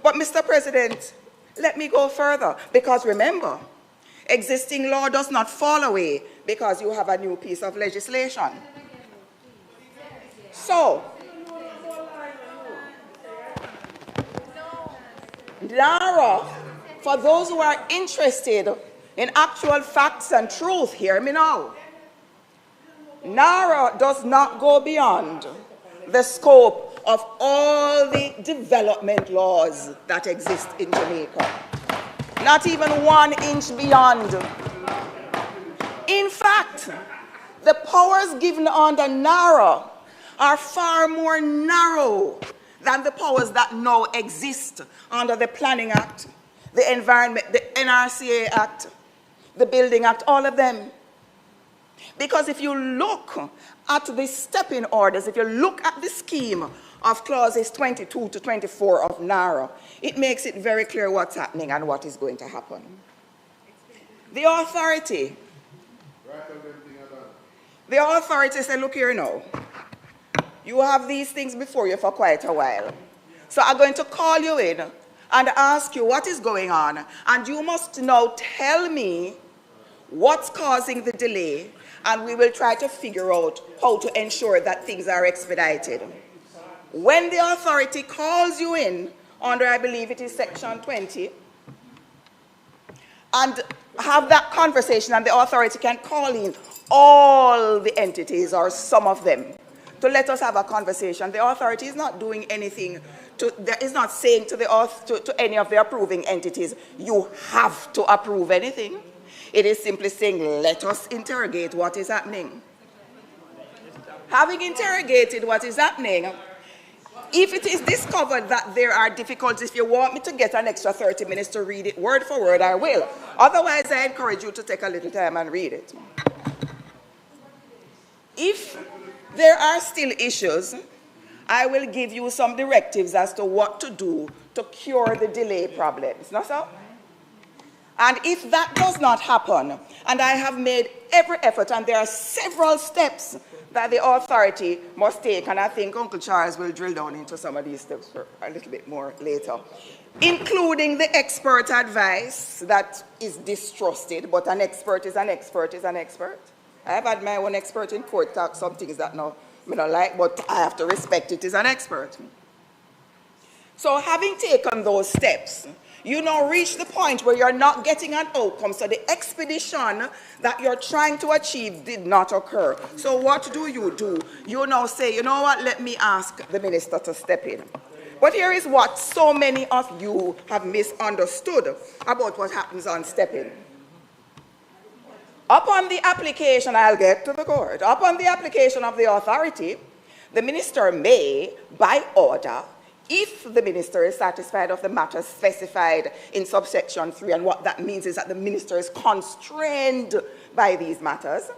But Mr. President, let me go further, because remember, existing law does not fall away because you have a new piece of legislation. So, NARA, for those who are interested in actual facts and truth, hear me now. NARA does not go beyond the scope of all the development laws that exist in Jamaica. Not even 1 inch beyond. In fact, the powers given under NARA are far more narrow than the powers that now exist under the Planning Act, the Environment, the NRCA Act, the Building Act, all of them. Because if you look at the stepping orders, if you look at the scheme of clauses 22 to 24 of NARA, it makes it very clear what's happening and what is going to happen. The authority said, look here now, you have these things before you for quite a while. So I'm going to call you in and ask you what is going on, and you must now tell me what's causing the delay, and we will try to figure out how to ensure that things are expedited. When the authority calls you in, under I believe it is section 20, and have that conversation, and the authority can call in all the entities or some of them to let us have a conversation. The authority is not doing anything, is not saying to any of the approving entities, you have to approve anything. It is simply saying, let us interrogate what is happening. Having interrogated what is happening, if it is discovered that there are difficulties, if you want me to get an extra 30 minutes to read it word for word, I will. Otherwise, I encourage you to take a little time and read it. If there are still issues, I will give you some directives as to what to do to cure the delay problems. Not so? And if that does not happen, and I have made every effort, and there are several steps that the authority must take, and I think Uncle Charles will drill down into some of these steps for a little bit more later, including the expert advice that is distrusted, but an expert is an expert is an expert. I have had my own expert in court talk some things that I don't like, but I have to respect it as an expert. So having taken those steps, you now reach the point where you're not getting an outcome. So the expedition that you're trying to achieve did not occur. So what do? You now say, you know what, let me ask the minister to step in. But here is what so many of you have misunderstood about what happens on step in. Upon the application, I'll get to the court, upon the application of the authority, the minister may, by order, if the minister is satisfied of the matters specified in subsection 3, and what that means is that the minister is constrained by these matters,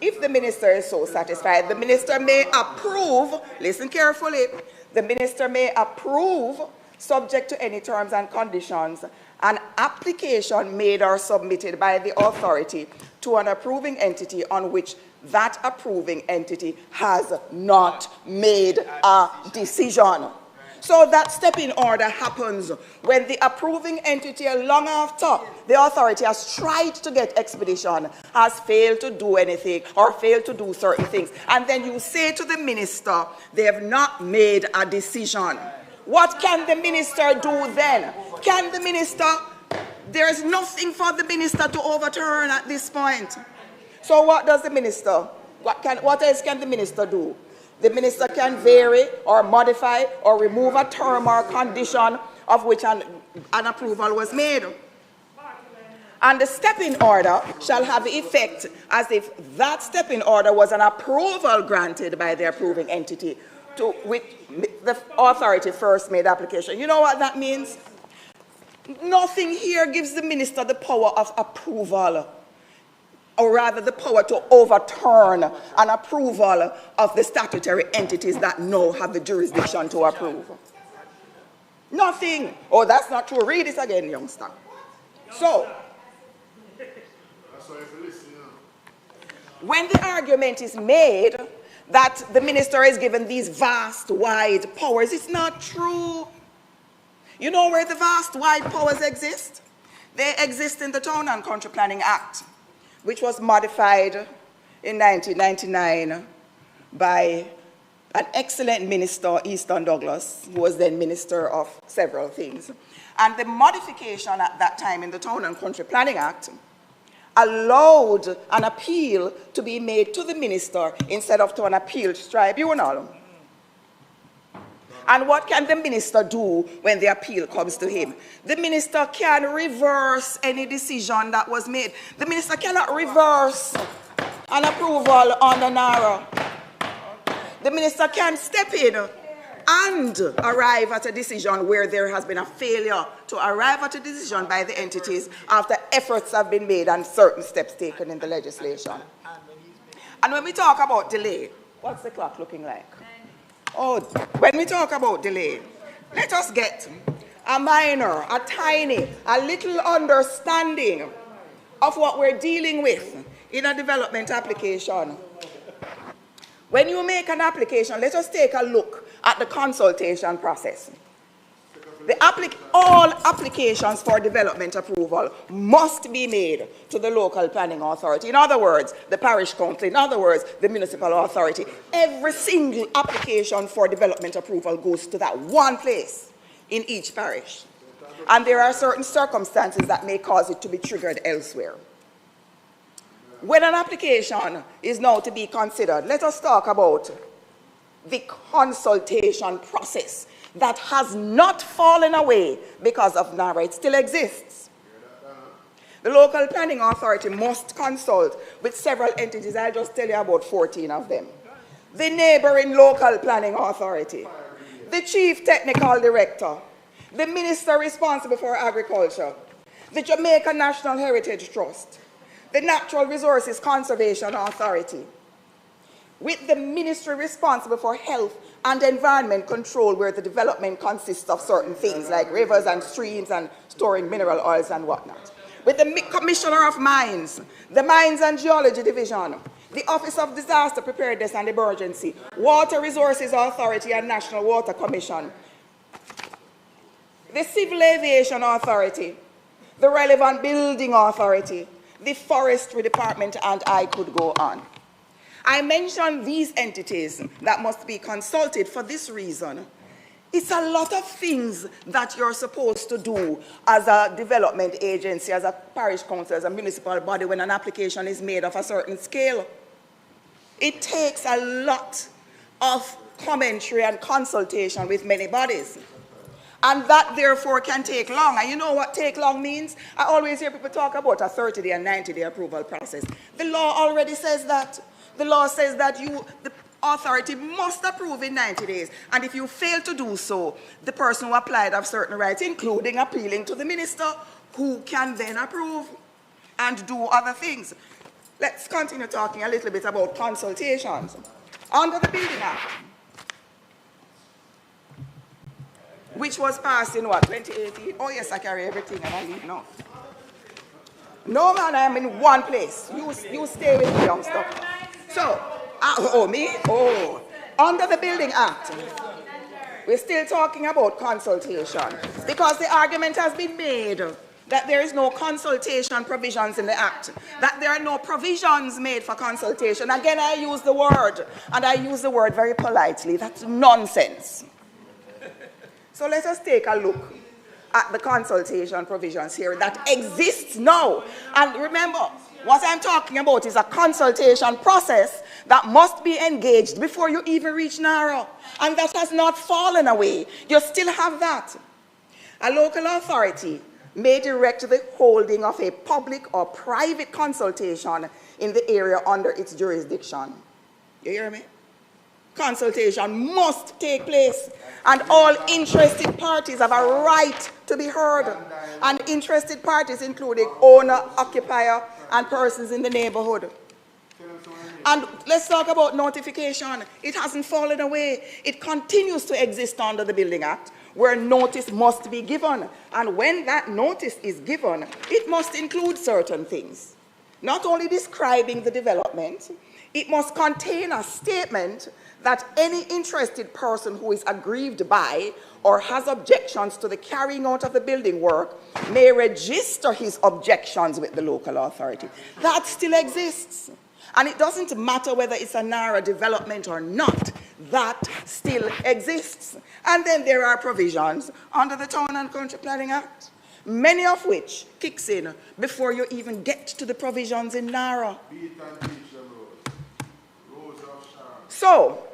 if the minister is so satisfied, the minister may approve, listen carefully, the minister may approve, subject to any terms and conditions, an application made or submitted by the authority to an approving entity on which that approving entity has not made a decision. So that step-in order happens when the approving entity, long after the authority has tried to get expedition, has failed to do anything or failed to do certain things. And then you say to the minister, they have not made a decision. What can the minister do then? Can the minister, there is nothing for the minister to overturn at this point. So what does the minister, what else can the minister do? The minister can vary or modify or remove a term or condition of which an approval was made. And the step-in order shall have effect as if that step-in order was an approval granted by the approving entity to which the authority first made application. You know what that means? Nothing here gives the minister the power of approval or rather the power to overturn an approval of the statutory entities that now have the jurisdiction to approve? Nothing. Oh, that's not true. Read this again, youngster. So, when the argument is made that the minister is given these vast, wide powers, it's not true. You know where the vast, wide powers exist? They exist in the Town and Country Planning Act, which was modified in 1999 by an excellent minister, Easton Douglas, who was then minister of several things. And the modification at that time in the Town and Country Planning Act allowed an appeal to be made to the minister instead of to an appeals tribunal. And what can the minister do when the appeal comes to him? The minister can reverse any decision that was made. The minister cannot reverse an approval on the NARA. The minister can step in and arrive at a decision where there has been a failure to arrive at a decision by the entities after efforts have been made and certain steps taken in the legislation. And when we talk about delay, what's the clock looking like? Oh, when we talk about delay, let us get a minor, a tiny, a little understanding of what we're dealing with in a development application. When you make an application, let us take a look at the consultation process. All applications for development approval must be made to the local planning authority. In other words, the parish council, in other words, the municipal authority. Every single application for development approval goes to that one place in each parish. And there are certain circumstances that may cause it to be triggered elsewhere. When an application is now to be considered, let us talk about the consultation process that has not fallen away because of NARA. It still exists. The local planning authority must consult with several entities. I'll just tell you about 14 of them. The neighboring local planning authority, the chief technical director, the minister responsible for agriculture, the Jamaica National Heritage Trust, the Natural Resources Conservation Authority, with the ministry responsible for health and environment control, where the development consists of certain things like rivers and streams and storing mineral oils and whatnot. With the Commissioner of Mines, the Mines and Geology Division, the Office of Disaster Preparedness and Emergency, Water Resources Authority and National Water Commission, the Civil Aviation Authority, the Relevant Building Authority, the Forestry Department, and I could go on. I mention these entities that must be consulted for this reason. It's a lot of things that you're supposed to do as a development agency, as a parish council, as a municipal body when an application is made of a certain scale. It takes a lot of commentary and consultation with many bodies. And that, therefore, can take long. And you know what take long means? I always hear people talk about a 30-day and 90-day approval process. The law already says that. The law says that the authority must approve in 90 days. And if you fail to do so, the person who applied have certain rights, including appealing to the minister, who can then approve and do other things. Let's continue talking a little bit about consultations. Under the Building Act, which was passed in what, 2018? Oh yes, I carry everything and I leave now. No man, I'm in one place. You stay with me, youngster. So, me? Oh, under the Building Act, we're still talking about consultation because the argument has been made that there is no consultation provisions in the Act, that there are no provisions made for consultation. Again, I use the word, and I use the word very politely. That's nonsense. So let us take a look at the consultation provisions here that exists now. And remember, what I'm talking about is a consultation process that must be engaged before you even reach NARA. And that has not fallen away. You still have that. A local authority may direct the holding of a public or private consultation in the area under its jurisdiction. You hear me? Consultation must take place, and all interested parties have a right to be heard. And interested parties including owner, occupier, and persons in the neighborhood. And let's talk about notification. It hasn't fallen away. It continues to exist under the Building Act, where notice must be given. And when that notice is given, it must include certain things. Not only describing the development, it must contain a statement that any interested person who is aggrieved by or has objections to the carrying out of the building work may register his objections with the local authority. That still exists. And it doesn't matter whether it's a NARA development or not, that still exists. And then there are provisions under the Town and Country Planning Act, many of which kicks in before you even get to the provisions in NARA. So,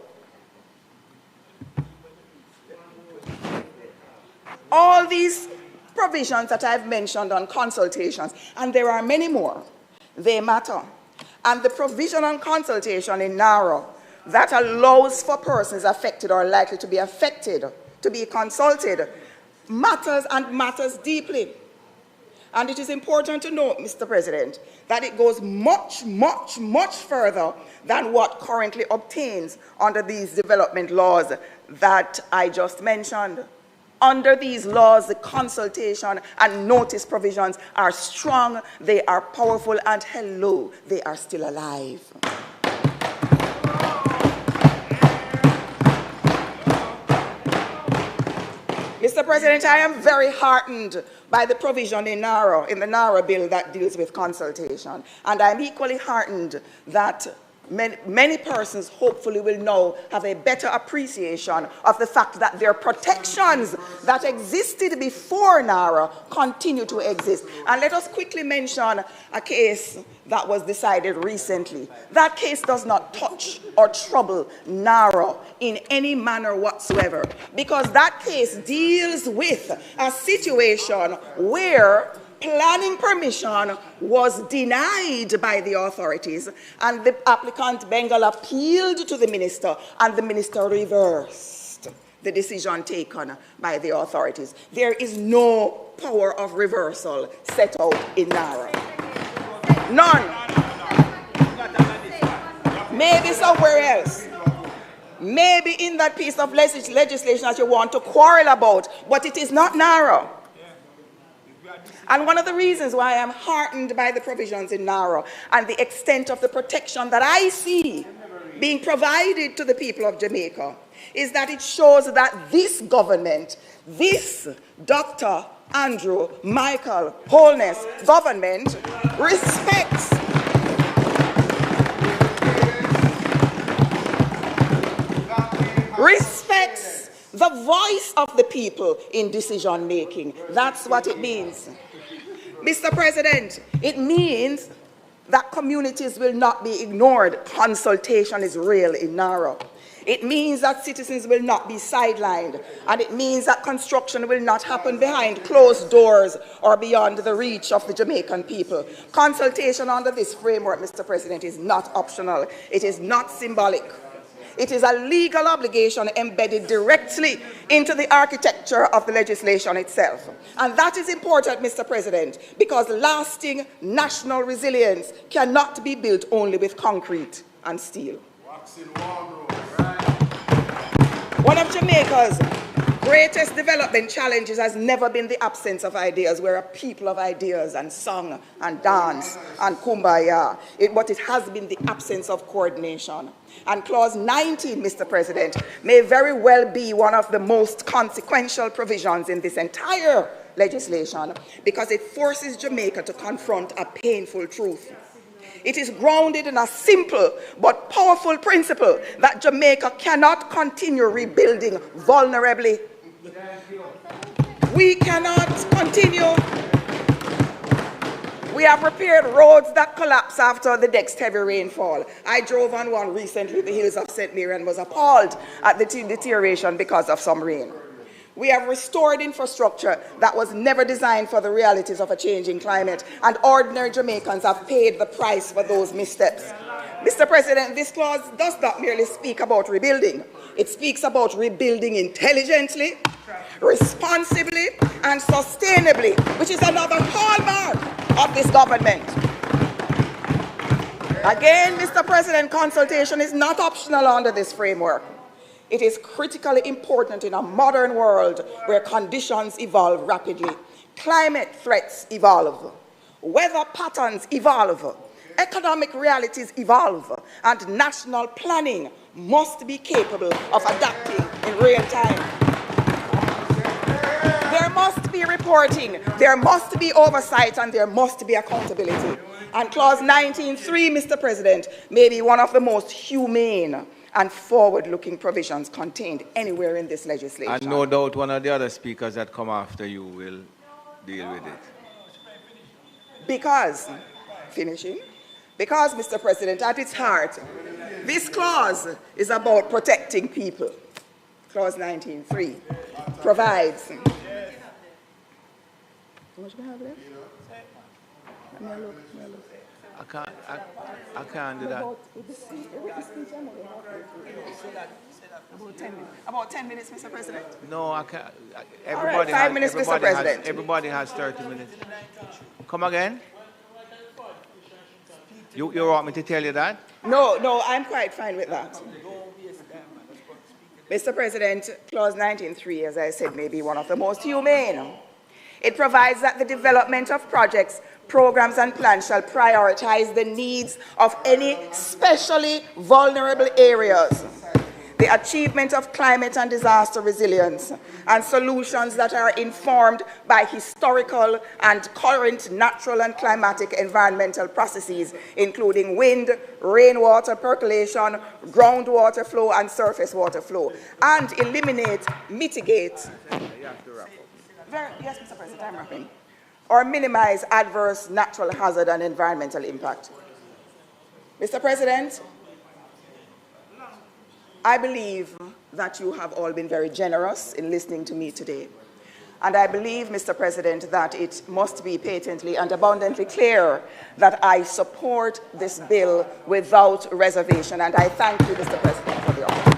all these provisions that I've mentioned on consultations, and there are many more, they matter. And the provision on consultation in NARA that allows for persons affected or likely to be affected to be consulted matters and matters deeply. And it is important to note, Mr. President, that it goes much, much, much further than what currently obtains under these development laws that I just mentioned. Under these laws, the consultation and notice provisions are strong, they are powerful, and hello, they are still alive. Mr. President, I am very heartened by the provision in the NARA bill that deals with consultation. And I'm equally heartened that many persons hopefully will now have a better appreciation of the fact that their protections that existed before NARA continue to exist. And let us quickly mention a case that was decided recently. That case does not touch or trouble NARA in any manner whatsoever, because that case deals with a situation where planning permission was denied by the authorities, and the applicant Bengal appealed to the minister, and the minister reversed the decision taken by the authorities. There is no power of reversal set out in NARA. None. Maybe somewhere else. Maybe in that piece of legislation that you want to quarrel about, but it is not NARA. And one of the reasons why I'm heartened by the provisions in NARA and the extent of the protection that I see being provided to the people of Jamaica is that it shows that this government, this Dr. Andrew Michael Holness government respects the voice of the people in decision making. That's what it means. Mr. President, it means that communities will not be ignored. Consultation is real in NARA. It means that citizens will not be sidelined, and it means that construction will not happen behind closed doors or beyond the reach of the Jamaican people. Consultation under this framework, Mr. President, is not optional. It is not symbolic. It is a legal obligation embedded directly into the architecture of the legislation itself. And that is important, Mr. President, because lasting national resilience cannot be built only with concrete and steel. One of Jamaica's greatest development challenges has never been the absence of ideas. We're a people of ideas and song and dance and kumbaya. But it has been the absence of coordination. And Clause 19, Mr. President, may very well be one of the most consequential provisions in this entire legislation because it forces Jamaica to confront a painful truth. It is grounded in a simple but powerful principle that Jamaica cannot continue rebuilding vulnerably. We cannot continue. We have repaired roads that collapsed after the next heavy rainfall. I drove on one recently, the hills of St. Mary, and was appalled at the deterioration because of some rain. We have restored infrastructure that was never designed for the realities of a changing climate, and ordinary Jamaicans have paid the price for those missteps. Mr. President, this clause does not merely speak about rebuilding. It speaks about rebuilding intelligently, responsibly, and sustainably, which is another hallmark of this government. Again, Mr. President, consultation is not optional under this framework. It is critically important in a modern world where conditions evolve rapidly. Climate threats evolve, weather patterns evolve, economic realities evolve, and national planning must be capable of adapting in real time. There must be reporting, there must be oversight, and there must be accountability. And Clause 19.3, Mr. President, may be one of the most humane and forward-looking provisions contained anywhere in this legislation. And no doubt one of the other speakers that come after you will deal with it. Because, Mr. President, at its heart, this clause is about protecting people. Clause 19.3 provides. How much do we have left? Let me look. I can't do that. About 10 minutes, Mr. President. No, I can't. Everybody 5 minutes, Mr. President. Everybody has 30 minutes. Come again? You want me to tell you that? No, I'm quite fine with that. Mr. President, Clause 19.3, as I said, may be one of the most humane. It provides that the development of projects, programs, and plans shall prioritize the needs of any specially vulnerable areas, the achievement of climate and disaster resilience, and solutions that are informed by historical and current natural and climatic environmental processes, including wind, rainwater percolation, groundwater flow, and surface water flow, and mitigate. Yes, Mr. President, I'm wrapping. Or minimize adverse natural hazard and environmental impact. Mr. President, I believe that you have all been very generous in listening to me today. And I believe, Mr. President, that it must be patently and abundantly clear that I support this bill without reservation. And I thank you, Mr. President, for the offer.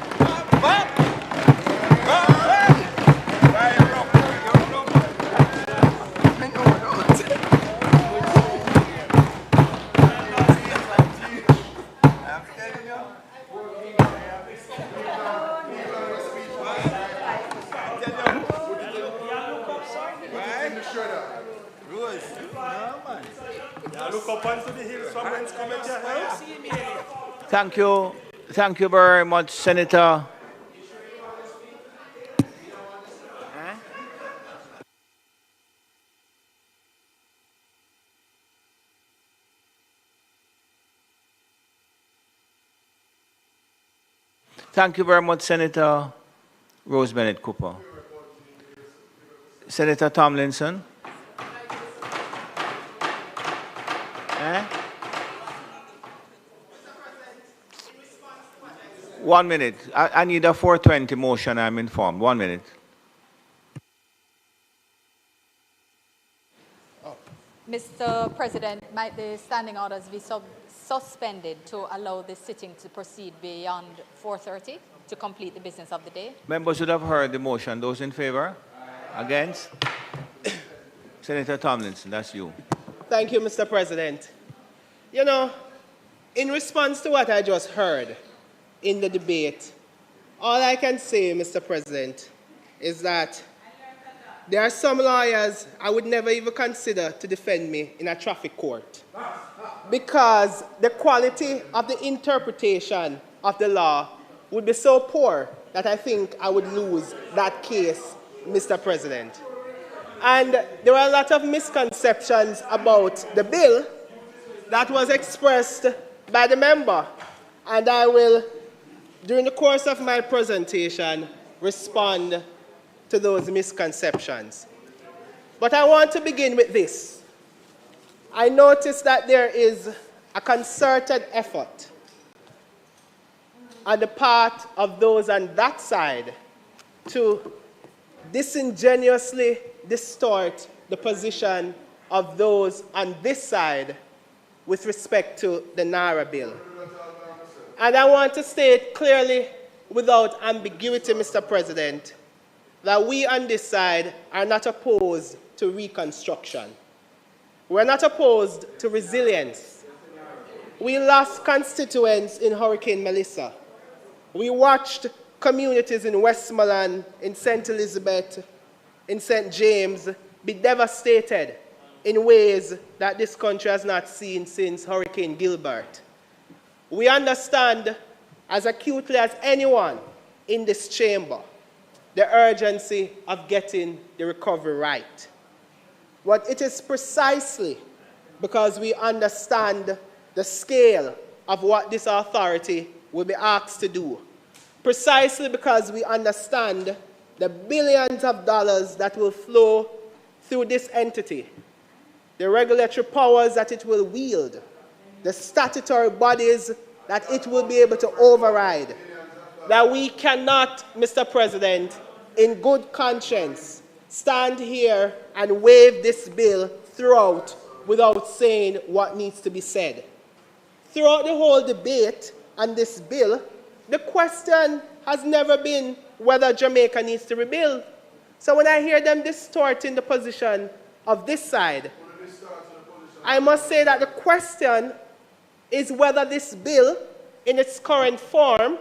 Thank you very much, Senator. Thank you very much, Senator Rose Bennett Cooper. Senator Tomlinson. 1 minute. I need a 420 motion, I'm informed. 1 minute. Mr. President, might the standing orders be suspended to allow the sitting to proceed beyond 4:30 to complete the business of the day? Members should have heard the motion. Those in favor? Against? Senator Tomlinson, that's you. Thank you, Mr. President. You know, in response to what I just heard in the debate, all I can say, Mr. President, is that there are some lawyers I would never even consider to defend me in a traffic court because the quality of the interpretation of the law would be so poor that I think I would lose that case, Mr. President. And there are a lot of misconceptions about the bill that was expressed by the member, and I will, during the course of my presentation, respond to those misconceptions. But I want to begin with this. I notice that there is a concerted effort on the part of those on that side to disingenuously distort the position of those on this side with respect to the Naira bill. And I want to state clearly, without ambiguity, Mr. President, that we on this side are not opposed to reconstruction. We're not opposed to resilience. we lost constituents in Hurricane Melissa. We watched communities in Westmoreland, in St. Elizabeth, in St. James be devastated in ways that this country has not seen since Hurricane Gilbert. We understand as acutely as anyone in this chamber the urgency of getting the recovery right. But it is precisely because we understand the scale of what this authority will be asked to do, precisely because we understand the billions of dollars that will flow through this entity, the regulatory powers that it will wield, the statutory bodies that it will be able to override, that we cannot, Mr. President, in good conscience, stand here and wave this bill throughout without saying what needs to be said. Throughout the whole debate on this bill, the question has never been whether Jamaica needs to rebuild. So when I hear them distorting the position of this side, I must say that the question is whether this bill, in its current form,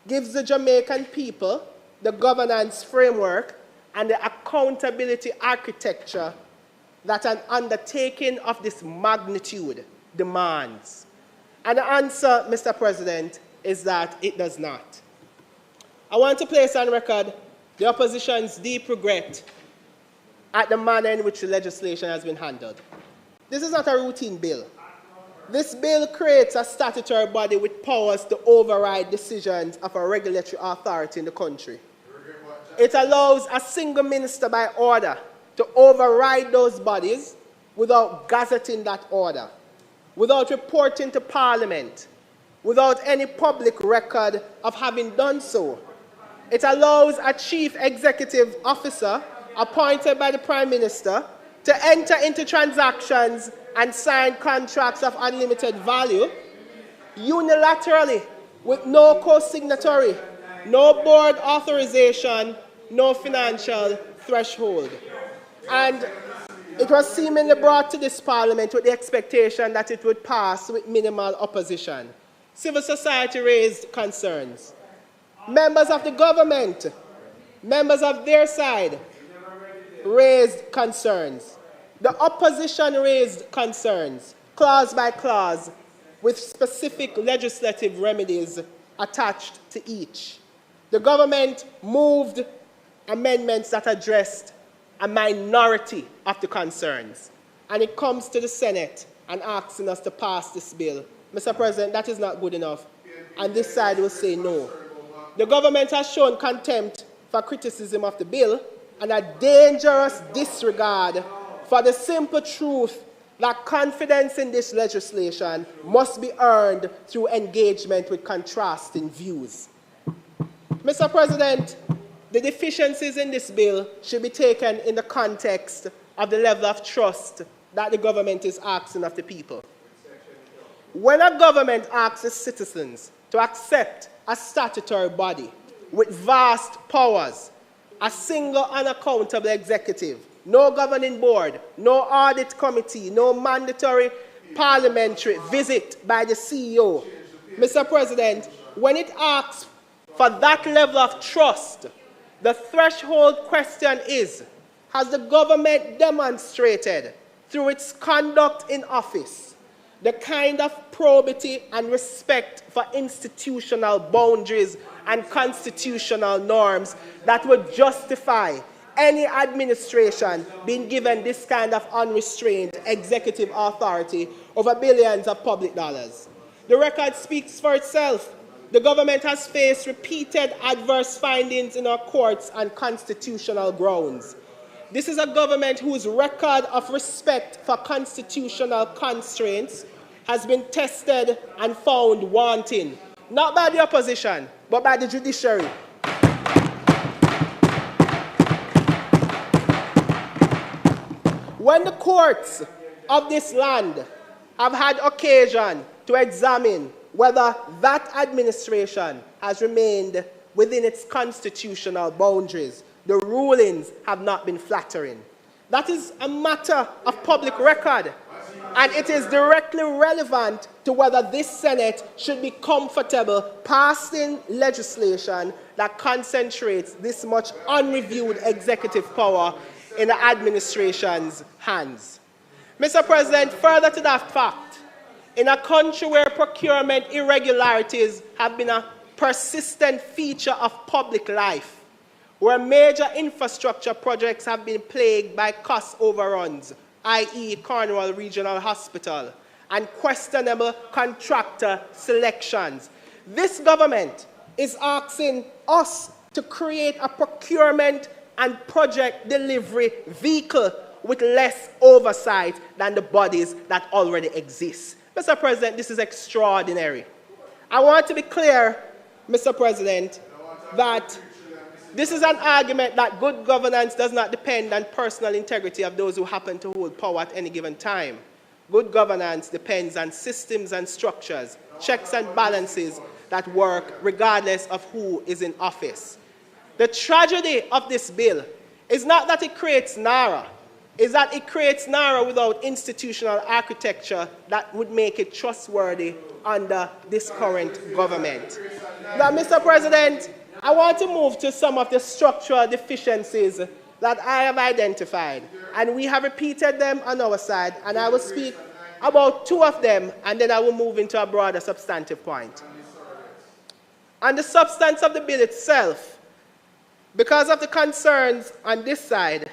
gives the Jamaican people the governance framework and the accountability architecture that an undertaking of this magnitude demands. And the answer, Mr. President, is that it does not. I want to place on record the opposition's deep regret at the manner in which the legislation has been handled. This is not a routine bill. This bill creates a statutory body with powers to override decisions of a regulatory authority in the country. It allows a single minister by order to override those bodies without gazetting that order, without reporting to Parliament, without any public record of having done so. It allows a chief executive officer appointed by the Prime Minister to enter into transactions and sign contracts of unlimited value unilaterally with no co-signatory, no board authorization, no financial threshold. And it was seemingly brought to this Parliament with the expectation that it would pass with minimal opposition. Civil society raised concerns. Members of the government, members of their side, raised concerns. The opposition raised concerns, clause by clause, with specific legislative remedies attached to each. The government moved amendments that addressed a minority of the concerns. And it comes to the Senate and asking us to pass this bill. Mr. President, that is not good enough. And this side will say no. The government has shown contempt for criticism of the bill and a dangerous disregard for the simple truth that confidence in this legislation must be earned through engagement with contrasting views. Mr. President, the deficiencies in this bill should be taken in the context of the level of trust that the government is asking of the people. When a government asks its citizens to accept a statutory body with vast powers, a single unaccountable executive, no governing board, no audit committee, no mandatory parliamentary visit by the CEO, Mr. President, when it asks for that level of trust, the threshold question is, has the government demonstrated through its conduct in office the kind of probity and respect for institutional boundaries and constitutional norms that would justify any administration being given this kind of unrestrained executive authority over billions of public dollars? The record speaks for itself. The government has faced repeated adverse findings in our courts on constitutional grounds. This is a government whose record of respect for constitutional constraints has been tested and found wanting, not by the opposition, but by the judiciary. When the courts of this land have had occasion to examine whether that administration has remained within its constitutional boundaries, the rulings have not been flattering. That is a matter of public record. And it is directly relevant to whether this Senate should be comfortable passing legislation that concentrates this much unreviewed executive power in the administration's hands. Mr. President, further to that fact, in a country where procurement irregularities have been a persistent feature of public life, where major infrastructure projects have been plagued by cost overruns, i.e. Cornwall Regional Hospital, and questionable contractor selections, this government is asking us to create a procurement and project delivery vehicle with less oversight than the bodies that already exist. Mr. President, this is extraordinary. I want to be clear, Mr. President, that this is an argument that good governance does not depend on personal integrity of those who happen to hold power at any given time. Good governance depends on systems and structures, checks and balances that work regardless of who is in office. The tragedy of this bill is not that it creates NARA, is that it creates NARA without institutional architecture that would make it trustworthy under this current government. Now, Mr. President, I want to move to some of the structural deficiencies that I have identified, and we have repeated them on our side, and I will speak about two of them, and then I will move into a broader substantive point. On the substance of the bill itself, because of the concerns on this side,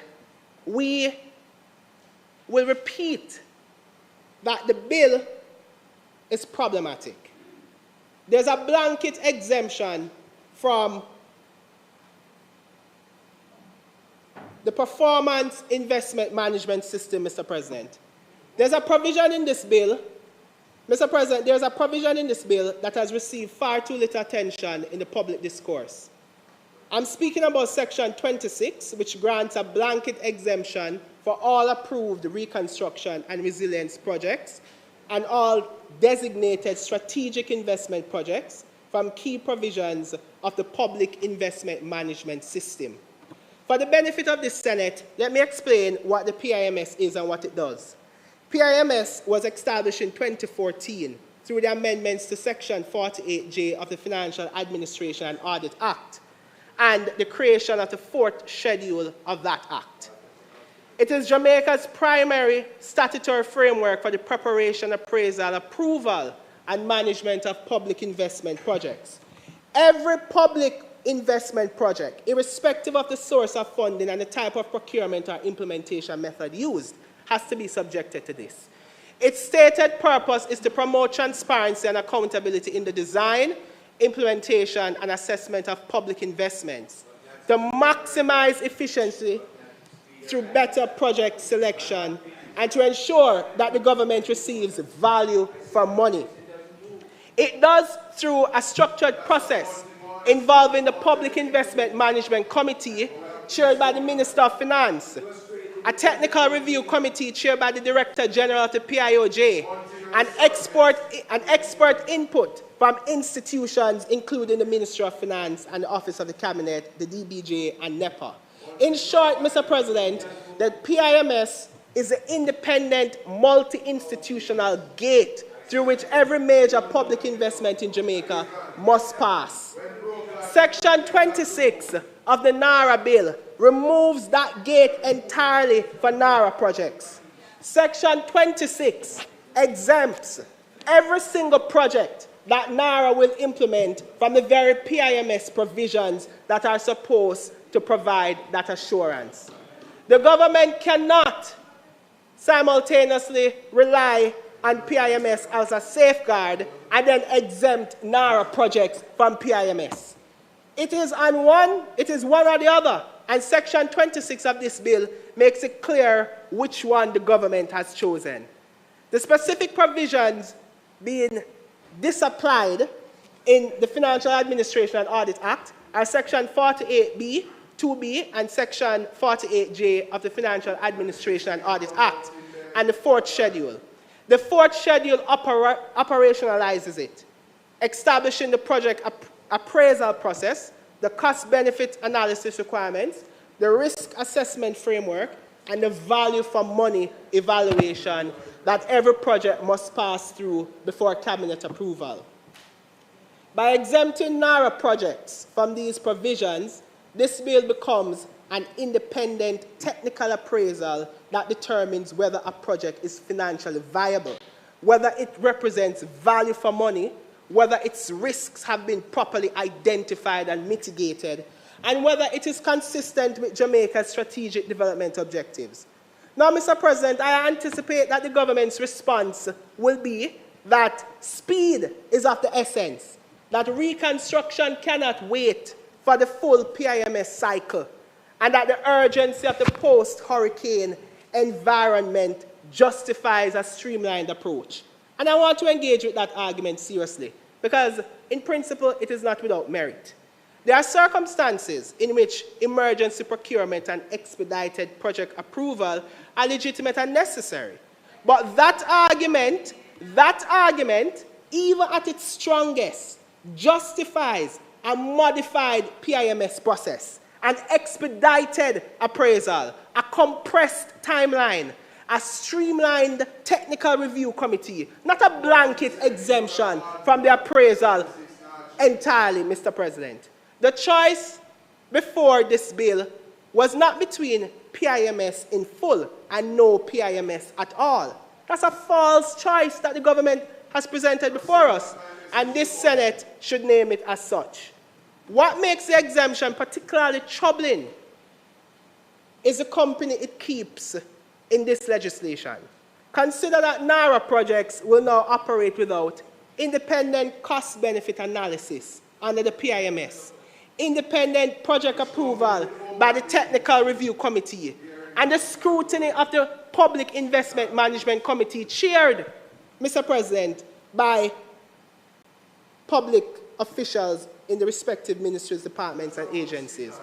we will repeat that the bill is problematic. There's a blanket exemption from the performance investment management system, Mr. President. There's a provision in this bill, Mr. President, there's a provision in this bill that has received far too little attention in the public discourse. I'm speaking about Section 26, which grants a blanket exemption for all approved reconstruction and resilience projects and all designated strategic investment projects from key provisions of the public investment management system. For the benefit of the Senate, let me explain what the PIMS is and what it does. PIMS was established in 2014 through the amendments to Section 48J of the Financial Administration and Audit Act and the creation of the fourth schedule of that act. It is Jamaica's primary statutory framework for the preparation, appraisal, approval, and management of public investment projects. Every public investment project, irrespective of the source of funding and the type of procurement or implementation method used, has to be subjected to this. Its stated purpose is to promote transparency and accountability in the design, implementation, and assessment of public investments, to maximize efficiency through better project selection, and to ensure that the government receives value for money. It does through a structured process involving the Public Investment Management Committee, chaired by the Minister of Finance, a technical review committee chaired by the Director General of the PIOJ, and expert input from institutions including the Ministry of Finance and the Office of the Cabinet, the DBJ, and NEPA. In short, Mr. President, the PIMS is an independent, multi-institutional gate through which every major public investment in Jamaica must pass. Section 26 of the NARA bill removes that gate entirely for NARA projects. Section 26 exempts every single project that NARA will implement from the very PIMS provisions that are supposed to provide that assurance. The government cannot simultaneously rely on PIMS as a safeguard and then exempt NARA projects from PIMS. It is one or the other, and Section 26 of this bill makes it clear which one the government has chosen. The specific provisions being disapplied in the Financial Administration and Audit Act are Section 48B, 2B, and Section 48J of the Financial Administration and Audit Act, and the fourth schedule. The fourth schedule operationalizes it, establishing the project appraisal process, the cost-benefit analysis requirements, the risk assessment framework, and the value for money evaluation that every project must pass through before cabinet approval. By exempting NARA projects from these provisions, this bill becomes an independent technical appraisal that determines whether a project is financially viable, whether it represents value for money, whether its risks have been properly identified and mitigated, and whether it is consistent with Jamaica's strategic development objectives. Now, Mr. President, I anticipate that the government's response will be that speed is of the essence, that reconstruction cannot wait for the full PIMS cycle, and that the urgency of the post-hurricane environment justifies a streamlined approach. And I want to engage with that argument seriously, because in principle, it is not without merit. There are circumstances in which emergency procurement and expedited project approval are legitimate and necessary. But that argument, even at its strongest, justifies a modified PIMS process, an expedited appraisal, a compressed timeline, a streamlined technical review committee, not a blanket exemption from the appraisal entirely, Mr. President. The choice before this bill was not between PIMS in full and no PIMS at all. That's a false choice that the government has presented before us, and this Senate should name it as such. What makes the exemption particularly troubling is the company it keeps in this legislation. Consider that NARA projects will now operate without independent cost-benefit analysis under the PIMS, independent project approval by the Technical Review Committee, and the scrutiny of the Public Investment Management Committee chaired, Mr. President, by public officials in the respective ministries, departments, and agencies.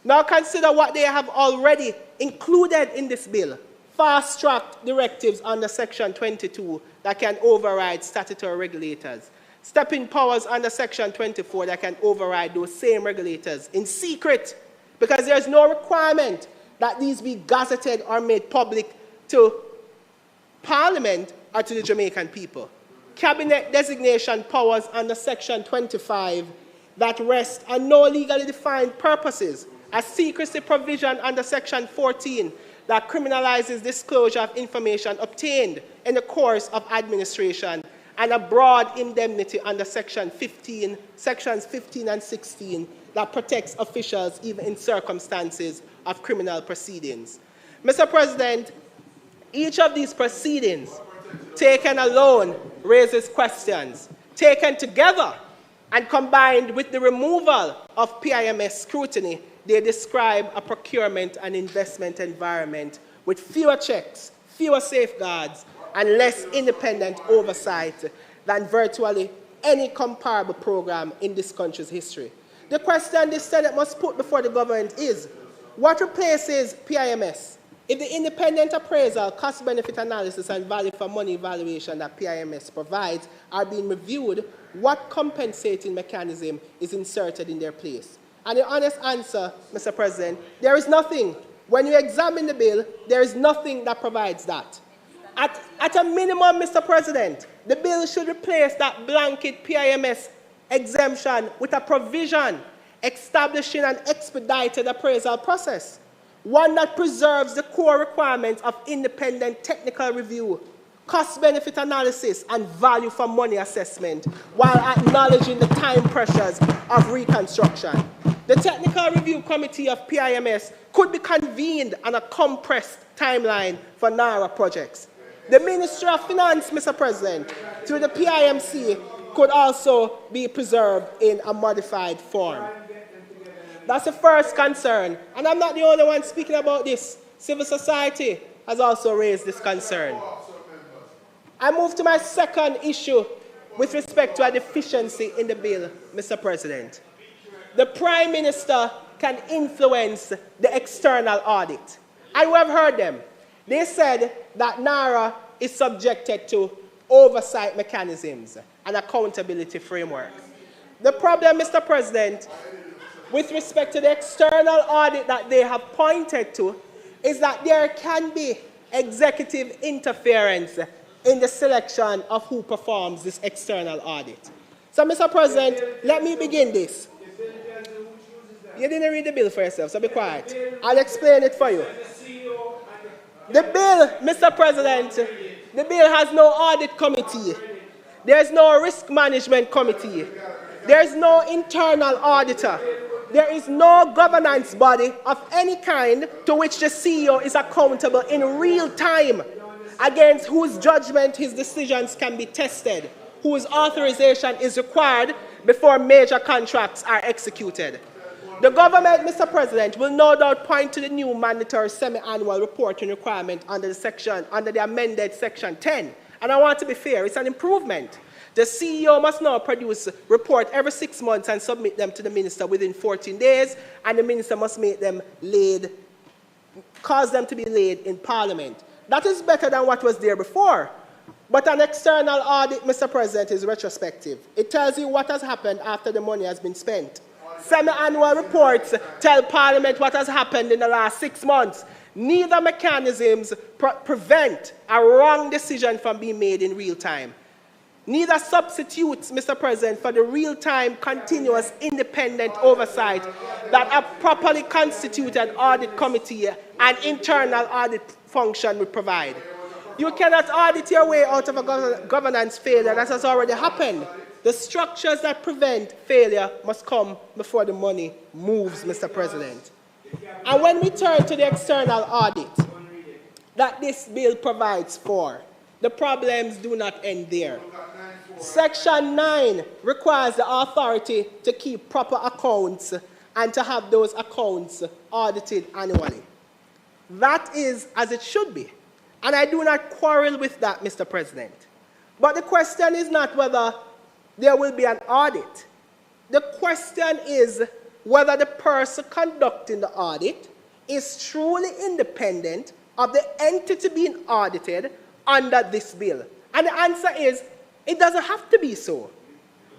Now consider what they have already included in this bill. Fast-track directives under Section 22 that can override statutory regulators. Stepping powers under Section 24 that can override those same regulators in secret, because there is no requirement that these be gazetted or made public to Parliament or to the Jamaican people. Cabinet designation powers under Section 25 that rest on no legally defined purposes. A secrecy provision under Section 14 that criminalizes disclosure of information obtained in the course of administration, and a broad indemnity under Sections 15 and 16 that protects officials even in circumstances of criminal proceedings. Mr. President, each of these proceedings, taken alone, raises questions. Taken together and combined with the removal of PIMS scrutiny, they describe a procurement and investment environment with fewer checks, fewer safeguards, and less independent oversight than virtually any comparable program in this country's history. The question this Senate must put before the government is, what replaces PIMS? If the independent appraisal, cost-benefit analysis, and value for money evaluation that PIMS provides are being reviewed, what compensating mechanism is inserted in their place? And the honest answer, Mr. President, there is nothing. When you examine the bill, there is nothing that provides that. At a minimum, Mr. President, the bill should replace that blanket PIMS exemption with a provision establishing an expedited appraisal process, one that preserves the core requirements of independent technical review, cost-benefit analysis, and value for money assessment, while acknowledging the time pressures of reconstruction. The Technical Review Committee of PIMS could be convened on a compressed timeline for NARA projects. The Ministry of Finance, Mr. President, through the PIMC, could also be preserved in a modified form. That's the first concern. And I'm not the only one speaking about this. Civil society has also raised this concern. I move to my second issue with respect to a deficiency in the bill, Mr. President. The Prime Minister can influence the external audit. And we have heard them. They said that NARA is subjected to oversight mechanisms and accountability framework. The problem, Mr. President, with respect to the external audit that they have pointed to, is that there can be executive interference in the selection of who performs this external audit. So, Mr. President, let me begin this. You didn't read the bill for yourself, so be quiet. I'll explain it for you. The bill, Mr. President, the bill has no audit committee. There's no risk management committee. There's no internal auditor. There is no governance body of any kind to which the CEO is accountable in real time, against whose judgment his decisions can be tested, whose authorization is required before major contracts are executed. The government, Mr. President, will no doubt point to the new mandatory semi-annual reporting requirement under the amended Section 10. And I want to be fair, it's an improvement. The CEO must now produce a report every 6 months and submit them to the minister within 14 days, and the minister must make them cause them to be laid in Parliament. That is better than what was there before. But an external audit, Mr. President, is retrospective. It tells you what has happened after the money has been spent. Semi-annual reports tell Parliament what has happened in the last 6 months. Neither mechanisms prevent a wrong decision from being made in real time. Neither substitutes, Mr. President, for the real-time, continuous, independent oversight that a properly constituted audit committee and internal audit function would provide. You cannot audit your way out of a governance failure that has already happened. The structures that prevent failure must come before the money moves, Mr. President. And when we turn to the external audit that this bill provides for, the problems do not end there. Section 9 requires the authority to keep proper accounts and to have those accounts audited annually. That is as it should be. And I do not quarrel with that, Mr. President. But the question is not whether there will be an audit. The question is whether the person conducting the audit is truly independent of the entity being audited under this bill. And the answer is, it doesn't have to be so.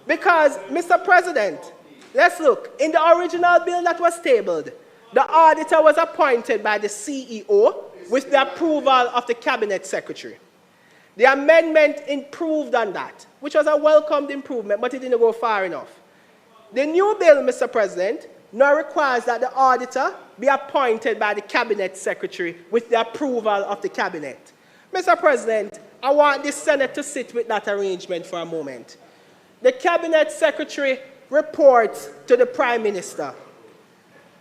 Because, Mr. President, let's look. In the original bill that was tabled, the auditor was appointed by the CEO with the approval of the Cabinet Secretary. The amendment improved on that, which was a welcomed improvement, but it didn't go far enough. The new bill, Mr. President, now requires that the auditor be appointed by the Cabinet Secretary with the approval of the Cabinet. Mr. President, I want the Senate to sit with that arrangement for a moment. The Cabinet Secretary reports to the Prime Minister.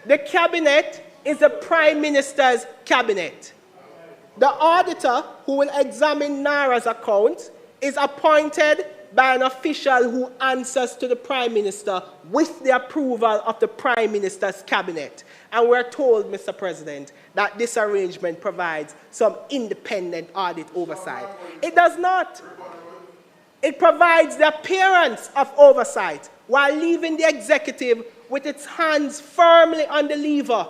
The Cabinet is the Prime Minister's Cabinet. The auditor who will examine NARA's accounts is appointed by an official who answers to the Prime Minister with the approval of the Prime Minister's Cabinet. And we're told, Mr. President, that this arrangement provides some independent audit oversight. It does not. It provides the appearance of oversight while leaving the executive with its hands firmly on the lever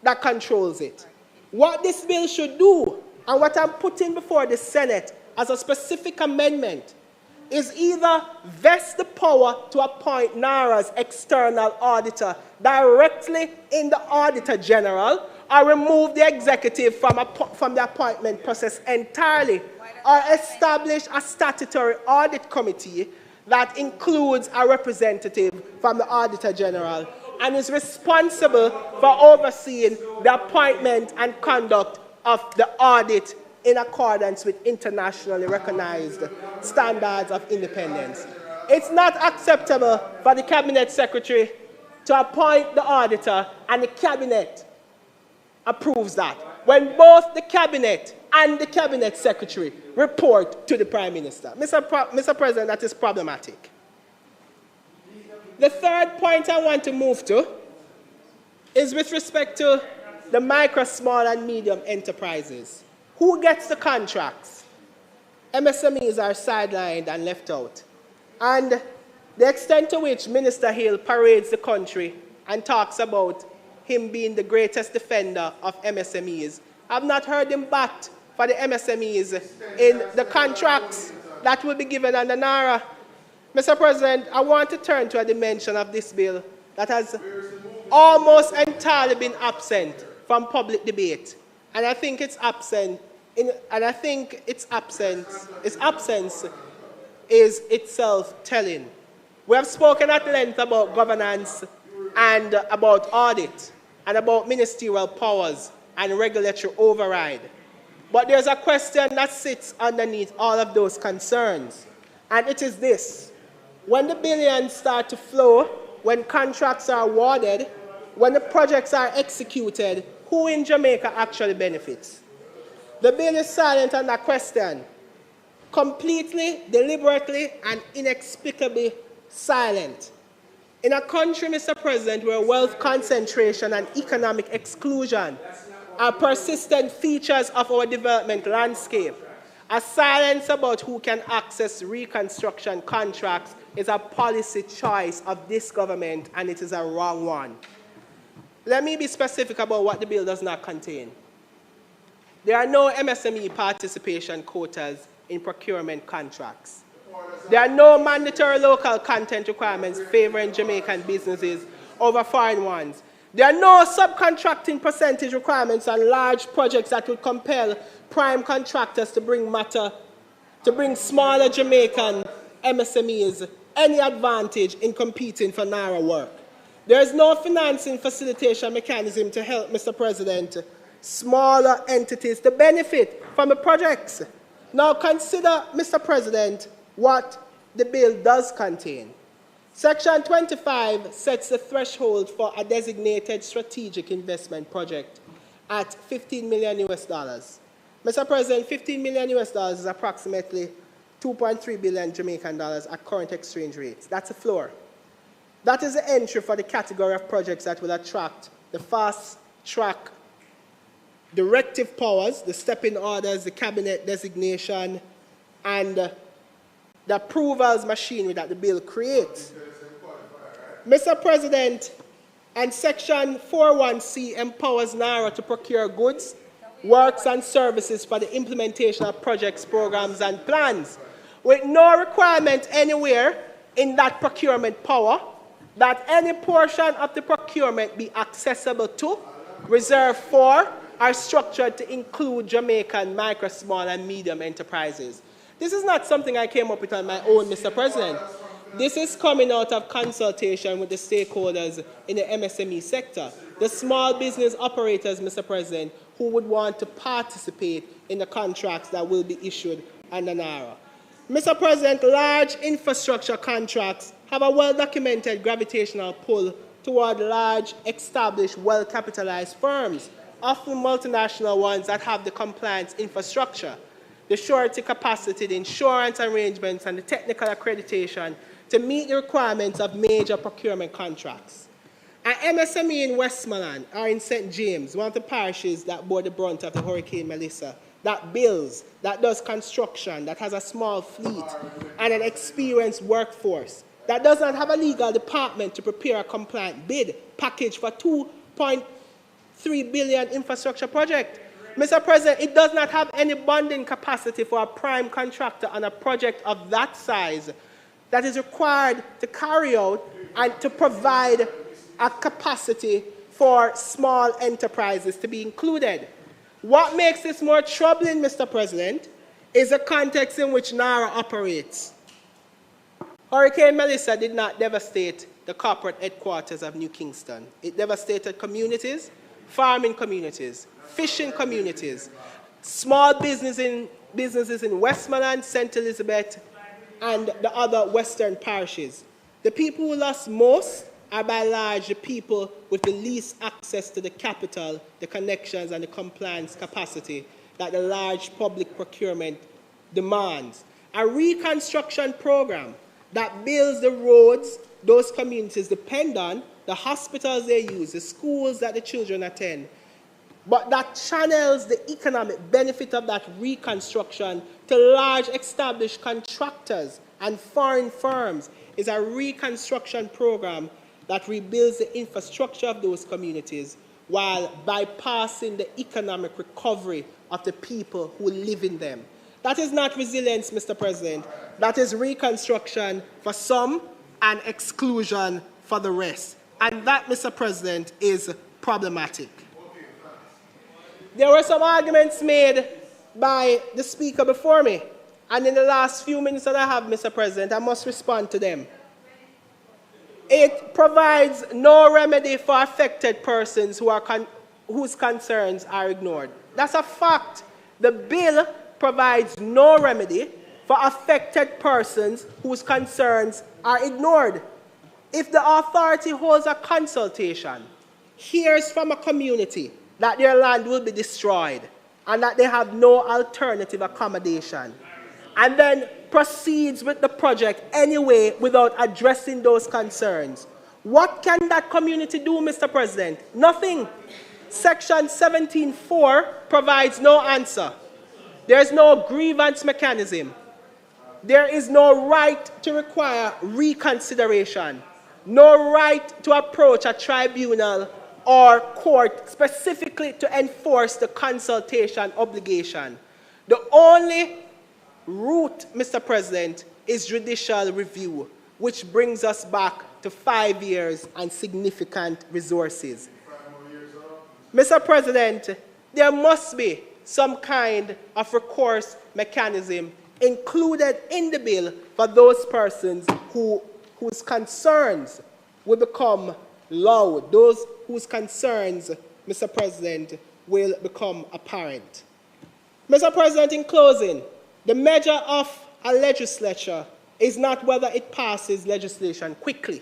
that controls it. What this bill should do, and what I'm putting before the Senate as a specific amendment, is either vest the power to appoint NARA's external auditor directly in the Auditor General, or remove the executive from the appointment process entirely, or establish a statutory audit committee that includes a representative from the Auditor General and is responsible for overseeing the appointment and conduct of the audit in accordance with internationally recognized standards of independence. It's not acceptable for the Cabinet Secretary to appoint the auditor and the Cabinet approves that, when both the Cabinet and the Cabinet Secretary report to the Prime Minister. Mr. President, that is problematic. The third point I want to move to is with respect to the micro, small, and medium enterprises. Who gets the contracts? MSMEs are sidelined and left out. And the extent to which Minister Hill parades the country and talks about him being the greatest defender of MSMEs, I've not heard him bat for the MSMEs in the contracts that will be given under NARA. Mr. President, I want to turn to a dimension of this bill that has almost entirely been absent from public debate. And I think its absence is itself telling. We have spoken at length about governance and about audit and about ministerial powers and regulatory override. But there's a question that sits underneath all of those concerns, and it is this. When the billions start to flow, when contracts are awarded, when the projects are executed, who in Jamaica actually benefits? The bill is silent on that question. Completely, deliberately, and inexplicably silent. In a country, Mr. President, where wealth concentration and economic exclusion are persistent features of our development landscape, a silence about who can access reconstruction contracts is a policy choice of this government, and it is a wrong one. Let me be specific about what the bill does not contain. There are no MSME participation quotas in procurement contracts. There are no mandatory local content requirements favoring Jamaican businesses over foreign ones. There are no subcontracting percentage requirements on large projects that would compel prime contractors to bring smaller Jamaican MSMEs any advantage in competing for NARA work. There is no financing facilitation mechanism to help, Mr. President, smaller entities to benefit from the projects. Now consider, Mr. President, what the bill does contain. Section 25 sets the threshold for a designated strategic investment project at $15 million US. Mr. President, $15 million US is approximately 2.3 billion Jamaican dollars at current exchange rates. That's a floor. That is the entry for the category of projects that will attract the fast-track directive powers, the stepping orders, the cabinet designation, and the approvals machinery that the bill creates. Mr. President, and Section 41C empowers NARA to procure goods, works, and services for the implementation of projects, programs, and plans, with no requirement anywhere in that procurement power that any portion of the procurement be accessible to, reserved for, or structured to include Jamaican micro, small, and medium enterprises. This is not something I came up with on my own, Mr. President. This is coming out of consultation with the stakeholders in the MSME sector, the small business operators, Mr. President, who would want to participate in the contracts that will be issued under NARA. Mr. President, large infrastructure contracts have a well-documented gravitational pull toward large, established, well-capitalized firms, often multinational ones that have the compliance infrastructure, the surety capacity, the insurance arrangements, and the technical accreditation to meet the requirements of major procurement contracts. An MSME in Westmoreland or in St. James, one of the parishes that bore the brunt of the Hurricane Melissa, that builds, that does construction, that has a small fleet and an experienced workforce, that does not have a legal department to prepare a compliant bid package for $2.3 billion infrastructure project. Mr. President, it does not have any bonding capacity for a prime contractor on a project of that size that is required to carry out and to provide a capacity for small enterprises to be included. What makes this more troubling, Mr. President, is the context in which NARA operates. Hurricane Melissa did not devastate the corporate headquarters of New Kingston. It devastated communities, farming communities, fishing communities, small businesses in Westmoreland, St. Elizabeth, and the other western parishes. The people who lost most are by and large the people with the least access to the capital, the connections, and the compliance capacity that the large public procurement demands. A reconstruction program that builds the roads those communities depend on, the hospitals they use, the schools that the children attend, but that channels the economic benefit of that reconstruction to large established contractors and foreign firms is a reconstruction program that rebuilds the infrastructure of those communities while bypassing the economic recovery of the people who live in them. That is not resilience, Mr. President. That is reconstruction for some and exclusion for the rest. And that, Mr. President, is problematic. There were some arguments made by the speaker before me, and in the last few minutes that I have, Mr. President, I must respond to them. It provides no remedy for affected persons whose concerns are ignored. That's a fact. The bill provides no remedy for affected persons whose concerns are ignored. If the authority holds a consultation, hears from a community that their land will be destroyed and that they have no alternative accommodation, and then proceeds with the project anyway without addressing those concerns, what can that community do, Mr. President? Nothing. Section 17(4) provides no answer. There is no grievance mechanism. There is no right to require reconsideration, no right to approach a tribunal or court specifically to enforce the consultation obligation. The only route, Mr. President, is judicial review, which brings us back to 5 years and significant resources. Mr. President, there must be some kind of recourse mechanism included in the bill for those persons whose concerns will become loud, those whose concerns, Mr. President, will become apparent. Mr. President, in closing, the measure of a legislature is not whether it passes legislation quickly.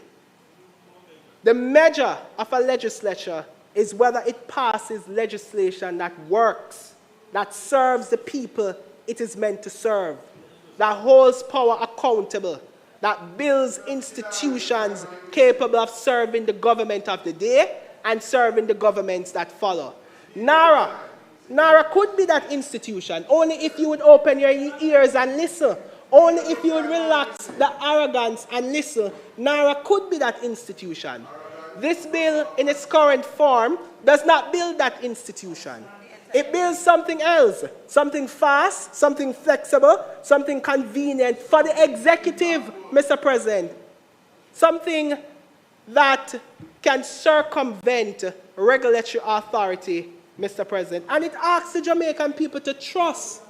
The measure of a legislature is whether it passes legislation that works, that serves the people it is meant to serve, that holds power accountable, that builds institutions capable of serving the government of the day and serving the governments that follow. NARA could be that institution, only if you would open your ears and listen. Only if you would relax the arrogance and listen, NARA could be that institution. This bill, in its current form, does not build that institution. It builds something else, something fast, something flexible, something convenient for the executive, Mr. President, something that can circumvent regulatory authority, Mr. President. And it asks the Jamaican people to trust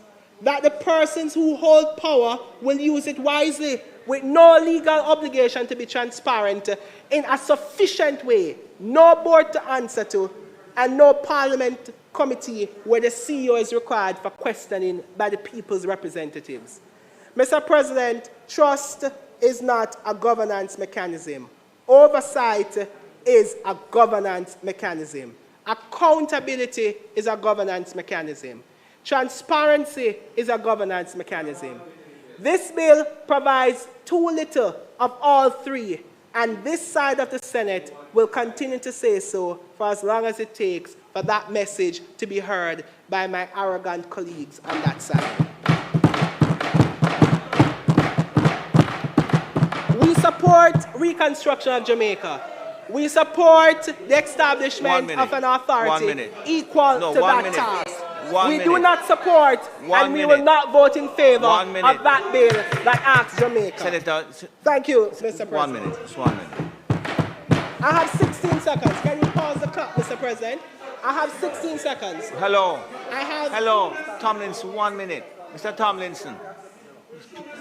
that the persons who hold power will use it wisely, with no legal obligation to be transparent in a sufficient way, no board to answer to, and no parliament committee where the CEO is required for questioning by the people's representatives. Mr. President, trust is not a governance mechanism. Oversight is a governance mechanism. Accountability is a governance mechanism. Transparency is a governance mechanism. This bill provides too little of all three, and this side of the Senate will continue to say so for as long as it takes for that message to be heard by my arrogant colleagues on that side. We support reconstruction of Jamaica. We support the establishment of an authority equal to that task. We do not support and we will not vote in favor of that bill that asks Jamaica. Senator, thank you, Mr. President. 1 minute. Just 1 minute. I have 16 seconds. Can you pause the clock, Mr. President? I have 16 seconds. Hello. I have... Hello. Tomlinson, 1 minute. Mr. Tomlinson.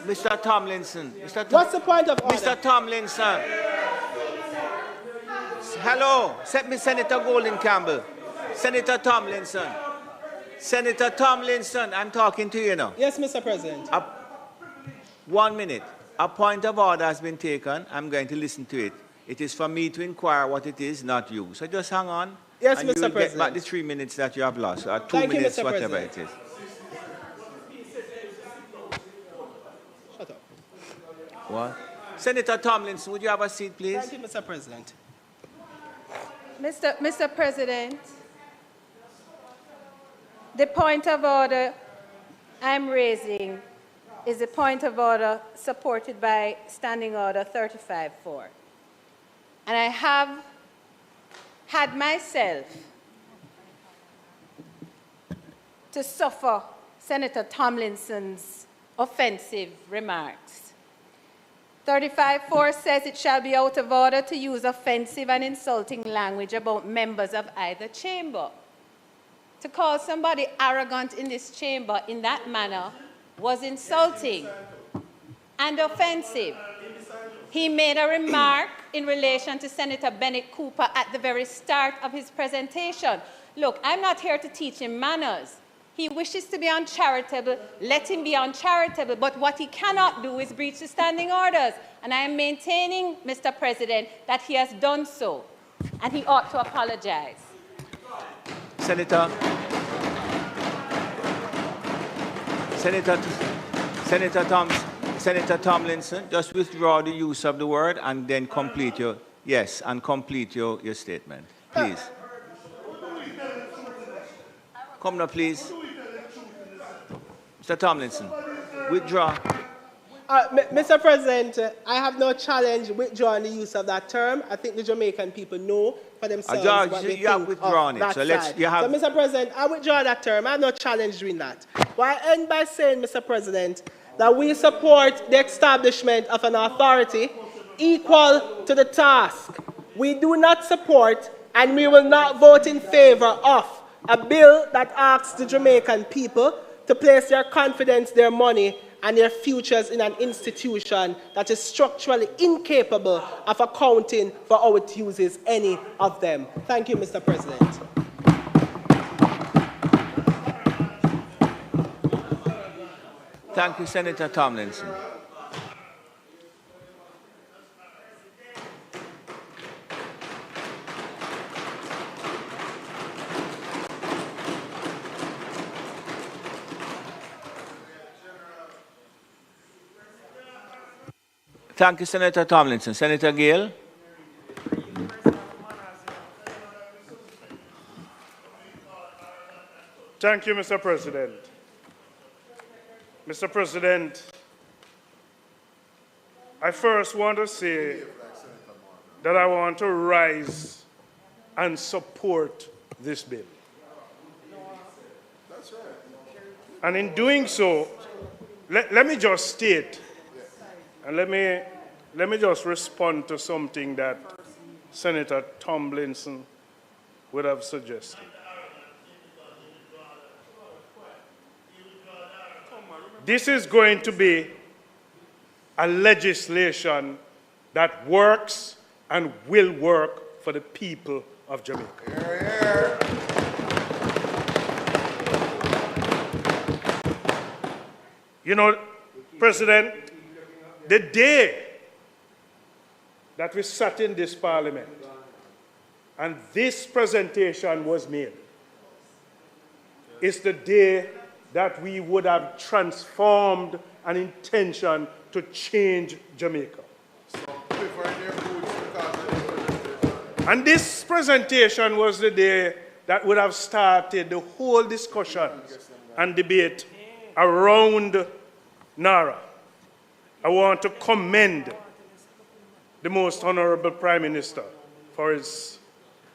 Mr. Tomlinson. What's the point of order? Mr. Tomlinson. Hello. Set me Senator Golden Campbell. Senator Tomlinson. Senator Tomlinson, I'm talking to you now. Yes, Mr. President. 1 minute. A point of order has been taken. I'm going to listen to it. It is for me to inquire what it is, not you. So just hang on. Yes, and Mr. you will President. Get back the 3 minutes that you have lost, or 2 Thank you, minutes, Mr. whatever President. it is. Shut up. What? Senator Tomlinson, would you have a seat, please? Thank you, Mr. President. Mr. President, the point of order I'm raising is a point of order supported by Standing Order 35-4. And I have had myself to suffer Senator Tomlinson's offensive remarks. 35-4 says it shall be out of order to use offensive and insulting language about members of either chamber. To call somebody arrogant in this chamber in that manner was insulting and offensive. He made a remark in relation to Senator Bennett Cooper at the very start of his presentation. Look, I'm not here to teach him manners. He wishes to be uncharitable, let him be uncharitable, but what he cannot do is breach the standing orders. And I am maintaining, Mr. President, that he has done so, and he ought to apologize. Senator Tomlinson, just withdraw the use of the word and then complete your, your statement, please. Come now, please. Mr. Tomlinson, withdraw. Mr. President, I have no challenge withdrawing the use of that term. I think the Jamaican people know for themselves what they you have think withdrawn of it. that So let's. side. You have. So, Mr. President, I withdraw that term. I have no challenge doing that. But I end by saying, Mr. President, that we support the establishment of an authority equal to the task. We do not support and we will not vote in favor of a bill that asks the Jamaican people to place their confidence, their money, and their futures in an institution that is structurally incapable of accounting for how it uses any of them. Thank you, Mr. President. Thank you, Senator Tomlinson. Thank you, Senator Tomlinson. Senator Gill. Thank you, Mr. President. Mr. President, I first want to say that I want to rise and support this bill. And in doing so, let me just state, and let me just respond to something that Senator Tomlinson would have suggested. This is going to be a legislation that works and will work for the people of Jamaica. You know, President, the day that we sat in this parliament and this presentation was made is the day that we would have transformed an intention to change Jamaica. And this presentation was the day that would have started the whole discussion and debate around NARA. I want to commend the Most Honorable Prime Minister for his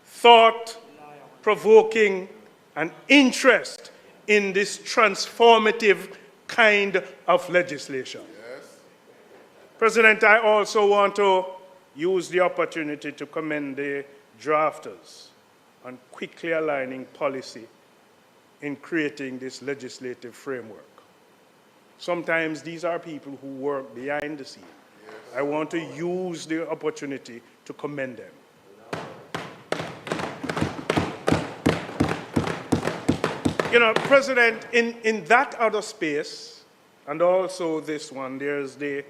thought-provoking and interest in this transformative kind of legislation. Yes. President, I also want to use the opportunity to commend the drafters on quickly aligning policy in creating this legislative framework. Sometimes these are people who work behind the scenes. Yes. I want to use the opportunity to commend them. You know, President, in that other space, and also this one, there's the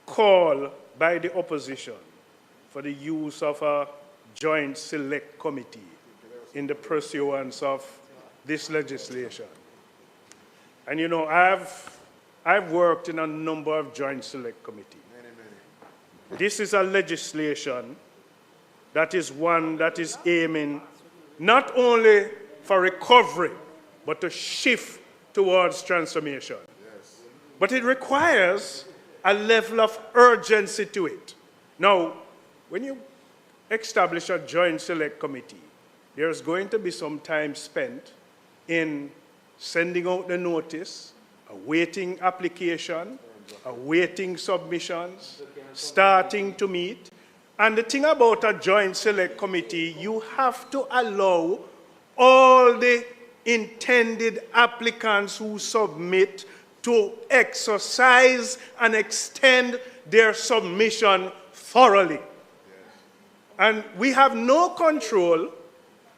call by the opposition for the use of a joint select committee in the pursuance of this legislation. And you know, I've worked in a number of joint select committees. This is a legislation that is one that is aiming not only for recovery, but to shift towards transformation. Yes. But it requires a level of urgency to it. Now, when you establish a joint select committee, there's going to be some time spent in sending out the notice, awaiting application, awaiting submissions, starting to meet. And the thing about a joint select committee, you have to allow all the intended applicants who submit to exercise and extend their submission thoroughly. And we have no control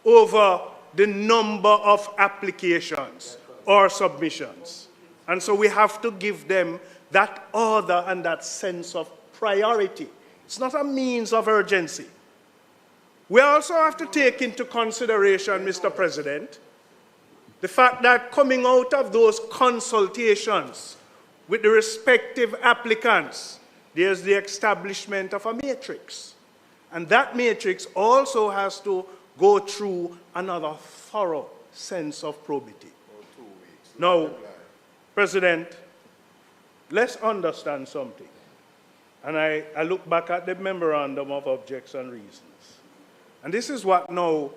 over the number of applications or submissions. And so we have to give them that order and that sense of priority. It's not a means of urgency. We also have to take into consideration, Mr. President, the fact that coming out of those consultations with the respective applicants, there's the establishment of a matrix. And that matrix also has to go through another thorough sense of probity. Now, President, let's understand something. And I look back at the memorandum of objects and reasons. And this is what now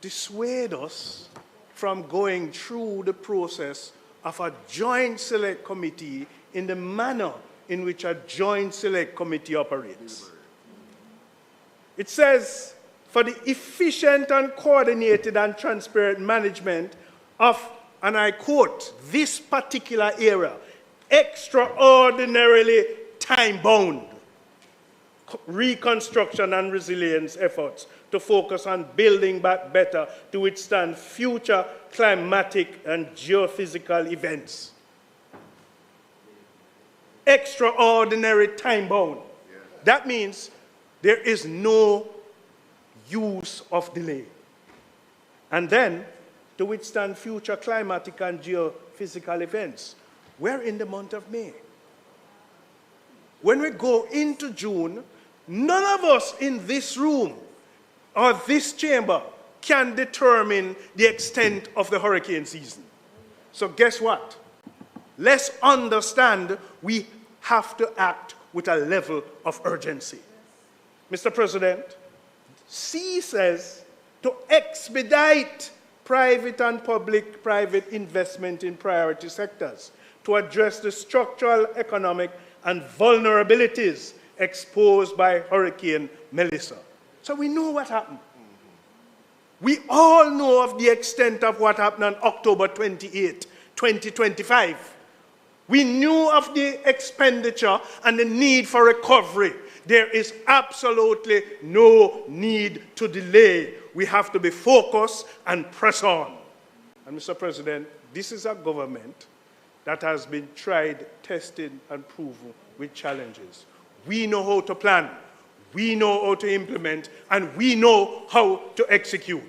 dissuades us from going through the process of a joint select committee in the manner in which a joint select committee operates. It says, for the efficient and coordinated and transparent management of, and I quote, this particular area, extraordinarily time-bound reconstruction and resilience efforts to focus on building back better to withstand future climatic and geophysical events. Extraordinary time-bound. That means there is no use of delay. And then, to withstand future climatic and geophysical events, we're in the month of May. When we go into June, none of us in this room or this chamber can determine the extent of the hurricane season. So guess what? Let's understand we have to act with a level of urgency. Mr. President, C says to expedite private and public-private investment in priority sectors to address the structural, economic, and vulnerabilities exposed by Hurricane Melissa. So we know what happened. We all know of the extent of what happened on October 28, 2025. We knew of the expenditure and the need for recovery. There is absolutely no need to delay. We have to be focused and press on. And Mr. President, this is a government that has been tried, tested, and proven with challenges. We know how to plan, we know how to implement, and we know how to execute.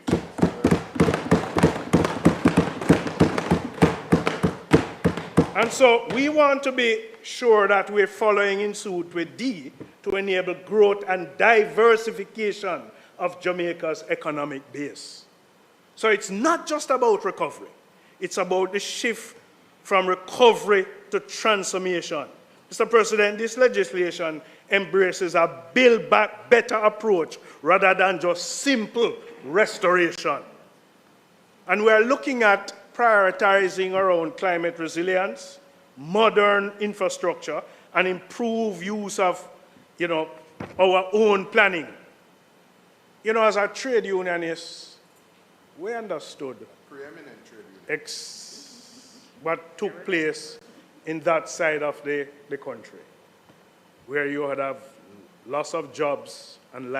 And so we want to be sure that we're following in suit with D to enable growth and diversification of Jamaica's economic base. So it's not just about recovery. It's about the shift from recovery to transformation. Mr. President, this legislation embraces a build back better approach rather than just simple restoration. And we're looking at prioritizing around climate resilience, modern infrastructure, and improved use of, our own planning. As a trade unionist, we understood what took place in that side of the country, where you would have loss of jobs and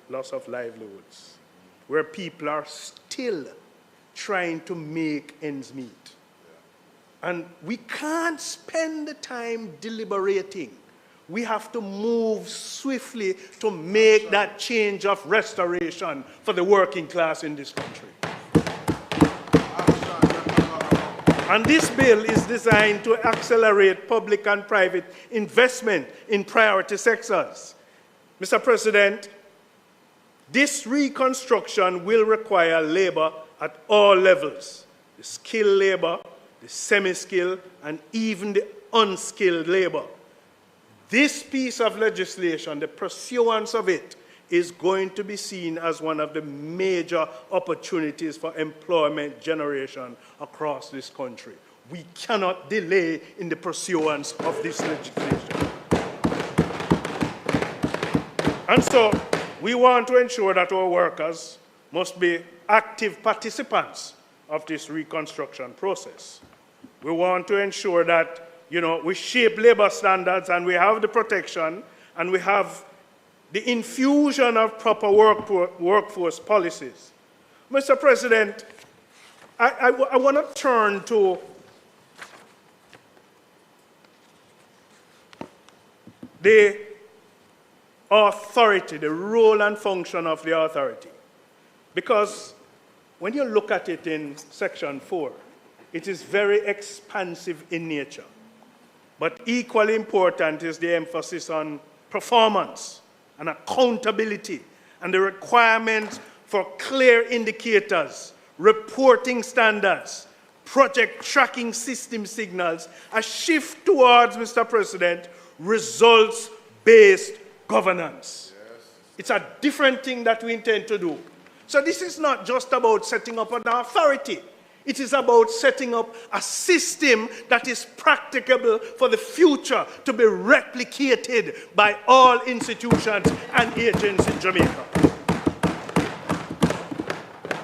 loss of livelihoods, where people are still trying to make ends meet. And we can't spend the time deliberating. We have to move swiftly to make that change of restoration for the working class in this country. And this bill is designed to accelerate public and private investment in priority sectors. Mr. President, this reconstruction will require labor at all levels, the skilled labor, the semi-skilled, and even the unskilled labor. This piece of legislation, the pursuance of it, is going to be seen as one of the major opportunities for employment generation across this country. We cannot delay in the pursuance of this legislation. And so we want to ensure that our workers must be active participants of this reconstruction process. We want to ensure that, we shape labor standards and we have the protection and we have the infusion of proper workforce policies. Mr. President, I want to turn to the authority, the role and function of the authority. Because when you look at it in Section 4, it is very expansive in nature. But equally important is the emphasis on performance and accountability and the requirement for clear indicators, reporting standards, project tracking system signals, a shift towards, Mr. President, results-based governance. Yes. It's a different thing that we intend to do. So this is not just about setting up an authority. It is about setting up a system that is practicable for the future to be replicated by all institutions and agents in Jamaica.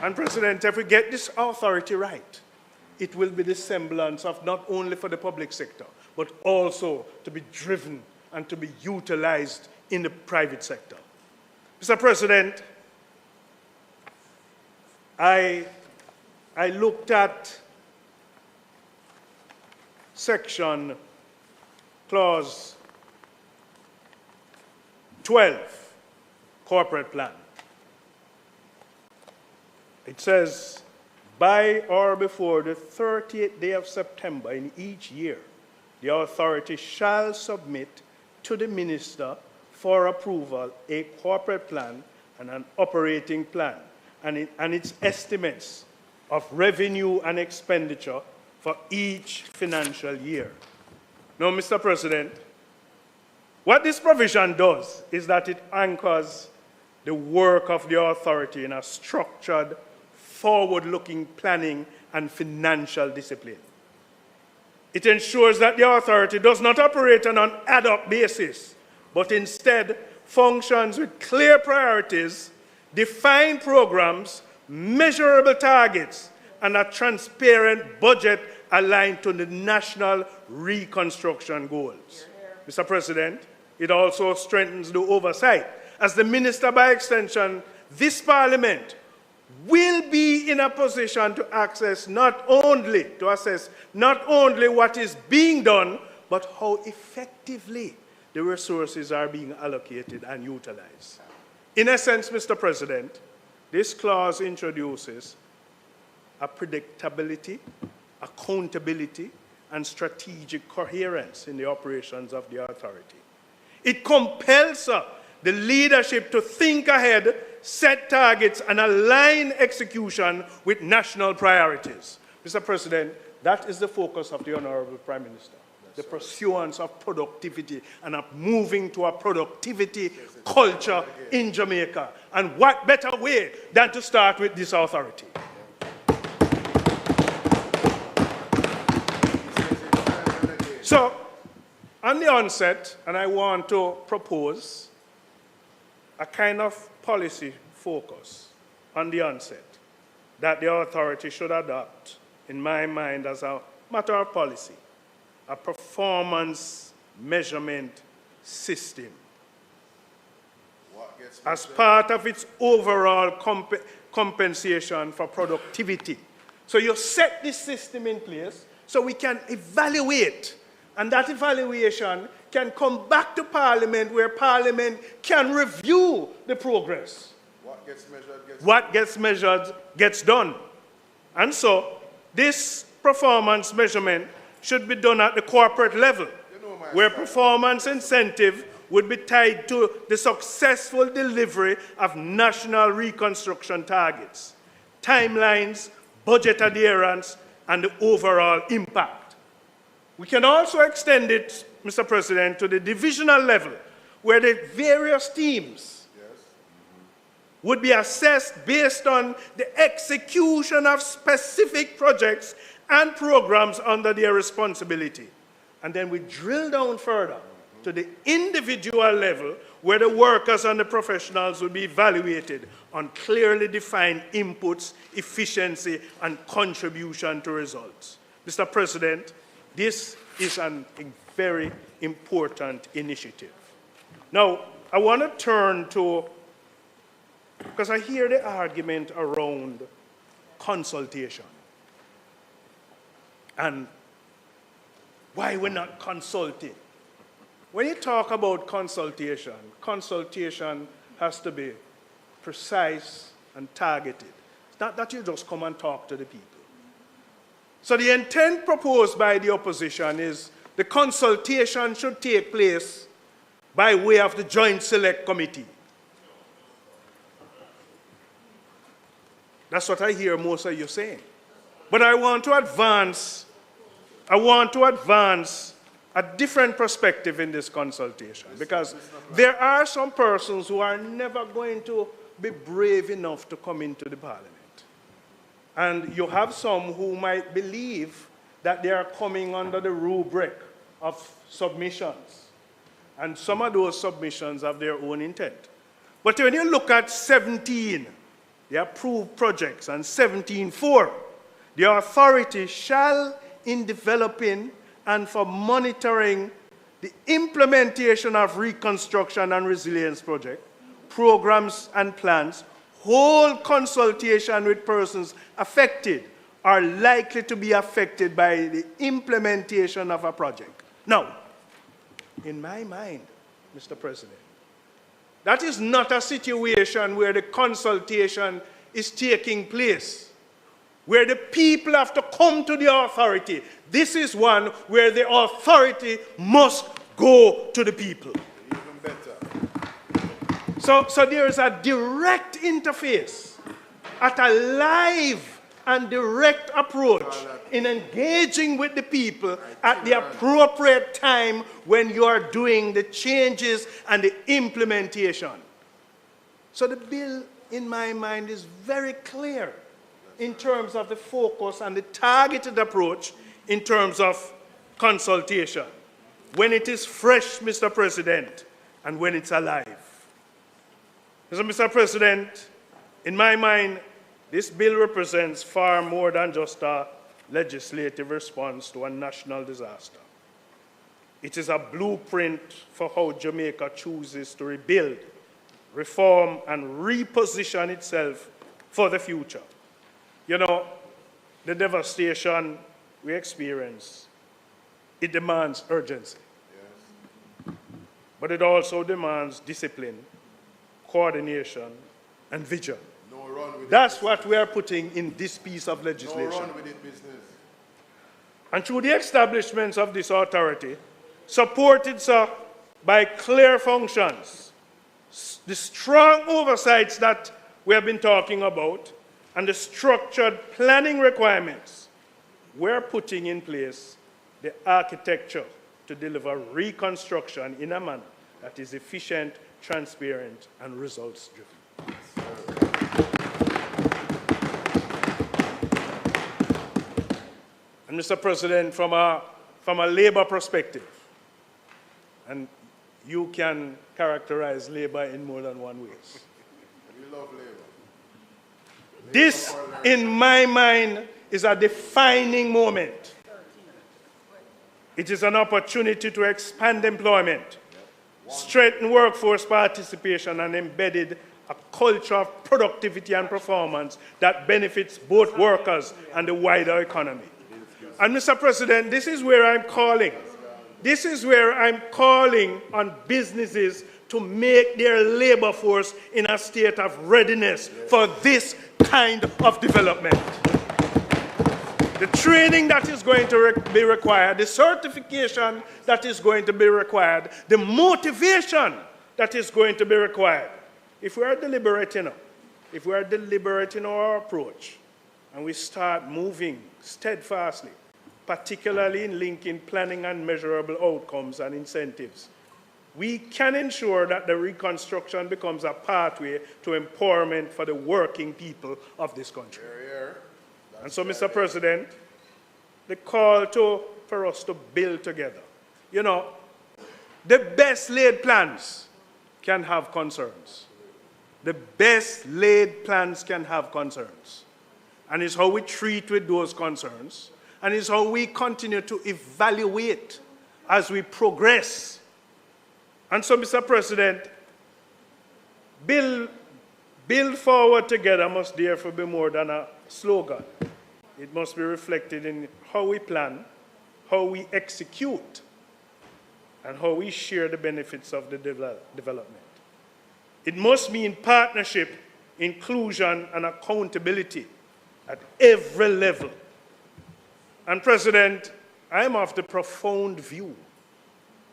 And President, if we get this authority right, it will be the semblance of not only for the public sector, but also to be driven and to be utilized in the private sector. Mr. President, I looked at section clause 12, corporate plan. It says, by or before the 30th day of September in each year, the authority shall submit to the minister for approval a corporate plan and an operating plan and its estimates of revenue and expenditure for each financial year. Now, Mr. President, what this provision does is that it anchors the work of the authority in a structured, forward-looking planning and financial discipline. It ensures that the authority does not operate on an ad hoc basis, but instead functions with clear priorities, defined programs, measurable targets, and a transparent budget aligned to the national reconstruction goals. Mr. President, it also strengthens the oversight. As the minister, by extension, this Parliament will be in a position to assess not only what is being done, but how effectively the resources are being allocated and utilized. In essence, Mr. President, this clause introduces a predictability, accountability, and strategic coherence in the operations of the authority. It compels the leadership to think ahead, set targets, and align execution with national priorities. Mr. President, that is the focus of the Honorable Prime Minister. The pursuance of productivity and of moving to a productivity culture in Jamaica. And what better way than to start with this authority? So, on the onset, and I want to propose a kind of policy focus on the onset that the authority should adopt, in my mind, as a matter of policy, a performance measurement system as part of its overall compensation for productivity. So you set this system in place so we can evaluate, and that evaluation can come back to Parliament, where Parliament can review the progress. What gets measured gets done. And so this performance measurement should be done at the corporate level, where performance incentive would be tied to the successful delivery of national reconstruction targets, timelines, budget adherence, and the overall impact. We can also extend it, Mr. President, to the divisional level, where the various teams would be assessed based on the execution of specific projects and programs under their responsibility. And then we drill down further to the individual level, where the workers and the professionals will be evaluated on clearly defined inputs, efficiency, and contribution to results. Mr. President, this is a very important initiative. Now, I want to turn to, because I hear the argument around consultation and why we're not consulting. When you talk about consultation, consultation has to be precise and targeted. It's not that you just come and talk to the people. So the intent proposed by the opposition is the consultation should take place by way of the Joint Select Committee. That's what I hear most of you saying. But I want to advance a different perspective in this consultation, because there are some persons who are never going to be brave enough to come into the Parliament. And you have some who might believe that they are coming under the rubric of submissions. And some of those submissions have their own intent. But when you look at 17, the approved projects, and 17.4, the authority shall, in developing and for monitoring the implementation of reconstruction and resilience project, programs and plans, hold consultation with persons affected or likely to be affected by the implementation of a project. Now, in my mind, Mr. President, that is not a situation where the consultation is taking place, where the people have to come to the authority. This is one where the authority must go to the people. Even better. So there is a direct interface, at a live and direct approach in engaging with the people at the appropriate time when you are doing the changes and the implementation. So the bill, in my mind, is very clear in terms of the focus and the targeted approach in terms of consultation, when it is fresh, Mr. President, and when it's alive. So, Mr. President, in my mind, this bill represents far more than just a legislative response to a national disaster. It is a blueprint for how Jamaica chooses to rebuild, reform, and reposition itself for the future. You know, the devastation we experience, it demands urgency. Yes. But it also demands discipline, coordination, and vision. No run with That's what we are putting in this piece of legislation. No run with it business. And through the establishment of this authority, supported, sir, by clear functions, the strong oversights that we have been talking about, and the structured planning requirements, we're putting in place the architecture to deliver reconstruction in a manner that is efficient, transparent, and results-driven. And Mr. President, from a labor perspective, and you can characterize labor in more than one way. We love labor. This, in my mind, is a defining moment. It is an opportunity to expand employment, strengthen workforce participation, and embedded a culture of productivity and performance that benefits both workers and the wider economy. And Mr. President, this is where I'm calling. This is where I'm calling on businesses to make their labor force in a state of readiness for this kind of development. The training that is going to be required, the certification that is going to be required, the motivation that is going to be required. If we are deliberate enough, if we are deliberate in our approach, and we start moving steadfastly, particularly in linking planning and measurable outcomes and incentives, we can ensure that the reconstruction becomes a pathway to empowerment for the working people of this country. And so, Mr. President, the call for us to build together. You know, The best laid plans can have concerns. The best laid plans can have concerns. And it's how we treat with those concerns, and it's how we continue to evaluate as we progress. And so, Mr. President, build forward together must therefore be more than a slogan. It must be reflected in how we plan, how we execute, and how we share the benefits of the development. It must be in partnership, inclusion, and accountability at every level. And President, I am of the profound view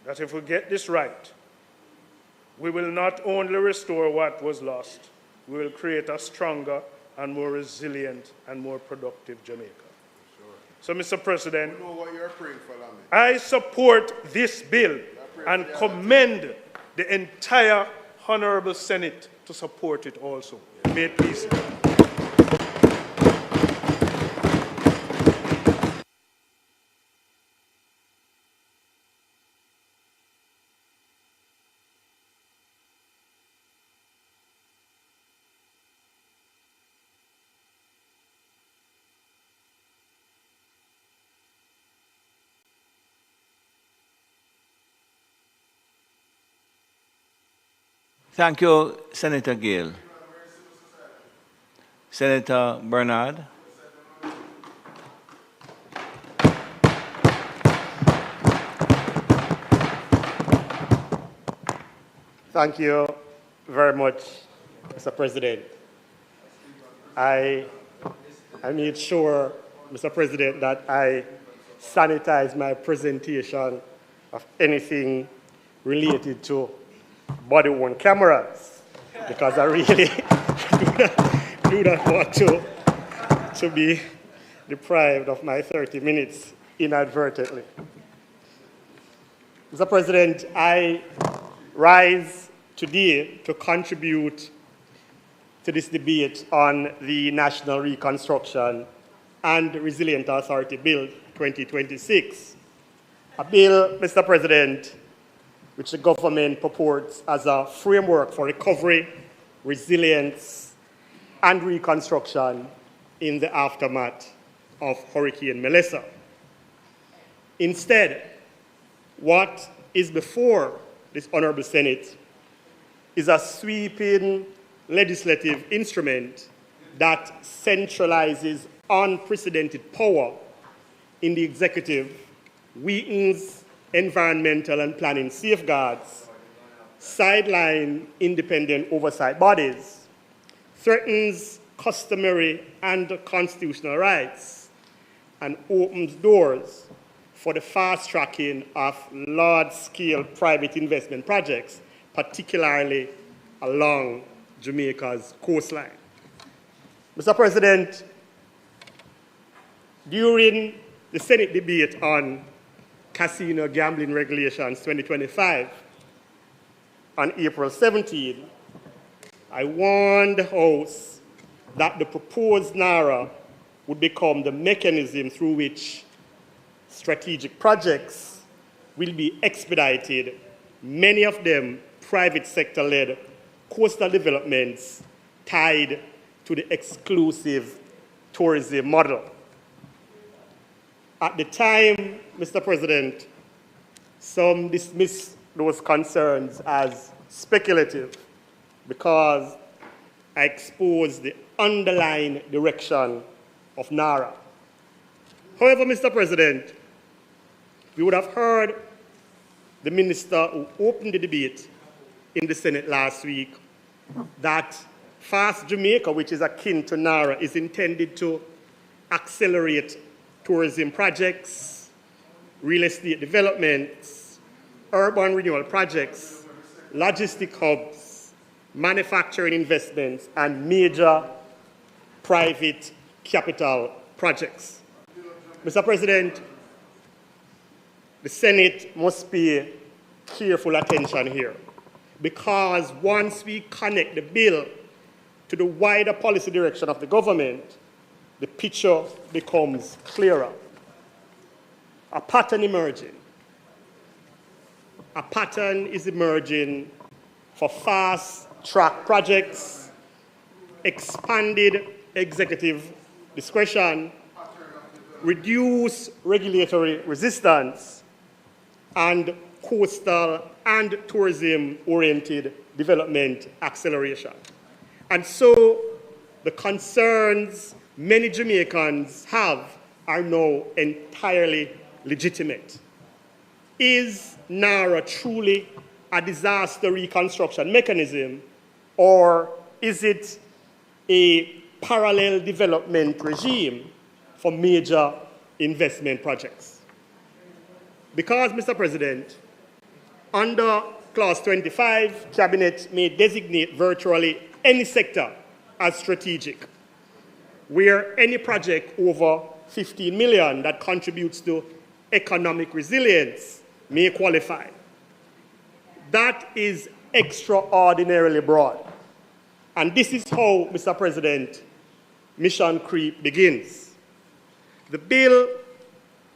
that if we get this right, we will not only restore what was lost, we will create a stronger and more resilient and more productive Jamaica. So, Mr. President, you know what you're praying for, Lammy. I support this bill and commend the entire Honorable Senate to support it also. May it please. Thank you, Senator Gale. Senator Bernard. Thank you very much, Mr. President. I made sure, Mr. President, that I sanitize my presentation of anything related to body-worn cameras, because I really do not want to be deprived of my 30 minutes inadvertently. Mr. President, I rise today to contribute to this debate on the National Reconstruction and Resilient Authority Bill 2026, a bill, Mr. President, which the government purports as a framework for recovery, resilience, and reconstruction in the aftermath of Hurricane Melissa. Instead, what is before this Honorable Senate is a sweeping legislative instrument that centralizes unprecedented power in the executive, weakens environmental and planning safeguards, sideline independent oversight bodies, threatens customary and constitutional rights, and opens doors for the fast-tracking of large-scale private investment projects, particularly along Jamaica's coastline. Mr. President, during the Senate debate on Casino Gambling Regulations 2025 on April 17, I warned the House that the proposed NARA would become the mechanism through which strategic projects will be expedited, many of them private sector-led coastal developments tied to the exclusive tourism model. At the time, Mr. President, some dismissed those concerns as speculative because I exposed the underlying direction of NARA. However, Mr. President, we would have heard the minister who opened the debate in the Senate last week that Fast Jamaica, which is akin to NARA, is intended to accelerate tourism projects, real estate developments, urban renewal projects, logistic hubs, manufacturing investments, and major private capital projects. Mr. President, the Senate must pay careful attention here, because once we connect the bill to the wider policy direction of the government, the picture becomes clearer. A pattern emerging. a pattern is emerging for fast-track projects, expanded executive discretion, reduced regulatory resistance, and coastal and tourism-oriented development acceleration. And so the concerns many Jamaicans have are now entirely legitimate. Is NARA truly a disaster reconstruction mechanism, or is it a parallel development regime for major investment projects? Because, Mr. President, under Clause 25, Cabinet may designate virtually any sector as strategic, where any project over 15 million that contributes to economic resilience may qualify. That is extraordinarily broad. And this is how, Mr. President, mission creep begins. The bill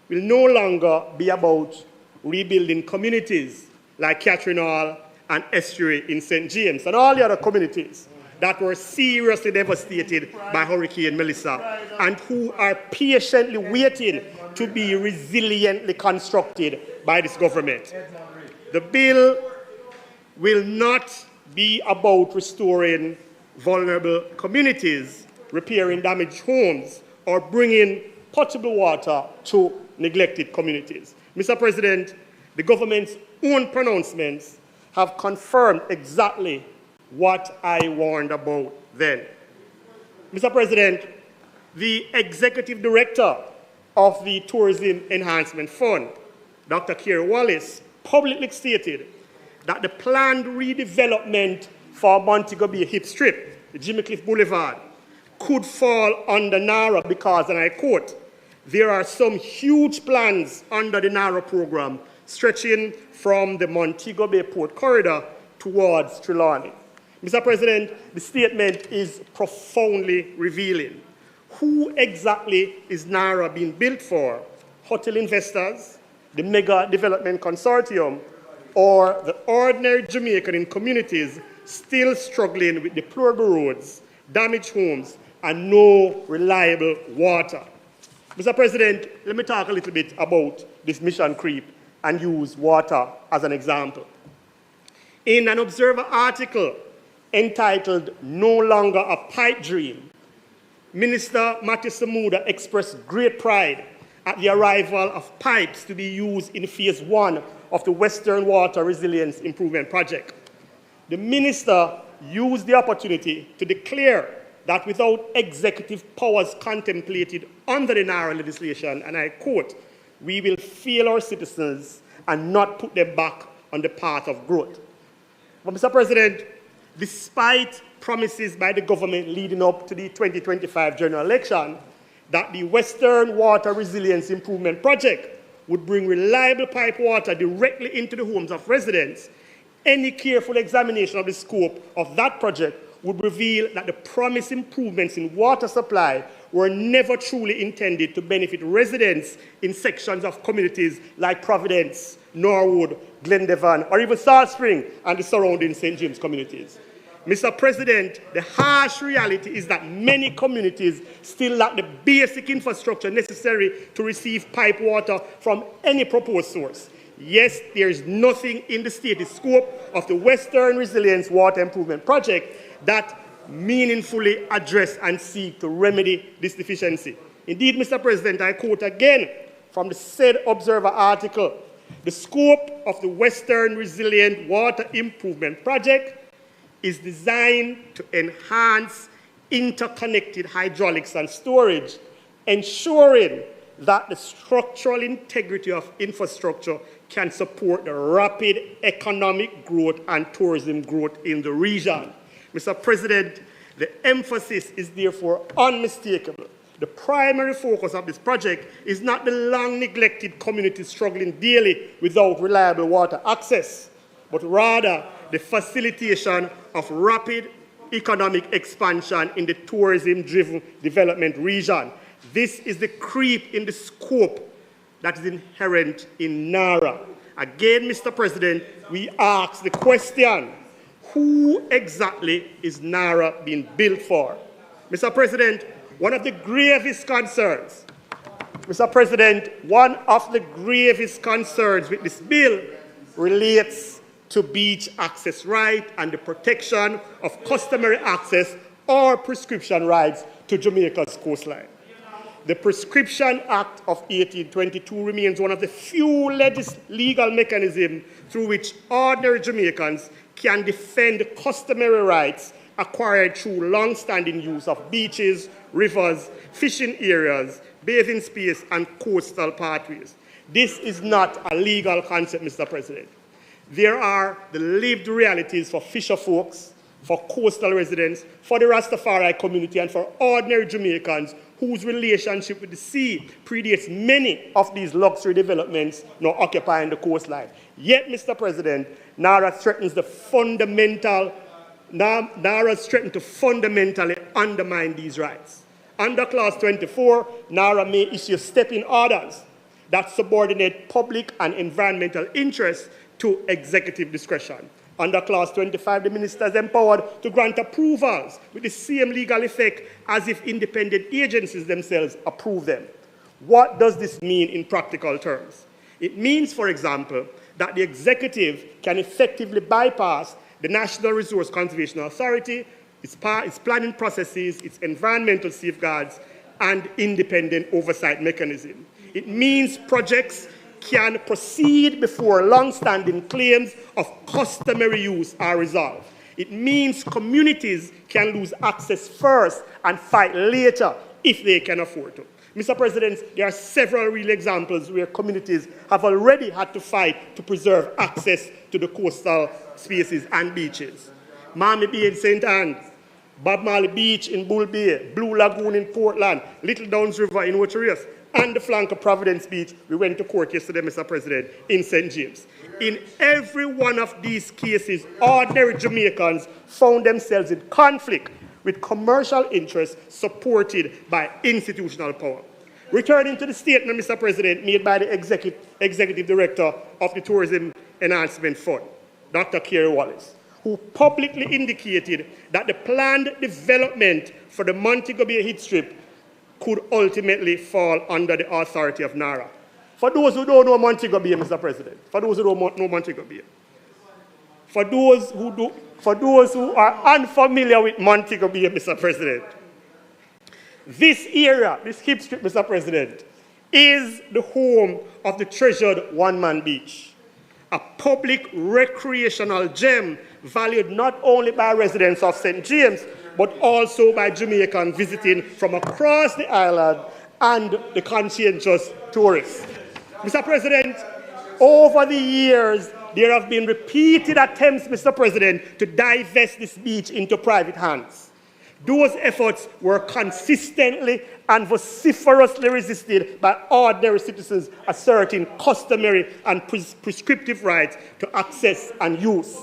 will no longer be about rebuilding communities like Catherine Hall and Estuary in St. James and all the other communities that were seriously devastated by Hurricane Melissa and who are patiently waiting to be resiliently constructed by this government. The bill will not be about restoring vulnerable communities, repairing damaged homes, or bringing potable water to neglected communities. Mr. President, the government's own pronouncements have confirmed exactly what I warned about then. Mr. President, the executive director of the Tourism Enhancement Fund, Dr. Kerry Wallace, publicly stated that the planned redevelopment for Montego Bay Hip Strip, the Jimmy Cliff Boulevard, could fall under NARA because, and I quote, there are some huge plans under the NARA program stretching from the Montego Bay Port Corridor towards Trelawney. Mr. President, the statement is profoundly revealing. Who exactly is NARA being built for? Hotel investors, the mega development consortium, or the ordinary Jamaican in communities still struggling with deplorable roads, damaged homes, and no reliable water? Mr. President, let me talk a little bit about this mission creep and use water as an example. In an Observer article entitled "No Longer a Pipe Dream," Minister Matthew Samuda expressed great pride at the arrival of pipes to be used in Phase 1 of the Western Water Resilience Improvement Project. The minister used the opportunity to declare that without executive powers contemplated under the NARA legislation, and I quote, we will fail our citizens and not put them back on the path of growth. But Mr. President, despite promises by the government leading up to the 2025 general election that the Western Water Resilience Improvement Project would bring reliable pipe water directly into the homes of residents, any careful examination of the scope of that project would reveal that the promised improvements in water supply were never truly intended to benefit residents in sections of communities like Providence, Norwood, Glendevon, or even Salt Spring and the surrounding St. James communities. Mr. President, the harsh reality is that many communities still lack the basic infrastructure necessary to receive pipe water from any proposed source. Yes, there is nothing in the stated scope of the Western Resilience Water Improvement Project that meaningfully address and seek to remedy this deficiency. Indeed, Mr. President, I quote again from the said Observer article, the scope of the Western Resilient Water Improvement Project is designed to enhance interconnected hydraulics and storage, ensuring that the structural integrity of infrastructure can support the rapid economic growth and tourism growth in the region. Mr. President, the emphasis is therefore unmistakable. The primary focus of this project is not the long-neglected communities struggling daily without reliable water access, but rather the facilitation of rapid economic expansion in the tourism-driven development region. This is the creep in the scope that is inherent in NARA. Again, Mr. President, we ask the question, who exactly is NARA being built for? Mr. President, one of the gravest concerns, Mr. President, one of the gravest concerns with this bill relates to beach access right and the protection of customary access or prescription rights to Jamaica's coastline. The Prescription Act of 1822 remains one of the few legal mechanisms through which ordinary Jamaicans can defend customary rights acquired through long-standing use of beaches, rivers, fishing areas, bathing space, and coastal pathways. This is not a legal concept, Mr. President. There are the lived realities for fisher folks, for coastal residents, for the Rastafari community, and for ordinary Jamaicans whose relationship with the sea predates many of these luxury developments now occupying the coastline. Yet, Mr. President, NARA threatens to fundamentally undermine these rights. Under Clause 24, NARA may issue stepping orders that subordinate public and environmental interests to executive discretion. Under Clause 25, the minister is empowered to grant approvals with the same legal effect as if independent agencies themselves approve them. What does this mean in practical terms? It means, for example, that the executive can effectively bypass the National Resource Conservation Authority, its planning processes, its environmental safeguards, and independent oversight mechanism. It means projects can proceed before long-standing claims of customary use are resolved. It means communities can lose access first and fight later if they can afford to. Mr. President, there are several real examples where communities have already had to fight to preserve access to the coastal spaces and beaches. Miami Bay in St. Anne, Bob Marley Beach in Bull Bay, Blue Lagoon in Portland, Little Downs River in Waterreef, and the flank of Providence Beach. We went to court yesterday, Mr. President, in St. James. In every one of these cases, ordinary Jamaicans found themselves in conflict with commercial interests supported by institutional power. Returning to the statement, Mr. President, made by the Executive Director of the Tourism Enhancement Fund, Dr. Kerry Wallace, who publicly indicated that the planned development for the Montego Bay heat strip could ultimately fall under the authority of NARA. For those who don't know Montego Bay, Mr. President, for those who don't know Montego Bay, for those who are unfamiliar with Montego Bay, Mr. President, this area, this hip strip, Mr. President, is the home of the treasured one-man beach, a public recreational gem valued not only by residents of St. James, but also by Jamaicans visiting from across the island and the conscientious tourists. Mr. President, over the years, there have been repeated attempts, Mr. President, to divest this beach into private hands. Those efforts were consistently and vociferously resisted by ordinary citizens asserting customary and prescriptive rights to access and use.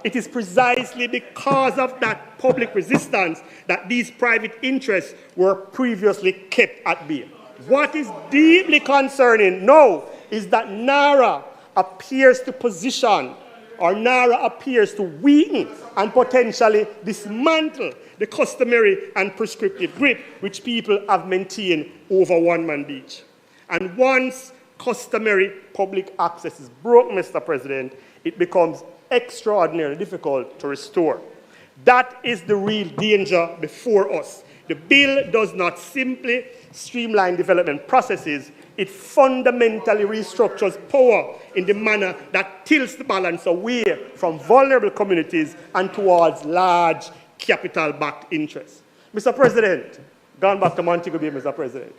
It is precisely because of that public resistance that these private interests were previously kept at bay. What is deeply concerning now is that NARA appears to position, or NARA appears to weaken and potentially dismantle the customary and prescriptive grip which people have maintained over one-man beach. And once customary public access is broken, Mr. President, it becomes extraordinarily difficult to restore. That is the real danger before us. The bill does not simply streamline development processes, it fundamentally restructures power in the manner that tilts the balance away from vulnerable communities and towards large capital-backed interests. Mr. President, going back to Montego Bay, Mr. President,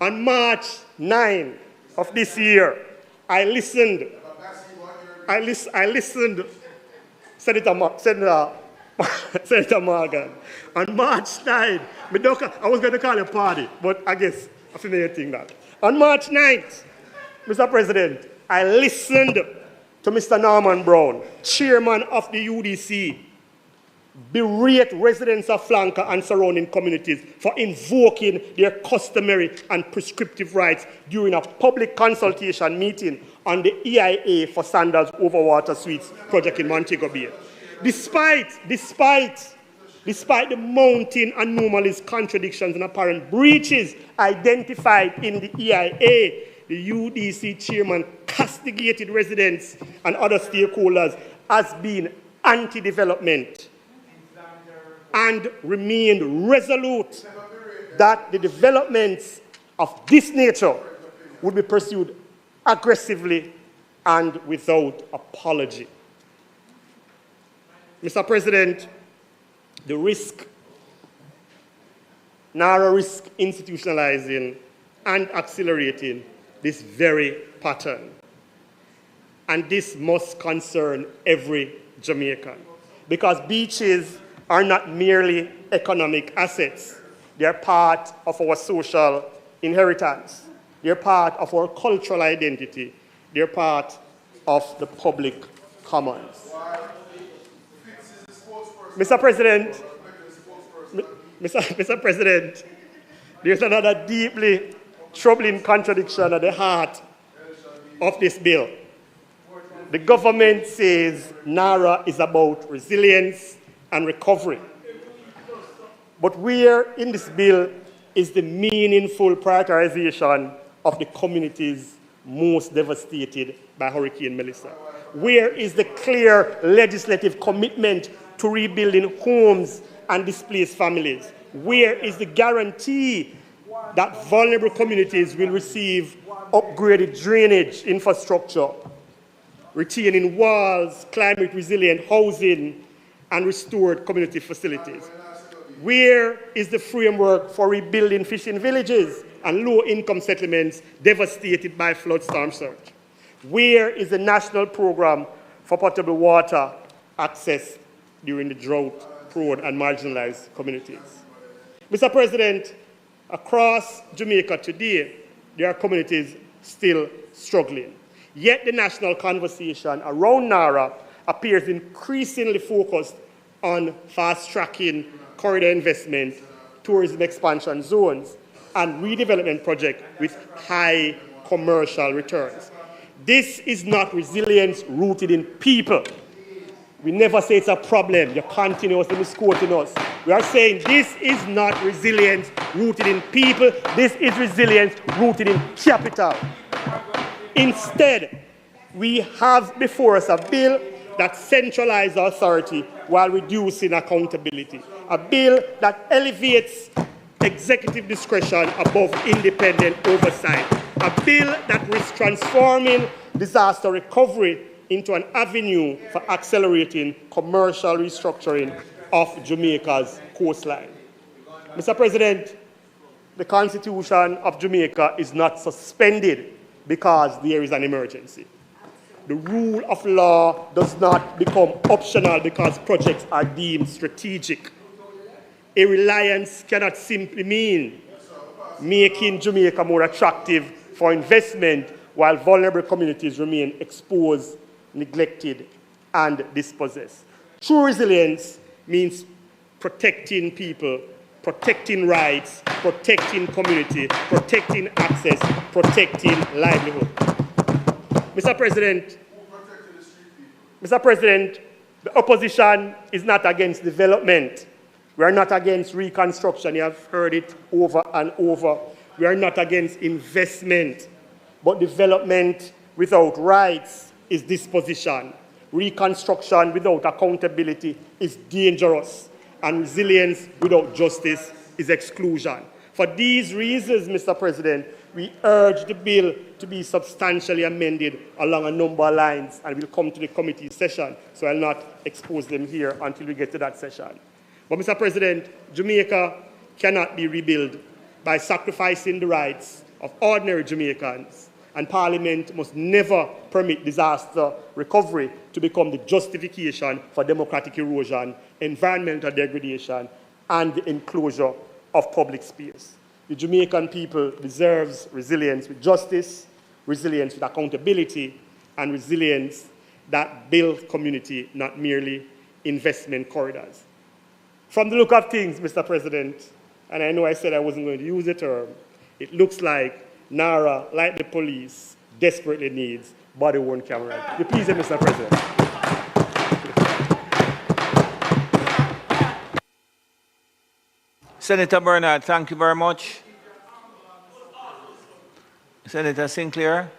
on March 9 of this year, I listened, Senator Morgan. On March 9, I was going to call a party, but I guess I familiar thing that. On March 9th, Mr. President, I listened to Mr. Norman Brown, chairman of the UDC, berate residents of Flanker and surrounding communities for invoking their customary and prescriptive rights during a public consultation meeting on the EIA for Sandals Overwater Suites project in Montego Bay. Despite the mounting anomalous contradictions and apparent breaches identified in the EIA, the UDC chairman castigated residents and other stakeholders as being anti-development and remained resolute that the developments of this nature would be pursued aggressively and without apology. Mr. President, the NARA risk institutionalizing and accelerating this very pattern. And this must concern every Jamaican, because beaches are not merely economic assets. They are part of our social inheritance. They are part of our cultural identity. They are part of the public commons. Mr. President, Mr. President, there's another deeply troubling contradiction at the heart of this bill. The government says NARA is about resilience and recovery. But where in this bill is the meaningful prioritization of the communities most devastated by Hurricane Melissa? Where is the clear legislative commitment to rebuilding homes and displaced families? Where is the guarantee that vulnerable communities will receive upgraded drainage infrastructure, retaining walls, climate-resilient housing, and restored community facilities? Where is the framework for rebuilding fishing villages and low-income settlements devastated by flood storm surge? Where is the national program for potable water access during the drought-prone and marginalized communities? Mr. President, across Jamaica today, there are communities still struggling. Yet the national conversation around NARA appears increasingly focused on fast-tracking corridor investment, tourism expansion zones, and redevelopment projects with high commercial returns. This is not resilience rooted in people. We never say it's a problem. You're continuously misquoting us. We are saying this is not resilience rooted in people. This is resilience rooted in capital. Instead, we have before us a bill that centralizes authority while reducing accountability. A bill that elevates executive discretion above independent oversight. A bill that risks transforming disaster recovery into an avenue for accelerating commercial restructuring of Jamaica's coastline. Mr. President, the Constitution of Jamaica is not suspended because there is an emergency. The rule of law does not become optional because projects are deemed strategic. A reliance cannot simply mean making Jamaica more attractive for investment while vulnerable communities remain exposed, neglected, and dispossessed. True resilience means protecting people, protecting rights, protecting community, protecting access, protecting livelihood. Mr. President, the opposition is not against development. We are not against reconstruction. You have heard it over and over. We are not against investment. But development without rights is disposition. Reconstruction without accountability is dangerous. And resilience without justice is exclusion. For these reasons, Mr. President, we urge the bill to be substantially amended along a number of lines, and we'll come to the committee session, so I'll not expose them here until we get to that session. But, Mr. President, Jamaica cannot be rebuilt by sacrificing the rights of ordinary Jamaicans, and Parliament must never permit disaster recovery to become the justification for democratic erosion, environmental degradation, and the enclosure of public space. The Jamaican people deserves resilience with justice, resilience with accountability, and resilience that builds community, not merely investment corridors. From the look of things, Mr. President, and I know I said I wasn't going to use the term, it looks like NARA, like the police, desperately needs body-worn camera. You please, Mr. President. Senator Bernard, thank you very much. Senator Sinclair.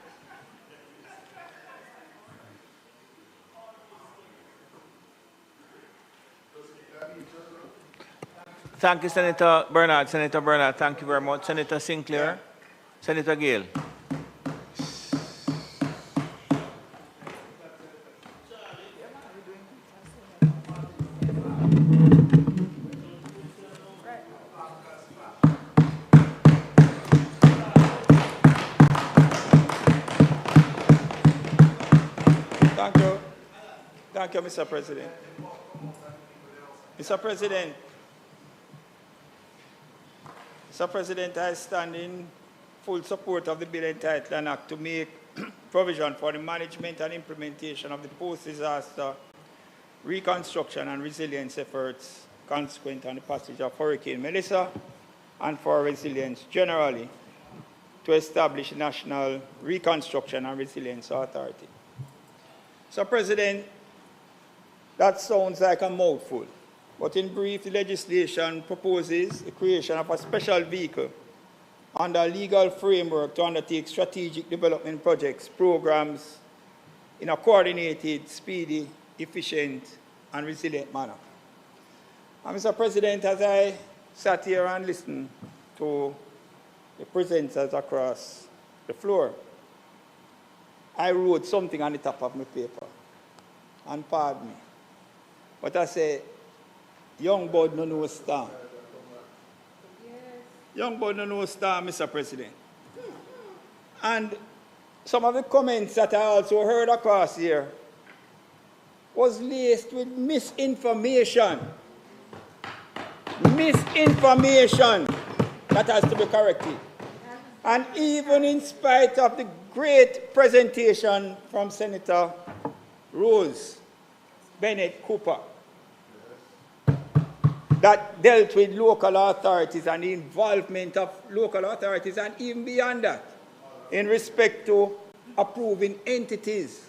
Thank you, Senator Bernard. Senator Bernard, thank you very much. Senator Sinclair. Senator Gale. Thank you, Mr. President. Mr. President, I stand in full support of the bill entitled an act to make provision for the management and implementation of the post-disaster reconstruction and resilience efforts consequent on the passage of Hurricane Melissa and for resilience generally to establish a National Reconstruction and Resilience Authority. Mr. President, that sounds like a mouthful, but in brief, the legislation proposes the creation of a special vehicle under a legal framework to undertake strategic development projects, programs in a coordinated, speedy, efficient, and resilient manner. And Mr. President, as I sat here and listened to the presenters across the floor, I wrote something on the top of my paper, and pardon me. But I say, young boy no know star. Young boy no know star, Mr. President. And some of the comments that I also heard across here was laced with misinformation. Misinformation that has to be corrected. And even in spite of the great presentation from Senator Rose Bennett Cooper that dealt with local authorities and the involvement of local authorities and even beyond that in respect to approving entities.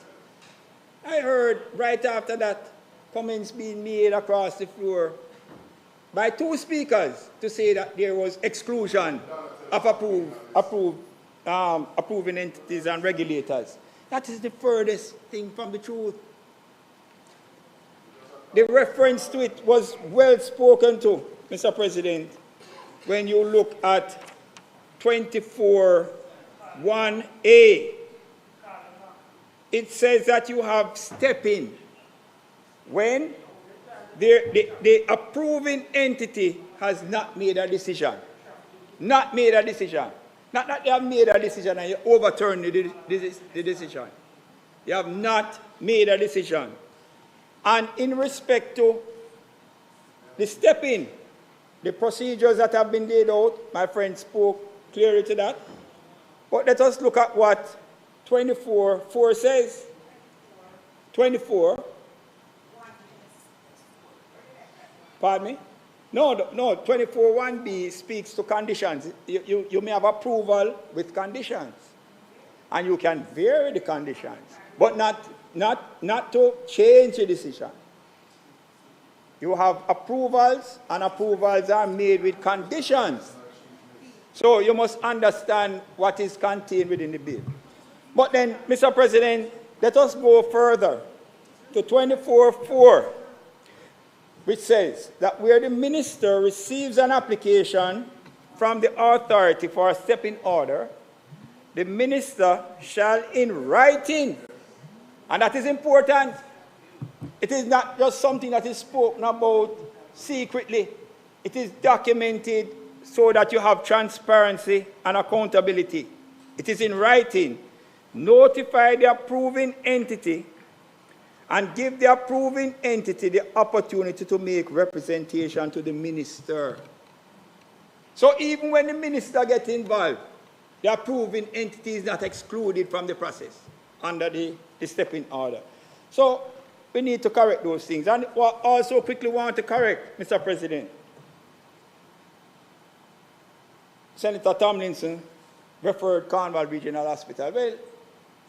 I heard right after that comments being made across the floor by two speakers to say that there was exclusion of approving entities and regulators. That is the furthest thing from the truth. The reference to it was well spoken to, Mr. President, when you look at 24(1)(a. It says that you have step-in when the approving entity has not made a decision. Not made a decision. Not that they have made a decision and you overturn the decision. You have not made a decision. And in respect to the step-in, the procedures that have been laid out, my friend spoke clearly to that. But let us look at what 24(4) says. 24. Pardon me? No, 24(1)(b) speaks to conditions. You may have approval with conditions. And you can vary the conditions, but not to change the decision. You have approvals, and approvals are made with conditions. So you must understand what is contained within the bill. But then, Mr. President, let us go further to 24(4), which says that where the minister receives an application from the authority for a step-in order, the minister shall in writing, and that is important. It is not just something that is spoken about secretly. It is documented so that you have transparency and accountability. It is in writing. Notify the approving entity and give the approving entity the opportunity to make representation to the minister. So even when the minister gets involved, the approving entity is not excluded from the process under the step-in order. So we need to correct those things. And what I also quickly want to correct, Mr. President. Senator Tomlinson referred Cornwall Regional Hospital. Well,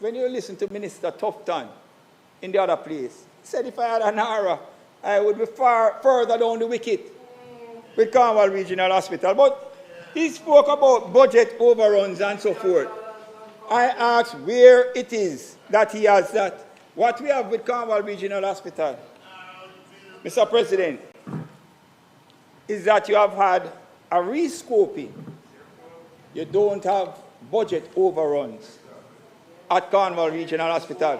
when you listen to Minister Tufton in the other place, he said if I had an hour, I would be far further down the wicket with Cornwall Regional Hospital. But he spoke about budget overruns and so forth. I asked where it is that he has that. What we have with Campbell Regional Hospital, Mr. President, is that you have had a rescoping. You don't have budget overruns at Cornwall Regional Hospital.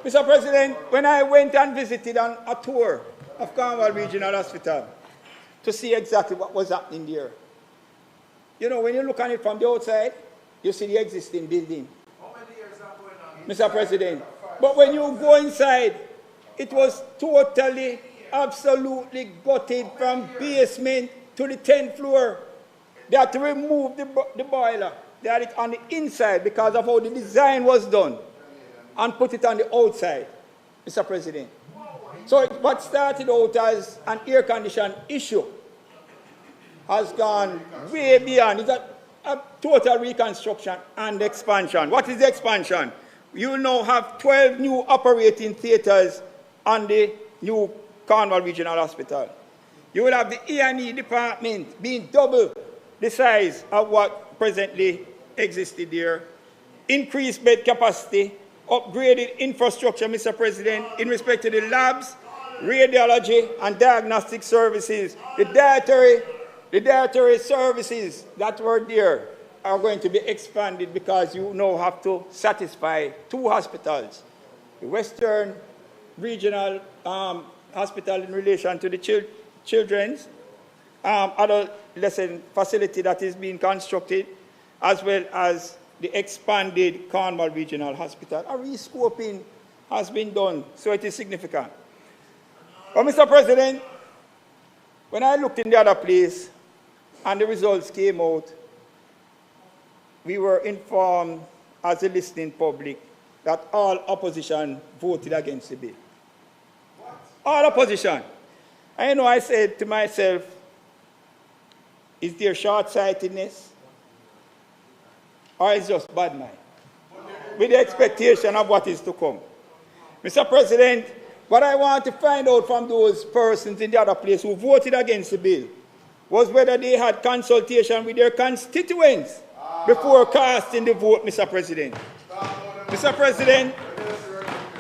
Mr. President, when I went and visited on a tour of Cornwall Regional Hospital to see exactly what was happening there, you know, when you look at it from the outside, you see the existing building. Mr. President, but when you go inside, it was totally, absolutely gutted from basement to the 10th floor. They had to remove the boiler. They had it on the inside because of how the design was done and put it on the outside, Mr. President. So what started out as an air condition issue has gone way beyond. It's a total reconstruction and expansion. What is the expansion? You will now have 12 new operating theatres on the new Cornwall Regional Hospital. You will have the E&E department being double the size of what presently existed there. Increased bed capacity, upgraded infrastructure, Mr. President, in respect to the labs, radiology and diagnostic services. The dietary services that were there are going to be expanded because you now have to satisfy 2 hospitals. The Western Regional Hospital in relation to the children's adolescent facility that is being constructed, as well as the expanded Cornwall Regional Hospital. A rescoping has been done, so it is significant. But Mr. President, when I looked in the other place and the results came out, we were informed as a listening public that all opposition voted against the bill. All opposition. I know I said to myself, is there short-sightedness or is it just bad mind? With the expectation of what is to come. Mr. President, what I want to find out from those persons in the other place who voted against the bill was whether they had consultation with their constituents before casting the vote, Mr. President. Mr. President,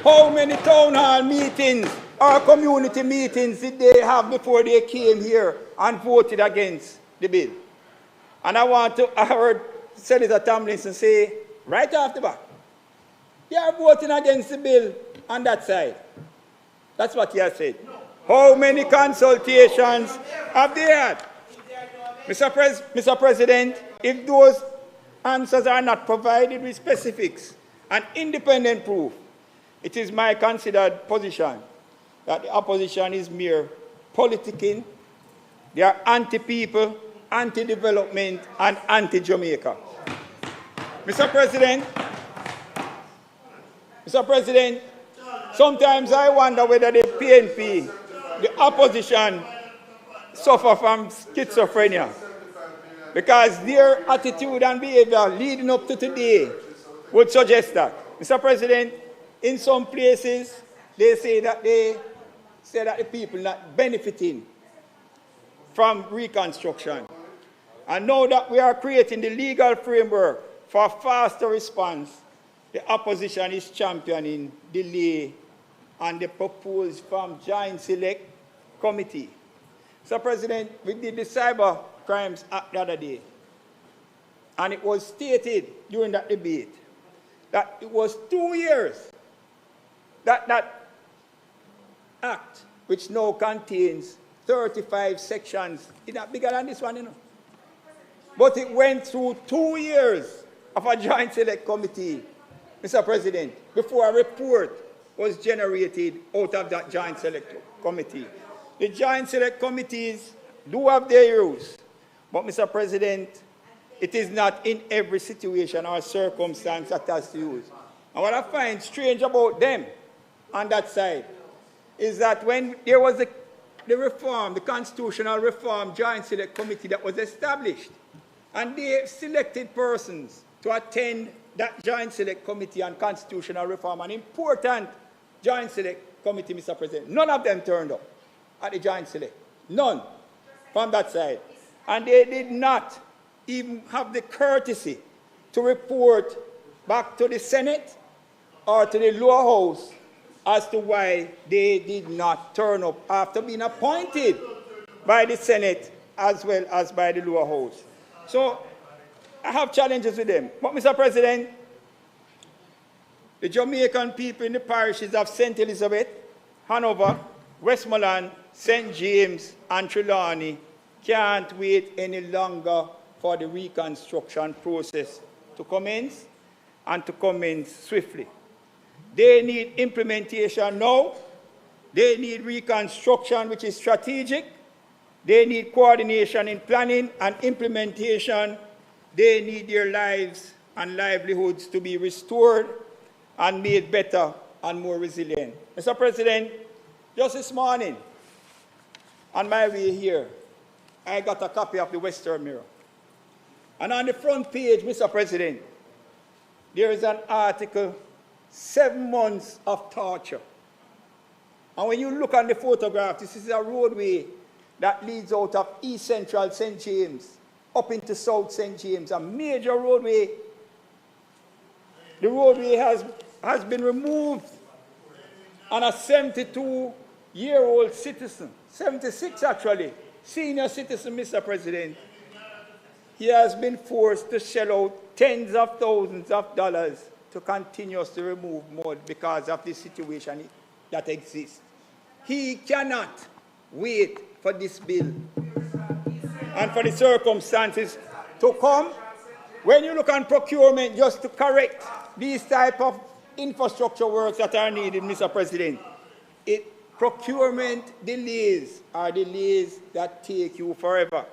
how many town hall meetings or community meetings did they have before they came here and voted against the bill? And I heard Senator Tomlinson say, right off the bat, they are voting against the bill on that side. That's what he has said. How many consultations have they had? Mr. President, if those answers are not provided with specifics and independent proof, it is my considered position that the opposition is mere politicking. They are anti-people, anti-development, and anti-Jamaica. Mr. President, sometimes I wonder whether the PNP, the opposition, suffer from schizophrenia, because their attitude and behavior leading up to today would suggest that. Mr. President, in some places, they say that the people not benefiting from reconstruction. And now that we are creating the legal framework for faster response, the opposition is championing delay and the proposed from Joint Select Committee. Mr. President, we did the Cyber Crimes Act the other day, and it was stated during that debate that it was 2 years that act, which now contains 35 sections, it's not bigger than this one, you know. But it went through 2 years of a Joint Select Committee, Mr. President, before a report was generated out of that Joint Select Committee. The Joint Select Committees do have their rules, but, Mr. President, it is not in every situation or circumstance that has to use. And what I find strange about them on that side is that when there was the reform, the constitutional reform joint select committee that was established, and they selected persons to attend that joint select committee on constitutional reform, an important joint select committee, Mr. President. None of them turned up at the joint select. None from that side. And they did not even have the courtesy to report back to the Senate or to the lower house as to why they did not turn up after being appointed by the Senate as well as by the lower house. So I have challenges with them. But, Mr. President, the Jamaican people in the parishes of St. Elizabeth, Hanover, Westmoreland, St. James, and Trelawney can't wait any longer for the reconstruction process to commence and to commence swiftly. They need implementation now. They need reconstruction, which is strategic. They need coordination in planning and implementation. They need their lives and livelihoods to be restored and made better and more resilient. Mr. President, just this morning, on my way here, I got a copy of the Western Mirror. And on the front page, Mr. President, there is an article, 7 months of torture. And when you look at the photograph, this is a roadway that leads out of East Central St. James up into South St. James, a major roadway. The roadway has been removed, and a 72-year-old citizen, 76 actually, senior citizen, Mr. President, he has been forced to shell out tens of thousands of dollars to continuously remove mud because of the situation that exists. He cannot wait for this bill and for the circumstances to come. When you look on procurement, just to correct these type of infrastructure works that are needed, Mr. President, procurement delays are delays that take you forever.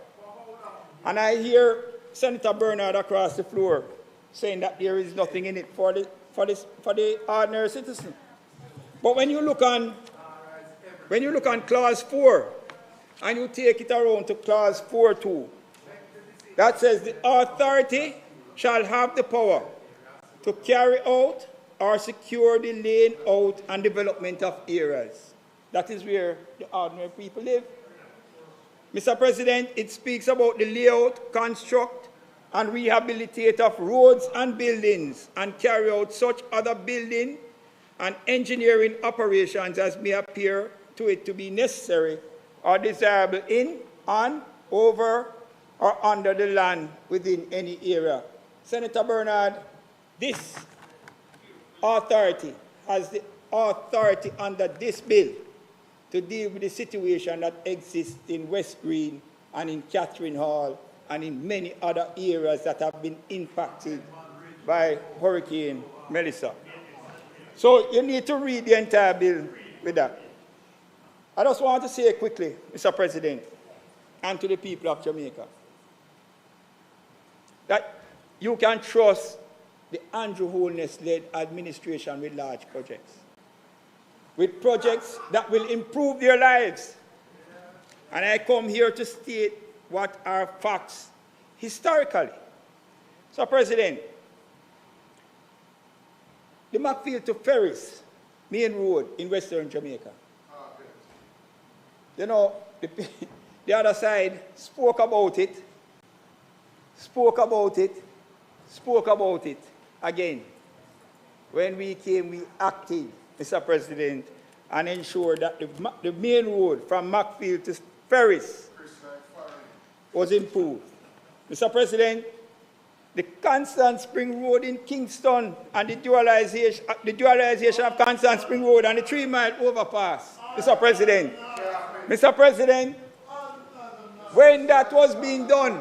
And I hear Senator Bernard across the floor saying that there is nothing in it for the ordinary citizen. But when you look on clause 4, and you take it around to clause 4.2, that says the authority shall have the power to carry out or secure the laying out and development of areas. That is where the ordinary people live. Mr. President, it speaks about the layout, construct, and rehabilitate of roads and buildings, and carry out such other building and engineering operations as may appear to it to be necessary or desirable in, on, over, or under the land within any area. Senator Bernard, this authority has the authority under this bill to deal with the situation that exists in West Green and in Catherine Hall and in many other areas that have been impacted by Hurricane Melissa. So you need to read the entire bill with that. I just want to say quickly, Mr. President, and to the people of Jamaica, that you can trust the Andrew Holness-led administration with large projects, with projects that will improve their lives. And I come here to state what are facts historically. So, President, the Macfield to Ferris main road in Western Jamaica, you know, the other side spoke about it again. When we came, we acted, Mr. President, and ensured that the main road from Macfield to Ferris was improved. Mr. President, the Constant Spring Road in Kingston and the dualization of Constant Spring Road and the 3 Mile overpass, Mr. President. Mr. President, when that was being done,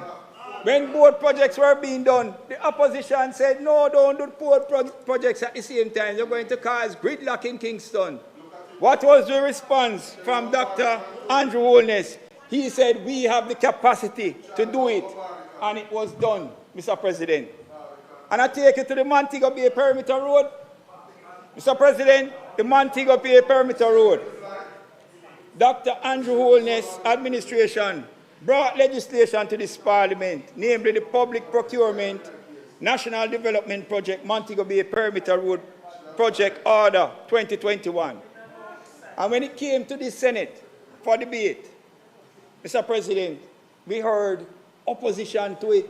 when both projects were being done, the opposition said, no, don't do both projects at the same time. You're going to cause gridlock in Kingston. What was the response from Dr. Andrew Holness? He said, we have the capacity to do it. And it was done, Mr. President. And I take it to the Montego Bay Perimeter Road. Mr. President, the Montego Bay Perimeter Road. Dr. Andrew Holness' administration brought legislation to this Parliament, namely the Public Procurement National Development Project Montego Bay Perimeter Road Project Order 2021. And when it came to the Senate for debate, Mr. President, we heard opposition to it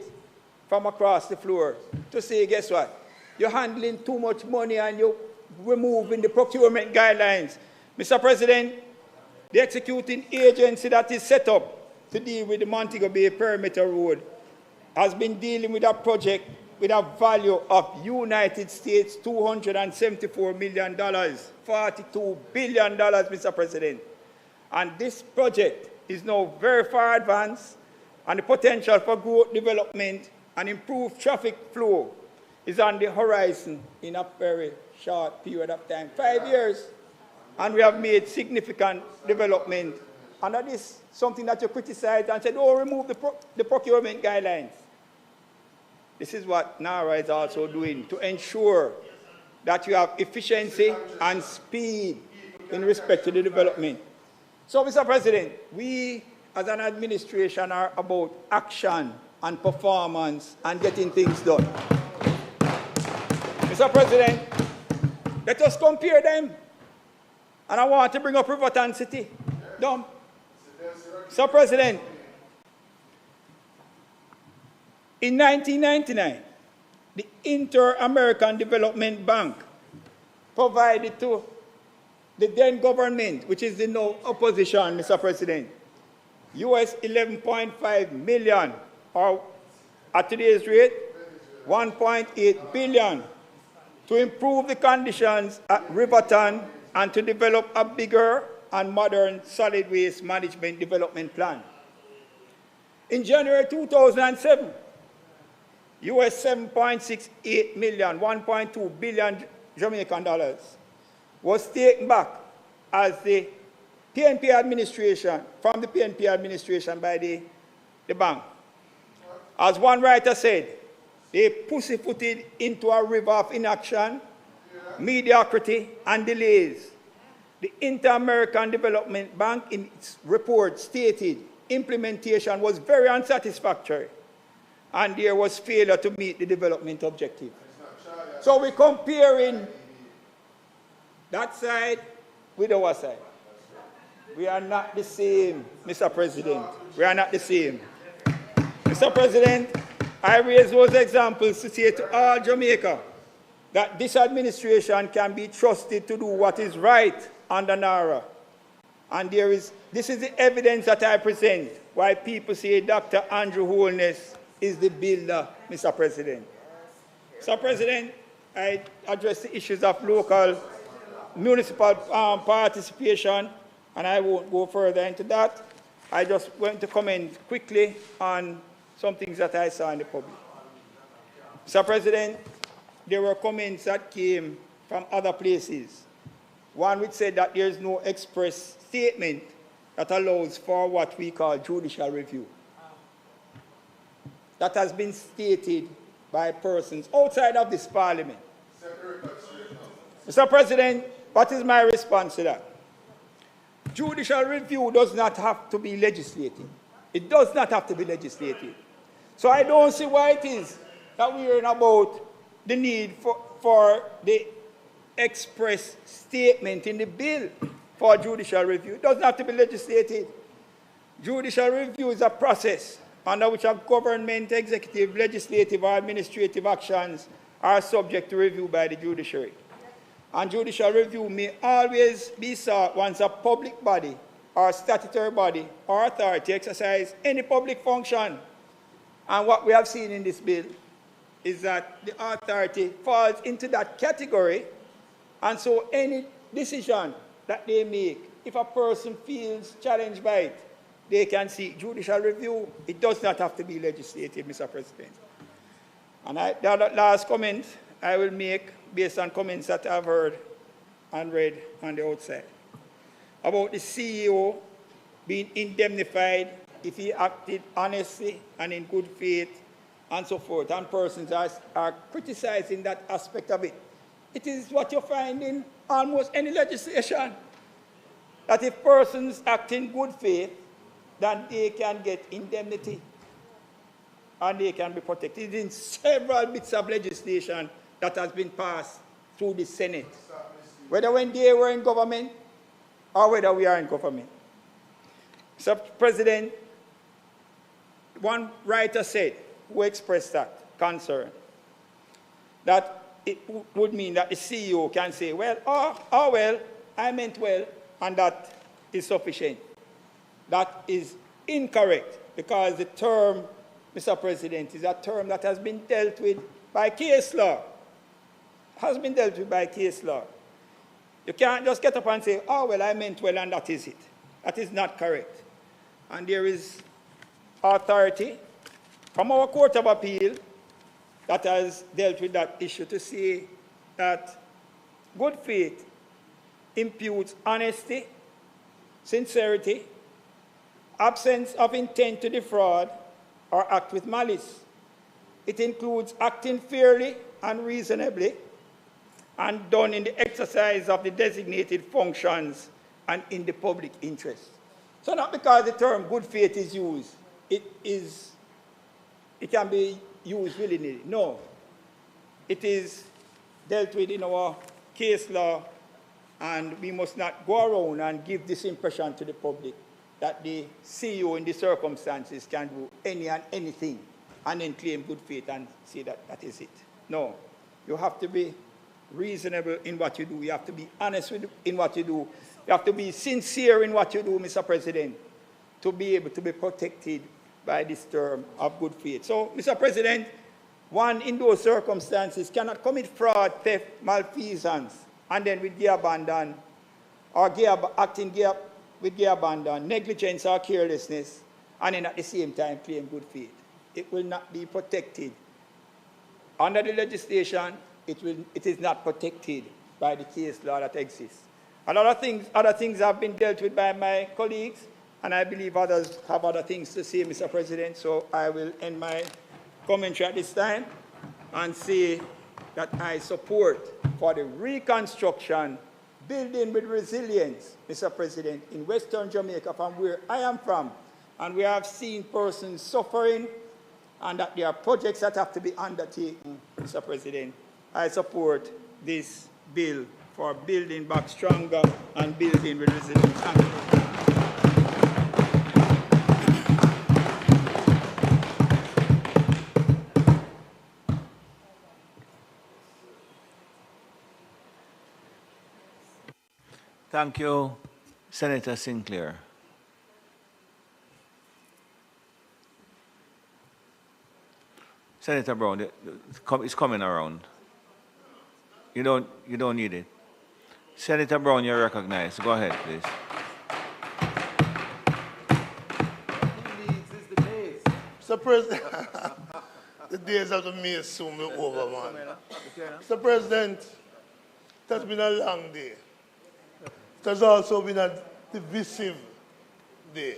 from across the floor to say, guess what? You're handling too much money and you're removing the procurement guidelines. Mr. President, the executing agency that is set up to deal with the Montego Bay Perimeter Road has been dealing with a project with a value of United States $274 million, $42 billion, Mr. President. And this project is now very far advanced, and the potential for growth, development, and improved traffic flow is on the horizon in a very short period of time, 5 years. And we have made significant development. And that is something that you criticized and said, oh, remove the procurement guidelines. This is what NARA is also doing to ensure that you have efficiency and speed in respect to the development. So, Mr. President, we as an administration are about action and performance and getting things done. Mr. President, let us compare them. And I want to bring up Riverton City. Dumb. Mr. President, in 1999, the Inter-American Development Bank provided to the then government, which is the now opposition, Mr. President, US $11.5 million, or at today's rate, $1.8 billion, to improve the conditions at Riverton and to develop a bigger and modern solid waste management development plan. In January 2007, US $7.68 million, 1.2 billion Jamaican dollars, was taken back as the PNP administration, from the PNP administration by the bank. As one writer said, they pussyfooted into a river of inaction, mediocrity, and delays. The Inter-American Development Bank, in its report, stated implementation was very unsatisfactory, and there was failure to meet the development objective. So we're comparing that side with our side. We are not the same, Mr. President. We are not the same. Mr. President, I raise those examples to say to all Jamaica that this administration can be trusted to do what is right under NARA. And this is the evidence that I present why people say Dr. Andrew Holness is the builder, Mr. President. Mr. President, I address the issues of local municipal participation, and I won't go further into that. I just want to comment quickly on some things that I saw in the public. Mr. President, there were comments that came from other places. One which said that there is no express statement that allows for what we call judicial review. That has been stated by persons outside of this Parliament. Mr. President, what is my response to that? Judicial review does not have to be legislative. It does not have to be legislative. So I don't see why it is that we're hearing about the need for the express statement in the bill for judicial review. It doesn't have to be legislated. Judicial review is a process under which a government, executive, legislative, or administrative actions are subject to review by the judiciary. And judicial review may always be sought once a public body or statutory body or authority exercise any public function. And what we have seen in this bill is that the authority falls into that category, and so any decision that they make, if a person feels challenged by it, they can seek judicial review. It does not have to be legislative, Mr. President. And the last comment I will make, based on comments that I've heard and read on the outside, about the CEO being indemnified if he acted honestly and in good faith and so forth, and persons are criticizing that aspect of it. It is what you find in almost any legislation. that if persons act in good faith, then they can get indemnity and they can be protected. In several bits of legislation that has been passed through the Senate, whether when they were in government or whether we are in government. Mr. President, one writer said, who expressed that concern, that it would mean that the CEO can say, well, well, I meant well, and that is sufficient. That is incorrect, because the term, Mr. President, is a term that has been dealt with by case law. Has been dealt with by case law. You can't just get up and say, oh, well, I meant well, and that is it. That is not correct. And there is authority from our Court of Appeal that has dealt with that issue to say that good faith imputes honesty, sincerity, absence of intent to defraud or act with malice. It includes acting fairly and reasonably and done in the exercise of the designated functions and in the public interest. So not because the term good faith is used, it can be used willy-nilly. No. It is dealt with in our case law, and we must not go around and give this impression to the public that the CEO in the circumstances can do any and anything and then claim good faith and say that that is it. No. You have to be reasonable in what you do. You have to be honest in what you do. You have to be sincere in what you do, Mr. President, to be able to be protected by this term of good faith. So, Mr. President, one in those circumstances cannot commit fraud, theft, malfeasance, and then with gear abandon, or acting with gear abandon, negligence or carelessness, and then at the same time claim good faith. It will not be protected. Under the legislation, it is not protected by the case law that exists. And other things have been dealt with by my colleagues, and I believe others have other things to say, Mr. President, so I will end my commentary at this time and say that I support for the reconstruction, building with resilience, Mr. President, in Western Jamaica, from where I am from, and we have seen persons suffering, and that there are projects that have to be undertaken, Mr. President. I support this bill for building back stronger and building with resilience. Thank you. Thank you, Senator Sinclair. Senator Brown, it's coming around. You don't need it. Senator Brown, you're recognized. Go ahead, please. Mr. President, the days of the maze soon will be over, man. Mr. President, it has been a long day. It has also been a divisive day.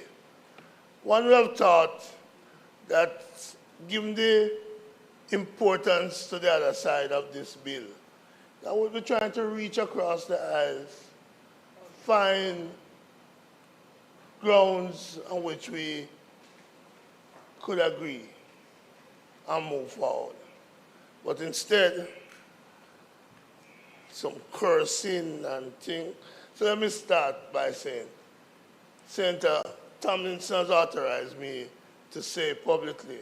One would have thought that, given the importance to the other side of this bill, that we'll be trying to reach across the aisles, find grounds on which we could agree and move forward. But instead, some cursing and things. So let me start by saying, Senator Tomlinson has authorized me to say publicly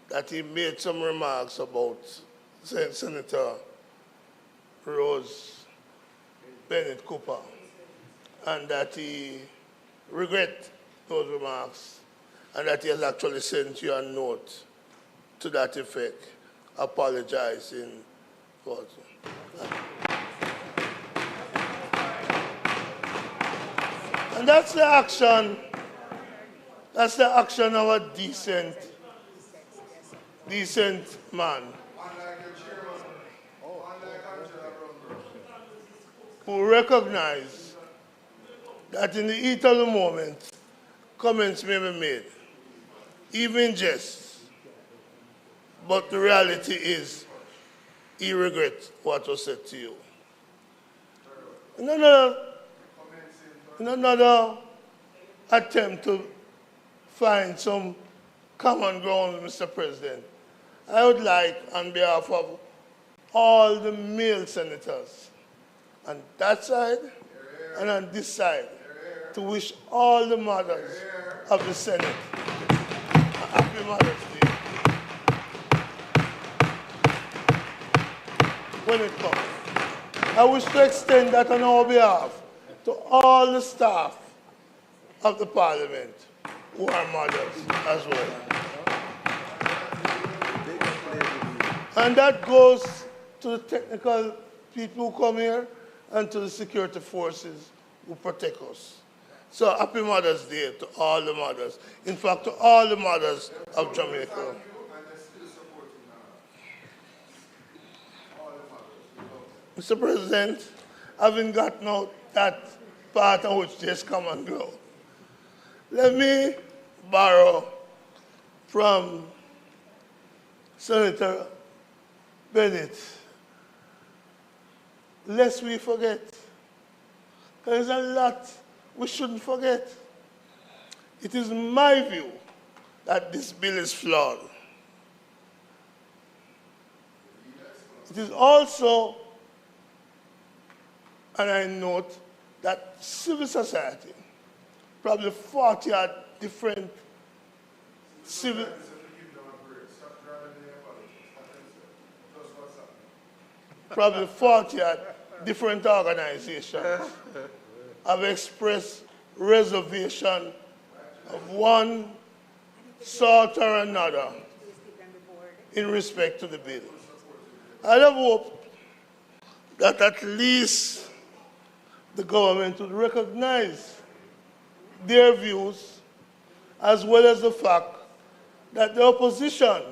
that he made some remarks about Senator Rose Bennett Cooper, and that he regrets those remarks, and that he has actually sent you a note to that effect, apologizing for it. And that's the action of a decent man who recognize that in the heat of the moment, comments may be made, even in jest, but the reality is he regrets what was said to you. in another attempt to find some common ground, Mr. President, I would like, on behalf of all the male senators on that side and on this side, to wish all the mothers of the Senate a happy Mother's Day when it comes. I wish to extend that on our behalf to all the staff of the Parliament who are mothers as well. And that goes to the technical people who come here and to the security forces who protect us. So happy Mother's Day to all the mothers. In fact, to all the mothers of Jamaica. Mr. President, having gotten out that part on which there's common ground, let me borrow from Senator Bennett, lest we forget. There's a lot we shouldn't forget. It is my view that this bill is flawed. It is also, and I note, that civil society, probably 40 different civil... Probably 40 different organizations have expressed reservation of one sort or another in respect to the bill. I'd have hoped that at least the government would recognize their views, as well as the fact that the opposition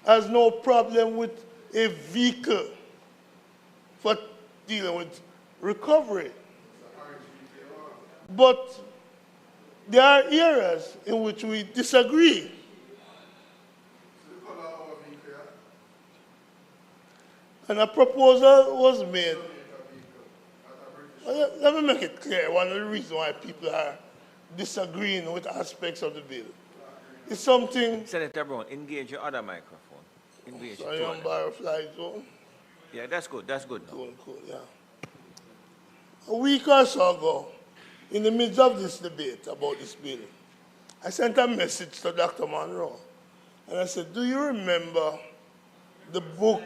has no problem with a vehicle for dealing with recovery. But there are areas in which we disagree. And a proposal was made. Let me make it clear. One of the reasons why people are disagreeing with aspects of the bill is something... Senator Brown, engage your other microphone. Engage Sorry, I'm butterfly zone. Yeah, that's good. That's good now. Cool, yeah. A week or so ago, in the midst of this debate about this bill, I sent a message to Dr. Monroe. And I said, do you remember the book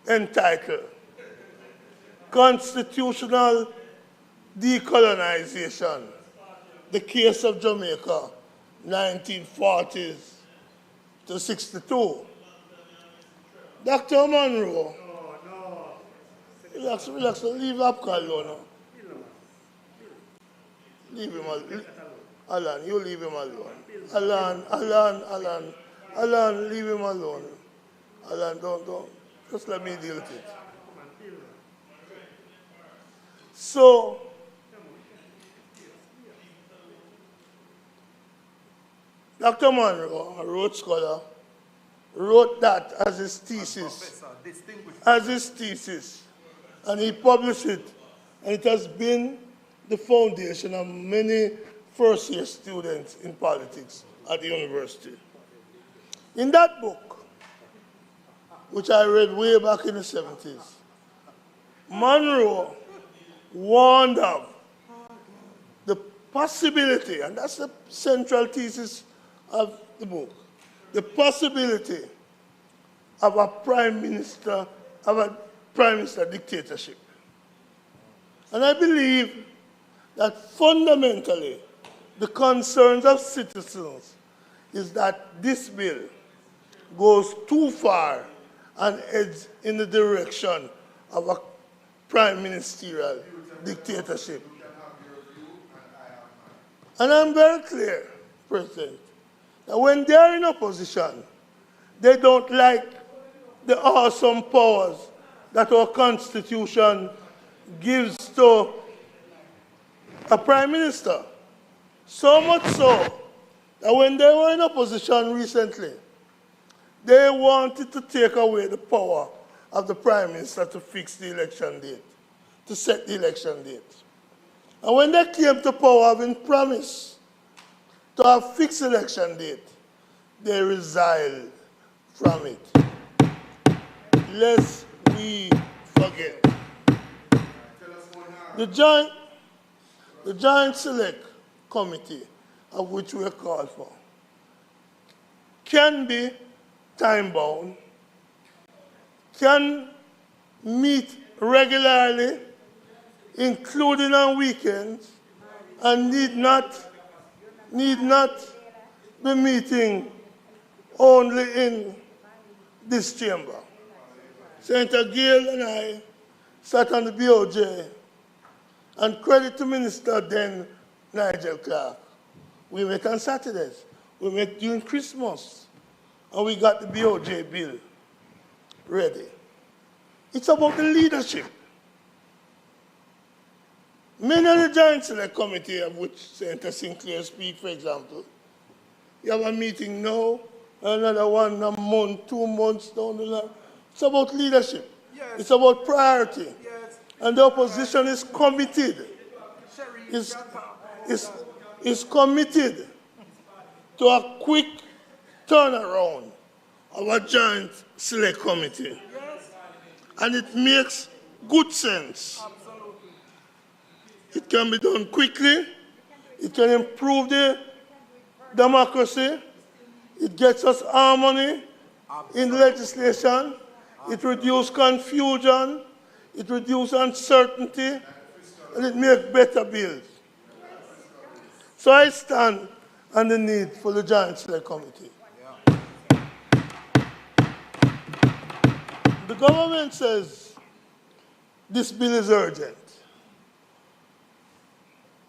entitled Constitutional Decolonization, The Case of Jamaica, 1940s to 62. Dr. Monroe, relax, leave Apka alone. Leave him alone. Alan, you leave him alone. Alan, leave him alone. Alan, don't. Just let me deal with it. So, Dr. Monroe, a Rhodes Scholar, wrote that as his thesis. And he published it. And it has been the foundation of many first-year students in politics at the university. In that book, which I read way back in the 70s, Monroe warned of the possibility, and that's the central thesis of the book, the possibility of a prime minister dictatorship. And I believe that fundamentally the concerns of citizens is that this bill goes too far and heads in the direction of a prime ministerial dictatorship. And I'm very clear, President, that when they're in opposition, they don't like the awesome powers that our Constitution gives to a prime minister. So much so that when they were in opposition recently, they wanted to take away the power of the Prime Minister to fix the election date, to set the election date. And when they came to power, having promised to have fixed election date, they resigned from it. Lest we forget. The Joint Select Committee, of which we are called for, can be time-bound, can meet regularly, including on weekends, and need not be meeting only in this chamber. Senator Gale and I sat on the BOJ, and credit to Minister then Nigel Clark. We met on Saturdays. We met during Christmas, and we got the BOJ bill ready. It's about the leadership. Many of the Joint Select Committee, of which Senator Sinclair speaks, for example, you have a meeting now, another one a month, 2 months down the line. It's about leadership. Yes. It's about priority. Yes. And the opposition is committed. Is committed to a quick turnaround of a Joint Select Committee. Yes. And it makes good sense. Absolutely. It can be done quickly. It can improve the democracy. It gets us harmony in legislation. It reduces confusion. It reduces uncertainty. And it makes better bills. So I stand on the need for the Joint Select Committee. The government says this bill is urgent.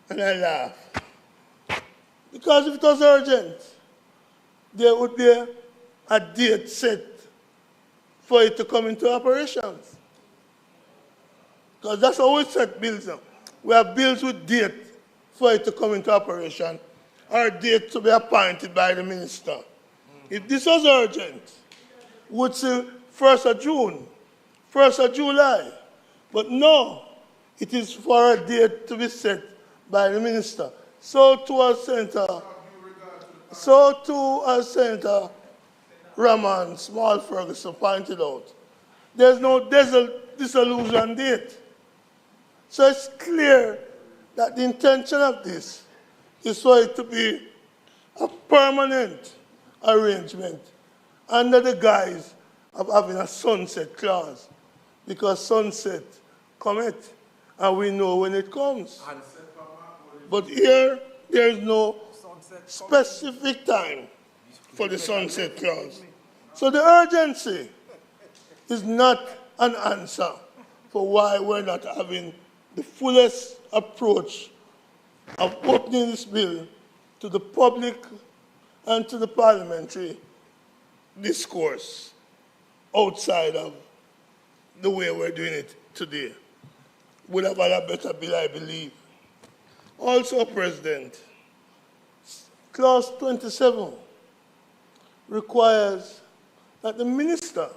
And I laugh. Because if it was urgent, there would be a date set for it to come into operations. Because that's how we set bills up. We have bills with date for it to come into operation, or a date to be appointed by the minister. If this was urgent, we would say 1st of June, 1st of July. But no, it is for a date to be set by the minister. So too as Senator Rahman Small Ferguson pointed out, there's no dissolution date. So it's clear that the intention of this is for it to be a permanent arrangement under the guise of having a sunset clause, because sunset cometh and we know when it comes. But here, there is no specific time for the sunset clause. So the urgency is not an answer for why we're not having the fullest approach of opening this bill to the public and to the parliamentary discourse outside of the way we're doing it today. We'll have had a better bill, I believe. Also, President, Clause 27 requires that the minister,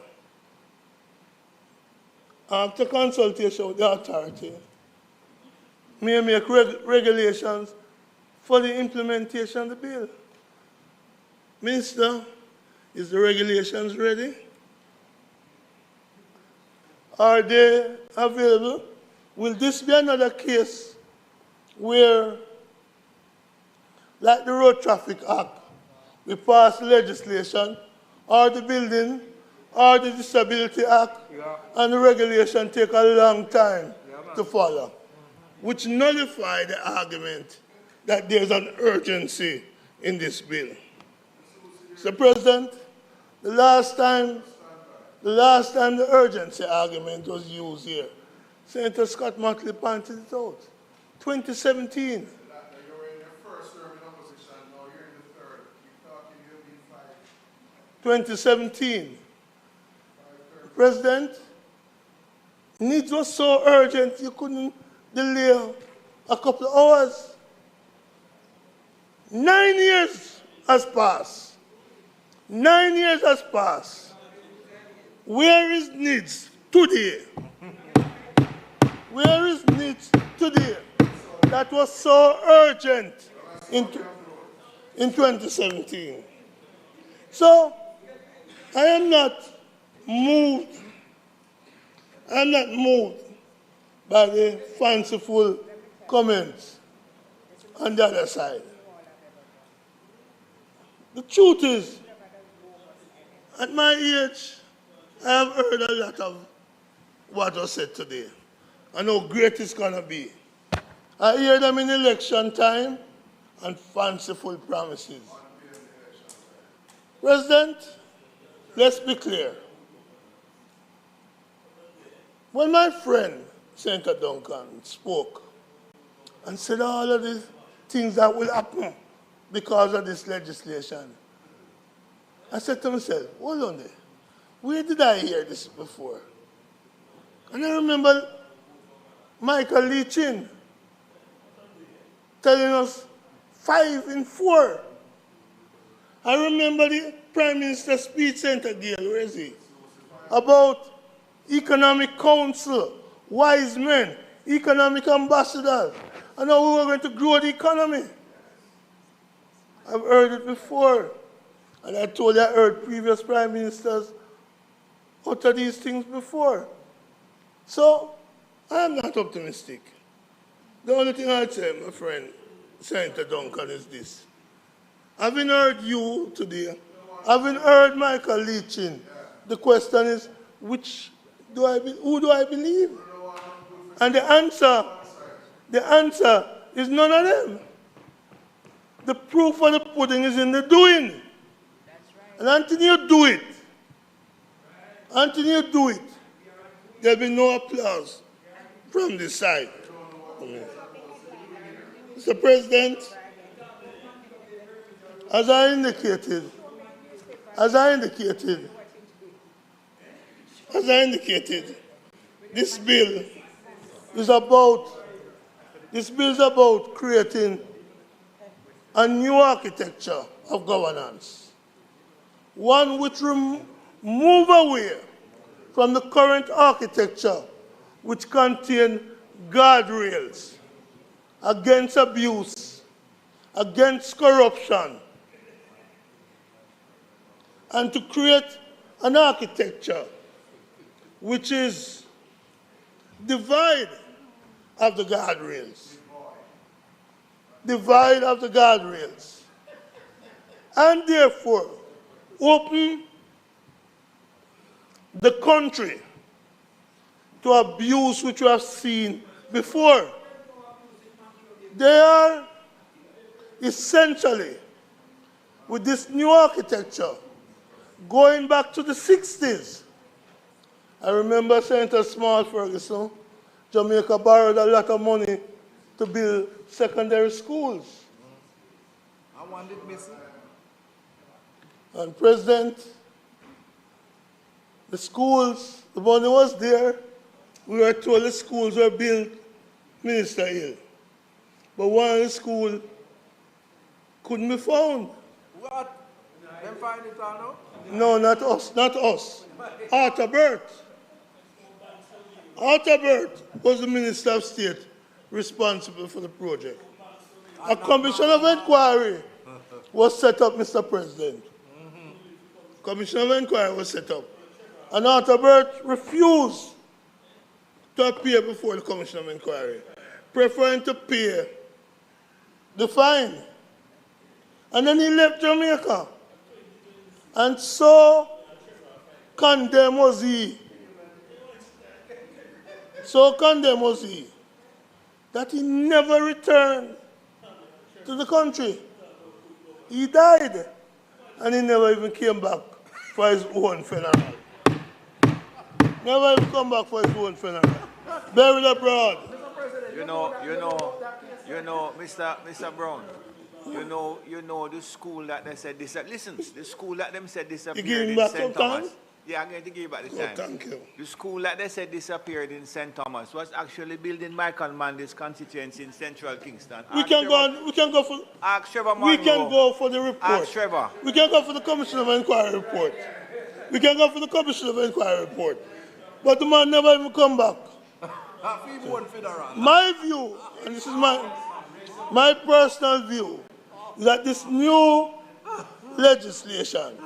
after consultation with the authority, may make regulations for the implementation of the bill. Minister, is the regulations ready? Are they available? Will this be another case where, like the Road Traffic Act, we pass legislation, or the Building, or the Disability Act, and the regulation take a long time to follow, which nullify the argument that there's an urgency in this bill. Mr. President, the last time the urgency argument was used here, Senator Scott Motley pointed it out. 2017. You were in your first term in opposition, now you're in the third. You're talking, you'll be 2017. President, needs was so urgent you couldn't delay a couple of hours. 9 years has passed. 9 years has passed. Where is needs today? Where is NIDS today? That was so urgent in 2017. So, I am not moved by the fanciful comments on the other side. The truth is, at my age, I have heard a lot of what was said today and how great it's going to be. I hear them in election time and fanciful promises. President, let's be clear. When my friend, Senator Duncan, spoke and said all of these things that will happen because of this legislation, I said to myself, hold on there. Where did I hear this before? And I remember Michael Leachin telling us 5 in 4. I remember the Prime Minister's speech, Senator Gail, where is he? About economic council, wise men, economic ambassadors, and how we were going to grow the economy. I've heard it before. And I told you I heard previous prime ministers utter these things before. So, I am not optimistic. The only thing I'd say, my friend, Senator Duncan, is this. Having heard you today, having heard Michael Leachin, the question is, who do I believe? And the answer is none of them. The proof of the pudding is in the doing. And until you do it, there'll be no applause from this side. Mr. President, as I indicated, this bill is about creating a new architecture of governance, one which move away from the current architecture which contain guardrails against abuse, against corruption, and to create an architecture which is devoid of the guardrails. And therefore, open the country to abuse which we have seen before. They are essentially, with this new architecture, going back to the 60s. I remember Senator Small Ferguson, Jamaica borrowed a lot of money to build secondary schools. I wanted missing. And President, the schools, the money was there. We were told the schools were built Minister Hill. But one of the schools couldn't be found. What? Them find it or no? No, not us. Arthur Burt was the Minister of State responsible for the project. A commission of inquiry was set up, Mr. President. Commission of inquiry was set up. And Arthur Burt refused to appear before the commission of inquiry, preferring to pay the fine. And then he left Jamaica. And so condemned was he. That he never returned to the country. He died. And he never even came back for his own funeral. Never even come back for his own funeral. Buried abroad. You know, Mr. Brown. You know the school that they said this. Listen, the school that them said disappeared in St. Thomas. Yeah, I'm going to give you back the time. Thank you. The school that they said disappeared in St. Thomas was actually built in Michael Manley's constituency in Central Kingston. We can go for the report. Ask Trevor. We can go for the Commission of Inquiry report. But the man never even come back. My view, and this is my personal view, is that this new legislation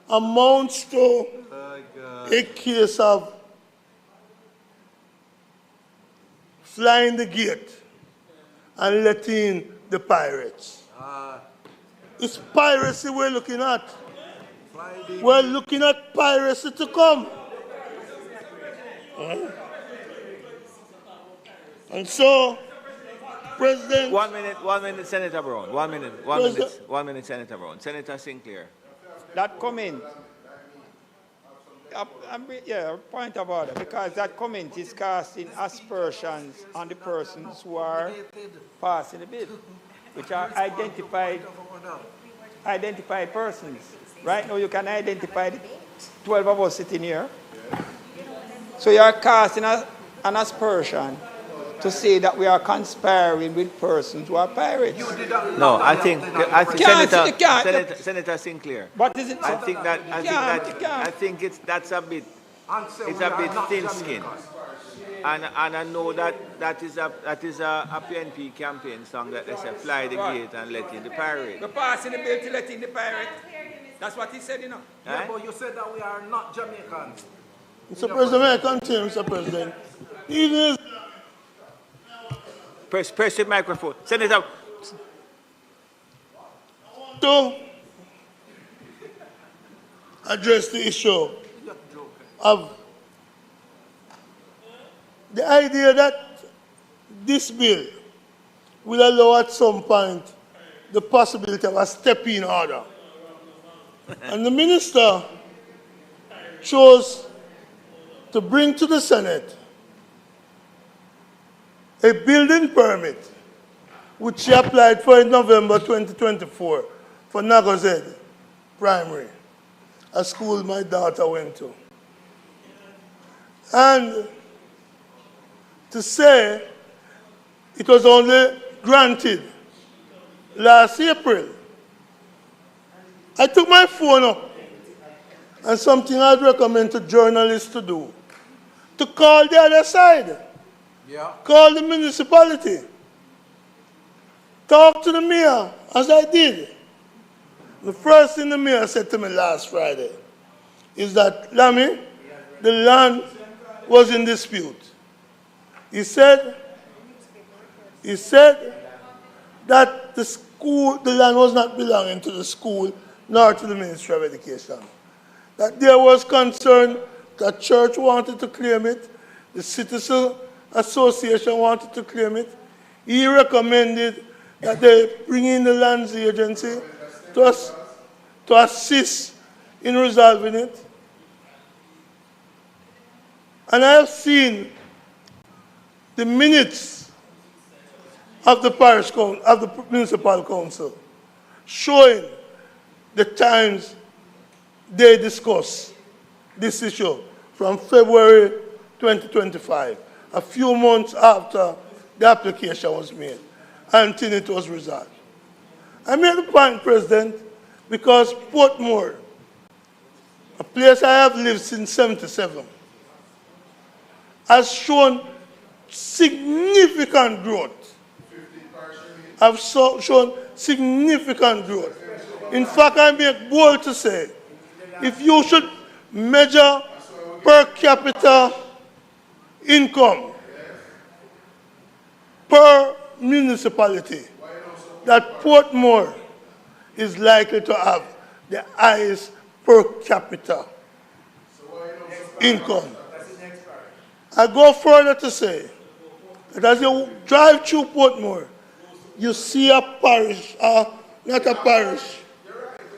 amounts to a case of flying the gate and letting the pirates. It's piracy we're looking at. We're looking at piracy to come. And so, President... 1 minute, Senator Brown. 1 minute, 1 minute, Senator Brown. Senator Sinclair. That comment, a point of order, because that comment is casting aspersions on the persons who are passing the bill, which are identified persons. Right now you can identify the 12 of us sitting here. So you are casting an aspersion to say that we are conspiring with persons who are pirates. No, I think Senator Sinclair. What is it? I think that's a bit thin-skinned. And I know that is a PNP campaign song that they say fly the gate and let in the pirate. We're passing the bill to let in the pirate. That's what he said, you know. Yeah, but you said that we are not Jamaicans. Mr. President, may I continue, Mr. President? Even Press the microphone. Senator. To address the issue of the idea that this bill will allow at some point the possibility of a step-in order. And the minister chose to bring to the Senate a building permit, which she applied for in November 2024 for Nagozed Primary, a school my daughter went to. And to say it was only granted last April, I took my phone up, and something I'd recommend to journalists to do, to call the other side. Yeah. Call the municipality. Talk to the mayor, as I did. The first thing the mayor said to me last Friday is that, Lamy, the land was in dispute. He said that the land was not belonging to the school nor to the Ministry of Education. That there was concern that church wanted to claim it, the Citizen Association wanted to claim it. He recommended that they bring in the lands agency to assist in resolving it. And I have seen the minutes of the parish council, of the municipal council, showing the times they discussed this issue from February 2025, a few months after the application was made, until it was resolved. I made the point, President, because Portmore, a place I have lived since 1977, has shown significant growth. Have shown significant growth. In fact, I make bold to say, if you should measure per capita income per municipality, that Portmore is likely to have the highest per capita income. I go further to say that as you drive through Portmore, you see a parish, not a parish,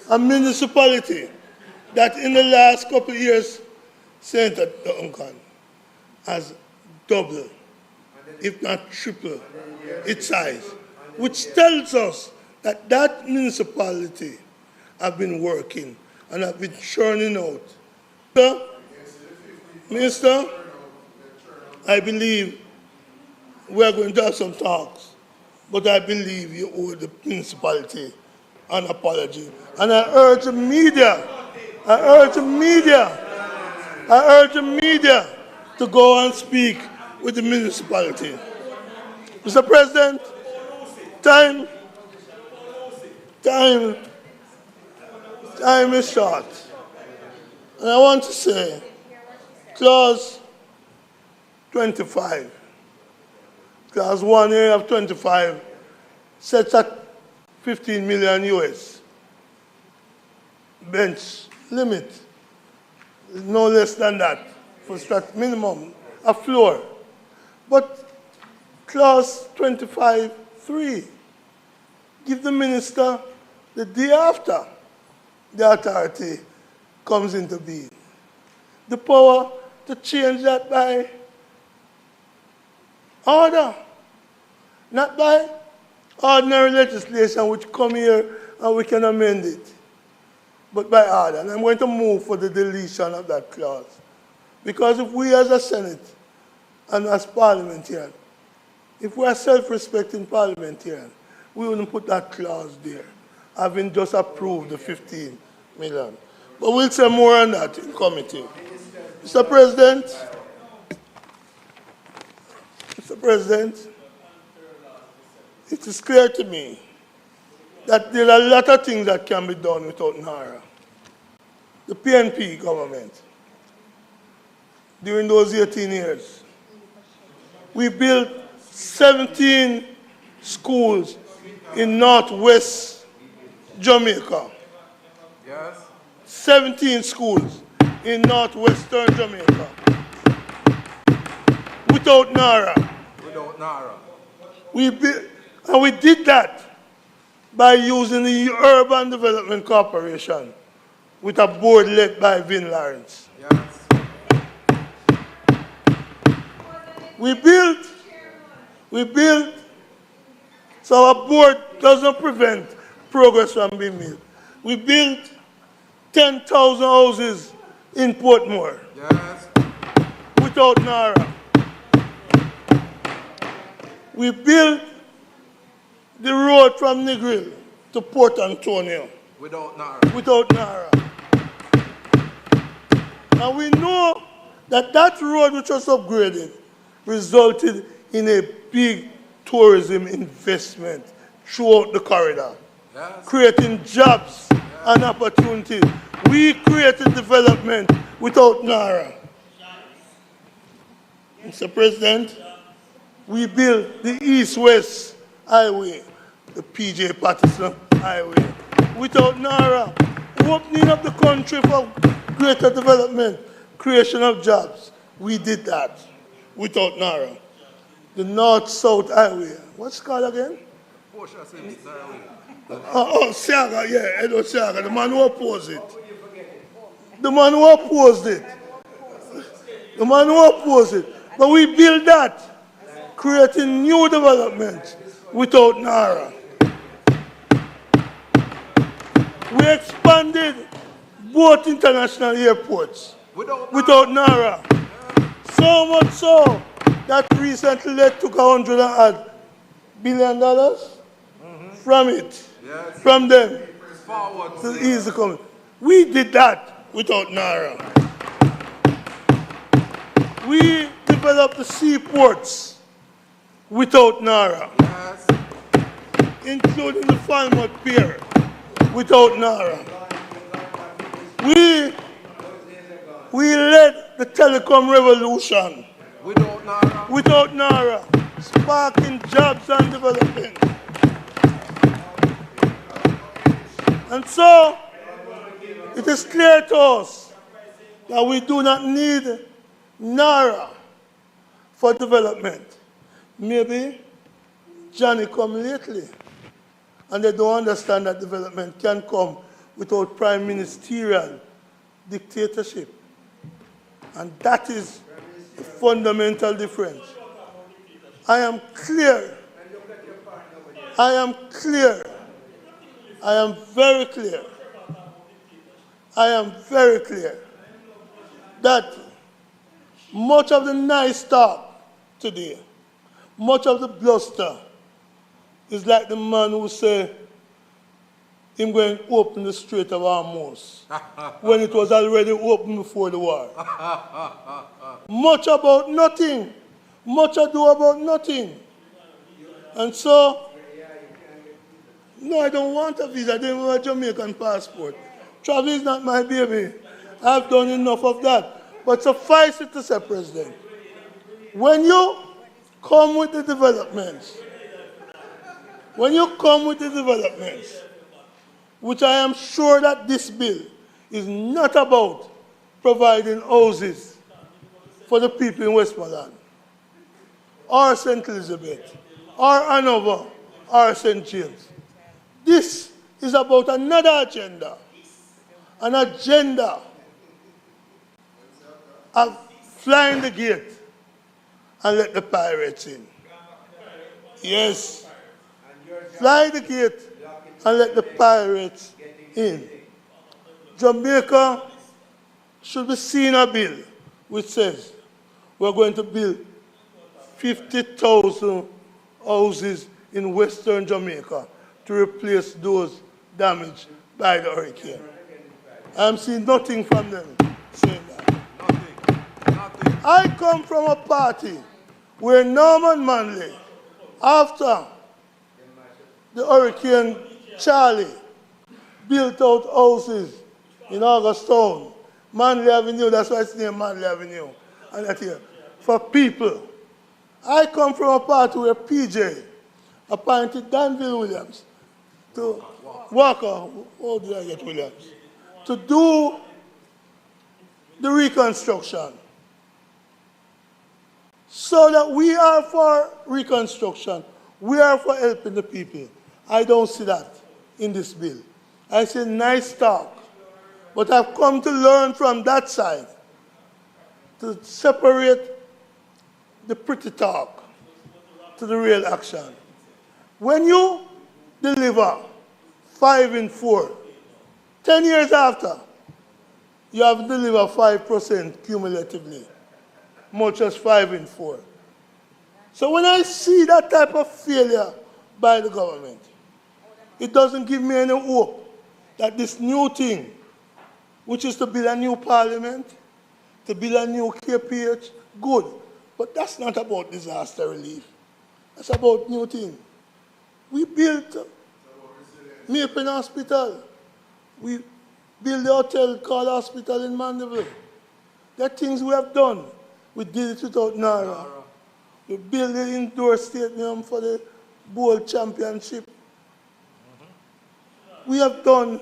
a municipality that in the last couple of years, Senator Duncan, has doubled, if not tripled, its size, which tells us that that municipality have been working and have been churning out. Minister, I believe we are going to have some talks, but I believe you owe the municipality an apology. And I urge the media I urge the media to go and speak with the municipality. Mr. President, time is short. And I want to say, clause 25, clause 1A of 25 sets at 15 million US bench limit, no less than that for minimum, a floor. But clause 25(3) give the minister the day after the authority comes into being the power to change that by order, not by ordinary legislation which come here and we can amend it, but by order. And I'm going to move for the deletion of that clause. Because if we as a Senate and as parliamentarians, if we are self-respecting parliamentarians, we wouldn't put that clause there, having just approved the 15 million. But we'll say more on that in committee. Mr. President, it is clear to me that there are a lot of things that can be done without NARA. The PNP government, during those 18 years, we built 17 schools in northwest Jamaica. Yes. 17 schools in northwestern Jamaica. Without NARA. Without NARA. We did that by using the Urban Development Corporation with a board led by Vin Lawrence. Yes. We built, so our board doesn't prevent progress from being made. We built 10,000 houses in Portmore. Yes. Without NARA. We built the road from Negril to Port Antonio. Without NARA. Without NARA. And we know that that road which was upgraded resulted in a big tourism investment throughout the corridor, yes, creating jobs and opportunities. We created development without NARA. Mr. President, we built the East-West Highway, the P.J. Patterson Highway, without NARA, opening up the country for greater development, creation of jobs. We did that without NARA. The North-South Highway, what's it called again? Siaga, yeah, Edward Siaga, the man who opposed it. The man who opposed it. The man who opposed it. But we built that, creating new development without NARA. We expanded both international airports without NARA. So much so that recently took $100 billion from it, yes, from them, to ease the coming. We did that without NARA. We developed the seaports without NARA, yes, including the Falmouth Pier without NARA. We led the telecom revolution without NARA, sparking jobs and development. And so, it is clear to us that we do not need NARA for development. Maybe Johnny come lately, and they don't understand that development can come without prime ministerial dictatorship. And that is the fundamental difference. I am clear. I am clear. I am very clear. I am very clear that much of the nice talk today, much of the bluster, is like the man who said, him going to open the Strait of Hormuz when it was already open before the war. Much about nothing. Much ado about nothing. And so, no, I don't want a visa. I don't want a Jamaican passport. Travel is not my baby. I've done enough of that. But suffice it to say, President, when you come with the developments, which I am sure that this bill is not about providing houses for the people in Westmoreland, or St. Elizabeth, or Hanover, or St. James. This is about another agenda, an agenda of flying the gate and let the pirates in. Yes, fly the gate and let the pirates in. Jamaica should be seeing a bill which says we're going to build 50,000 houses in Western Jamaica to replace those damaged by the hurricane. I'm seeing nothing from them saying that. Nothing. I come from a party where Norman Manley, after the Hurricane Charlie, built out houses in Augustown, Manley Avenue, that's why it's named Manley Avenue, and that here, for people. I come from a party where PJ appointed Danville Williams to Walker, oh did I get Williams, to do the reconstruction. So that we are for reconstruction, we are for helping the people. I don't see that in this bill. I see nice talk, but I've come to learn from that side to separate the pretty talk to the real action. When you deliver 5 in 4, 10 years after, you have delivered 5% cumulatively, much as 5 in 4. So when I see that type of failure by the government, it doesn't give me any hope that this new thing, which is to build a new parliament, to build a new KPH, good. But that's not about disaster relief. That's about new thing. We built Maple Hospital. We built the hotel called Hospital in Mandeville. There are things we have done. We did it without Nara. We built the indoor stadium for the Bowl Championship. We have done,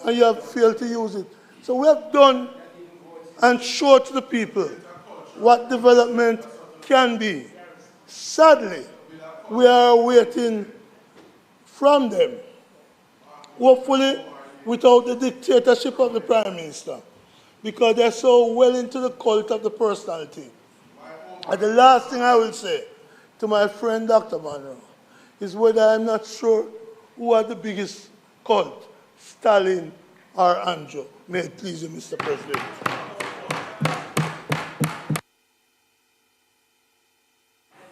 and you have failed to use it. So we have done and showed to the people what development can be. Sadly, we are waiting from them, hopefully without the dictatorship of the Prime Minister, because they're so well into the cult of the personality. And the last thing I will say to my friend Dr. Monroe is whether I'm not sure who are the biggest cult, Stalin or Andrew. May it please you, Mr. President.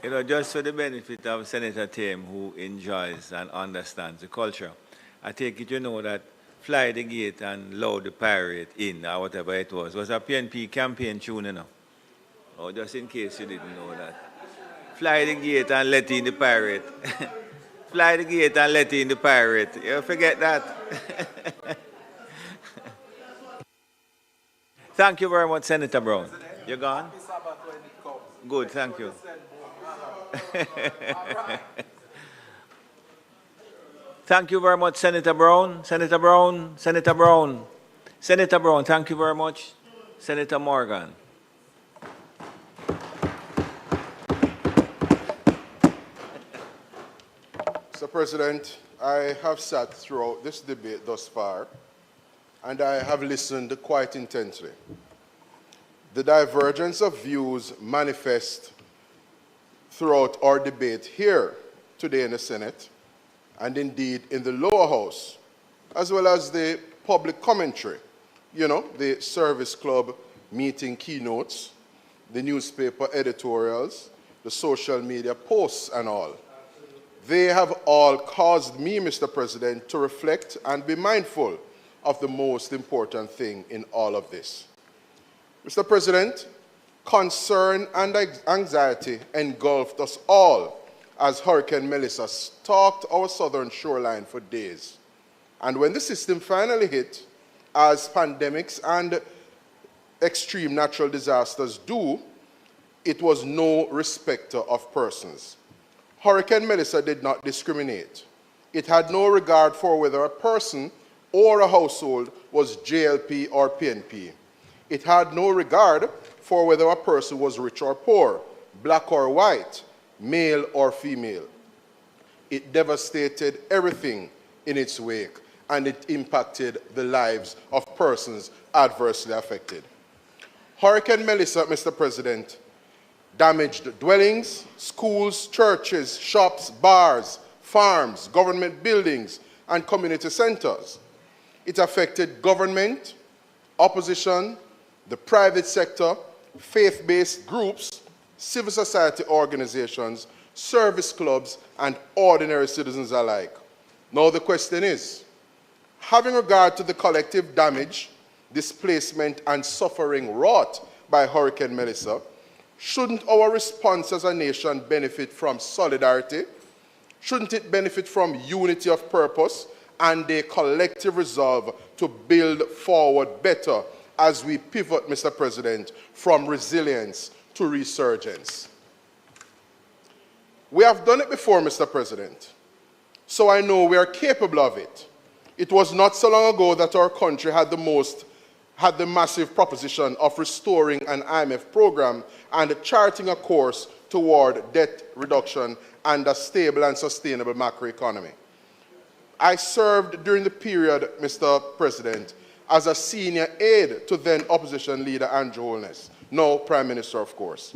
You know, just for the benefit of Senator Tame, who enjoys and understands the culture, I take it you know that Fly the Gate and Load the Pirate In, or whatever it was a PNP campaign tune, you know. Oh, just in case you didn't know that. Fly the gate and let in the pirate. Fly the gate and let in the pirate. You forget that. Thank you very much, Senator Brown. You gone? Good, thank you. Thank you very much, Senator Brown. Senator Brown, Senator Brown. Senator Brown, thank you very much. Senator Morgan. Mr. President, I have sat throughout this debate thus far, and I have listened quite intently. The divergence of views manifest throughout our debate here today in the Senate, and indeed in the lower house, as well as the public commentary, you know, the service club meeting keynotes, the newspaper editorials, the social media posts and all. They have all caused me, Mr. President, to reflect and be mindful of the most important thing in all of this. Mr. President, concern and anxiety engulfed us all as Hurricane Melissa stalked our southern shoreline for days. And when the system finally hit, as pandemics and extreme natural disasters do, it was no respecter of persons. Hurricane Melissa did not discriminate. It had no regard for whether a person or a household was JLP or PNP. It had no regard for whether a person was rich or poor, black or white, male or female. It devastated everything in its wake, and it impacted the lives of persons adversely affected. Hurricane Melissa, Mr. President, damaged dwellings, schools, churches, shops, bars, farms, government buildings, and community centers. It affected government, opposition, the private sector, faith-based groups, civil society organizations, service clubs, and ordinary citizens alike. Now the question is, having regard to the collective damage, displacement, and suffering wrought by Hurricane Melissa, shouldn't our response as a nation benefit from solidarity? Shouldn't it benefit from unity of purpose and a collective resolve to build forward better as we pivot, Mr. President, from resilience to resurgence? We have done it before, Mr. President, so I know we are capable of it. It was not so long ago that our country had the massive proposition of restoring an IMF program and charting a course toward debt reduction and a stable and sustainable macroeconomy. I served during the period, Mr. President, as a senior aide to then opposition leader Andrew Holness, now Prime Minister, of course.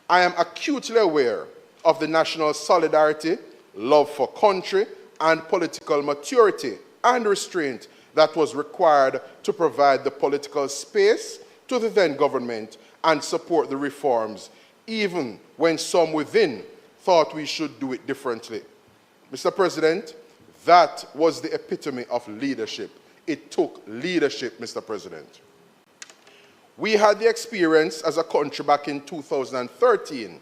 I am acutely aware of the national solidarity, love for country, and political maturity and restraint that was required to provide the political space to the then government and support the reforms, even when some within thought we should do it differently. Mr. President, that was the epitome of leadership. It took leadership, Mr. President. We had the experience as a country back in 2013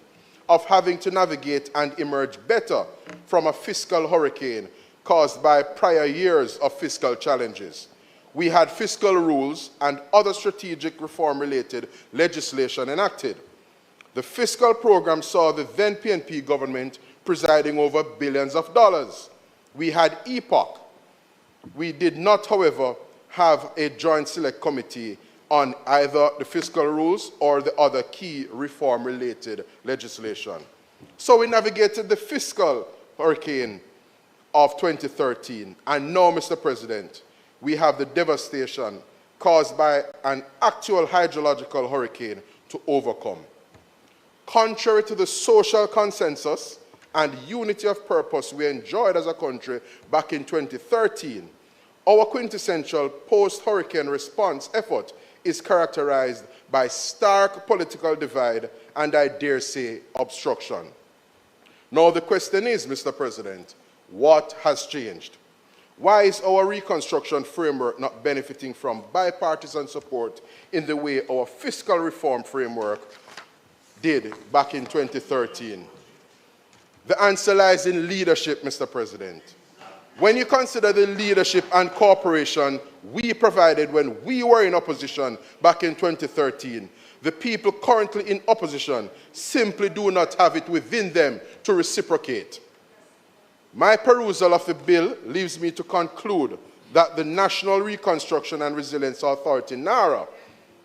of having to navigate and emerge better from a fiscal hurricane caused by prior years of fiscal challenges. We had fiscal rules and other strategic reform-related legislation enacted. The fiscal program saw the then PNP government presiding over billions of dollars. We had EPOC. We did not, however, have a joint select committee on either the fiscal rules or the other key reform-related legislation. So we navigated the fiscal hurricane of 2013, and now, Mr. President, we have the devastation caused by an actual hydrological hurricane to overcome. Contrary to the social consensus and unity of purpose we enjoyed as a country back in 2013, our quintessential post-hurricane response effort is characterized by stark political divide and, I dare say, obstruction. Now the question is, Mr. President, what has changed? Why is our reconstruction framework not benefiting from bipartisan support in the way our fiscal reform framework did back in 2013? The answer lies in leadership, Mr. President. When you consider the leadership and cooperation we provided when we were in opposition back in 2013, the people currently in opposition simply do not have it within them to reciprocate. My perusal of the bill leaves me to conclude that the National Reconstruction and Resilience Authority, NARA,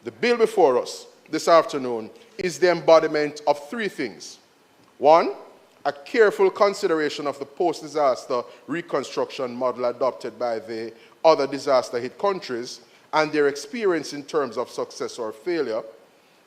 the bill before us this afternoon, is the embodiment of three things. One, a careful consideration of the post-disaster reconstruction model adopted by the other disaster-hit countries and their experience in terms of success or failure.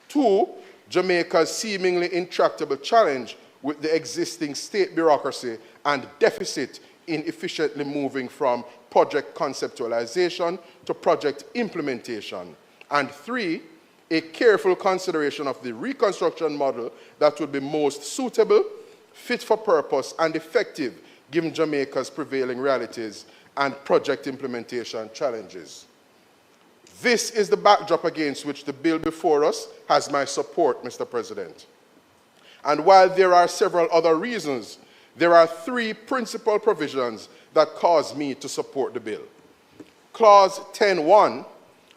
Two, Jamaica's seemingly intractable challenge with the existing state bureaucracy and deficit in efficiently moving from project conceptualization to project implementation. And three, a careful consideration of the reconstruction model that would be most suitable, fit for purpose, and effective given Jamaica's prevailing realities and project implementation challenges. This is the backdrop against which the bill before us has my support, Mr. President. And while there are several other reasons, there are three principal provisions that cause me to support the bill. Clause 10.1,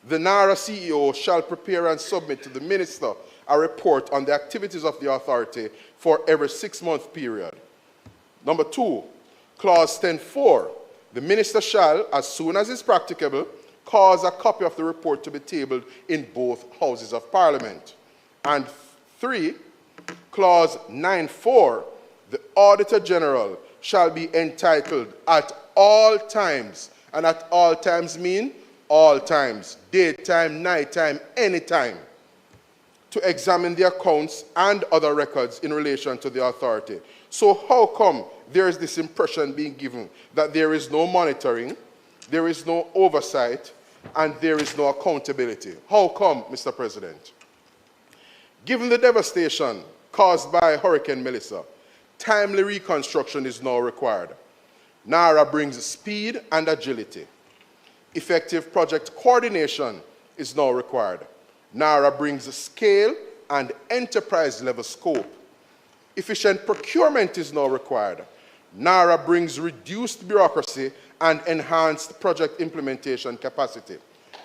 the NARA CEO shall prepare and submit to the Minister a report on the activities of the authority for every 6-month period. Number 2, Clause 10.4, the Minister shall, as soon as is practicable, cause a copy of the report to be tabled in both Houses of Parliament. And 3, Clause 9.4, the Auditor General shall be entitled at all times, and at all times mean all times, daytime, nighttime, anytime, to examine the accounts and other records in relation to the authority. So how come there is this impression being given that there is no monitoring, there is no oversight, and there is no accountability? How come, Mr. President? Given the devastation caused by Hurricane Melissa, timely reconstruction is now required. NARA brings speed and agility. Effective project coordination is now required. NARA brings scale and enterprise-level scope. Efficient procurement is now required. NARA brings reduced bureaucracy and enhanced project implementation capacity.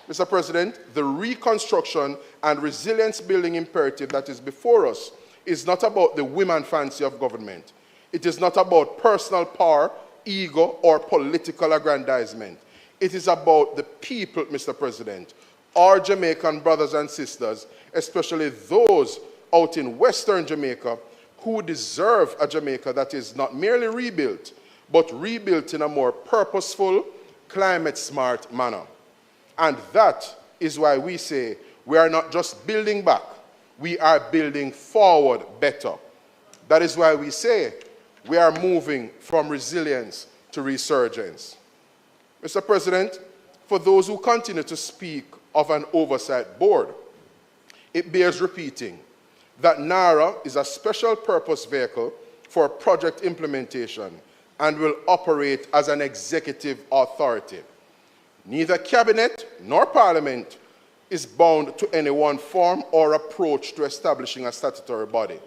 Mr. President, the reconstruction and resilience building imperative that is before us is not about the whim and fancy of government. It is not about personal power, ego, or political aggrandizement. It is about the people, Mr. President, our Jamaican brothers and sisters, especially those out in Western Jamaica who deserve a Jamaica that is not merely rebuilt, but rebuilt in a more purposeful, climate-smart manner. And that is why we say we are not just building back, we are building forward better. That is why we say we are moving from resilience to resurgence. Mr. President, for those who continue to speak of an oversight board, it bears repeating that NARA is a special purpose vehicle for project implementation and will operate as an executive authority. Neither Cabinet nor Parliament is bound to any one form or approach to establishing a statutory body.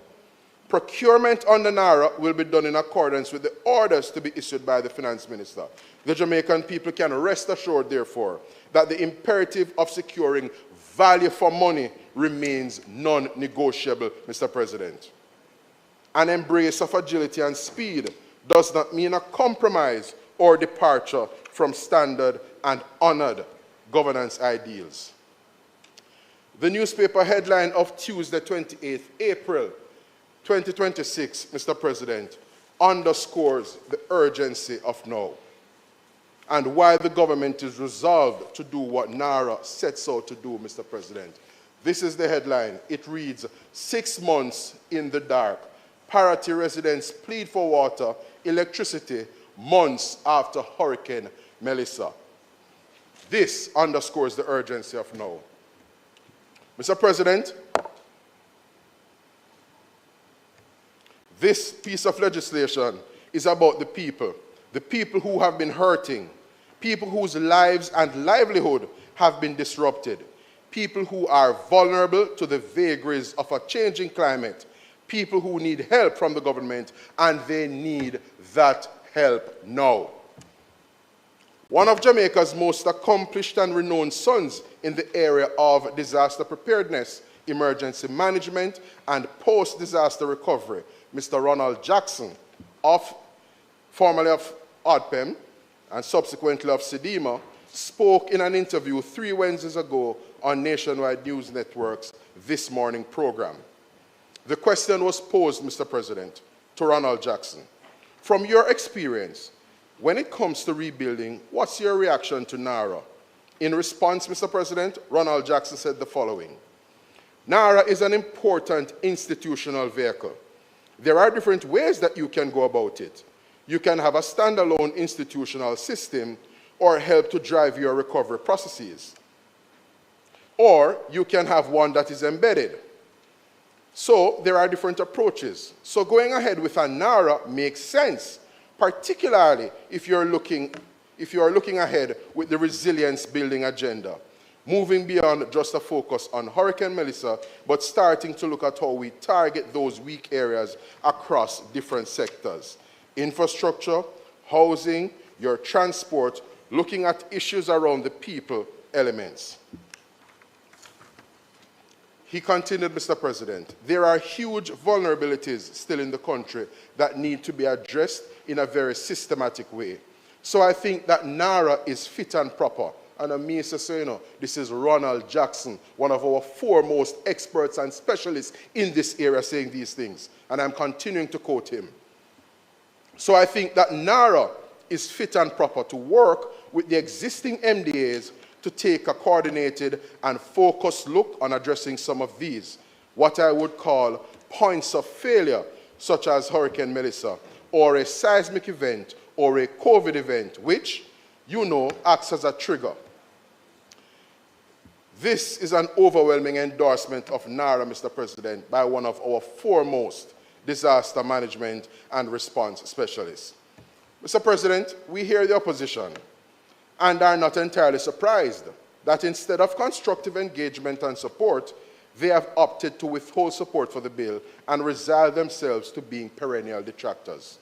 Procurement under NARA will be done in accordance with the orders to be issued by the Finance Minister. The Jamaican people can rest assured, therefore, that the imperative of securing value for money remains non-negotiable, Mr. President. An embrace of agility and speed does not mean a compromise or departure from standard and honored governance ideals. The newspaper headline of Tuesday, 28th April 2026, Mr. President, underscores the urgency of now and why the government is resolved to do what NARA sets out to do, Mr. President. This is the headline. It reads, 6 months in the dark. Parity residents plead for water, electricity, months after Hurricane Melissa. This underscores the urgency of now. Mr. President, this piece of legislation is about the people who have been hurting, people whose lives and livelihood have been disrupted, people who are vulnerable to the vagaries of a changing climate, people who need help from the government, and they need that help now. One of Jamaica's most accomplished and renowned sons in the area of disaster preparedness, emergency management, and post-disaster recovery, Mr. Ronald Jackson, formerly of ODPEM and subsequently of SEDEMA, spoke in an interview 3 Wednesdays ago on Nationwide News Network's This Morning program. The question was posed, Mr. President, to Ronald Jackson. From your experience, when it comes to rebuilding, what's your reaction to NARA? In response, Mr. President, Ronald Jackson said the following. NARA is an important institutional vehicle. There are different ways that you can go about it. You can have a standalone institutional system or help to drive your recovery processes. Or you can have one that is embedded. So there are different approaches. So going ahead with a NARA makes sense particularly if you are looking ahead with the resilience building agenda, moving beyond just a focus on Hurricane Melissa, but starting to look at how we target those weak areas across different sectors. Infrastructure, housing, your transport, looking at issues around the people elements. He continued, Mr. President, there are huge vulnerabilities still in the country that need to be addressed in a very systematic way. So I think that NARA is fit and proper. And me say, this is Ronald Jackson, one of our foremost experts and specialists in this area saying these things. And I'm continuing to quote him. So I think that NARA is fit and proper to work with the existing MDAs to take a coordinated and focused look on addressing some of these, what I would call points of failure, such as Hurricane Melissa, or a seismic event, or a COVID event, which, acts as a trigger. This is an overwhelming endorsement of NARA, Mr. President, by one of our foremost disaster management and response specialists. Mr. President, we hear the opposition and are not entirely surprised that instead of constructive engagement and support, they have opted to withhold support for the bill and resign themselves to being perennial detractors.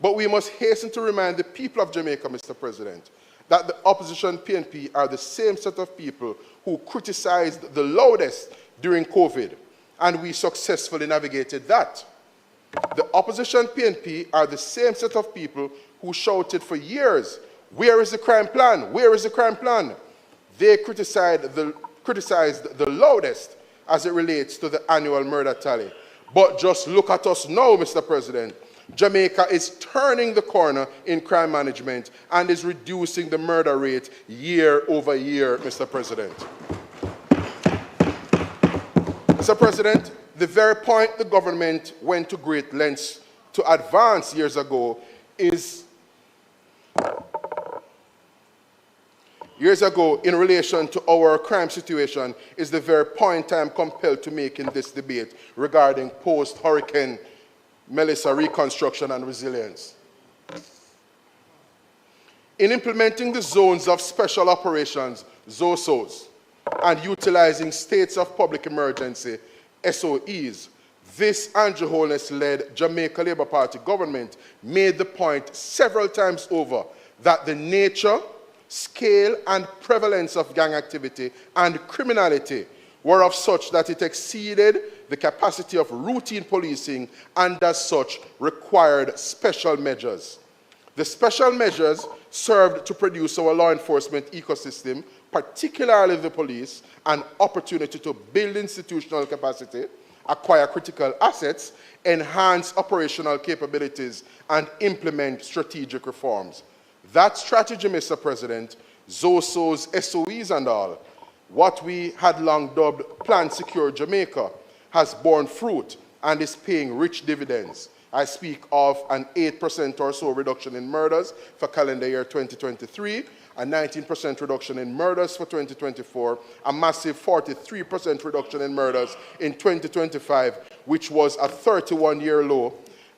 But we must hasten to remind the people of Jamaica, Mr. President, that the opposition PNP are the same set of people who criticized the loudest during COVID, and we successfully navigated that. The opposition PNP are the same set of people who shouted for years, "Where is the crime plan? Where is the crime plan?" They criticized the loudest as it relates to the annual murder tally. But just look at us now, Mr. President. Jamaica is turning the corner in crime management and is reducing the murder rate year over year, Mr. President. Mr. President, the very point the government went to great lengths to advance years ago in relation to our crime situation is the very point I am compelled to make in this debate regarding post-Hurricane Melissa reconstruction and resilience. In implementing the zones of special operations, ZOSOs, and utilizing states of public emergency, SOEs, this Andrew Holness-led Jamaica Labour Party government made the point several times over that the nature, scale, and prevalence of gang activity and criminality were of such that it exceeded the capacity of routine policing and as such required special measures. The special measures served to produce our law enforcement ecosystem, particularly the police, an opportunity to build institutional capacity, acquire critical assets, enhance operational capabilities, and implement strategic reforms. That strategy, Mr. President, ZOSOs, SOEs and all, what we had long dubbed Plan Secure Jamaica, has borne fruit and is paying rich dividends. I speak of an 8% or so reduction in murders for calendar year 2023, a 19% reduction in murders for 2024, a massive 43% reduction in murders in 2025, which was a 31-year low.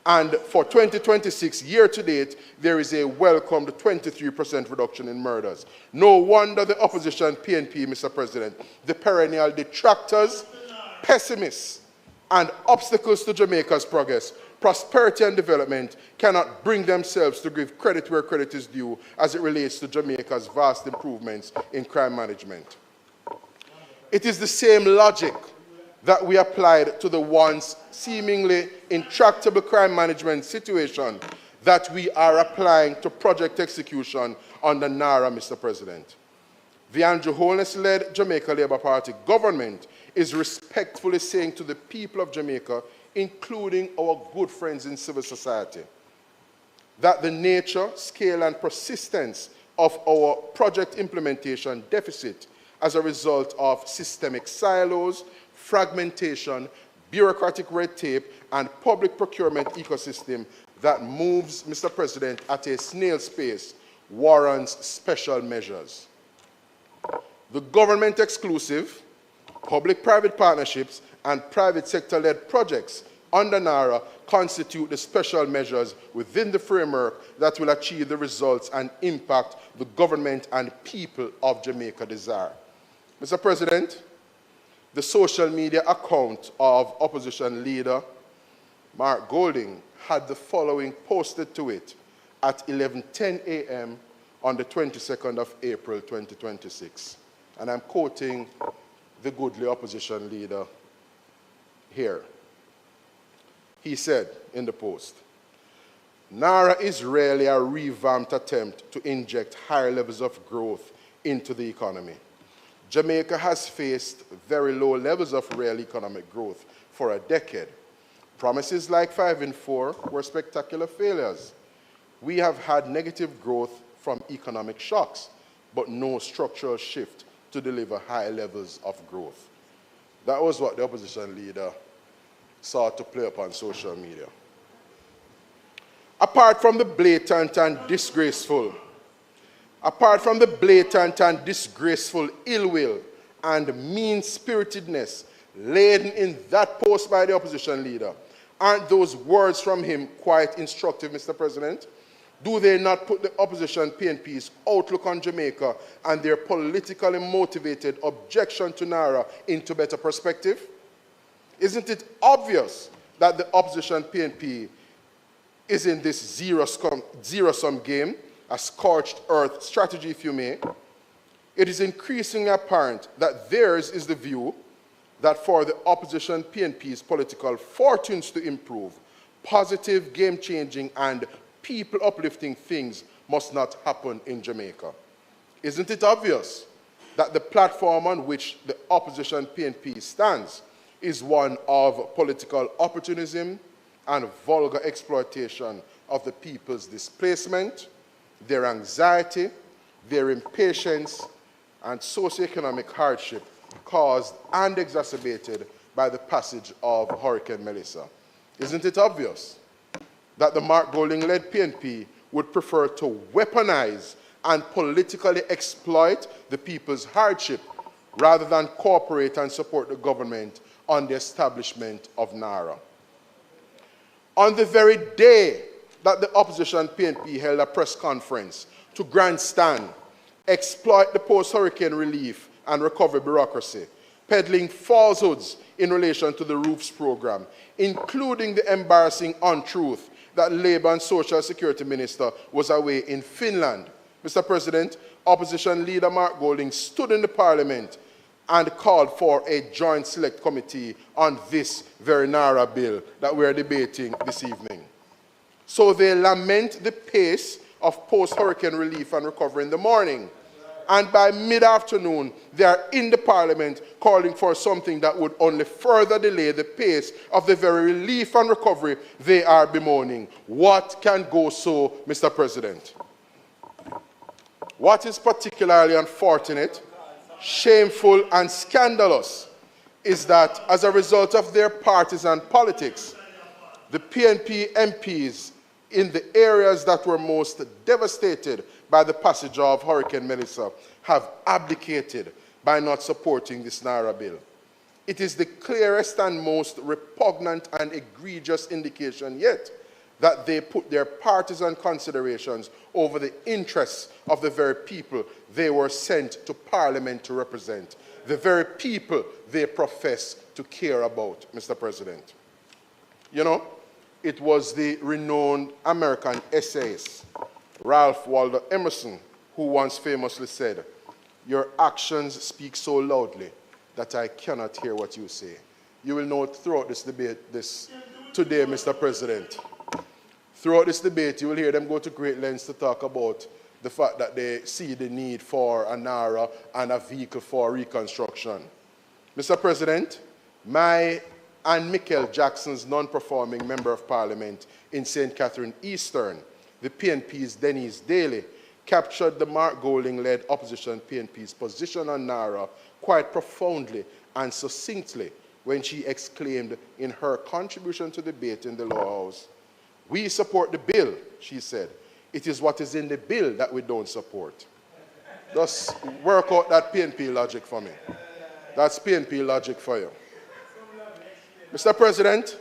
And for 2026, year-to-date, there is a welcomed 23% reduction in murders. No wonder the opposition PNP, Mr. President, the perennial detractors, pessimists, and obstacles to Jamaica's progress, prosperity and development cannot bring themselves to give credit where credit is due as it relates to Jamaica's vast improvements in crime management. It is the same logic that we applied to the once seemingly intractable crime management situation that we are applying to project execution under NARA, Mr. President. The Andrew Holness-led Jamaica Labour Party government is respectfully saying to the people of Jamaica, including our good friends in civil society, that the nature, scale, and persistence of our project implementation deficit as a result of systemic silos, fragmentation, bureaucratic red tape, and public procurement ecosystem that moves, Mr. President, at a snail's pace warrants special measures. The government-exclusive, public-private partnerships, and private sector-led projects under NARA constitute the special measures within the framework that will achieve the results and impact the government and people of Jamaica desire. Mr. President, the social media account of opposition leader Mark Golding had the following posted to it at 11:10 a.m. on the 22nd of April 2026. And I'm quoting the goodly opposition leader here. He said in the post, "NARA is really a revamped attempt to inject higher levels of growth into the economy. Jamaica has faced very low levels of real economic growth for a decade. Promises like 5 in 4 were spectacular failures. We have had negative growth from economic shocks, but no structural shift to deliver high levels of growth." That was what the opposition leader sought to play upon social media. Apart from the blatant and disgraceful ill will and mean-spiritedness laden in that post by the opposition leader, aren't those words from him quite instructive, Mr. President? Do they not put the opposition PNP's outlook on Jamaica and their politically motivated objection to NARA into better perspective? Isn't it obvious that the opposition PNP is in this zero-sum game, a scorched earth strategy, if you may? It is increasingly apparent that theirs is the view that for the opposition PNP's political fortunes to improve, positive, game-changing, and people-uplifting things must not happen in Jamaica. Isn't it obvious that the platform on which the opposition PNP stands is one of political opportunism and vulgar exploitation of the people's displacement, their anxiety, their impatience, and socioeconomic hardship caused and exacerbated by the passage of Hurricane Melissa? Isn't it obvious that the Mark Golding-led PNP would prefer to weaponize and politically exploit the people's hardship rather than cooperate and support the government on the establishment of NARA? On the very day that the opposition PNP held a press conference to grandstand, exploit the post-hurricane relief and recovery bureaucracy, peddling falsehoods in relation to the roofs program, including the embarrassing untruth that Labour and Social Security Minister was away in Finland. Mr. President, opposition leader Mark Golding stood in the Parliament and called for a joint select committee on this very NARA bill that we are debating this evening. So they lament the pace of post-hurricane relief and recovery in the morning, and by mid-afternoon, they are in the Parliament calling for something that would only further delay the pace of the very relief and recovery they are bemoaning. What can go so, Mr. President? What is particularly unfortunate, shameful, and scandalous is that as a result of their partisan politics, the PNP MPs in the areas that were most devastated by the passage of Hurricane Melissa have abdicated by not supporting this NARA bill. It is the clearest and most repugnant and egregious indication yet that they put their partisan considerations over the interests of the very people they were sent to Parliament to represent, the very people they profess to care about, Mr. President. You know, it was the renowned American essayist Ralph Waldo Emerson who once famously said, "Your actions speak so loudly that I cannot hear what you say." You will note throughout this debate today, Mr. President, throughout this debate, you will hear them go to great lengths to talk about the fact that they see the need for a NARA and a vehicle for reconstruction. Mr. President, my and Michael Jackson's non-performing Member of Parliament in St. Catherine Eastern, the PNP's Denise Daly, captured the Mark Golding-led opposition PNP's position on NARA quite profoundly and succinctly when she exclaimed in her contribution to the debate in the Lower House, "We support the bill," she said. "It is what is in the bill that we don't support." Just work out that PNP logic for me. That's PNP logic for you. Mr. President,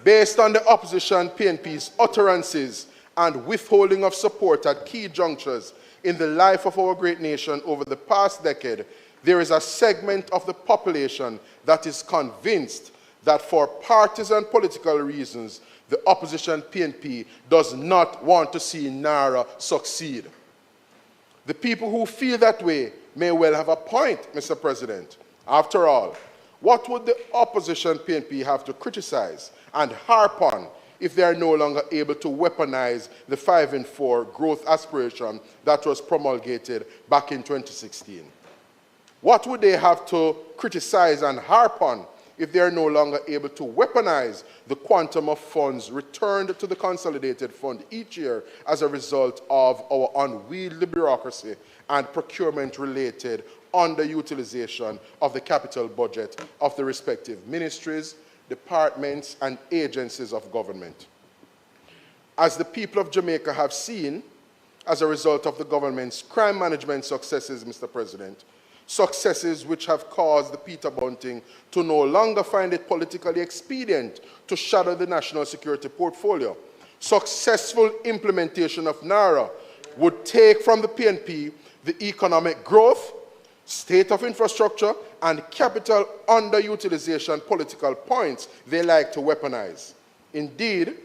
Based on the opposition PNP's utterances and withholding of support at key junctures in the life of our great nation over the past decade, there is a segment of the population that is convinced that for partisan political reasons, the opposition PNP does not want to see NARA succeed. The people who feel that way may well have a point, Mr. President. After all, what would the opposition PNP have to criticize and harp on if they are no longer able to weaponize the 5 and 4 growth aspiration that was promulgated back in 2016? What would they have to criticize and harp on if they are no longer able to weaponize the quantum of funds returned to the consolidated fund each year as a result of our unwieldy bureaucracy and procurement-related underutilization of the capital budget of the respective ministries, departments, and agencies of government? As the people of Jamaica have seen, as a result of the government's crime management successes, Mr. President, successes which have caused the Peter Bunting to no longer find it politically expedient to shadow the national security portfolio. Successful implementation of NARA would take from the PNP the economic growth, state of infrastructure, and capital underutilization political points they like to weaponize. Indeed,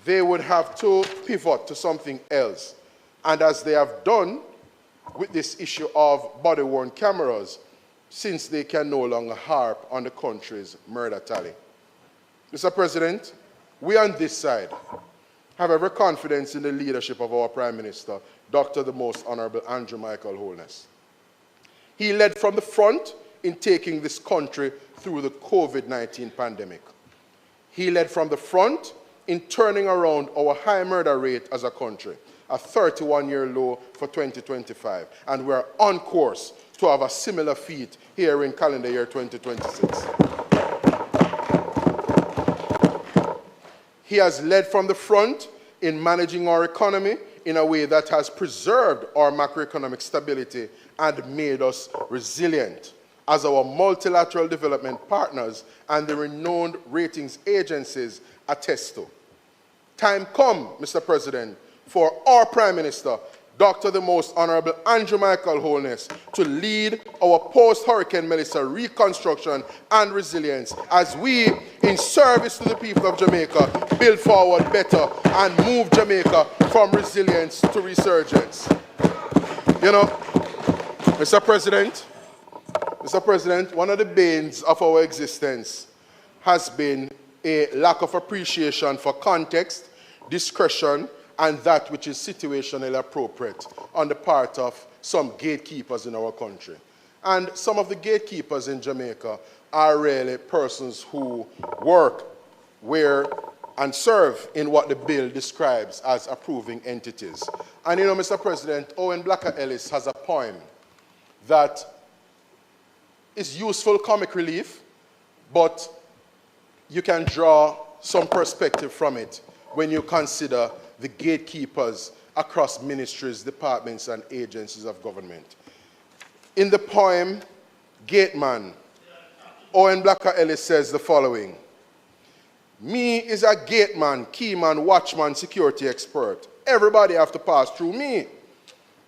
they would have to pivot to something else. And as they have done with this issue of body-worn cameras, since they can no longer harp on the country's murder tally. Mr. President, we on this side have every confidence in the leadership of our Prime Minister, Dr. the Most Honorable Andrew Michael Holness. He led from the front in taking this country through the COVID-19 pandemic. He led from the front in turning around our high murder rate as a country, a 31-year low for 2025, and we're on course to have a similar feat here in calendar year 2026. He has led from the front in managing our economy in a way that has preserved our macroeconomic stability and made us resilient, as our multilateral development partners and the renowned ratings agencies attest to. Time come, Mr. President, for our Prime Minister, Dr. the Most Honorable Andrew Michael Holness, to lead our post-Hurricane Melissa reconstruction and resilience as we, in service to the people of Jamaica, build forward better and move Jamaica from resilience to resurgence. You know, Mr. President, one of the banes of our existence has been a lack of appreciation for context, discretion, and that which is situationally appropriate on the part of some gatekeepers in our country. And some of the gatekeepers in Jamaica are really persons who work, wear, and serve in what the bill describes as approving entities. And you know, Mr. President, Owen Blacker Ellis has a poem that is useful comic relief, but you can draw some perspective from it when you consider the gatekeepers across ministries, departments, and agencies of government. In the poem, Gateman, Owen Blacker Ellis says the following: "Me is a gateman, keyman, watchman, security expert. Everybody have to pass through me.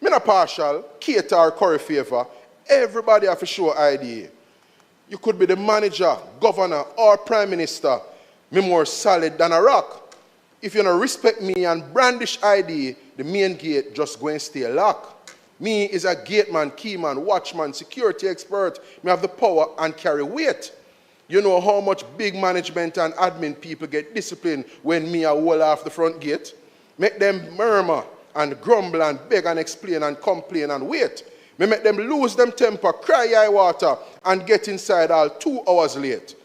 Me not partial, cater or curry favor. Everybody have to show ID. You could be the manager, governor, or prime minister. Me more solid than a rock. If you don't respect me and brandish ID, the main gate just go and stay locked. Me is a gateman, keyman, watchman, security expert. Me have the power and carry weight. You know how much big management and admin people get disciplined when me a wall off the front gate? Make them murmur and grumble and beg and explain and complain and wait. Me make them lose them temper, cry high water, and get inside all 2 hours late.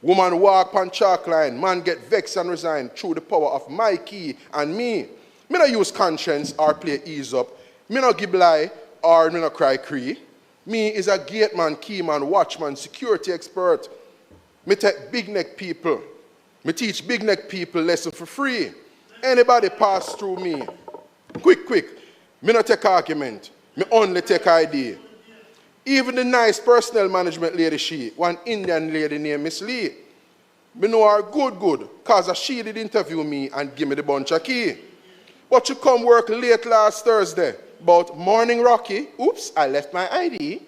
Woman walk on chalk line, man get vexed and resign through the power of my key and me. Me no use conscience or play ease up. Me no give lie or me no cry cree. Me is a gateman, keyman, watchman, security expert. Me take big neck people. Me teach big neck people lesson for free. Anybody pass through me. Quick. Me no take argument. Me only take ID. Even the nice personnel management lady, one Indian lady named Miss Lee. Me know her good, because she did interview me and give me the bunch of key. But she come work late last Thursday. About morning Rocky, oops, I left my ID.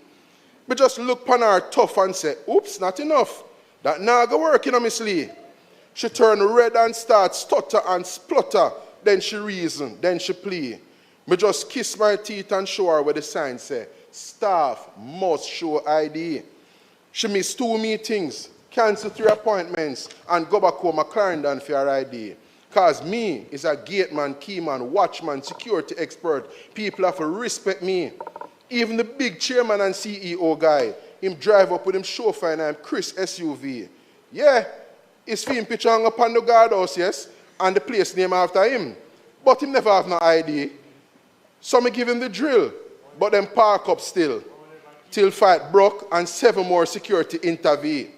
Me just look upon her tough and say, oops, not enough. That now go work, you know, Miss Lee. She turn red and start stutter and splutter. Then she reason, then she plea. Me just kiss my teeth and show her where the sign say, staff must show ID. She missed 2 meetings, cancel 3 appointments, and go back home at Clarendon for her ID. Because me is a gateman, keyman, watchman, security expert. People have to respect me. Even the big chairman and CEO guy, him drive up with him chauffeur and I'm Chris SUV. Yeah, his film picture hung up on the guardhouse, yes, and the place named after him. But him never have no ID. So me give him the drill, but them park up still. Till fight broke and 7 more security intervene.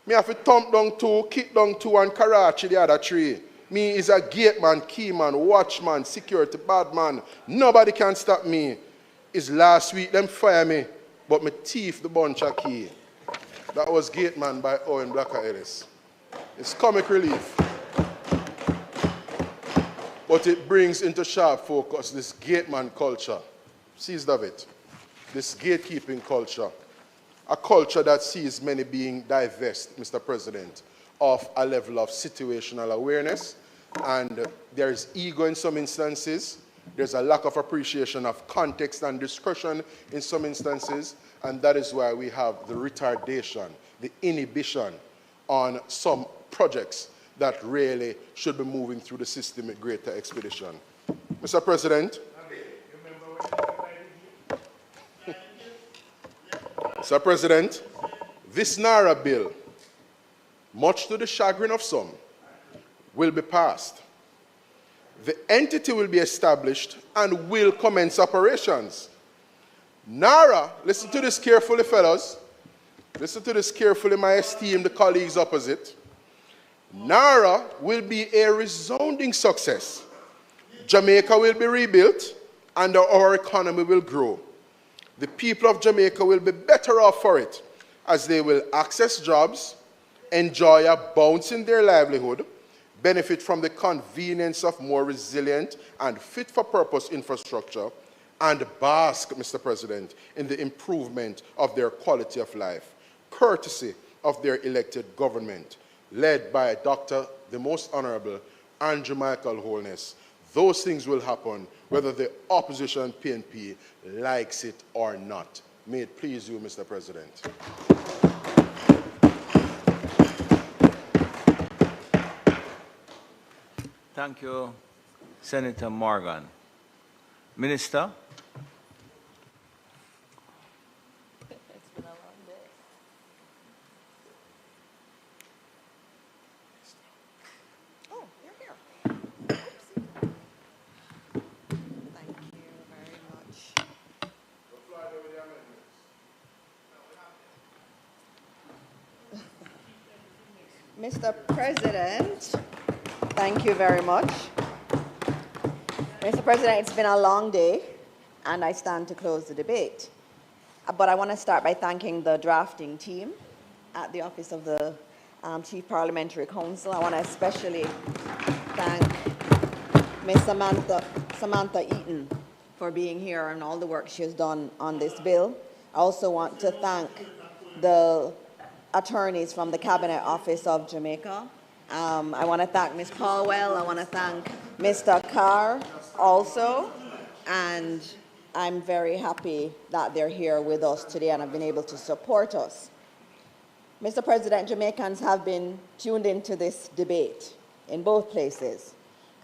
Me have to thump down 2, kick down 2, and Karachi the other 3. Me is a gateman, keyman, watchman, security, bad man. Nobody can stop me. It's last week them fire me, but me thief the bunch of key. That was Gateman by Owen Blacker Ellis. It's comic relief. But it brings into sharp focus this gateman culture. Seized of it. This gatekeeping culture. A culture that sees many being divested, Mr. President, of a level of situational awareness. And there is ego in some instances. There's a lack of appreciation of context and discretion in some instances. And that is why we have the retardation, the inhibition on some projects that really should be moving through the system with greater expedition. Mr. President. Mr. President, this NARA bill, much to the chagrin of some, will be passed. The entity will be established and will commence operations. NARA, listen to this carefully, fellows. Listen to this carefully, my esteemed colleagues opposite. NARA will be a resounding success. Jamaica will be rebuilt and our economy will grow. The people of Jamaica will be better off for it as they will access jobs, enjoy a bounce in their livelihood, benefit from the convenience of more resilient and fit-for-purpose infrastructure, and bask, Mr. President, in the improvement of their quality of life, courtesy of their elected government, led by Dr. the Most Honorable Andrew Michael Holness. Those things will happen whether the opposition PNP likes it or not. May it please you, Mr. President. Thank you, Senator Morgan. Minister? It's been a long day. Oh, you're here. Oopsie. Thank you very much. Mr. President, thank you very much. Mr. President, it's been a long day, and I stand to close the debate. But I want to start by thanking the drafting team at the Office of the Chief Parliamentary Counsel. I want to especially thank Ms. Samantha Eaton for being here and all the work she has done on this bill. I also want to thank the attorneys from the Cabinet Office of Jamaica. I want to thank Ms. Caldwell. I want to thank Mr. Carr also. And I'm very happy that they're here with us today and have been able to support us. Mr. President, Jamaicans have been tuned into this debate in both places.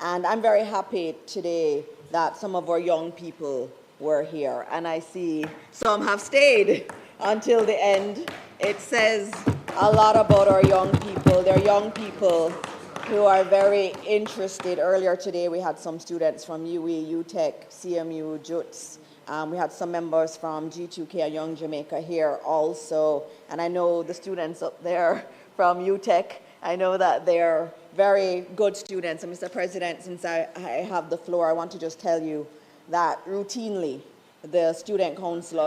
And I'm very happy today that some of our young people were here. And I see some have stayed until the end. It says a lot about our young people. They're young people who are very interested. Earlier today, we had some students from UE, UTEC, CMU, JUTS. We had some members from G2K and Young Jamaica here also. And I know the students up there from UTEC, I know that they're very good students. And Mr. President, since I have the floor, I want to just tell you that routinely, the Student Council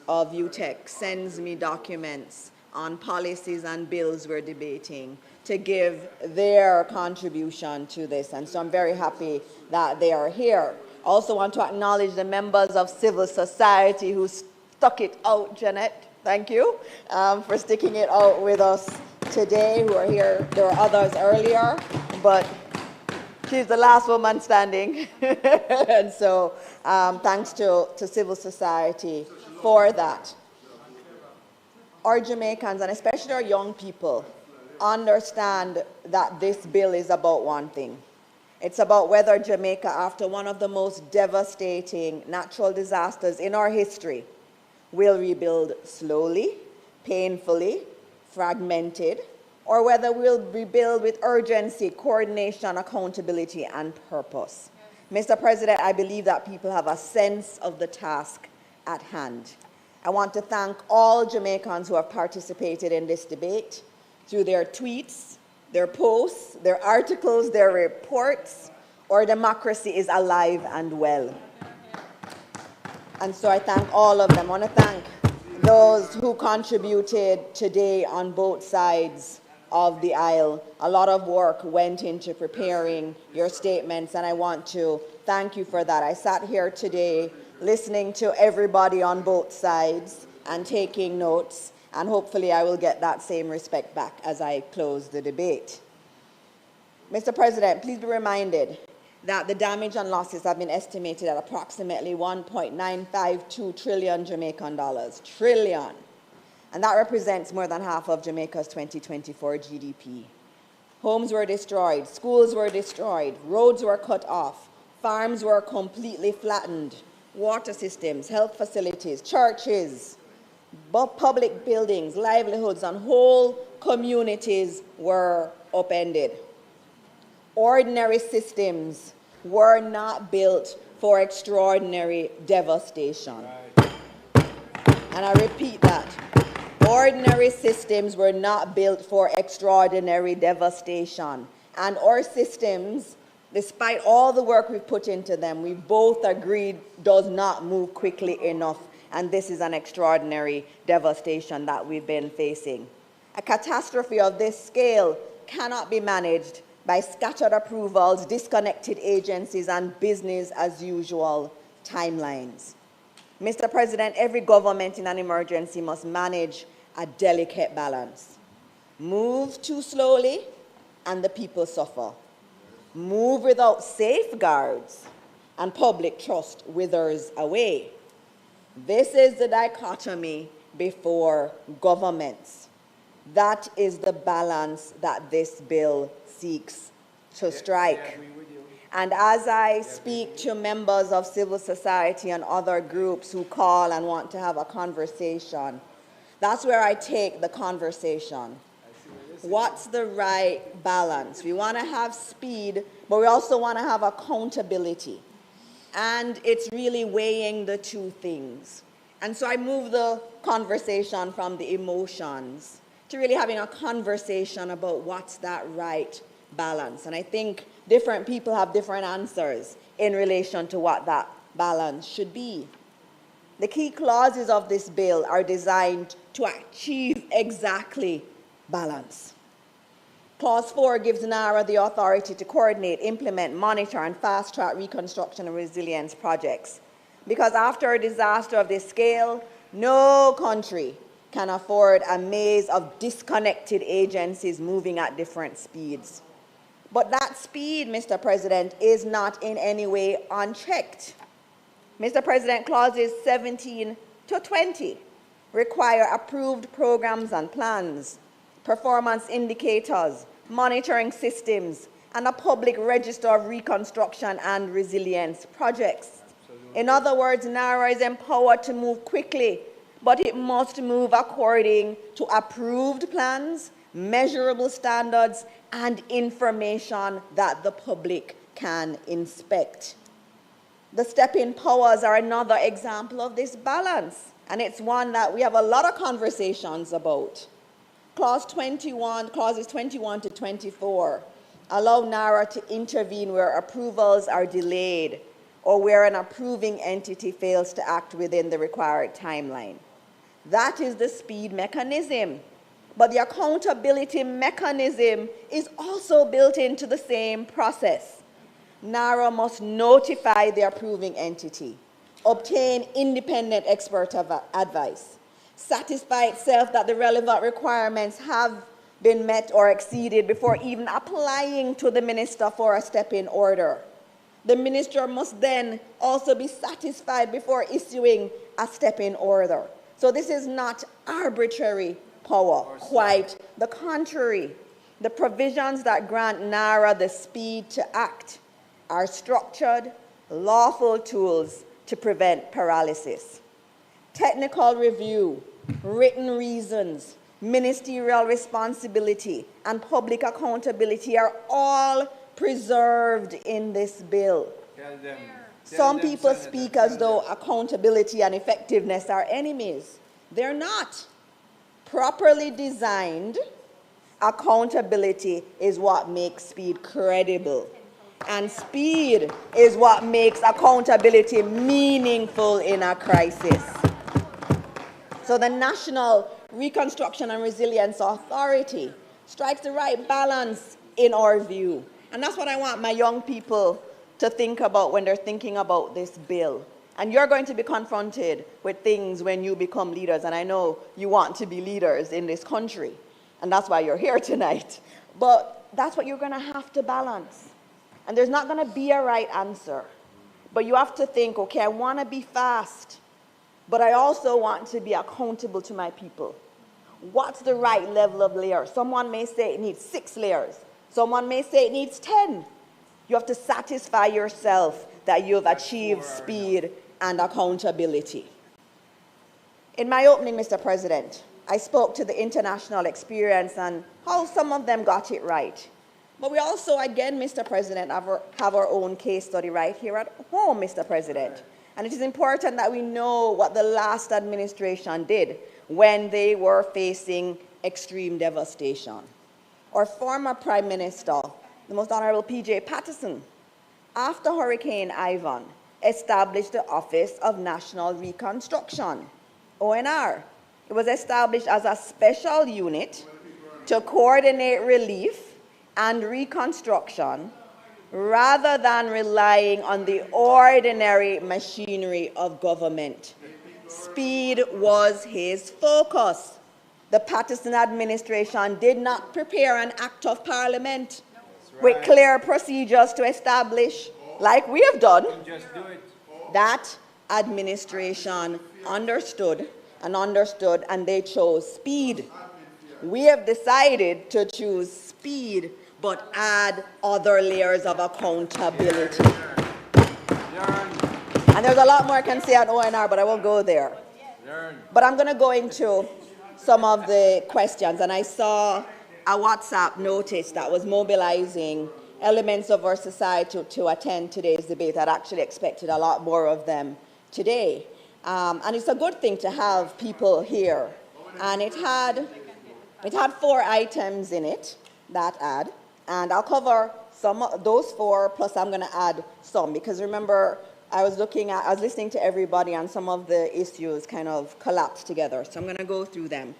of UTEC sends me documents on policies and bills we're debating to give their contribution to this. And so I'm very happy that they are here. Also want to acknowledge the members of civil society who stuck it out, Jeanette. Thank you for sticking it out with us today, who are here. There were others earlier, but she's the last woman standing. And so thanks to civil society for that. Our Jamaicans, and especially our young people, understand that this bill is about one thing. It's about whether Jamaica, after one of the most devastating natural disasters in our history, will rebuild slowly, painfully, fragmented, or whether we'll rebuild with urgency, coordination, accountability, and purpose. Mr. President, I believe that people have a sense of the task at hand. I want to thank all Jamaicans who have participated in this debate through their tweets, their posts, their articles, their reports. Our democracy is alive and well. And so I thank all of them. I want to thank those who contributed today on both sides of the aisle. A lot of work went into preparing your statements, and I want to thank you for that. I sat here today listening to everybody on both sides and taking notes, and hopefully I will get that same respect back as I close the debate. Mr. President, please be reminded that the damage and losses have been estimated at approximately 1.952 trillion Jamaican dollars. Trillion. And that represents more than half of Jamaica's 2024 GDP. Homes were destroyed, schools were destroyed, roads were cut off, farms were completely flattened, water systems, health facilities, churches, public buildings, livelihoods, and whole communities were upended. Ordinary systems were not built for extraordinary devastation. And I repeat that. Ordinary systems were not built for extraordinary devastation. And our systems, despite all the work we've put into them, we both agreed does not move quickly enough. And this is an extraordinary devastation that we've been facing. A catastrophe of this scale cannot be managed by scattered approvals, disconnected agencies, and business as usual timelines. Mr. President, every government in an emergency must manage a delicate balance. Move too slowly, and the people suffer. Move without safeguards, and public trust withers away. This is the dichotomy before governments. That is the balance that this bill seeks to strike. And as I speak to members of civil society and other groups who call and want to have a conversation, that's where I take the conversation. What's the right balance? We want to have speed, but we also want to have accountability. And it's really weighing the two things. And so I move the conversation from the emotions to really having a conversation about what's that right balance. And I think different people have different answers in relation to what that balance should be. The key clauses of this bill are designed to achieve exactly balance. Clause 4 gives NARA the authority to coordinate, implement, monitor, and fast-track reconstruction and resilience projects. Because after a disaster of this scale, no country can afford a maze of disconnected agencies moving at different speeds. But that speed, Mr. President, is not in any way unchecked. Mr. President, clauses 17 to 20 require approved programs and plans, performance indicators, monitoring systems, and a public register of reconstruction and resilience projects. In other words, NARA is empowered to move quickly, but it must move according to approved plans, measurable standards, and information that the public can inspect. The step-in powers are another example of this balance, and it's one that we have a lot of conversations about. Clauses 21 to 24 allow NARA to intervene where approvals are delayed or where an approving entity fails to act within the required timeline. That is the speed mechanism but the accountability mechanism is also built into the same process. NARA must notify the approving entity, obtain independent expert advice, satisfy itself that the relevant requirements have been met or exceeded before even applying to the minister for a step-in order. The minister must then also be satisfied before issuing a step-in order. So this is not arbitrary power, quite the contrary. The provisions that grant NARA the speed to act are structured, lawful tools to prevent paralysis. Technical review, written reasons, ministerial responsibility, and public accountability are all preserved in this bill. Some people speak as though accountability and effectiveness are enemies. They're not. Properly designed, accountability is what makes speed credible. And speed is what makes accountability meaningful in a crisis. So the National Reconstruction and Resilience Authority strikes the right balance in our view. And that's what I want my young people to think about when they're thinking about this bill. And you're going to be confronted with things when you become leaders. And I know you want to be leaders in this country. And that's why you're here tonight. But that's what you're going to have to balance. And there's not going to be a right answer. But you have to think, okay, I want to be fast, but I also want to be accountable to my people. What's the right level of layer? Someone may say it needs 6 layers. Someone may say it needs 10. You have to satisfy yourself that you've achieved speed and accountability. In my opening, Mr. President, I spoke to the international experience and how some of them got it right. But we also, again, Mr. President, have our own case study right here at home, Mr. President. And it is important that we know what the last administration did when they were facing extreme devastation. Our former Prime Minister, the Most Honorable P.J. Patterson, after Hurricane Ivan, established the Office of National Reconstruction, ONR. It was established as a special unit to coordinate relief and reconstruction rather than relying on the ordinary machinery of government. Speed was his focus. The Patterson administration did not prepare an act of parliament with clear procedures to establish, like we have done. That administration understood, and they chose speed. We have decided to choose speed, but add other layers of accountability. And there's a lot more I can say on ONR, but I won't go there. But I'm going to go into some of the questions, and I saw a WhatsApp notice that was mobilizing elements of our society to attend today's debate. I'd actually expected a lot more of them today. And it's a good thing to have people here. And it had 4 items in it, that ad. And I'll cover some of those 4, plus I'm going to add some, because remember, I was listening to everybody, and some of the issues kind of collapsed together. So I'm going to go through them.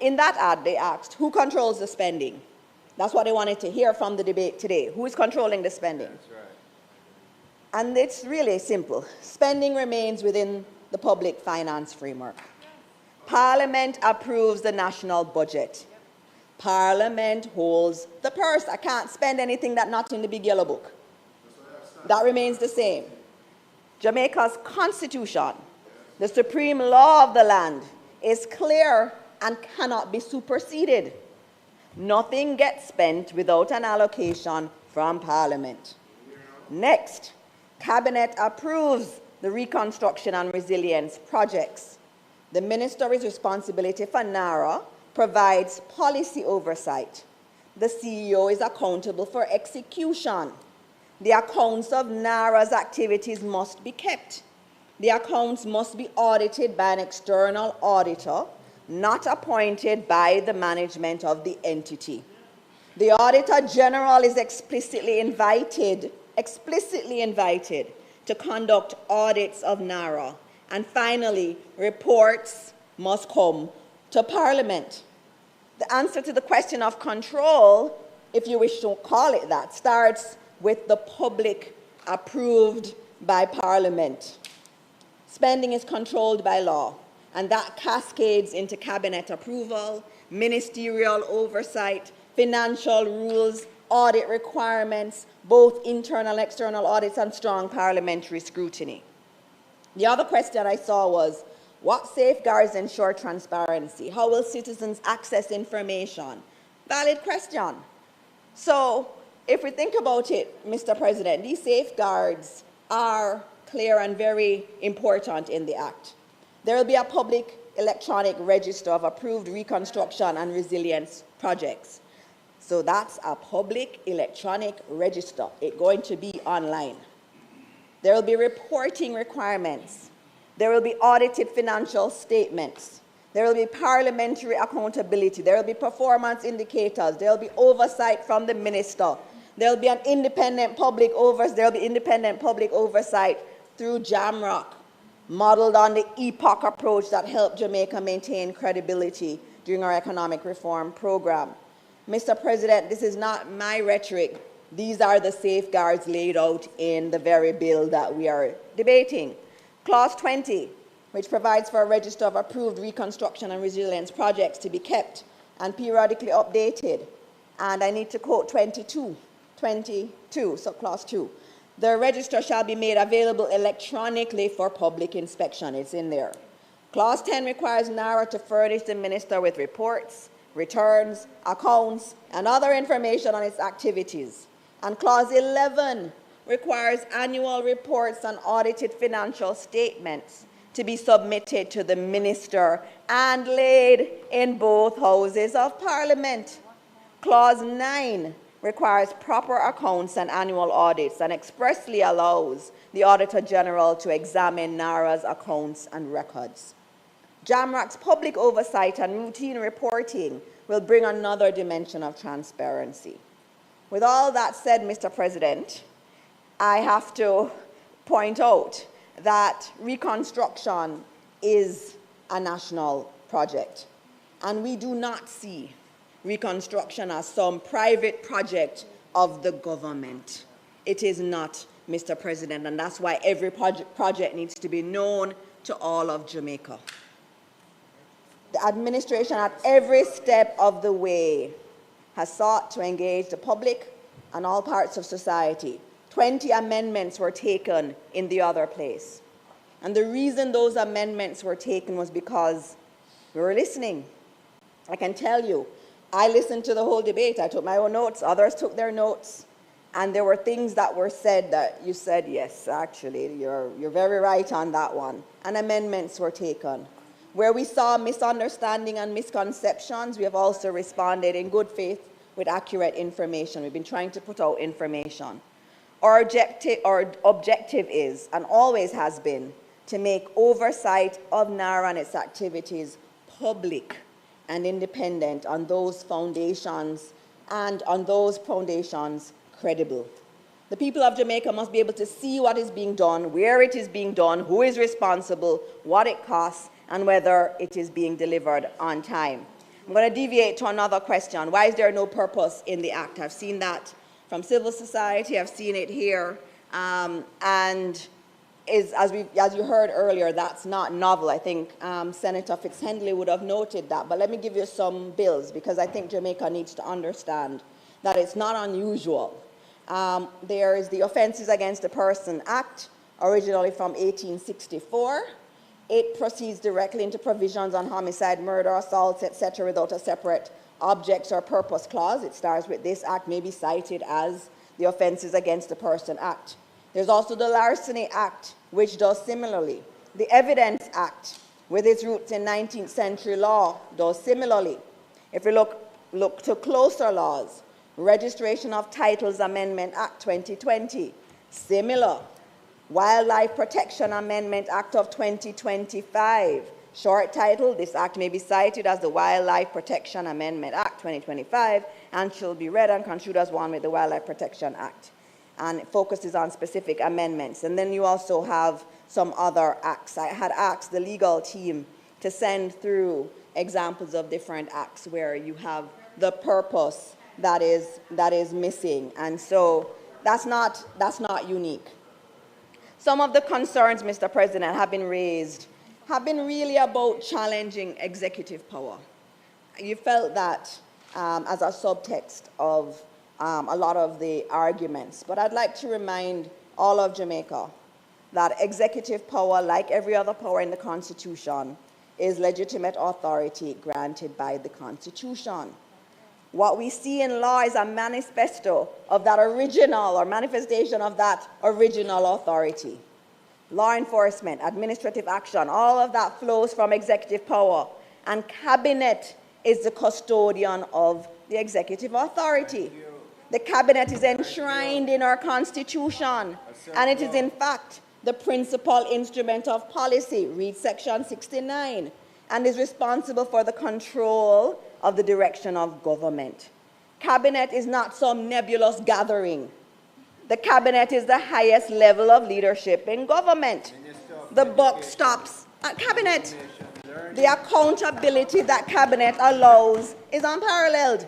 In that ad, they asked, who controls the spending? That's what they wanted to hear from the debate today. Who is controlling the spending? That's right. And it's really simple. Spending remains within the public finance framework. Parliament approves the national budget. Parliament holds the purse. I can't spend anything that's not in the big yellow book. That remains the same. Jamaica's constitution, the supreme law of the land, is clear and cannot be superseded. Nothing gets spent without an allocation from Parliament. Next, Cabinet approves the reconstruction and resilience projects. The Minister's responsibility for NARA provides policy oversight. The CEO is accountable for execution. The accounts of NARA's activities must be kept. The accounts must be audited by an external auditor, not appointed by the management of the entity. The Auditor General is explicitly invited to conduct audits of NARA. And finally, reports must come to Parliament. The answer to the question of control, if you wish to call it that, starts with the public approved by Parliament. Spending is controlled by law, and that cascades into cabinet approval, ministerial oversight, financial rules, audit requirements, both internal and external audits, and strong parliamentary scrutiny. The other question I saw was, what safeguards ensure transparency? How will citizens access information? Valid question. So, if we think about it, Mr. President, these safeguards are clear and very important in the Act. There will be a public electronic register of approved reconstruction and resilience projects. So that's a public electronic register. It's going to be online. There will be reporting requirements. There will be audited financial statements. There will be parliamentary accountability. There will be performance indicators. There will be oversight from the minister. There will be an independent public oversight. There will be independent public oversight through JAMROC, modeled on the EPOC approach that helped Jamaica maintain credibility during our economic reform program. Mr. President, this is not my rhetoric. These are the safeguards laid out in the very bill that we are debating. Clause 20, which provides for a register of approved reconstruction and resilience projects to be kept and periodically updated. And I need to quote 22, so clause 2. The register shall be made available electronically for public inspection. It's in there. Clause 10 requires NARA to furnish the minister with reports, returns, accounts, and other information on its activities. And Clause 11 requires annual reports and audited financial statements to be submitted to the minister and laid in both houses of Parliament. Clause 9 requires proper accounts and annual audits and expressly allows the Auditor General to examine NARA's accounts and records. JAMROC's public oversight and routine reporting will bring another dimension of transparency. With all that said, Mr. President, I have to point out that reconstruction is a national project, and we do not see reconstruction as some private project of the government. It is not, Mr. President, and that's why every project needs to be known to all of Jamaica. The administration at every step of the way has sought to engage the public and all parts of society. 20 amendments were taken in the other place. And the reason those amendments were taken was because we were listening. I can tell you, I listened to the whole debate. I took my own notes, others took their notes, and there were things that were said that you said, yes, actually, you're very right on that one. And amendments were taken. Where we saw misunderstanding and misconceptions, we have also responded in good faith with accurate information. We've been trying to put out information. Our objective is, and always has been, to make oversight of NARA and its activities public and independent on those foundations, and on those foundations credible. The people of Jamaica must be able to see what is being done, where it is being done, who is responsible, what it costs, and whether it is being delivered on time. I'm going to deviate to another question. Why is there no purpose in the Act? I've seen that from civil society, I've seen it here, and as you heard earlier, that's not novel. I think Senator Fitzhenley would have noted that, but let me give you some bills, because I think Jamaica needs to understand that it's not unusual. There is the Offences Against a Person Act, originally from 1864. It proceeds directly into provisions on homicide, murder, assaults, etc., without a separate objects or purpose clause. It starts with this act may be cited as the Offences Against a Person Act. There's also the Larceny Act, which does similarly. The Evidence Act, with its roots in 19th century law, does similarly. If we look to closer laws, Registration of Titles Amendment Act 2020, similar. Wildlife Protection Amendment Act of 2025, short title, this act may be cited as the Wildlife Protection Amendment Act 2025 and shall be read and construed as one with the Wildlife Protection Act. And it focuses on specific amendments. And then you also have some other acts. I had asked the legal team to send through examples of different acts where you have the purpose that is missing. And so that's not unique. Some of the concerns, Mr. President, have been raised have been really about challenging executive power. You felt that as a subtext of a lot of the arguments. But I'd like to remind all of Jamaica that executive power, like every other power in the Constitution, is legitimate authority granted by the Constitution. What we see in law is a manifesto of that original, or manifestation of that original authority. Law enforcement, administrative action, all of that flows from executive power. And cabinet is the custodian of the executive authority. The cabinet is enshrined in our Constitution, and it is in fact the principal instrument of policy, read section 69, and is responsible for the control of the direction of government. Cabinet is not some nebulous gathering. The cabinet is the highest level of leadership in government. The buck stops at cabinet. The accountability that cabinet allows is unparalleled.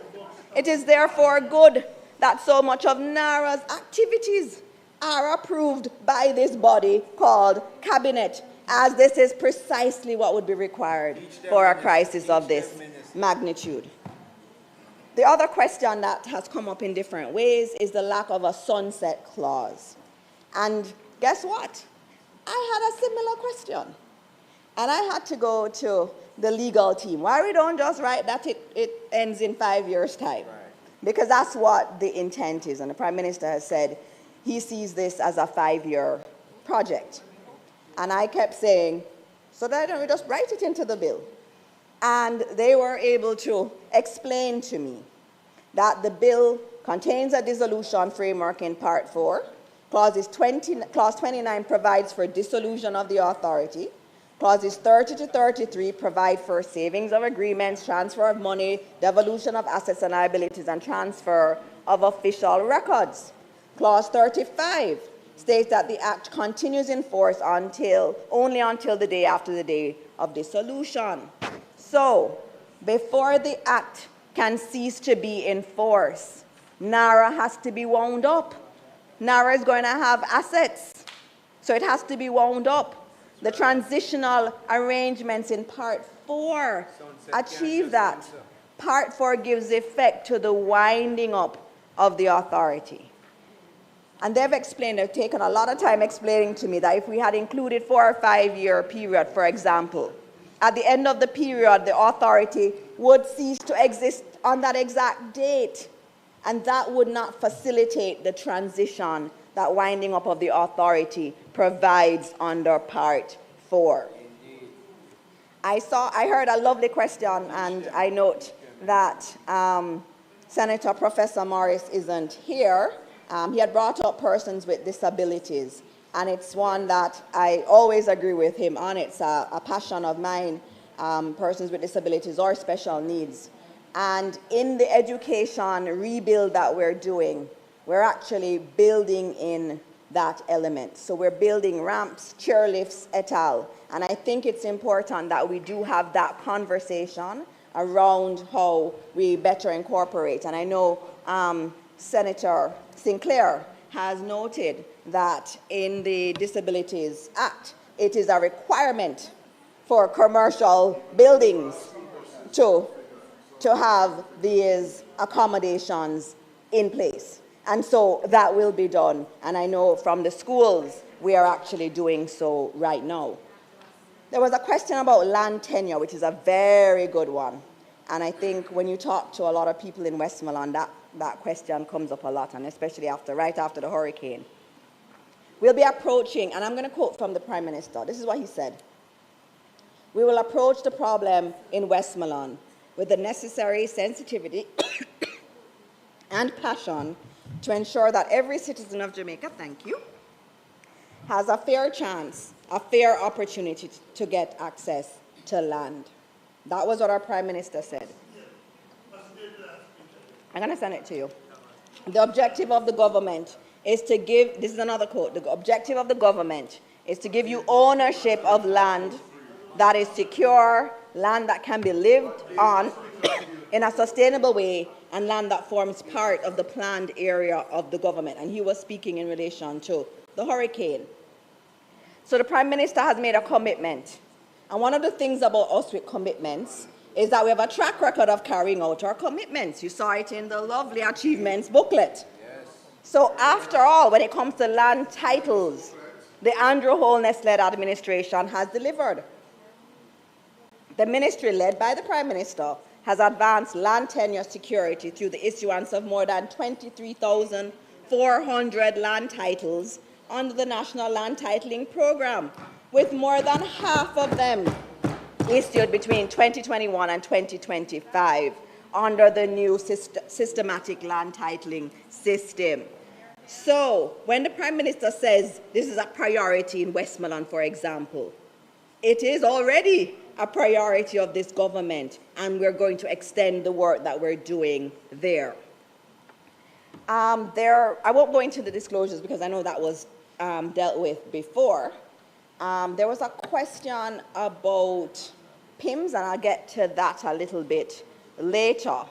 It is therefore good that so much of NARA's activities are approved by this body called cabinet, as this is precisely what would be required for a crisis of this magnitude. The other question that has come up in different ways is the lack of a sunset clause. And guess what? I had a similar question. And I had to go to the legal team. Why we don't just write that it ends in 5 years' time? Because that's what the intent is. And the Prime Minister has said he sees this as a 5-year project. And I kept saying, so why don't we just write it into the bill? And they were able to explain to me that the bill contains a dissolution framework in Part 4. Clause 29 provides for dissolution of the authority. Clauses 30 to 33 provide for savings of agreements, transfer of money, devolution of assets and liabilities, and transfer of official records. Clause 35 states that the Act continues in force only until the day after the day of dissolution. So, before the Act can cease to be in force, NARA has to be wound up. NARA is going to have assets, so it has to be wound up. The transitional arrangements in Part 4 achieve that. Part 4 gives effect to the winding up of the authority. And they've taken a lot of time explaining to me that if we had included 4 or 5 year period, for example, at the end of the period, the authority would cease to exist on that exact date. And that would not facilitate the transition that winding up of the authority provides under Part 4. I heard a lovely question, and I note that Senator Professor Morris isn't here. He had brought up persons with disabilities, and it's one that I always agree with him on. It's a passion of mine, persons with disabilities or special needs. And in the education rebuild that we're doing, we're actually building in that element. So we're building ramps, chairlifts, et al. And I think it's important that we do have that conversation around how we better incorporate. And I know Senator Sinclair has noted that in the Disabilities Act, it is a requirement for commercial buildings to have these accommodations in place. And so that will be done. And I know from the schools, we are actually doing so right now. There was a question about land tenure, which is a very good one. And I think when you talk to a lot of people in Westmoreland, that question comes up a lot, and especially right after the hurricane. We'll be approaching, and I'm going to quote from the Prime Minister. This is what he said. We will approach the problem in Westmoreland with the necessary sensitivity and passion to ensure that every citizen of Jamaica, thank you, has a fair chance, a fair opportunity to get access to land. That was what our Prime Minister said. I'm going to send it to you. The objective of the government is to give, this is another quote, the objective of the government is to give you ownership of land that is secure, land that can be lived on in a sustainable way, and land that forms part of the planned area of the government. And he was speaking in relation to the hurricane. So the Prime Minister has made a commitment. And one of the things about us with commitments is that we have a track record of carrying out our commitments. You saw it in the lovely achievements booklet. Yes. So after all, when it comes to land titles, the Andrew Holness-led administration has delivered. The ministry, led by the Prime Minister, has advanced land tenure security through the issuance of more than 23,400 land titles under the National Land Titling Program, with more than half of them issued between 2021 and 2025 under the new systematic land titling system. So when the Prime Minister says this is a priority in Westmoreland, for example, it is already a priority of this government, and we're going to extend the work that we're doing there. I won't go into the disclosures because I know that was dealt with before. There was a question about PIMS, and I'll get to that a little bit later.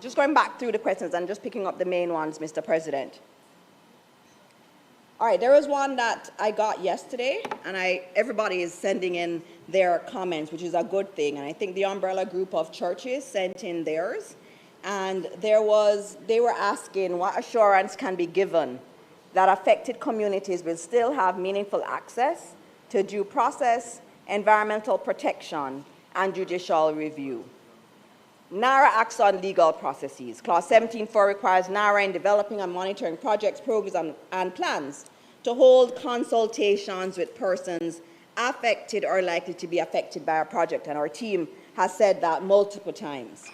Just going back through the questions and just picking up the main ones, Mr. President. All right, there was one that I got yesterday, and everybody is sending in their comments, which is a good thing. And I think the umbrella group of churches sent in theirs. And they were asking what assurance can be given that affected communities will still have meaningful access to due process, environmental protection, and judicial review. NARA acts on legal processes. Clause 17.4 requires NARA in developing and monitoring projects, programs, and plans to hold consultations with persons affected or likely to be affected by a project, and our team has said that multiple times.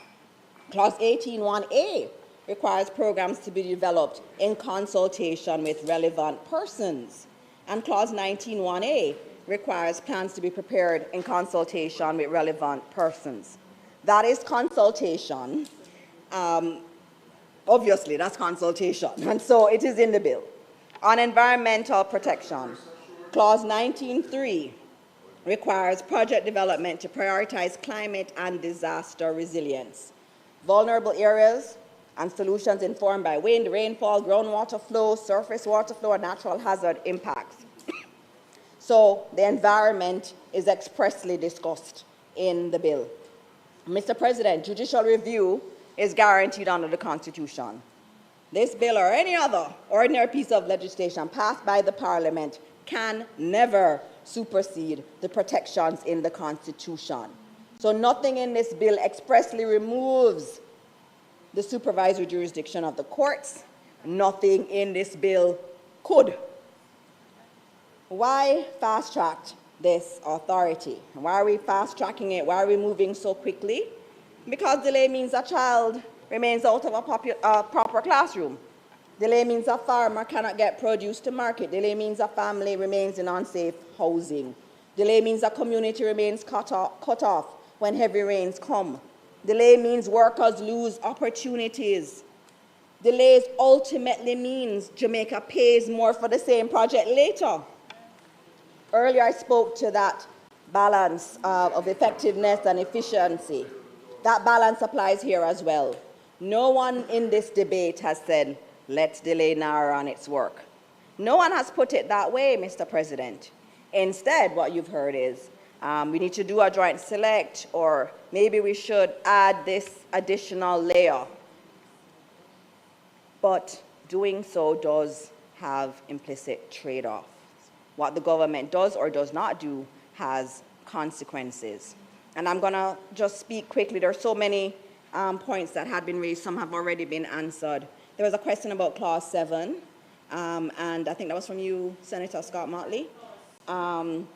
Clause 18.1a requires programs to be developed in consultation with relevant persons, and Clause 19.1a requires plans to be prepared in consultation with relevant persons. That is consultation. Obviously, that's consultation, and so it is in the bill. On environmental protection, Clause 19.3 requires project development to prioritize climate and disaster resilience. Vulnerable areas and solutions informed by wind, rainfall, groundwater flow, surface water flow, and natural hazard impacts. So the environment is expressly discussed in the bill. Mr. President, judicial review is guaranteed under the Constitution. This bill or any other ordinary piece of legislation passed by the Parliament can never supersede the protections in the Constitution. So nothing in this bill expressly removes the supervisory jurisdiction of the courts. Nothing in this bill could. Why fast-track this authority? Why are we fast-tracking it? Why are we moving so quickly? Because delay means a child remains out of a proper classroom. Delay means a farmer cannot get produce to market. Delay means a family remains in unsafe housing. Delay means a community remains cut off when heavy rains come. Delay means workers lose opportunities. Delays ultimately means Jamaica pays more for the same project later. Earlier I spoke to that balance of effectiveness and efficiency. That balance applies here as well. No one in this debate has said, let's delay NARA on its work. No one has put it that way, Mr. President. Instead, what you've heard is, we need to do a joint select, or maybe we should add this additional layer. But doing so does have implicit trade-offs. What the government does or does not do has consequences. And I'm going to just speak quickly. There are so many points that had been raised. Some have already been answered. There was a question about Clause 7, and I think that was from you, Senator Scott Motley, on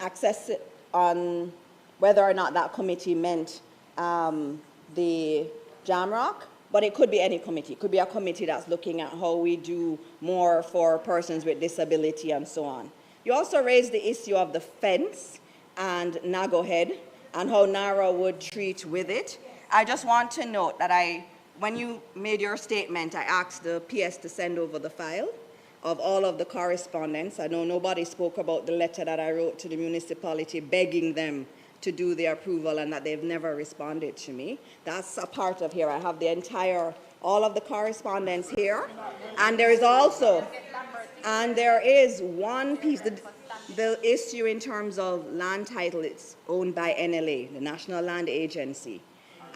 access, on whether or not that committee meant the Jamrock, but it could be any committee. It could be a committee that's looking at how we do more for persons with disability and so on. You also raised the issue of the fence and Nago Head and how NARA would treat with it. I just want to note that when you made your statement, I asked the PS to send over the file of all of the correspondence. I know nobody spoke about the letter that I wrote to the municipality begging them to do the approval and that they've never responded to me. That's a part of here. I have the entire, all of the correspondence here. And there is also, and there is one piece, the issue in terms of land title, it's owned by NLA, the National Land Agency.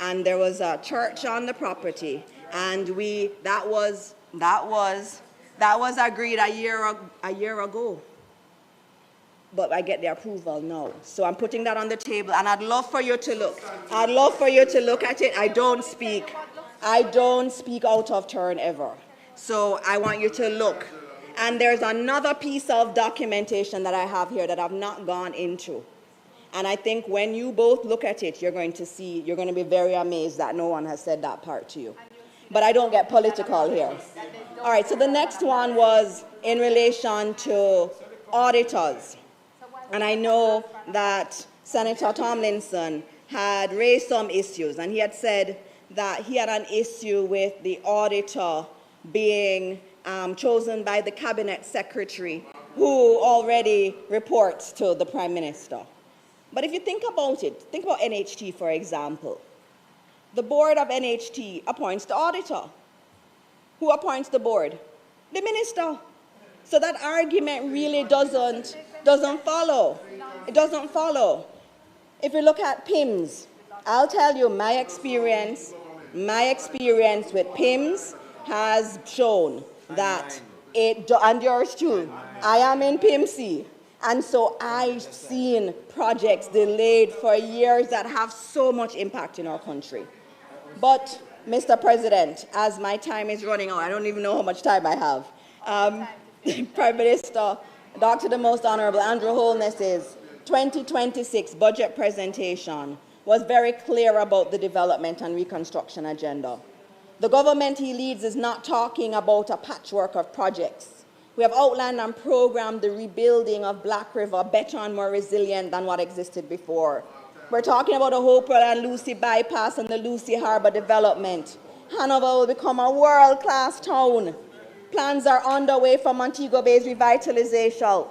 And there was a church on the property, and that was agreed a year ago. But I get the approval now. So I'm putting that on the table, and I'd love for you to look. I'd love for you to look at it. I don't speak out of turn ever. So I want you to look. And there's another piece of documentation that I have here that I've not gone into. And I think when you both look at it, you're going to be very amazed that no one has said that part to you. But I don't get political here. All right, so the next one was in relation to auditors. And I know that Senator Tomlinson had raised some issues, and he had said that he had an issue with the auditor being chosen by the Cabinet Secretary, who already reports to the Prime Minister. But if you think about it, think about NHT, for example. The board of NHT appoints the auditor. Who appoints the board? The minister. So that argument really doesn't follow. It doesn't follow. If you look at PIMS, I'll tell you my experience with PIMS has shown that and yours too. I am in PIMC. And so I've seen projects delayed for years that have so much impact in our country. But, Mr. President, as my time is running out, I don't even know how much time I have. Prime Minister, Dr. the Most Honorable Andrew Holness's 2026 budget presentation was very clear about the development and reconstruction agenda. The government he leads is not talking about a patchwork of projects. We have outlined and programmed the rebuilding of Black River better and more resilient than what existed before. We're talking about the Hopewell and Lucy bypass and the Lucy Harbor development. Hanover will become a world-class town. Plans are underway for Montego Bay's revitalization.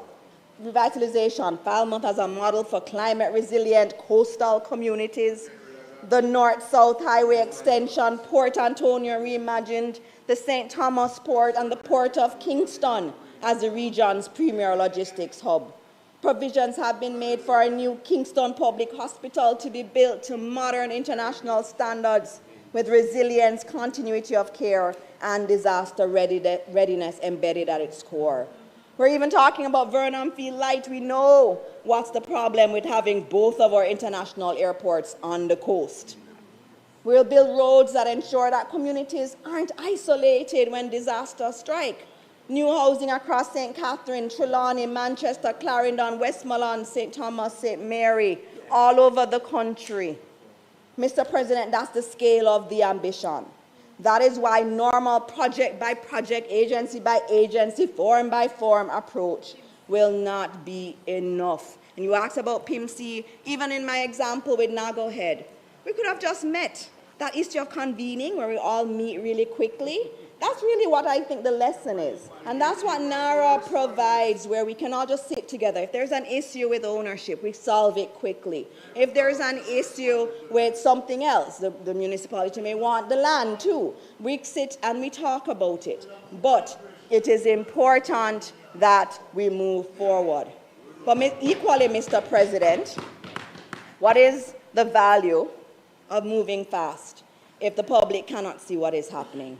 Falmouth as a model for climate-resilient coastal communities. The North-South Highway extension, Port Antonio reimagined, the St. Thomas Port, and the Port of Kingston as the region's premier logistics hub. Provisions have been made for a new Kingston Public Hospital to be built to modern international standards with resilience, continuity of care, and disaster readiness embedded at its core. We're even talking about Vernon Field Light. We know what's the problem with having both of our international airports on the coast. We'll build roads that ensure that communities aren't isolated when disasters strike. New housing across St. Catherine, Trelawney, Manchester, Clarendon, Westmoreland, St. Thomas, St. Mary, all over the country. Mr. President, that's the scale of the ambition. That is why normal project by project, agency by agency, forum by forum approach will not be enough. And you asked about PIMC, even in my example with Nago Head. We could have just met. That issue of convening where we all meet really quickly, that's really what I think the lesson is. And that's what NARA provides, where we can all just sit together. If there's an issue with ownership, we solve it quickly. If there's an issue with something else, the municipality may want the land too. We sit and we talk about it. But it is important that we move forward. But equally, Mr. President, what is the value of moving fast if the public cannot see what is happening?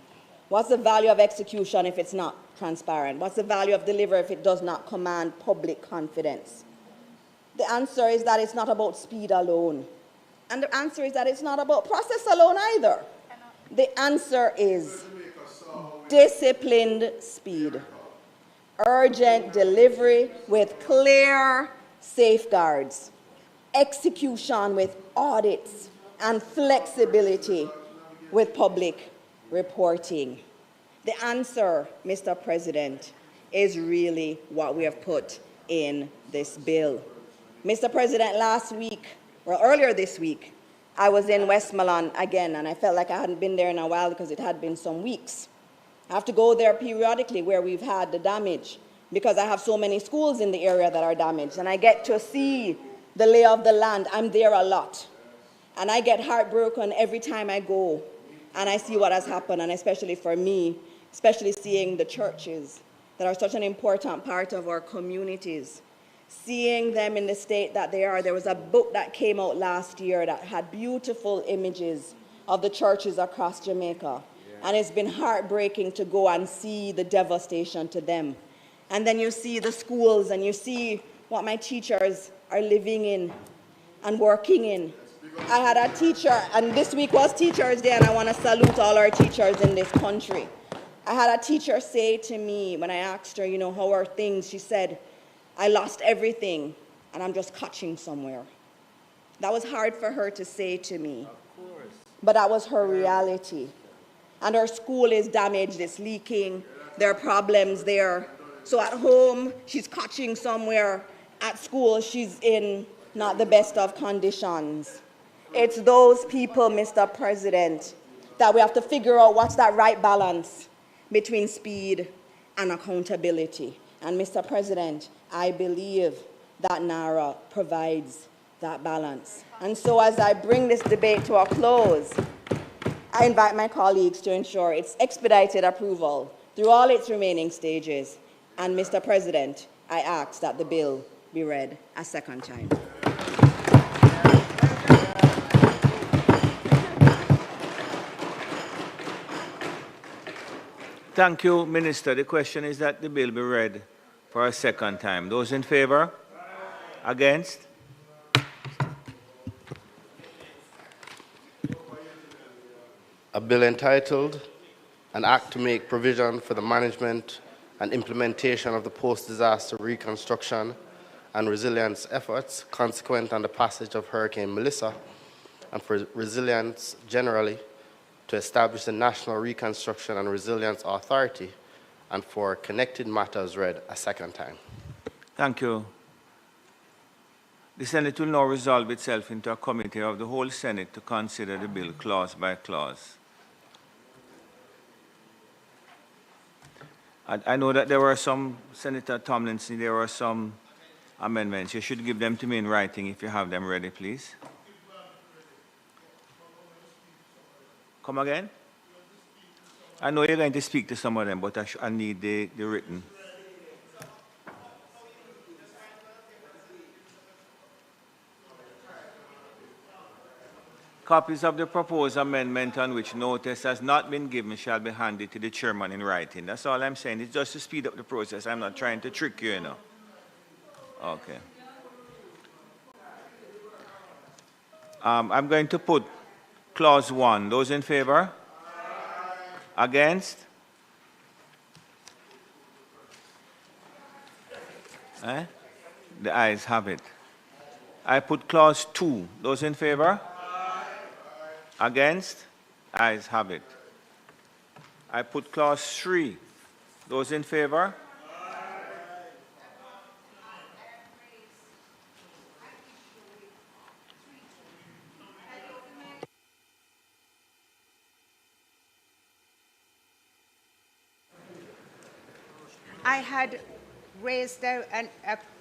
What's the value of execution if it's not transparent? What's the value of delivery if it does not command public confidence? The answer is that it's not about speed alone. And the answer is that it's not about process alone either. The answer is disciplined speed, urgent delivery with clear safeguards, execution with audits, and flexibility with public reporting. The answer, Mr. President, is really what we have put in this bill. Mr. President, earlier this week, I was in Westmoreland again, and I felt like I hadn't been there in a while because it had been some weeks. I have to go there periodically where we've had the damage because I have so many schools in the area that are damaged, and I get to see the lay of the land. I'm there a lot. And I get heartbroken every time I go and I see what has happened, and especially for me, especially seeing the churches that are such an important part of our communities, seeing them in the state that they are. There was a book that came out last year that had beautiful images of the churches across Jamaica. And it's been heartbreaking to go and see the devastation to them. And then you see the schools and you see what my teachers are living in and working in. I had a teacher, and this week was Teachers' Day, and I want to salute all our teachers in this country. I had a teacher say to me when I asked her, how are things? She said, I lost everything, and I'm just catching somewhere. That was hard for her to say to me. Of course. But that was her reality. And her school is damaged, it's leaking, there are problems there. So at home, she's catching somewhere. At school, she's in not the best of conditions. It's those people, Mr. President, that we have to figure out what's that right balance between speed and accountability. And Mr. President, I believe that NARA provides that balance. And so as I bring this debate to a close, I invite my colleagues to ensure its expedited approval through all its remaining stages. And Mr. President, I ask that the bill be read a second time. Thank you, Minister. The question is that the bill be read for a second time. Those in favor? Against? A bill entitled, An Act to Make Provision for the Management and Implementation of the Post-Disaster Reconstruction and Resilience Efforts consequent on the passage of Hurricane Melissa, and for resilience generally, to establish the National Reconstruction and Resilience Authority, and for connected matters read a second time. Thank you. The Senate will now resolve itself into a committee of the whole Senate to consider the bill clause by clause. I know that there were some, Senator Tomlinson, there were some amendments. You should give them to me in writing if you have them ready, please. Come again? I know you're going to speak to some of them, but I need the written. Copies of the proposed amendment on which notice has not been given shall be handed to the chairman in writing. That's all I'm saying. It's just to speed up the process. I'm not trying to trick you, Okay. I'm going to put clause 1. Those in favor? Against? The ayes have it. I put clause 2. Those in favor? Against? Ayes have it. I put clause 3. Those in favor? I had raised a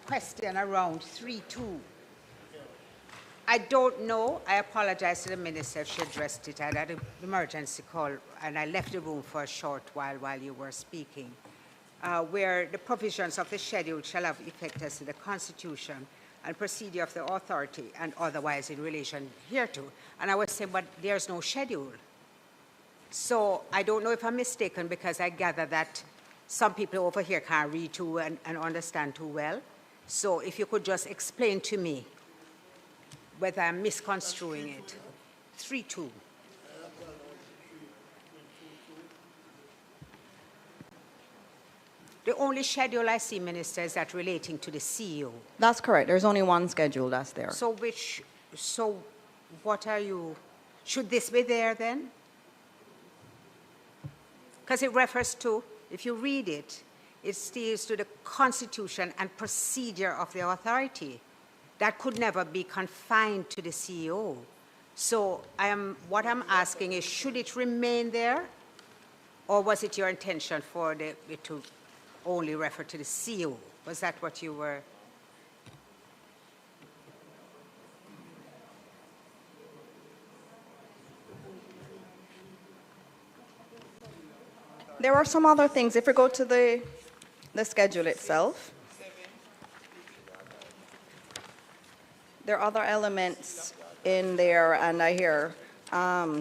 question around 3.2. I don't know. I apologize to the minister if she addressed it. I had an emergency call, and I left the room for a short while you were speaking, where the provisions of the schedule shall have effect as to the Constitution and procedure of the authority and otherwise in relation hereto. And I was saying, but there's no schedule. So I don't know if I'm mistaken, because I gather that some people over here can't read too and understand too well. So if you could just explain to me whether I'm misconstruing it. 3.2. The only schedule I see, Minister, is that relating to the CEO. That's correct. There's only one schedule that's there. So what are you, should this be there then? Because it refers to, if you read it, it steers to the Constitution and procedure of the authority. That could never be confined to the CEO. So what I'm asking is, should it remain there, or was it your intention for it to only refer to the CEO? Was that what you were? There are some other things. If we go to the schedule itself, there are other elements in there, and I hear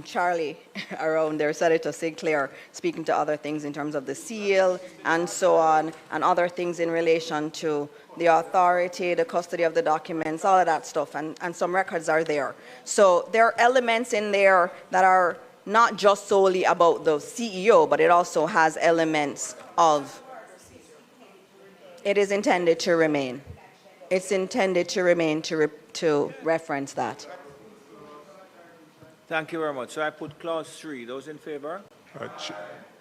Charlie around there, Senator Sinclair, speaking to other things in terms of the seal and so on, and other things in relation to the authority, the custody of the documents, all of that stuff, and some records are there. So there are elements in there that are not just solely about the CEO, but it also has elements of, it is intended to remain. It's intended to remain to reference that. Thank you very much. So I put clause 3. Those in favor?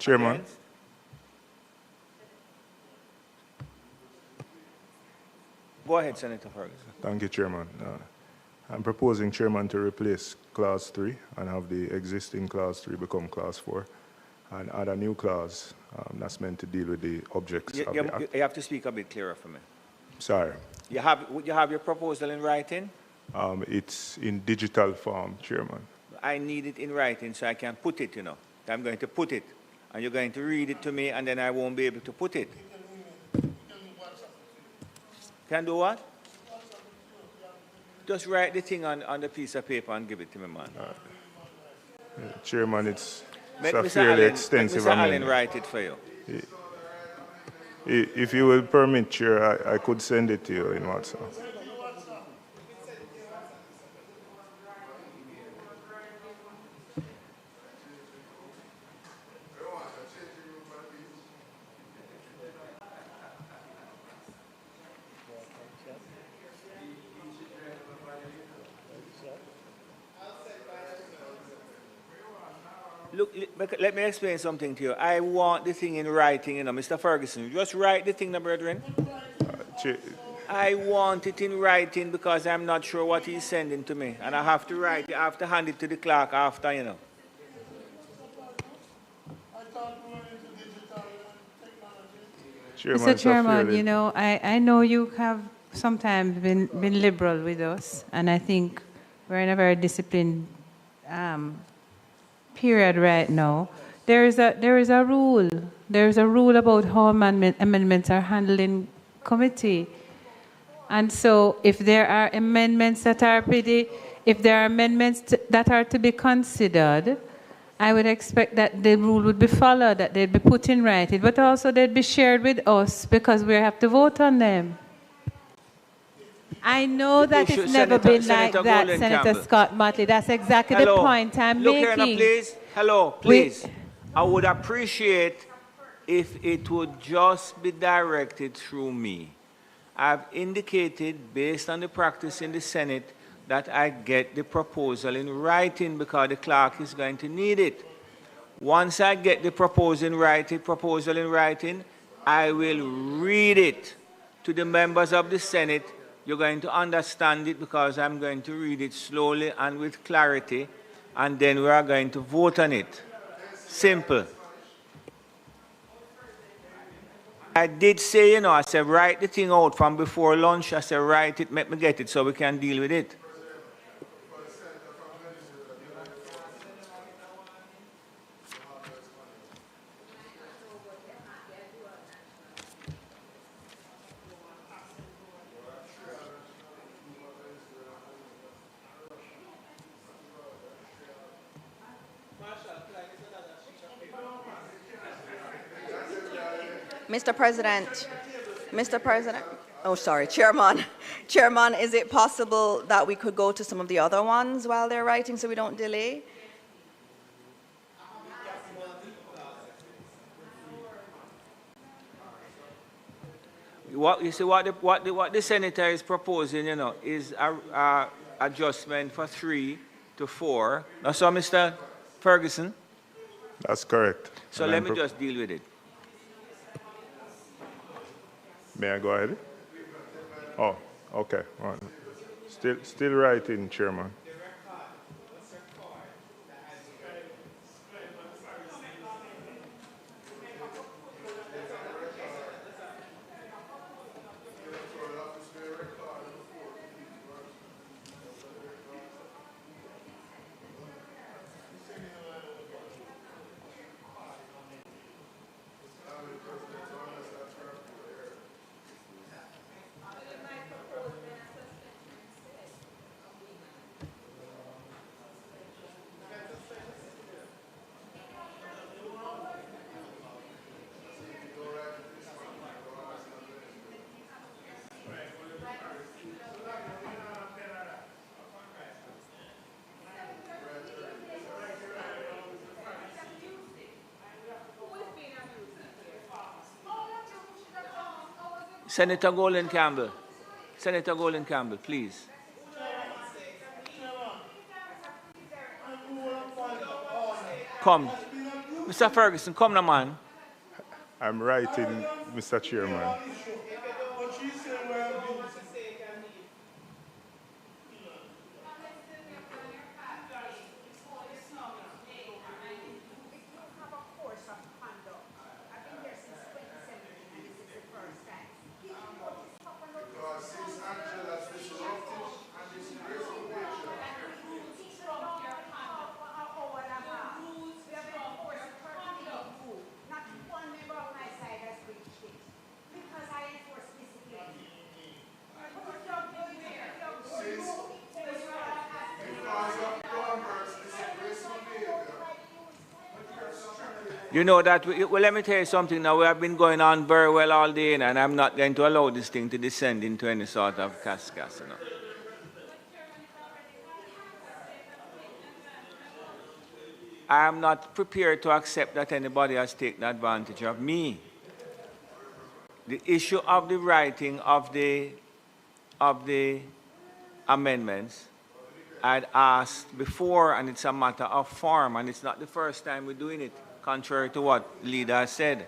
Chairman. Against? Go ahead, Senator Ferguson. Thank you, Chairman. I'm proposing, Chairman, to replace clause 3 and have the existing clause 3 become clause 4 and add a new clause that's meant to deal with the objects of the act. You have to speak a bit clearer for me. Sorry. You have your proposal in writing? It's in digital form, Chairman. I need it in writing so I can put it, you know. I'm going to put it, and you're going to read it to me, and then I won't be able to put it. Can do what? Just write the thing on the piece of paper and give it to me, man. Chairman, it's a Mr. fairly Allen, extensive Mr. Allen amendment. write it for you. If you will permit, Chair, I could send it to you in WhatsApp. Look, let me explain something to you. I want the thing in writing, you know, Mr. Ferguson. Just write the thing, brethren. I want it in writing because I'm not sure what he's sending to me. And I have to write it. I have to hand it to the clerk after, you know. Mr. Chairman, you know, I know you have sometimes been liberal with us, and I think we're in a very disciplined period right now. There is a rule. There is a rule about how amendments are handled in committee. And so if there are amendments that are that are to be considered, I would expect that the rule would be followed, that they'd be put in writing, but also they'd be shared with us because we have to vote on them. I know that it's never been like that, Senator Scott Motley. That's exactly the point I'm making. Look here, please. Hello, please. I would appreciate if it would just be directed through me. I've indicated, based on the practice in the Senate, that I get the proposal in writing because the clerk is going to need it. Once I get the proposal in writing, I will read it to the members of the Senate. You're going to understand it because I'm going to read it slowly and with clarity, and then we are going to vote on it. Simple. I did say, you know, I said, write the thing out from before lunch. I said, write it, make me get it so we can deal with it. Mr. President, oh, sorry, Chairman, is it possible that we could go to some of the other ones while they're writing so we don't delay? What the senator is proposing, you know, is a adjustment for 3 to 4. That's all, Mr. Ferguson? That's correct. So and let me just deal with it. May I go ahead? Oh, okay. All right. Still writing, Chairman. Senator Golden Campbell. Senator Golden Campbell, please. Come. Mr. Ferguson, come now, man. I'm writing, Mr. Chairman. You know that, well, let me tell you something now. We have been going on very well all day, and I'm not going to allow this thing to descend into any sort of cascade. You know. I am not prepared to accept that anybody has taken advantage of me. The issue of the writing of the amendments, I'd asked before, and it's a matter of form, and it's not the first time we're doing it, contrary to what the leader has said.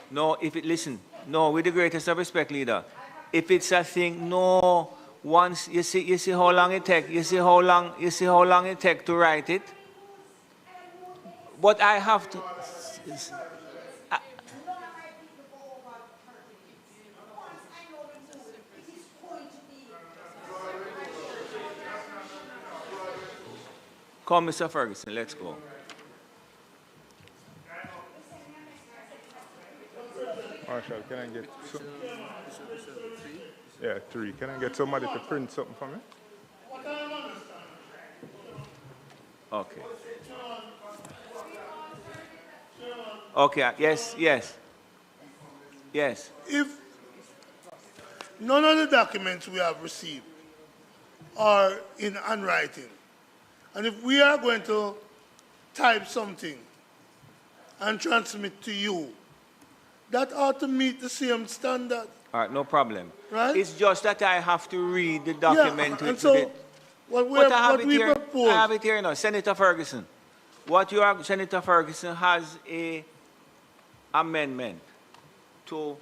No, listen, no, with the greatest of respect, leader, if it's a thing, no, once, you see how long it takes, you see how long it takes to write it? But I have to, come, Mr. Ferguson, let's go. Marshall, can I get some? Yeah, 3. Can I get somebody to print something for me? Okay. Okay, yes. If none of the documents we have received are in handwriting, and if we are going to type something and transmit to you, that ought to meet the same standard. All right, no problem. Right? It's just that I have to read the document. Yeah, and so what we propose. I have it here now. Senator Ferguson. Senator Ferguson has a amendment to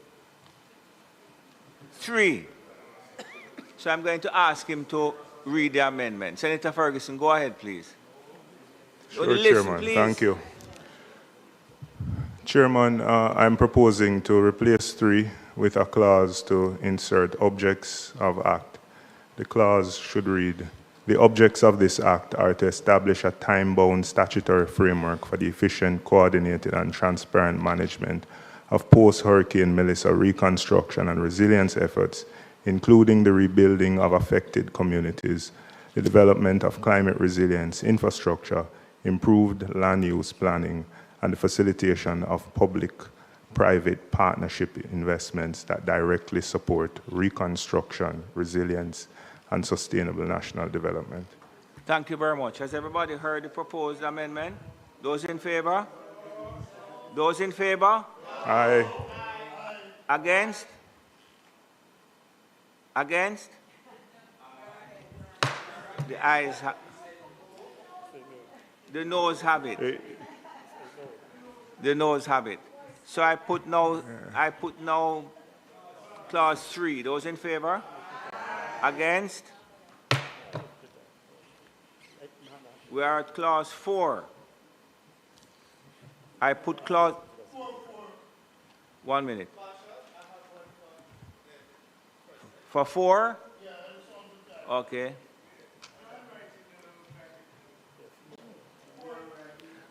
3. So I'm going to ask him to read the amendment. Senator Ferguson, go ahead, please. Sure, Chairman. Please. Thank you. Chairman, I'm proposing to replace 3 with a clause to insert objects of act. The clause should read, the objects of this act are to establish a time-bound statutory framework for the efficient, coordinated, and transparent management of post-Hurricane Melissa reconstruction and resilience efforts, including the rebuilding of affected communities, the development of climate resilience infrastructure, improved land use planning, and the facilitation of public-private partnership investments that directly support reconstruction, resilience, and sustainable national development. Thank you very much. Has everybody heard the proposed amendment? Those in favor? Those in favor? Aye. Against? Against? The ayes have. The noes have it. The noes have it. So I put now clause 3. Those in favor? Against? We are at clause 4. I put clause. 1 minute. For 4? Okay.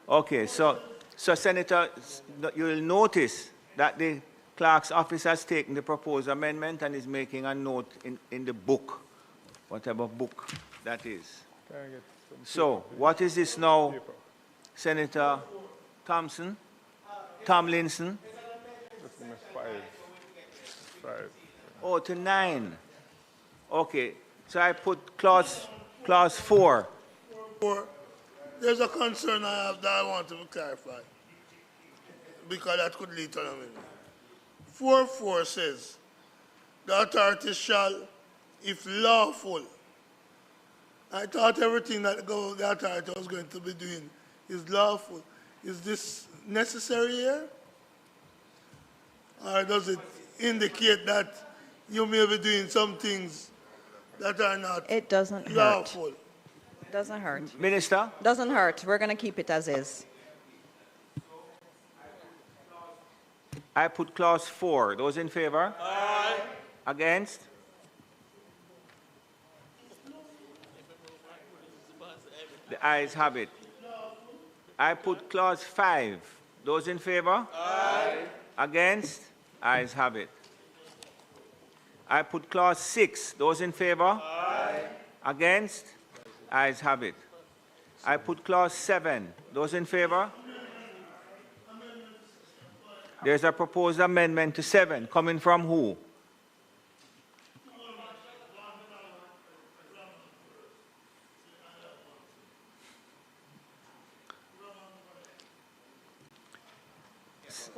Okay, so Senator, you will notice that the clerk's office has taken the proposed amendment and is making a note in the book, whatever book that is. So, what is this now, Senator Tomlinson? Oh, to 9. Okay, so I put clause 4. There's a concern I have that I want to clarify, because that could lead to an amendment. 4.4 says, the authority shall, if lawful. I thought everything that the authority was going to be doing is lawful. Is this necessary here? Or does it indicate that you may be doing some things that are not It doesn't hurt. lawful? Doesn't hurt. Minister? Doesn't hurt. We're going to keep it as is. I put clause 4. Those in favor? Aye. Against? The ayes have it. I put clause 5. Those in favor? Aye. Against? Ayes have it. I put clause 6. Those in favor? Aye. Against? Ayes have it. I put clause 7. Those in favor? There's a proposed amendment to 7. Coming from who?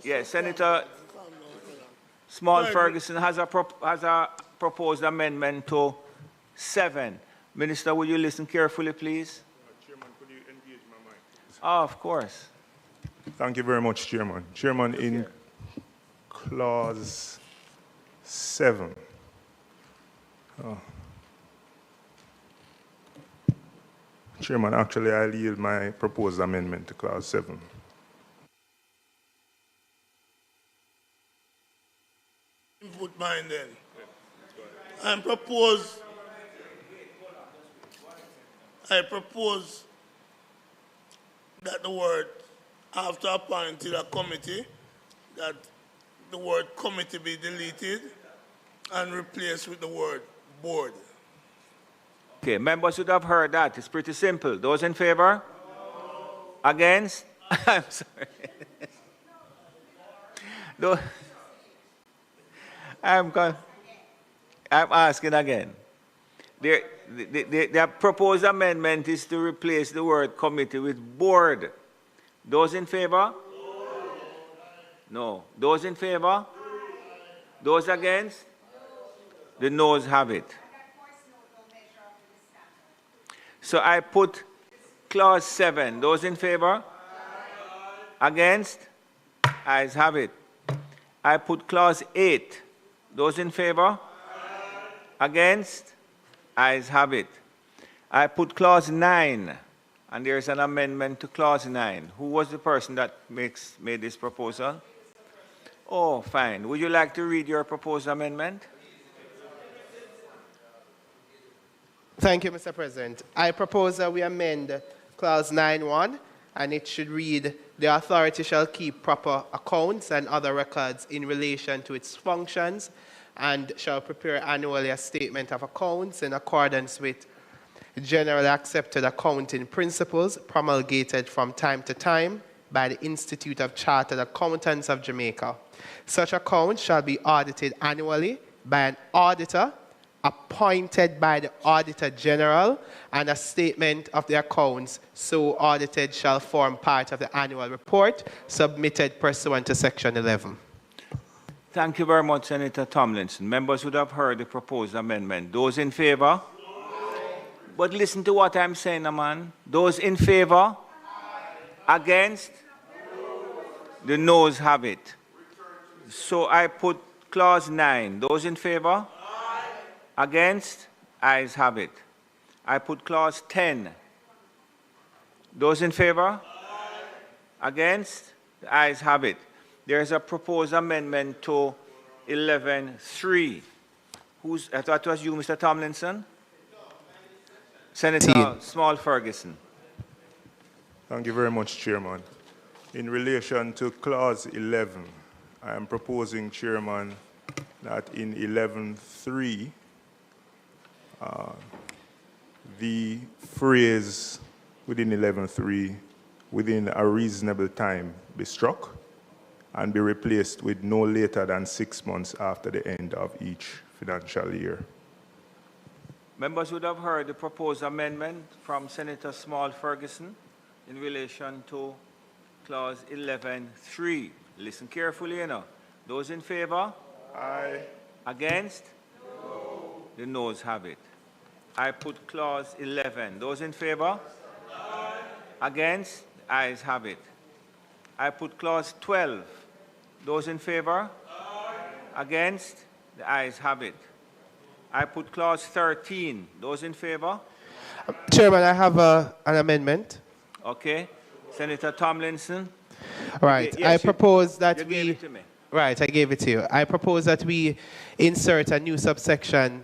Yes, Senator Small Ferguson has a proposed amendment to 7. Minister, will you listen carefully, please? Chairman, could you engage my mic, please? Oh, of course. Thank you very much, Chairman. Chairman, in clause 7. Chairman, actually, I'll yield my proposed amendment to clause 7. Put mine then. I propose that the word, after appointed a committee, that the word committee be deleted and replaced with the word board. Okay, members would have heard that. It's pretty simple. Those in favor? No. Against? I'm sorry. I'm asking again. The proposed amendment is to replace the word committee with board. Those in favor? No. Those in favor? Those against? The noes have it. So I put clause 7. Those in favor? Against? Ayes have it. I put clause 8. Those in favor? Against? Ayes have it. I put clause 9, and there's an amendment to clause 9. Who was the person that made this proposal? Oh, fine. Would you like to read your proposed amendment? Thank you, Mr. President. I propose that we amend clause 9.1, and it should read, the authority shall keep proper accounts and other records in relation to its functions and shall prepare annually a statement of accounts in accordance with generally accepted accounting principles promulgated from time to time by the Institute of Chartered Accountants of Jamaica. Such accounts shall be audited annually by an auditor appointed by the Auditor General, and a statement of the accounts so audited shall form part of the annual report submitted pursuant to Section 11. Thank you very much, Senator Tomlinson. Members would have heard the proposed amendment. Those in favor? But listen to what I'm saying, man. Those in favor? Against? The noes have it. So I put clause 9. Those in favor? Against? Ayes have it. I put clause 10. Those in favor? Against? The ayes have it. There is a proposed amendment to 11.3. I thought it was you, Mr. Tomlinson? Senator Small Ferguson. Thank you very much, Chairman. In relation to clause 11, I am proposing, Chairman, that in 11.3, the phrase within 11.3, within a reasonable time, be struck and be replaced with no later than 6 months after the end of each financial year. Members would have heard the proposed amendment from Senator Small Ferguson in relation to clause 11.3. Listen carefully, you know. Those in favor? Aye. Against? No. The noes have it. I put clause 11. Those in favor? Aye. Against? The ayes have it. I put clause 12. Those in favor? Aye. Against? The ayes have it. I put clause 13. Those in favor? Chairman, I have an amendment. Okay. Senator Tomlinson? Right. Yes, I propose that you we... gave it to me. Right, I gave it to you. I propose that we insert a new subsection,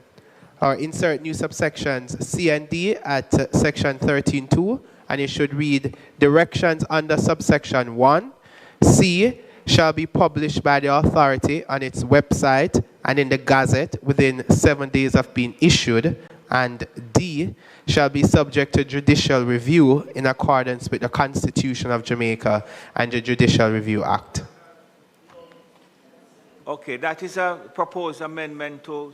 or insert new subsections C and D at section 13.2, and it should read, directions under subsection 1, C, shall be published by the authority on its website and in the Gazette within 7 days of being issued, and D, shall be subject to judicial review in accordance with the Constitution of Jamaica and the Judicial Review Act. Okay, that is a proposed amendment to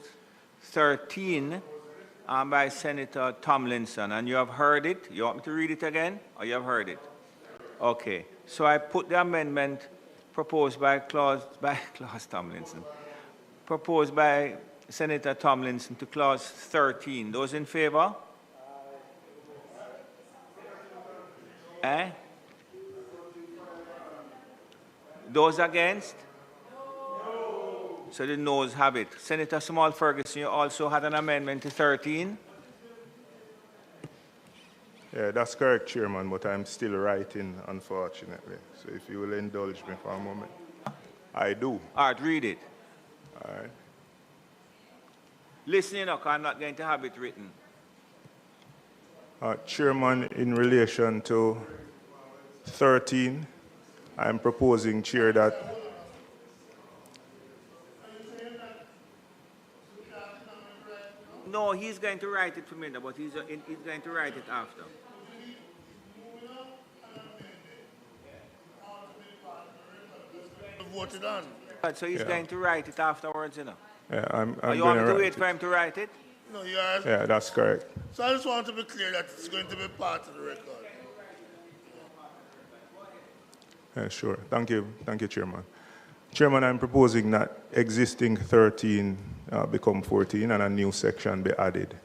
13 by Senator Tomlinson, and you have heard it. You want me to read it again, or you have heard it? Okay, so I put the amendment proposed by Clause Tomlinson, proposed by Senator Tomlinson to clause 13. Those in favor? Those against? So the noes have it. Senator Small Ferguson, you also had an amendment to 13? Yeah, that's correct, Chairman, but I'm still writing, unfortunately. So if you will indulge me for a moment. I do. All right, read it. All right. Listen, I'm not going to have it written. Chairman, in relation to 13, I'm proposing, Chair, that no, he's going to write it for me, but he's going to write it after. Voted on. So he's going to write it afterwards, you know. Yeah, I'm you want me to wait for him to write it? No, you are. Yeah, that's correct. So I just want to be clear that it's going to be part of the record. Yeah, sure. Thank you, Chairman. Chairman, I'm proposing that existing 13 become 14 and a new section be added.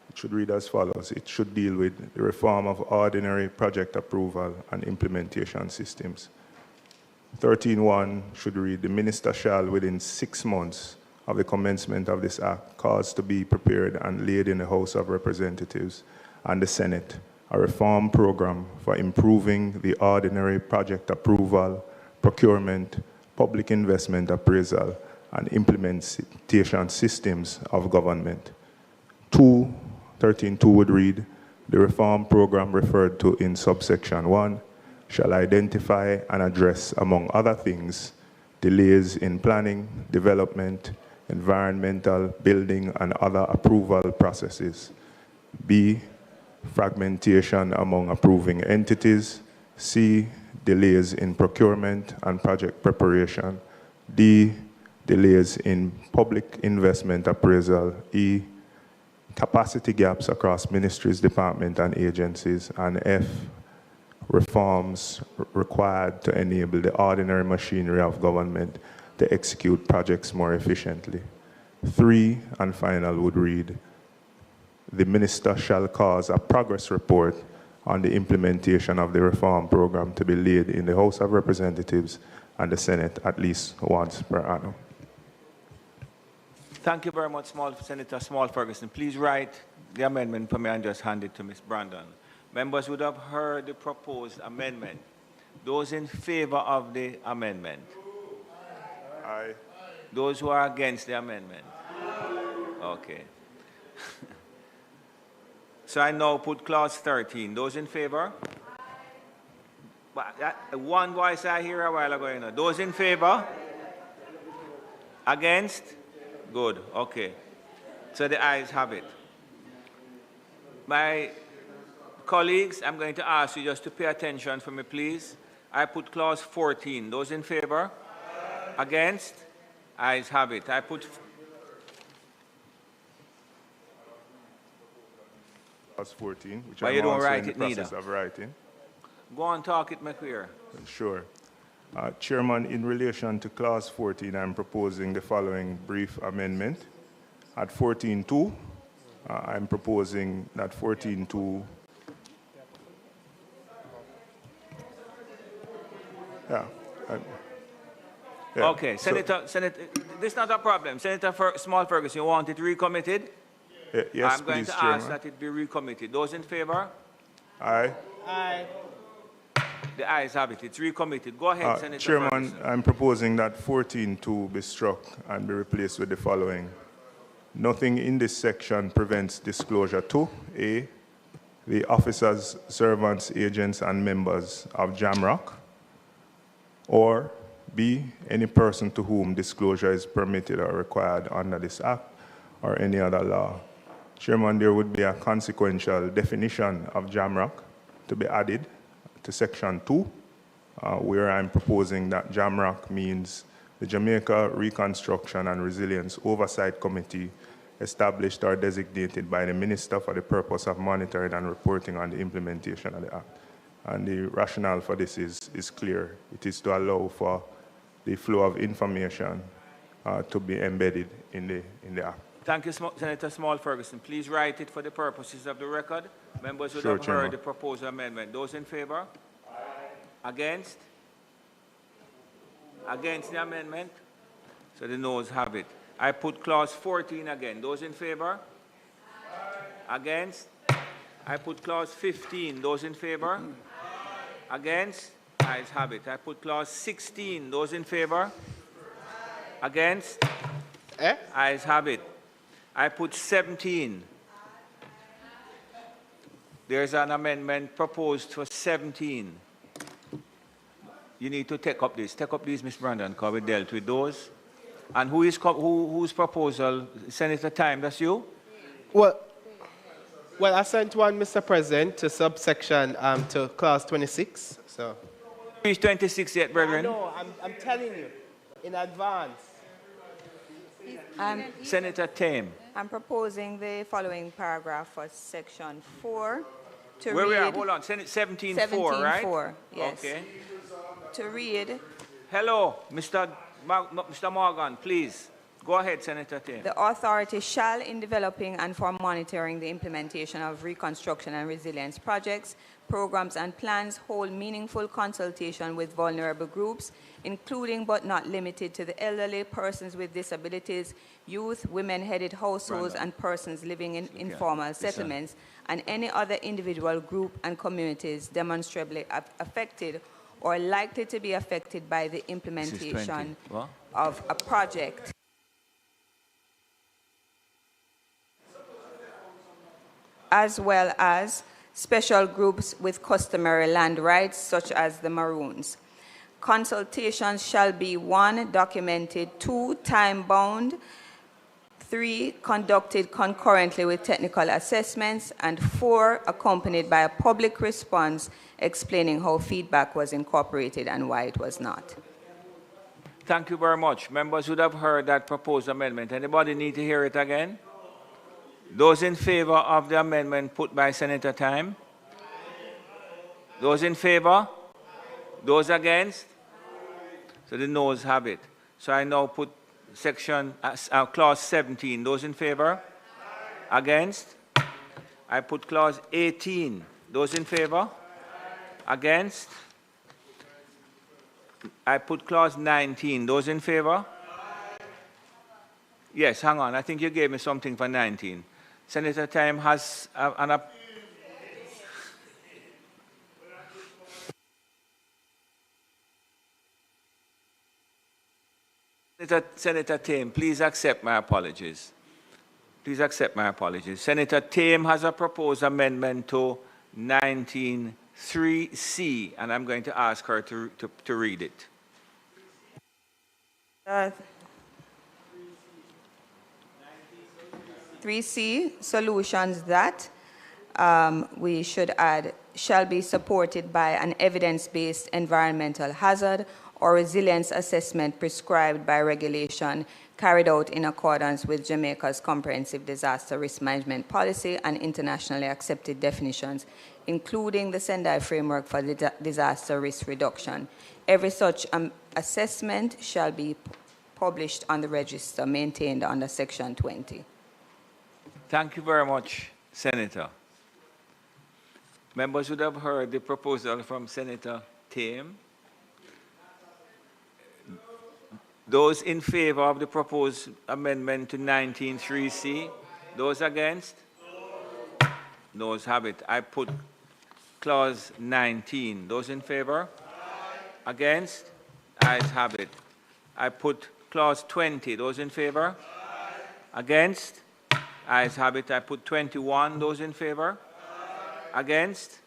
It should read as follows. It should deal with the reform of ordinary project approval and implementation systems. 13.1 should read, the Minister shall, within 6 months of the commencement of this act, cause to be prepared and laid in the House of Representatives and the Senate a reform program for improving the ordinary project approval, procurement, public investment appraisal, and implementation systems of government. 13.2 would read, the reform program referred to in subsection 1 shall identify and address, among other things, delays in planning, development, environmental, building, and other approval processes. B, fragmentation among approving entities. C, delays in procurement and project preparation. D, delays in public investment appraisal. E, capacity gaps across ministries, departments, and agencies. And F, reforms required to enable the ordinary machinery of government to execute projects more efficiently. 3, and final, would read, the Minister shall cause a progress report on the implementation of the reform program to be laid in the House of Representatives and the Senate at least once per annum. Thank you very much, Senator Small Ferguson. Please write the amendment for me and just hand it to Ms. Brandon. Members would have heard the proposed amendment. Those in favor of the amendment? Aye. Those who are against the amendment? Okay. So I now put clause 13. Those in favor? One voice I hear a while ago, you know. Those in favor? Against? Good, okay. So the ayes have it. My colleagues, I'm going to ask you just to pay attention for me, please. I put clause 14. Those in favor? Against? Ayes have it. I put... Clause 14, which but I'm you don't also write in the it neither. process of writing. Go on, talk it, McQueer. Sure. Chairman, in relation to Clause 14, I'm proposing the following brief amendment. At 14.2, I'm proposing that 14.2. Yeah. Okay, Senator, this is not a problem. Senator Small Ferguson, you want it recommitted? Yes, I'm going please, to ask that it be recommitted. Those in favor? Aye. Aye. The ayes have it. It's recommitted. Go ahead, Senator Chairman, Ferguson. I'm proposing that 14.2 be struck and be replaced with the following. Nothing in this section prevents disclosure to A, the officers, servants, agents, and members of Jamrock, or B, any person to whom disclosure is permitted or required under this Act or any other law. Chairman, there would be a consequential definition of Jamrock to be added to Section 2, where I'm proposing that Jamrock means the Jamaica Reconstruction and Resilience Oversight Committee established or designated by the Minister for the purpose of monitoring and reporting on the implementation of the Act. And the rationale for this is clear. It is to allow for the flow of information to be embedded in the Act. Thank you, Senator Small Ferguson. Please write it for the purposes of the record. Members would Sure, have Chairman. heard the proposed amendment. Those in favor? Aye. Against? Against the amendment? So the noes have it. I put clause 14 again. Those in favor? Aye. Against? I put clause 15. Those in favor? Aye. Against? Ayes have it. I put clause 16. Those in favor? Aye. Against? Ayes have it. I put 17. There's an amendment proposed for 17. You need to take up this. Take up these, Ms. Brandon, because we dealt with those. And whose proposal? Senator Time, that's you? Well, I sent one, Mr. President, to subsection, to clause 26. So. Reach 26 yet, brethren? No, I'm telling you, in advance. Senator Tame. I'm proposing the following paragraph for section 4 to Where read... we are? Hold on. 17.4, right? 17.4, yes. Okay. To read... Hello, Mr. Morgan, please. Go ahead, Senator Tame. The authority shall, in developing and for monitoring the implementation of reconstruction and resilience projects, programs and plans, hold meaningful consultation with vulnerable groups, including but not limited to the elderly, persons with disabilities, youth, women-headed households, and persons living in informal settlements, and any other individual group and communities demonstrably affected or likely to be affected by the implementation of a project. As well as special groups with customary land rights, such as the Maroons. Consultations shall be 1, documented, 2, time-bound, 3, conducted concurrently with technical assessments, and 4, accompanied by a public response explaining how feedback was incorporated and why it was not. Thank you very much. Members would have heard that proposed amendment. Anybody need to hear it again? Those in favor of the amendment put by Senator Time? Those in favor? Those against? So the noes have it. So I now put section, clause 17. Those in favor? Against? I put clause 18. Those in favor? Against? I put clause 19. Those in favor? Yes, hang on. I think you gave me something for 19. Senator Time has Senator Tame, please accept my apologies. Please accept my apologies. Senator Tame has a proposed amendment to 19.3c, and I'm going to ask her to read it. 3C, solutions that we should add shall be supported by an evidence-based environmental hazard or resilience assessment prescribed by regulation carried out in accordance with Jamaica's comprehensive disaster risk management policy and internationally accepted definitions including the Sendai Framework for Disaster Risk Reduction. Every such assessment shall be published on the register maintained under Section 20. Thank you very much, Senator. Members would have heard the proposal from Senator Tame. Those in favor of the proposed amendment to 19.3c, those against? Those have it. I put clause 19. Those in favor? Against? Ayes have it. I put clause 20. Those in favor? Against? Ayes have it. I put 21. Those in favor? Against?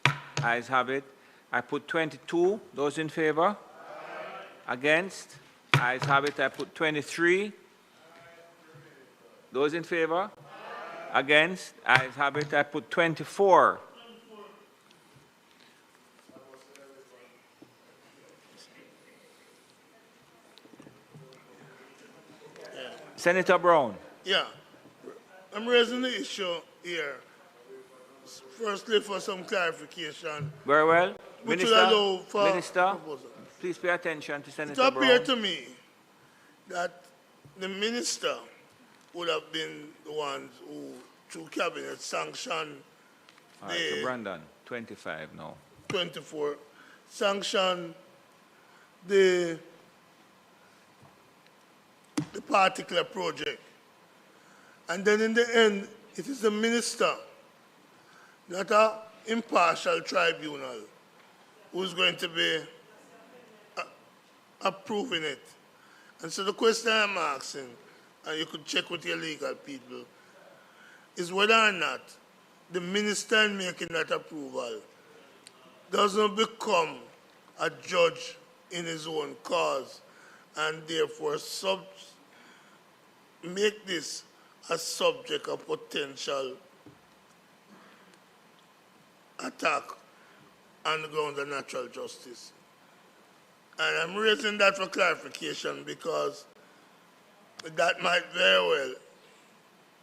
Ayes have it. I put 22. Those in favor? Against? Ayes have it. I put 23. Those in favor? Against? Ayes have it. I put 24. Senator Brown. Yeah. I'm raising the issue here. Firstly, for some clarification. Very well. Which Minister, will allow for Minister, proposal. please pay attention to Senator It appeared Brown. to me that the minister would have been the ones who, through cabinet, sanctioned All right, so Brandon, 25 now. 24, sanctioned the particular project. And then in the end, it is the minister, not an impartial tribunal, who's going to be approving it. And so the question I'm asking, and you could check with your legal people, is whether or not the minister in making that approval doesn't become a judge in his own cause and therefore make this a subject of potential attack on the grounds of natural justice. And I'm raising that for clarification because that might very well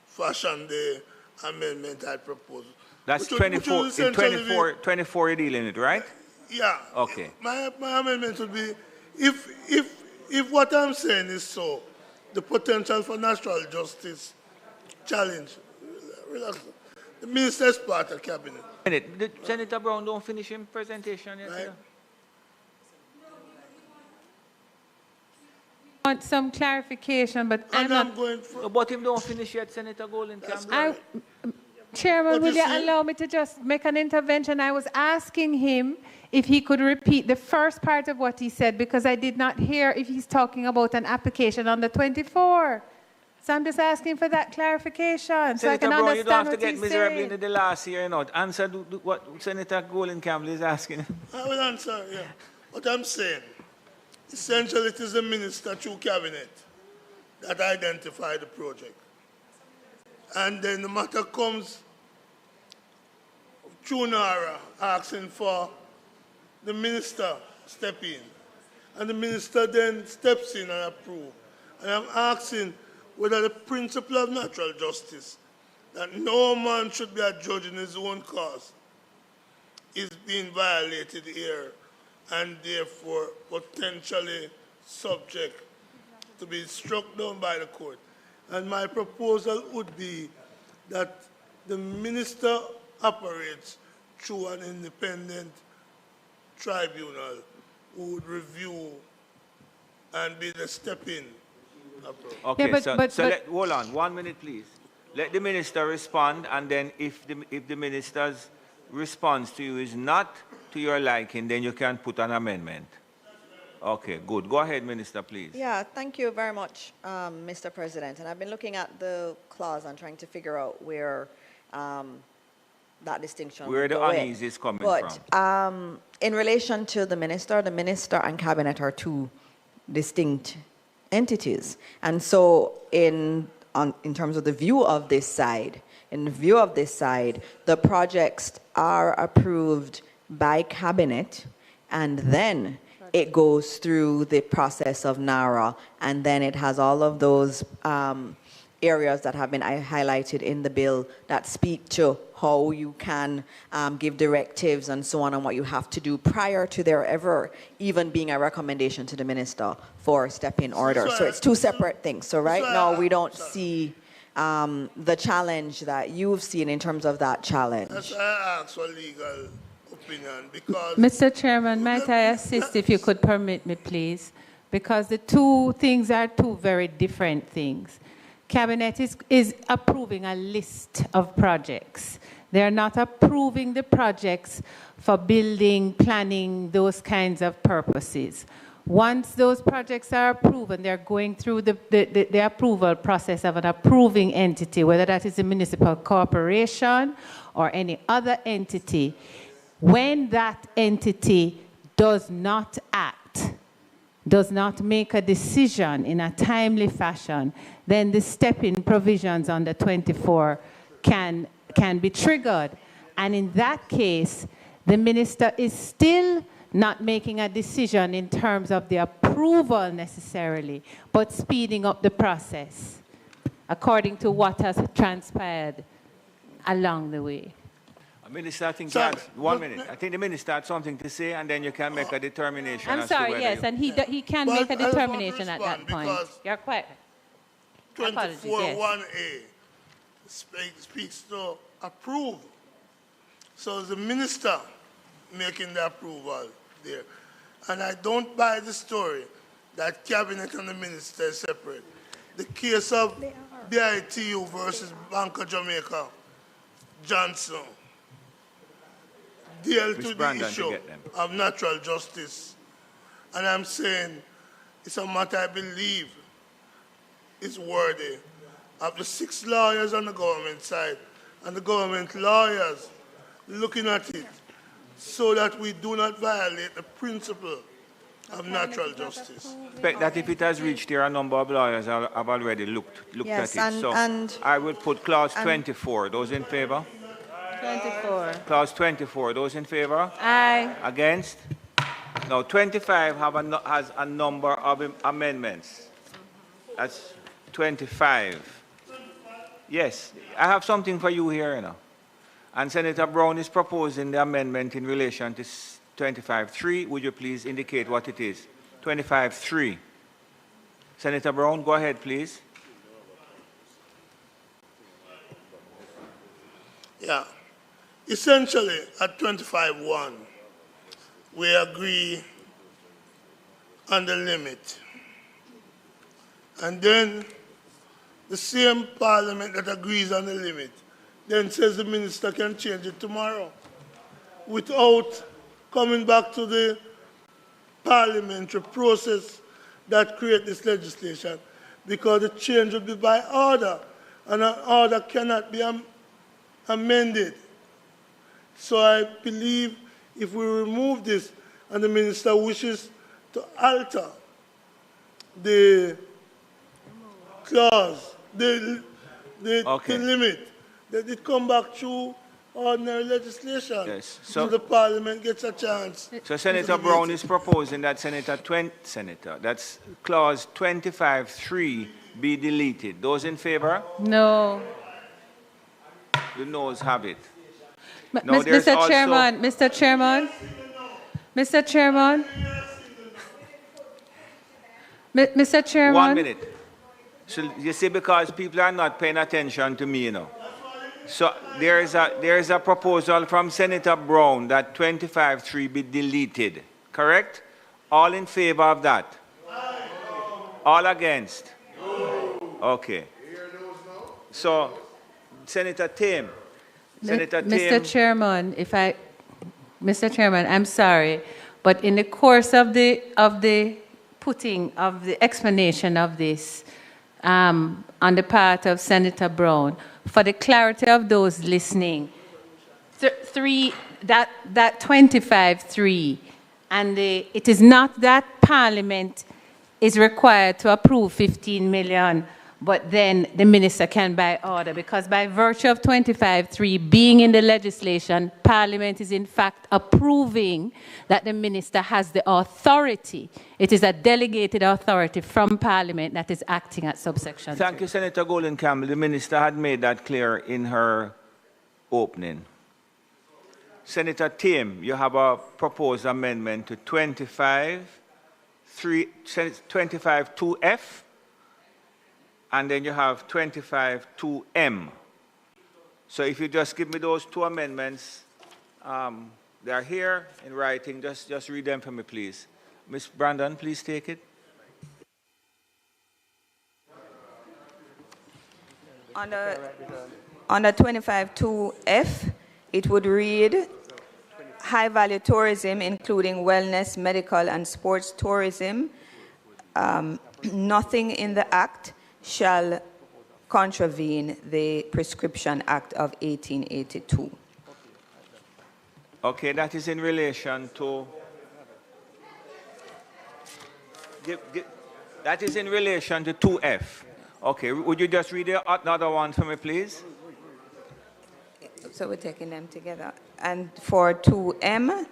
fashion the amendment I proposed. That's 24, in 24 you're dealing with, right? Yeah. Okay. My amendment would be, if what I'm saying is so, the potential for natural justice challenge, relax. The minister's part of cabinet. Senator Brown don't finish his presentation yet. Right. I want some clarification, but I'm not going for... But him don't finish yet, Senator Golden Campbell. Chairman, will you allow me to just make an intervention? I was asking him if he could repeat the first part of what he said because I did not hear if he's talking about an application on the 24. So I'm just asking for that clarification so I can Brown, understand you don't have to what get he's miserably saying. into the last year, you know. Answer what Senator Golden Campbell is asking. I will answer, yeah. What I'm saying, essentially it is the minister through cabinet that identified the project. And then the matter comes through NARA asking for the minister step in. And the minister then steps in and approves. And I'm asking whether the principle of natural justice, that no man should be a judge in his own cause, is being violated here and therefore potentially subject to be struck down by the court. And my proposal would be that the minister operates through an independent tribunal who would review and be the step-in approach. Okay, hold on, 1 minute, please. Let the minister respond, and then if the minister's response to you is not to your liking, then you can put an amendment. Okay, good. Go ahead, Minister, please. Yeah, thank you very much, Mr. President. And I've been looking at the clause and trying to figure out where that distinction Where the unease is coming from. In relation to the minister and cabinet are two distinct entities. And so in terms of the view of this side, the projects are approved by cabinet and then it goes through the process of NARA and then it has all of those areas that have been highlighted in the bill that speak to how you can give directives and so on, and what you have to do prior to there ever even being a recommendation to the minister for step-in order. So it's two separate things. So right now we don't see the challenge that you've seen in terms of that challenge. That's why I asked for legal opinion, because... Mr. Chairman, might I assist if you could permit me, please? Because the two things are two very different things. Cabinet is approving a list of projects. They are not approving the projects for building, planning, those kinds of purposes. Once those projects are approved and they're going through the approval process of an approving entity, whether that is a municipal corporation or any other entity, when that entity does not act, does not make a decision in a timely fashion, then the step-in provisions under 24 can be triggered. And in that case, the minister is still not making a decision in terms of the approval necessarily, but speeding up the process according to what has transpired along the way. Minister, I think that's 1 minute. I think the minister had something to say, and then you can make a determination. I'm sorry, yes, and he can make a determination at that point. You're quite. 24(1)(a) speaks to approve. So the minister making the approval there. And I don't buy the story that cabinet and the minister is separate. The case of BITU versus Bank of Jamaica, Johnson, deal to the issue of natural justice. And I'm saying it's a matter I believe is worthy of the 6 lawyers on the government side and the government lawyers looking at it so that we do not violate the principle of natural justice. I expect that if it has reached here, a number of lawyers have already looked yes, at it. So I would put clause 24. Those in favor? 24. Clause 24. Those in favor? Aye. Against? Now, 25 has a number of amendments. That's 25. Yes, I have something for you here, you know. And Senator Brown is proposing the amendment in relation to 25.3. Would you please indicate what it is? 25.3. Senator Brown, go ahead, please. Yeah. Essentially, at 25.1, we agree on the limit. And then the same parliament that agrees on the limit then says the minister can change it tomorrow without coming back to the parliamentary process that creates this legislation, because the change will be by order, and an order cannot be amended. So I believe if we remove this and the minister wishes to alter the clause, the limit, that it come back through ordinary legislation. Yes. So the parliament gets a chance. So Senator Brown is proposing that that's clause 25.3 be deleted. Those in favor? No. The noes have it. Mr. Chairman, Mr. Chairman, Mr. Chairman, Mr. Chairman. 1 minute. So you see, because people are not paying attention to me, you know. So there is a proposal from Senator Brown that 25.3 be deleted. Correct? All in favor of that? All against? Okay. So Senator Tame. Mr. Chairman, Mr. Chairman, I'm sorry, but in the course of the explanation of this on the part of Senator Brown, for the clarity of those listening, that 25.3, and it is not that Parliament is required to approve 15 million but then the minister can by order, because by virtue of 25.3 being in the legislation, Parliament is in fact approving that the minister has the authority. It is a delegated authority from Parliament that is acting at subsection 3. Thank you, Senator Golden Campbell. The minister had made that clear in her opening. Senator Tame, you have a proposed amendment to 25.2F, and then you have 25.2M. So if you just give me those two amendments, they are here in writing. Just read them for me, please. Ms. Brandon, please take it. Under 25.2F, it would read, high-value tourism, including wellness, medical, and sports tourism. Nothing in the Act shall contravene the Prescription Act of 1882. Okay, that is in relation to... that is in relation to 2F. Okay, would you just read another one for me, please? So we're taking them together. And for 2M,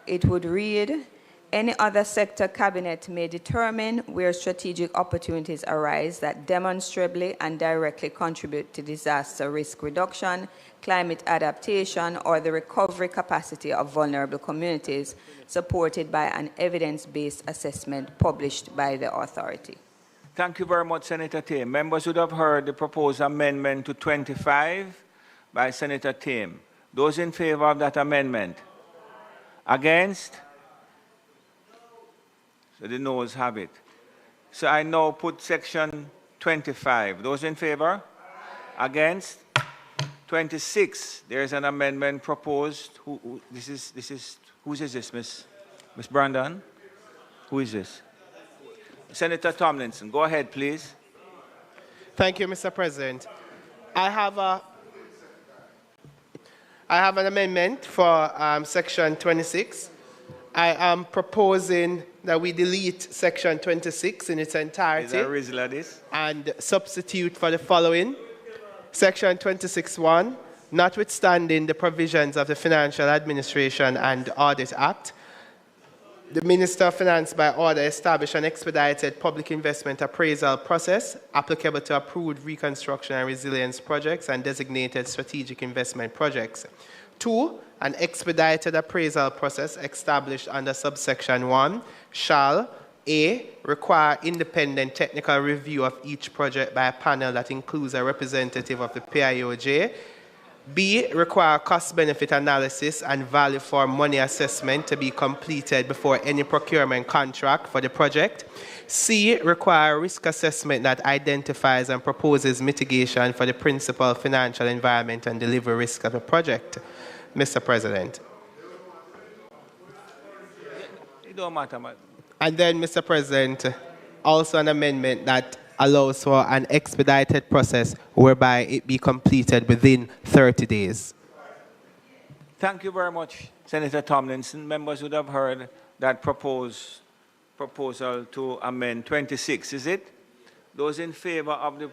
it would read, any other sector cabinet may determine where strategic opportunities arise that demonstrably and directly contribute to disaster risk reduction, climate adaptation, or the recovery capacity of vulnerable communities, supported by an evidence-based assessment published by the authority. Thank you very much, Senator Tame. Members would have heard the proposed amendment to 25 by Senator Tame. Those in favor of that amendment? Against? So the noes have it. So I now put section 25. Those in favor? Against? 26. There is an amendment proposed. Whose is this, Miss Brandon? Who is this? Senator Tomlinson, go ahead, please. Thank you, Mr. President. I have an amendment for section 26. I am proposing that we delete section 26 in its entirety and substitute for the following. Section 26.1, notwithstanding the provisions of the Financial Administration and Audit Act, the Minister of Finance by order established an expedited public investment appraisal process applicable to approved reconstruction and resilience projects and designated strategic investment projects. 2, an expedited appraisal process established under subsection 1 shall A, require independent technical review of each project by a panel that includes a representative of the PIOJ. B, require cost-benefit analysis and value for money assessment to be completed before any procurement contract for the project. C, require risk assessment that identifies and proposes mitigation for the principal financial, environment, and delivery risk of the project. Mr. President. It don't matter, man. And then, Mr. President, also an amendment that allows for an expedited process whereby it be completed within 30 days. Thank you very much, Senator Tomlinson. Members would have heard that proposal to amend 26, is it? Those in favor of the...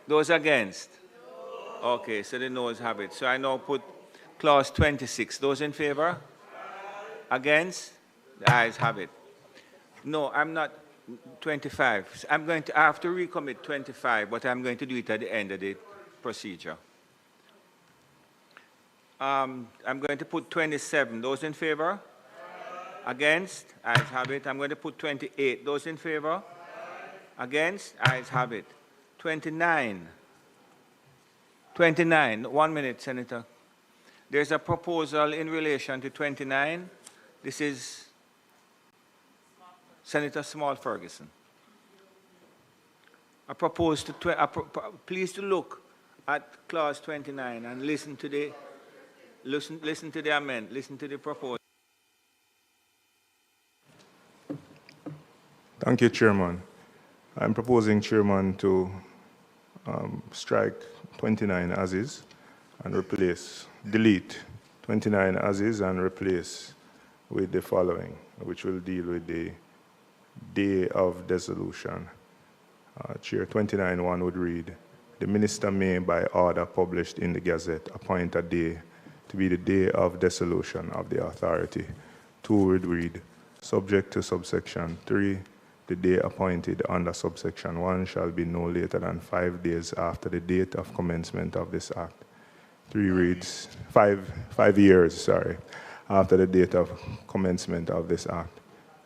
Those against? Okay, so the noes have it. So I now put clause 26. Those in favor? Against? The ayes have it. No, I'm not 25. I have to recommit 25, but I'm going to do it at the end of the procedure. I'm going to put 27. Those in favor? Against? Ayes have it. I'm going to put 28. Those in favor? Against? Ayes have it. 29. 29. 1 minute, Senator. There's a proposal in relation to 29. This is Senator Small Ferguson. I propose to please to look at clause 29 and listen to the amendment, listen to the proposal. Thank you, Chairman. I'm proposing, Chairman, to strike 29 as is and delete 29 as is and replace with the following, which will deal with the day of dissolution Chair, 29.1 would read, the minister may, by order published in the Gazette, appoint a day to be the day of dissolution of the authority. 2 would read, subject to subsection 3, the day appointed under subsection 1 shall be no later than 5 days after the date of commencement of this act. 3 reads, 5 years, after the date of commencement of this act.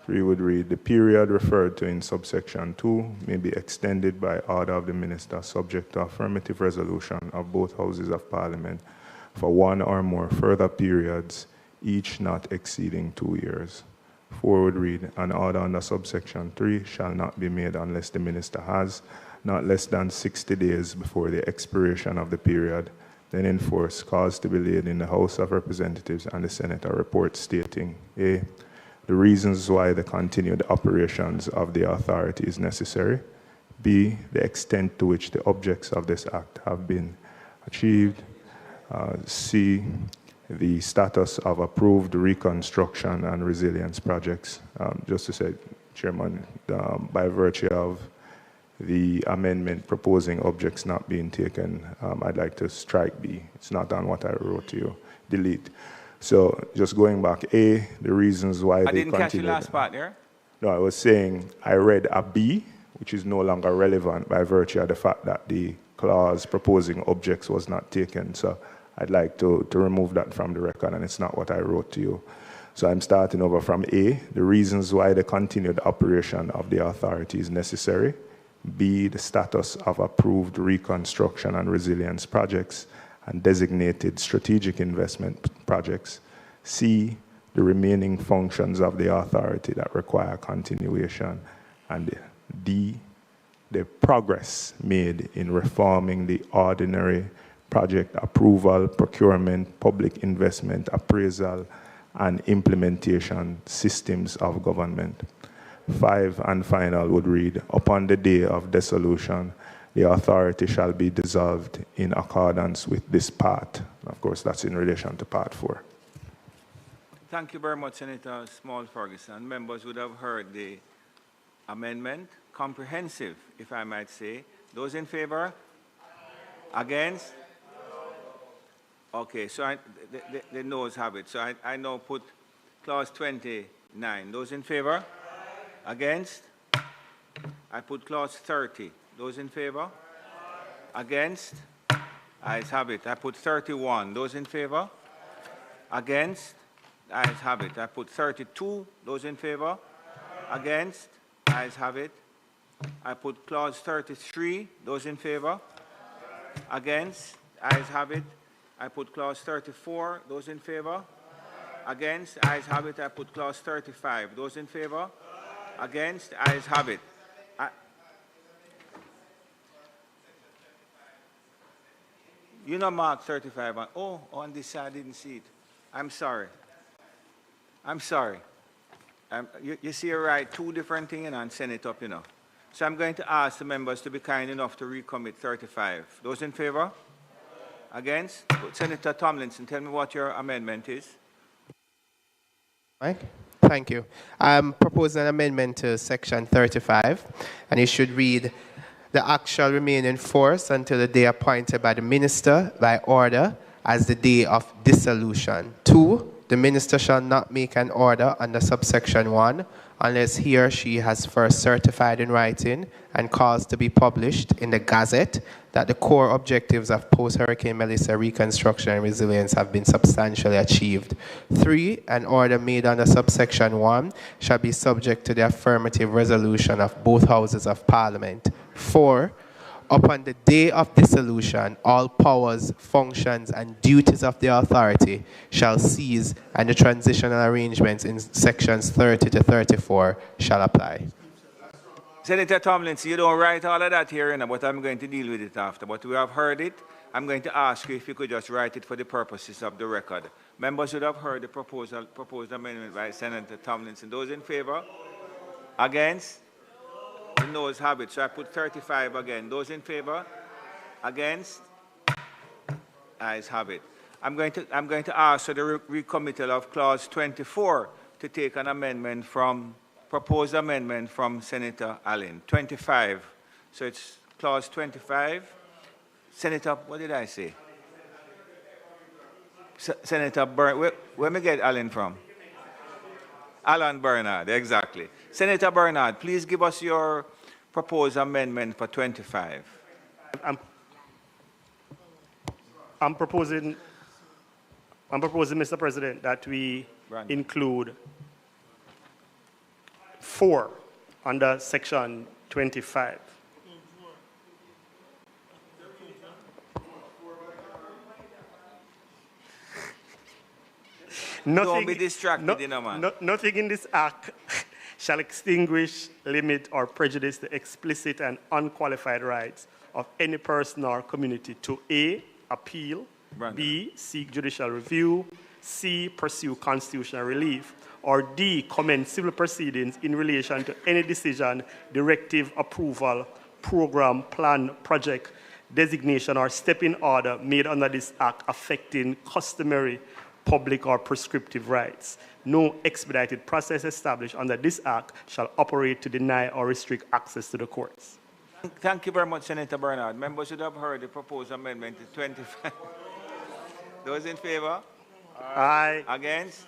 3 would read, the period referred to in subsection 2 may be extended by order of the minister subject to affirmative resolution of both houses of parliament for 1 or more further periods, each not exceeding 2 years. 4 would read, an order under subsection 3 shall not be made unless the minister has, not less than 60 days before the expiration of the period, then enforce cause to be laid in the House of Representatives and the Senate a report stating, A, the reasons why the continued operations of the authority is necessary, B, the extent to which the objects of this act have been achieved, C, the status of approved reconstruction and resilience projects. Just to say, Chairman, by virtue of the amendment proposing objects not being taken, I'd like to strike B. It's not on what I wrote to you. Delete. So just going back, A, the reasons why I didn't catch the last part there. No, I was saying I read a B, which is no longer relevant by virtue of the fact that the clause proposing objects was not taken. So I'd like to remove that from the record, and it's not what I wrote to you. So I'm starting over from A, the reasons why the continued operation of the authority is necessary. B, the status of approved reconstruction and resilience projects and designated strategic investment projects. C, the remaining functions of the authority that require continuation. And D, the progress made in reforming the ordinary project approval, procurement, public investment, appraisal, and implementation systems of government. 5 and final would read, upon the day of dissolution, the authority shall be dissolved in accordance with this part. Of course, that's in relation to part 4. Thank you very much, Senator Small Ferguson. Members would have heard the amendment, comprehensive, if I might say. Those in favor? Against? Okay, so the noes have it. So I now put clause 29. Those in favor? Against? I put clause 30. Those in favor? Against? Ayes have it. I put 31. Those in favor? Against? Ayes have it. I put 32. Those in favor? Against? Ayes have it. I put clause 33. Those in favor? Against? Ayes have it. I put clause 34. Those in favor? Against? Ayes have it. I put clause 35. Those in favor? Against? Ayes have it. You know mark 35 on, on this side I didn't see it. I'm sorry. I'm sorry. You see, you write 2 different things and send it up, So I'm going to ask the members to be kind enough to recommit 35. Those in favor? Against? Senator Tomlinson, tell me what your amendment is. Mike? Thank you. I'm proposing an amendment to section 35, and it should read, the act shall remain in force until the day appointed by the minister by order as the day of dissolution. 2, the minister shall not make an order under subsection 1 unless he or she has first certified in writing and caused to be published in the Gazette that the core objectives of post-Hurricane Melissa reconstruction and resilience have been substantially achieved. 3, an order made under subsection 1 shall be subject to the affirmative resolution of both houses of parliament. 4, upon the day of dissolution, all powers, functions, and duties of the authority shall cease, and the transitional arrangements in sections 30 to 34 shall apply. Senator Tomlinson, you don't write all of that here, but I'm going to deal with it after. But we have heard it. I'm going to ask you if you could just write it for the purposes of the record. Members should have heard the proposed amendment by Senator Tomlinson. Those in favor? Against? The noes have it. So I put 35 again. Those in favor? Against? Ayes have it. I'm going to ask for the recommittal of clause 24 to take an amendment from proposed amendment from Senator Allen. 25. So it's clause 25. Senator, what did I say? Senator Bernard, where me get Alan from? Alan Bernard, exactly. Senator Bernard, please give us your proposed amendment for 25. I'm proposing, Mr. President, that we include 4 under section 25. Don't be distracted, man. Nothing in this act shall extinguish, limit, or prejudice the explicit and unqualified rights of any person or community to A, appeal, B, seek judicial review, C, pursue constitutional relief, or D, commence civil proceedings in relation to any decision, directive, approval, program, plan, project, designation, or step in order made under this act affecting customary, public, or prescriptive rights. No expedited process established under this act shall operate to deny or restrict access to the courts. Thank you very much, Senator Bernard. Members should have heard the proposed amendment to 25. Those in favor? Aye. Against?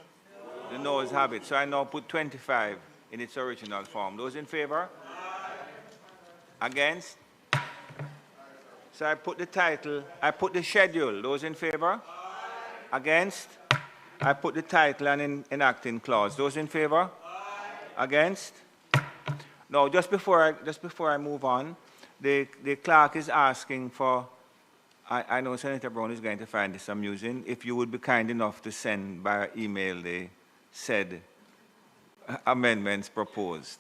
The noes have it. So I now put 25 in its original form. Those in favor? Against? So I put the title, I put the schedule. Those in favor? Against? I put the title and enacting clause. Those in favor? Against? No, just before I move on, the clerk is asking for, I know Senator Brown is going to find this amusing, if you would be kind enough to send by email the said amendments proposed.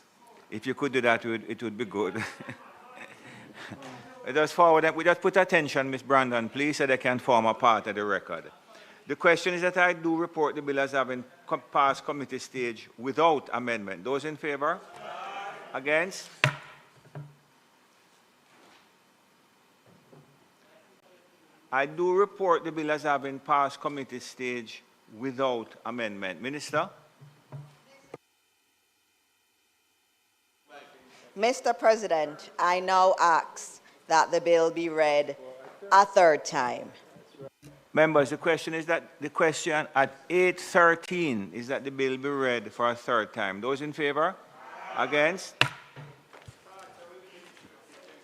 If you could do that, it would be good. We just forward them. We just put attention, Ms. Brandon, please, so they can form a part of the record. The question is that I do report the bill as having passed committee stage without amendment. Those in favor? Against? I do report the bill as having passed committee stage without amendment. Minister? Mr. President, I now ask that the bill be read a third time. Members, the question is that the question at 8:13 is that the bill be read for a third time. Those in favor? Against?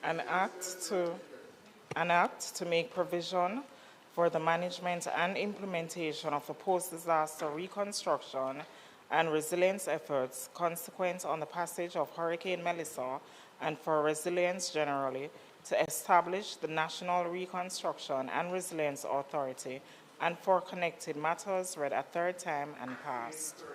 An act to make provision for the management and implementation of the post-disaster reconstruction and resilience efforts consequent on the passage of Hurricane Melissa and for resilience generally, to establish the National Reconstruction and Resilience Authority and for connected matters read a third time and passed.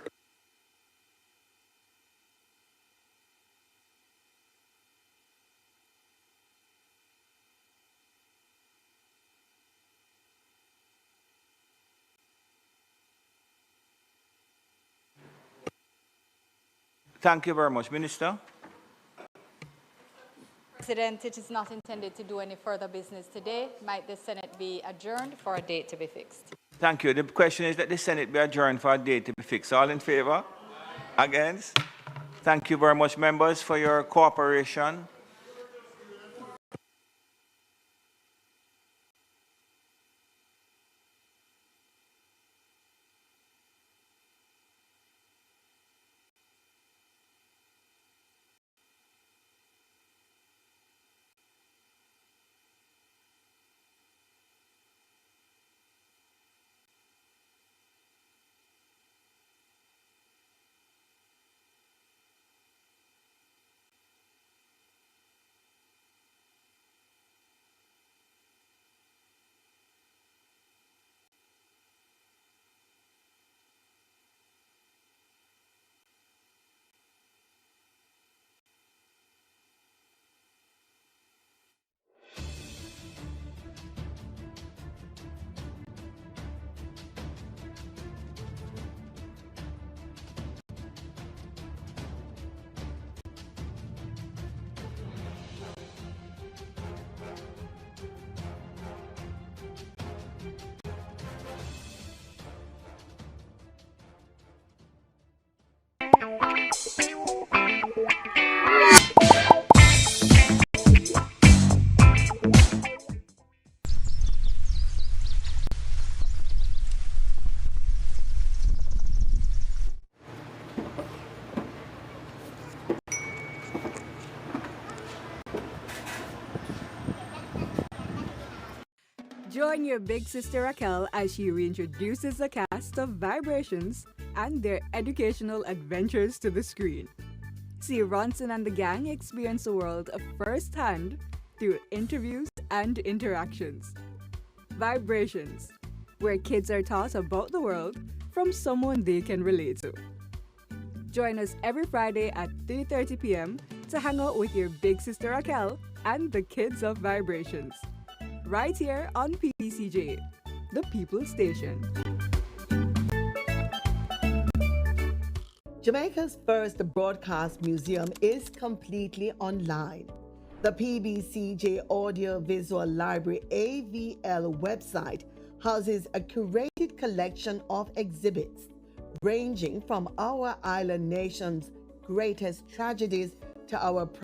Thank you very much. Minister? President, it is not intended to do any further business today. Might the Senate be adjourned for a date to be fixed? Thank you. The question is that the Senate be adjourned for a date to be fixed. All in favor? Against? Thank you very much, members, for your cooperation. Join your big sister Raquel as she reintroduces the cast of Vibrations and their educational adventures to the screen. See Ronson and the gang experience the world firsthand through interviews and interactions. Vibrations, where kids are taught about the world from someone they can relate to. Join us every Friday at 3:30 p.m. to hang out with your big sister Raquel and the kids of Vibrations. Right here on PBCJ, the People's Station. Jamaica's first broadcast museum is completely online. The PBCJ Audio-Visual Library AVL website houses a curated collection of exhibits ranging from our island nation's greatest tragedies to our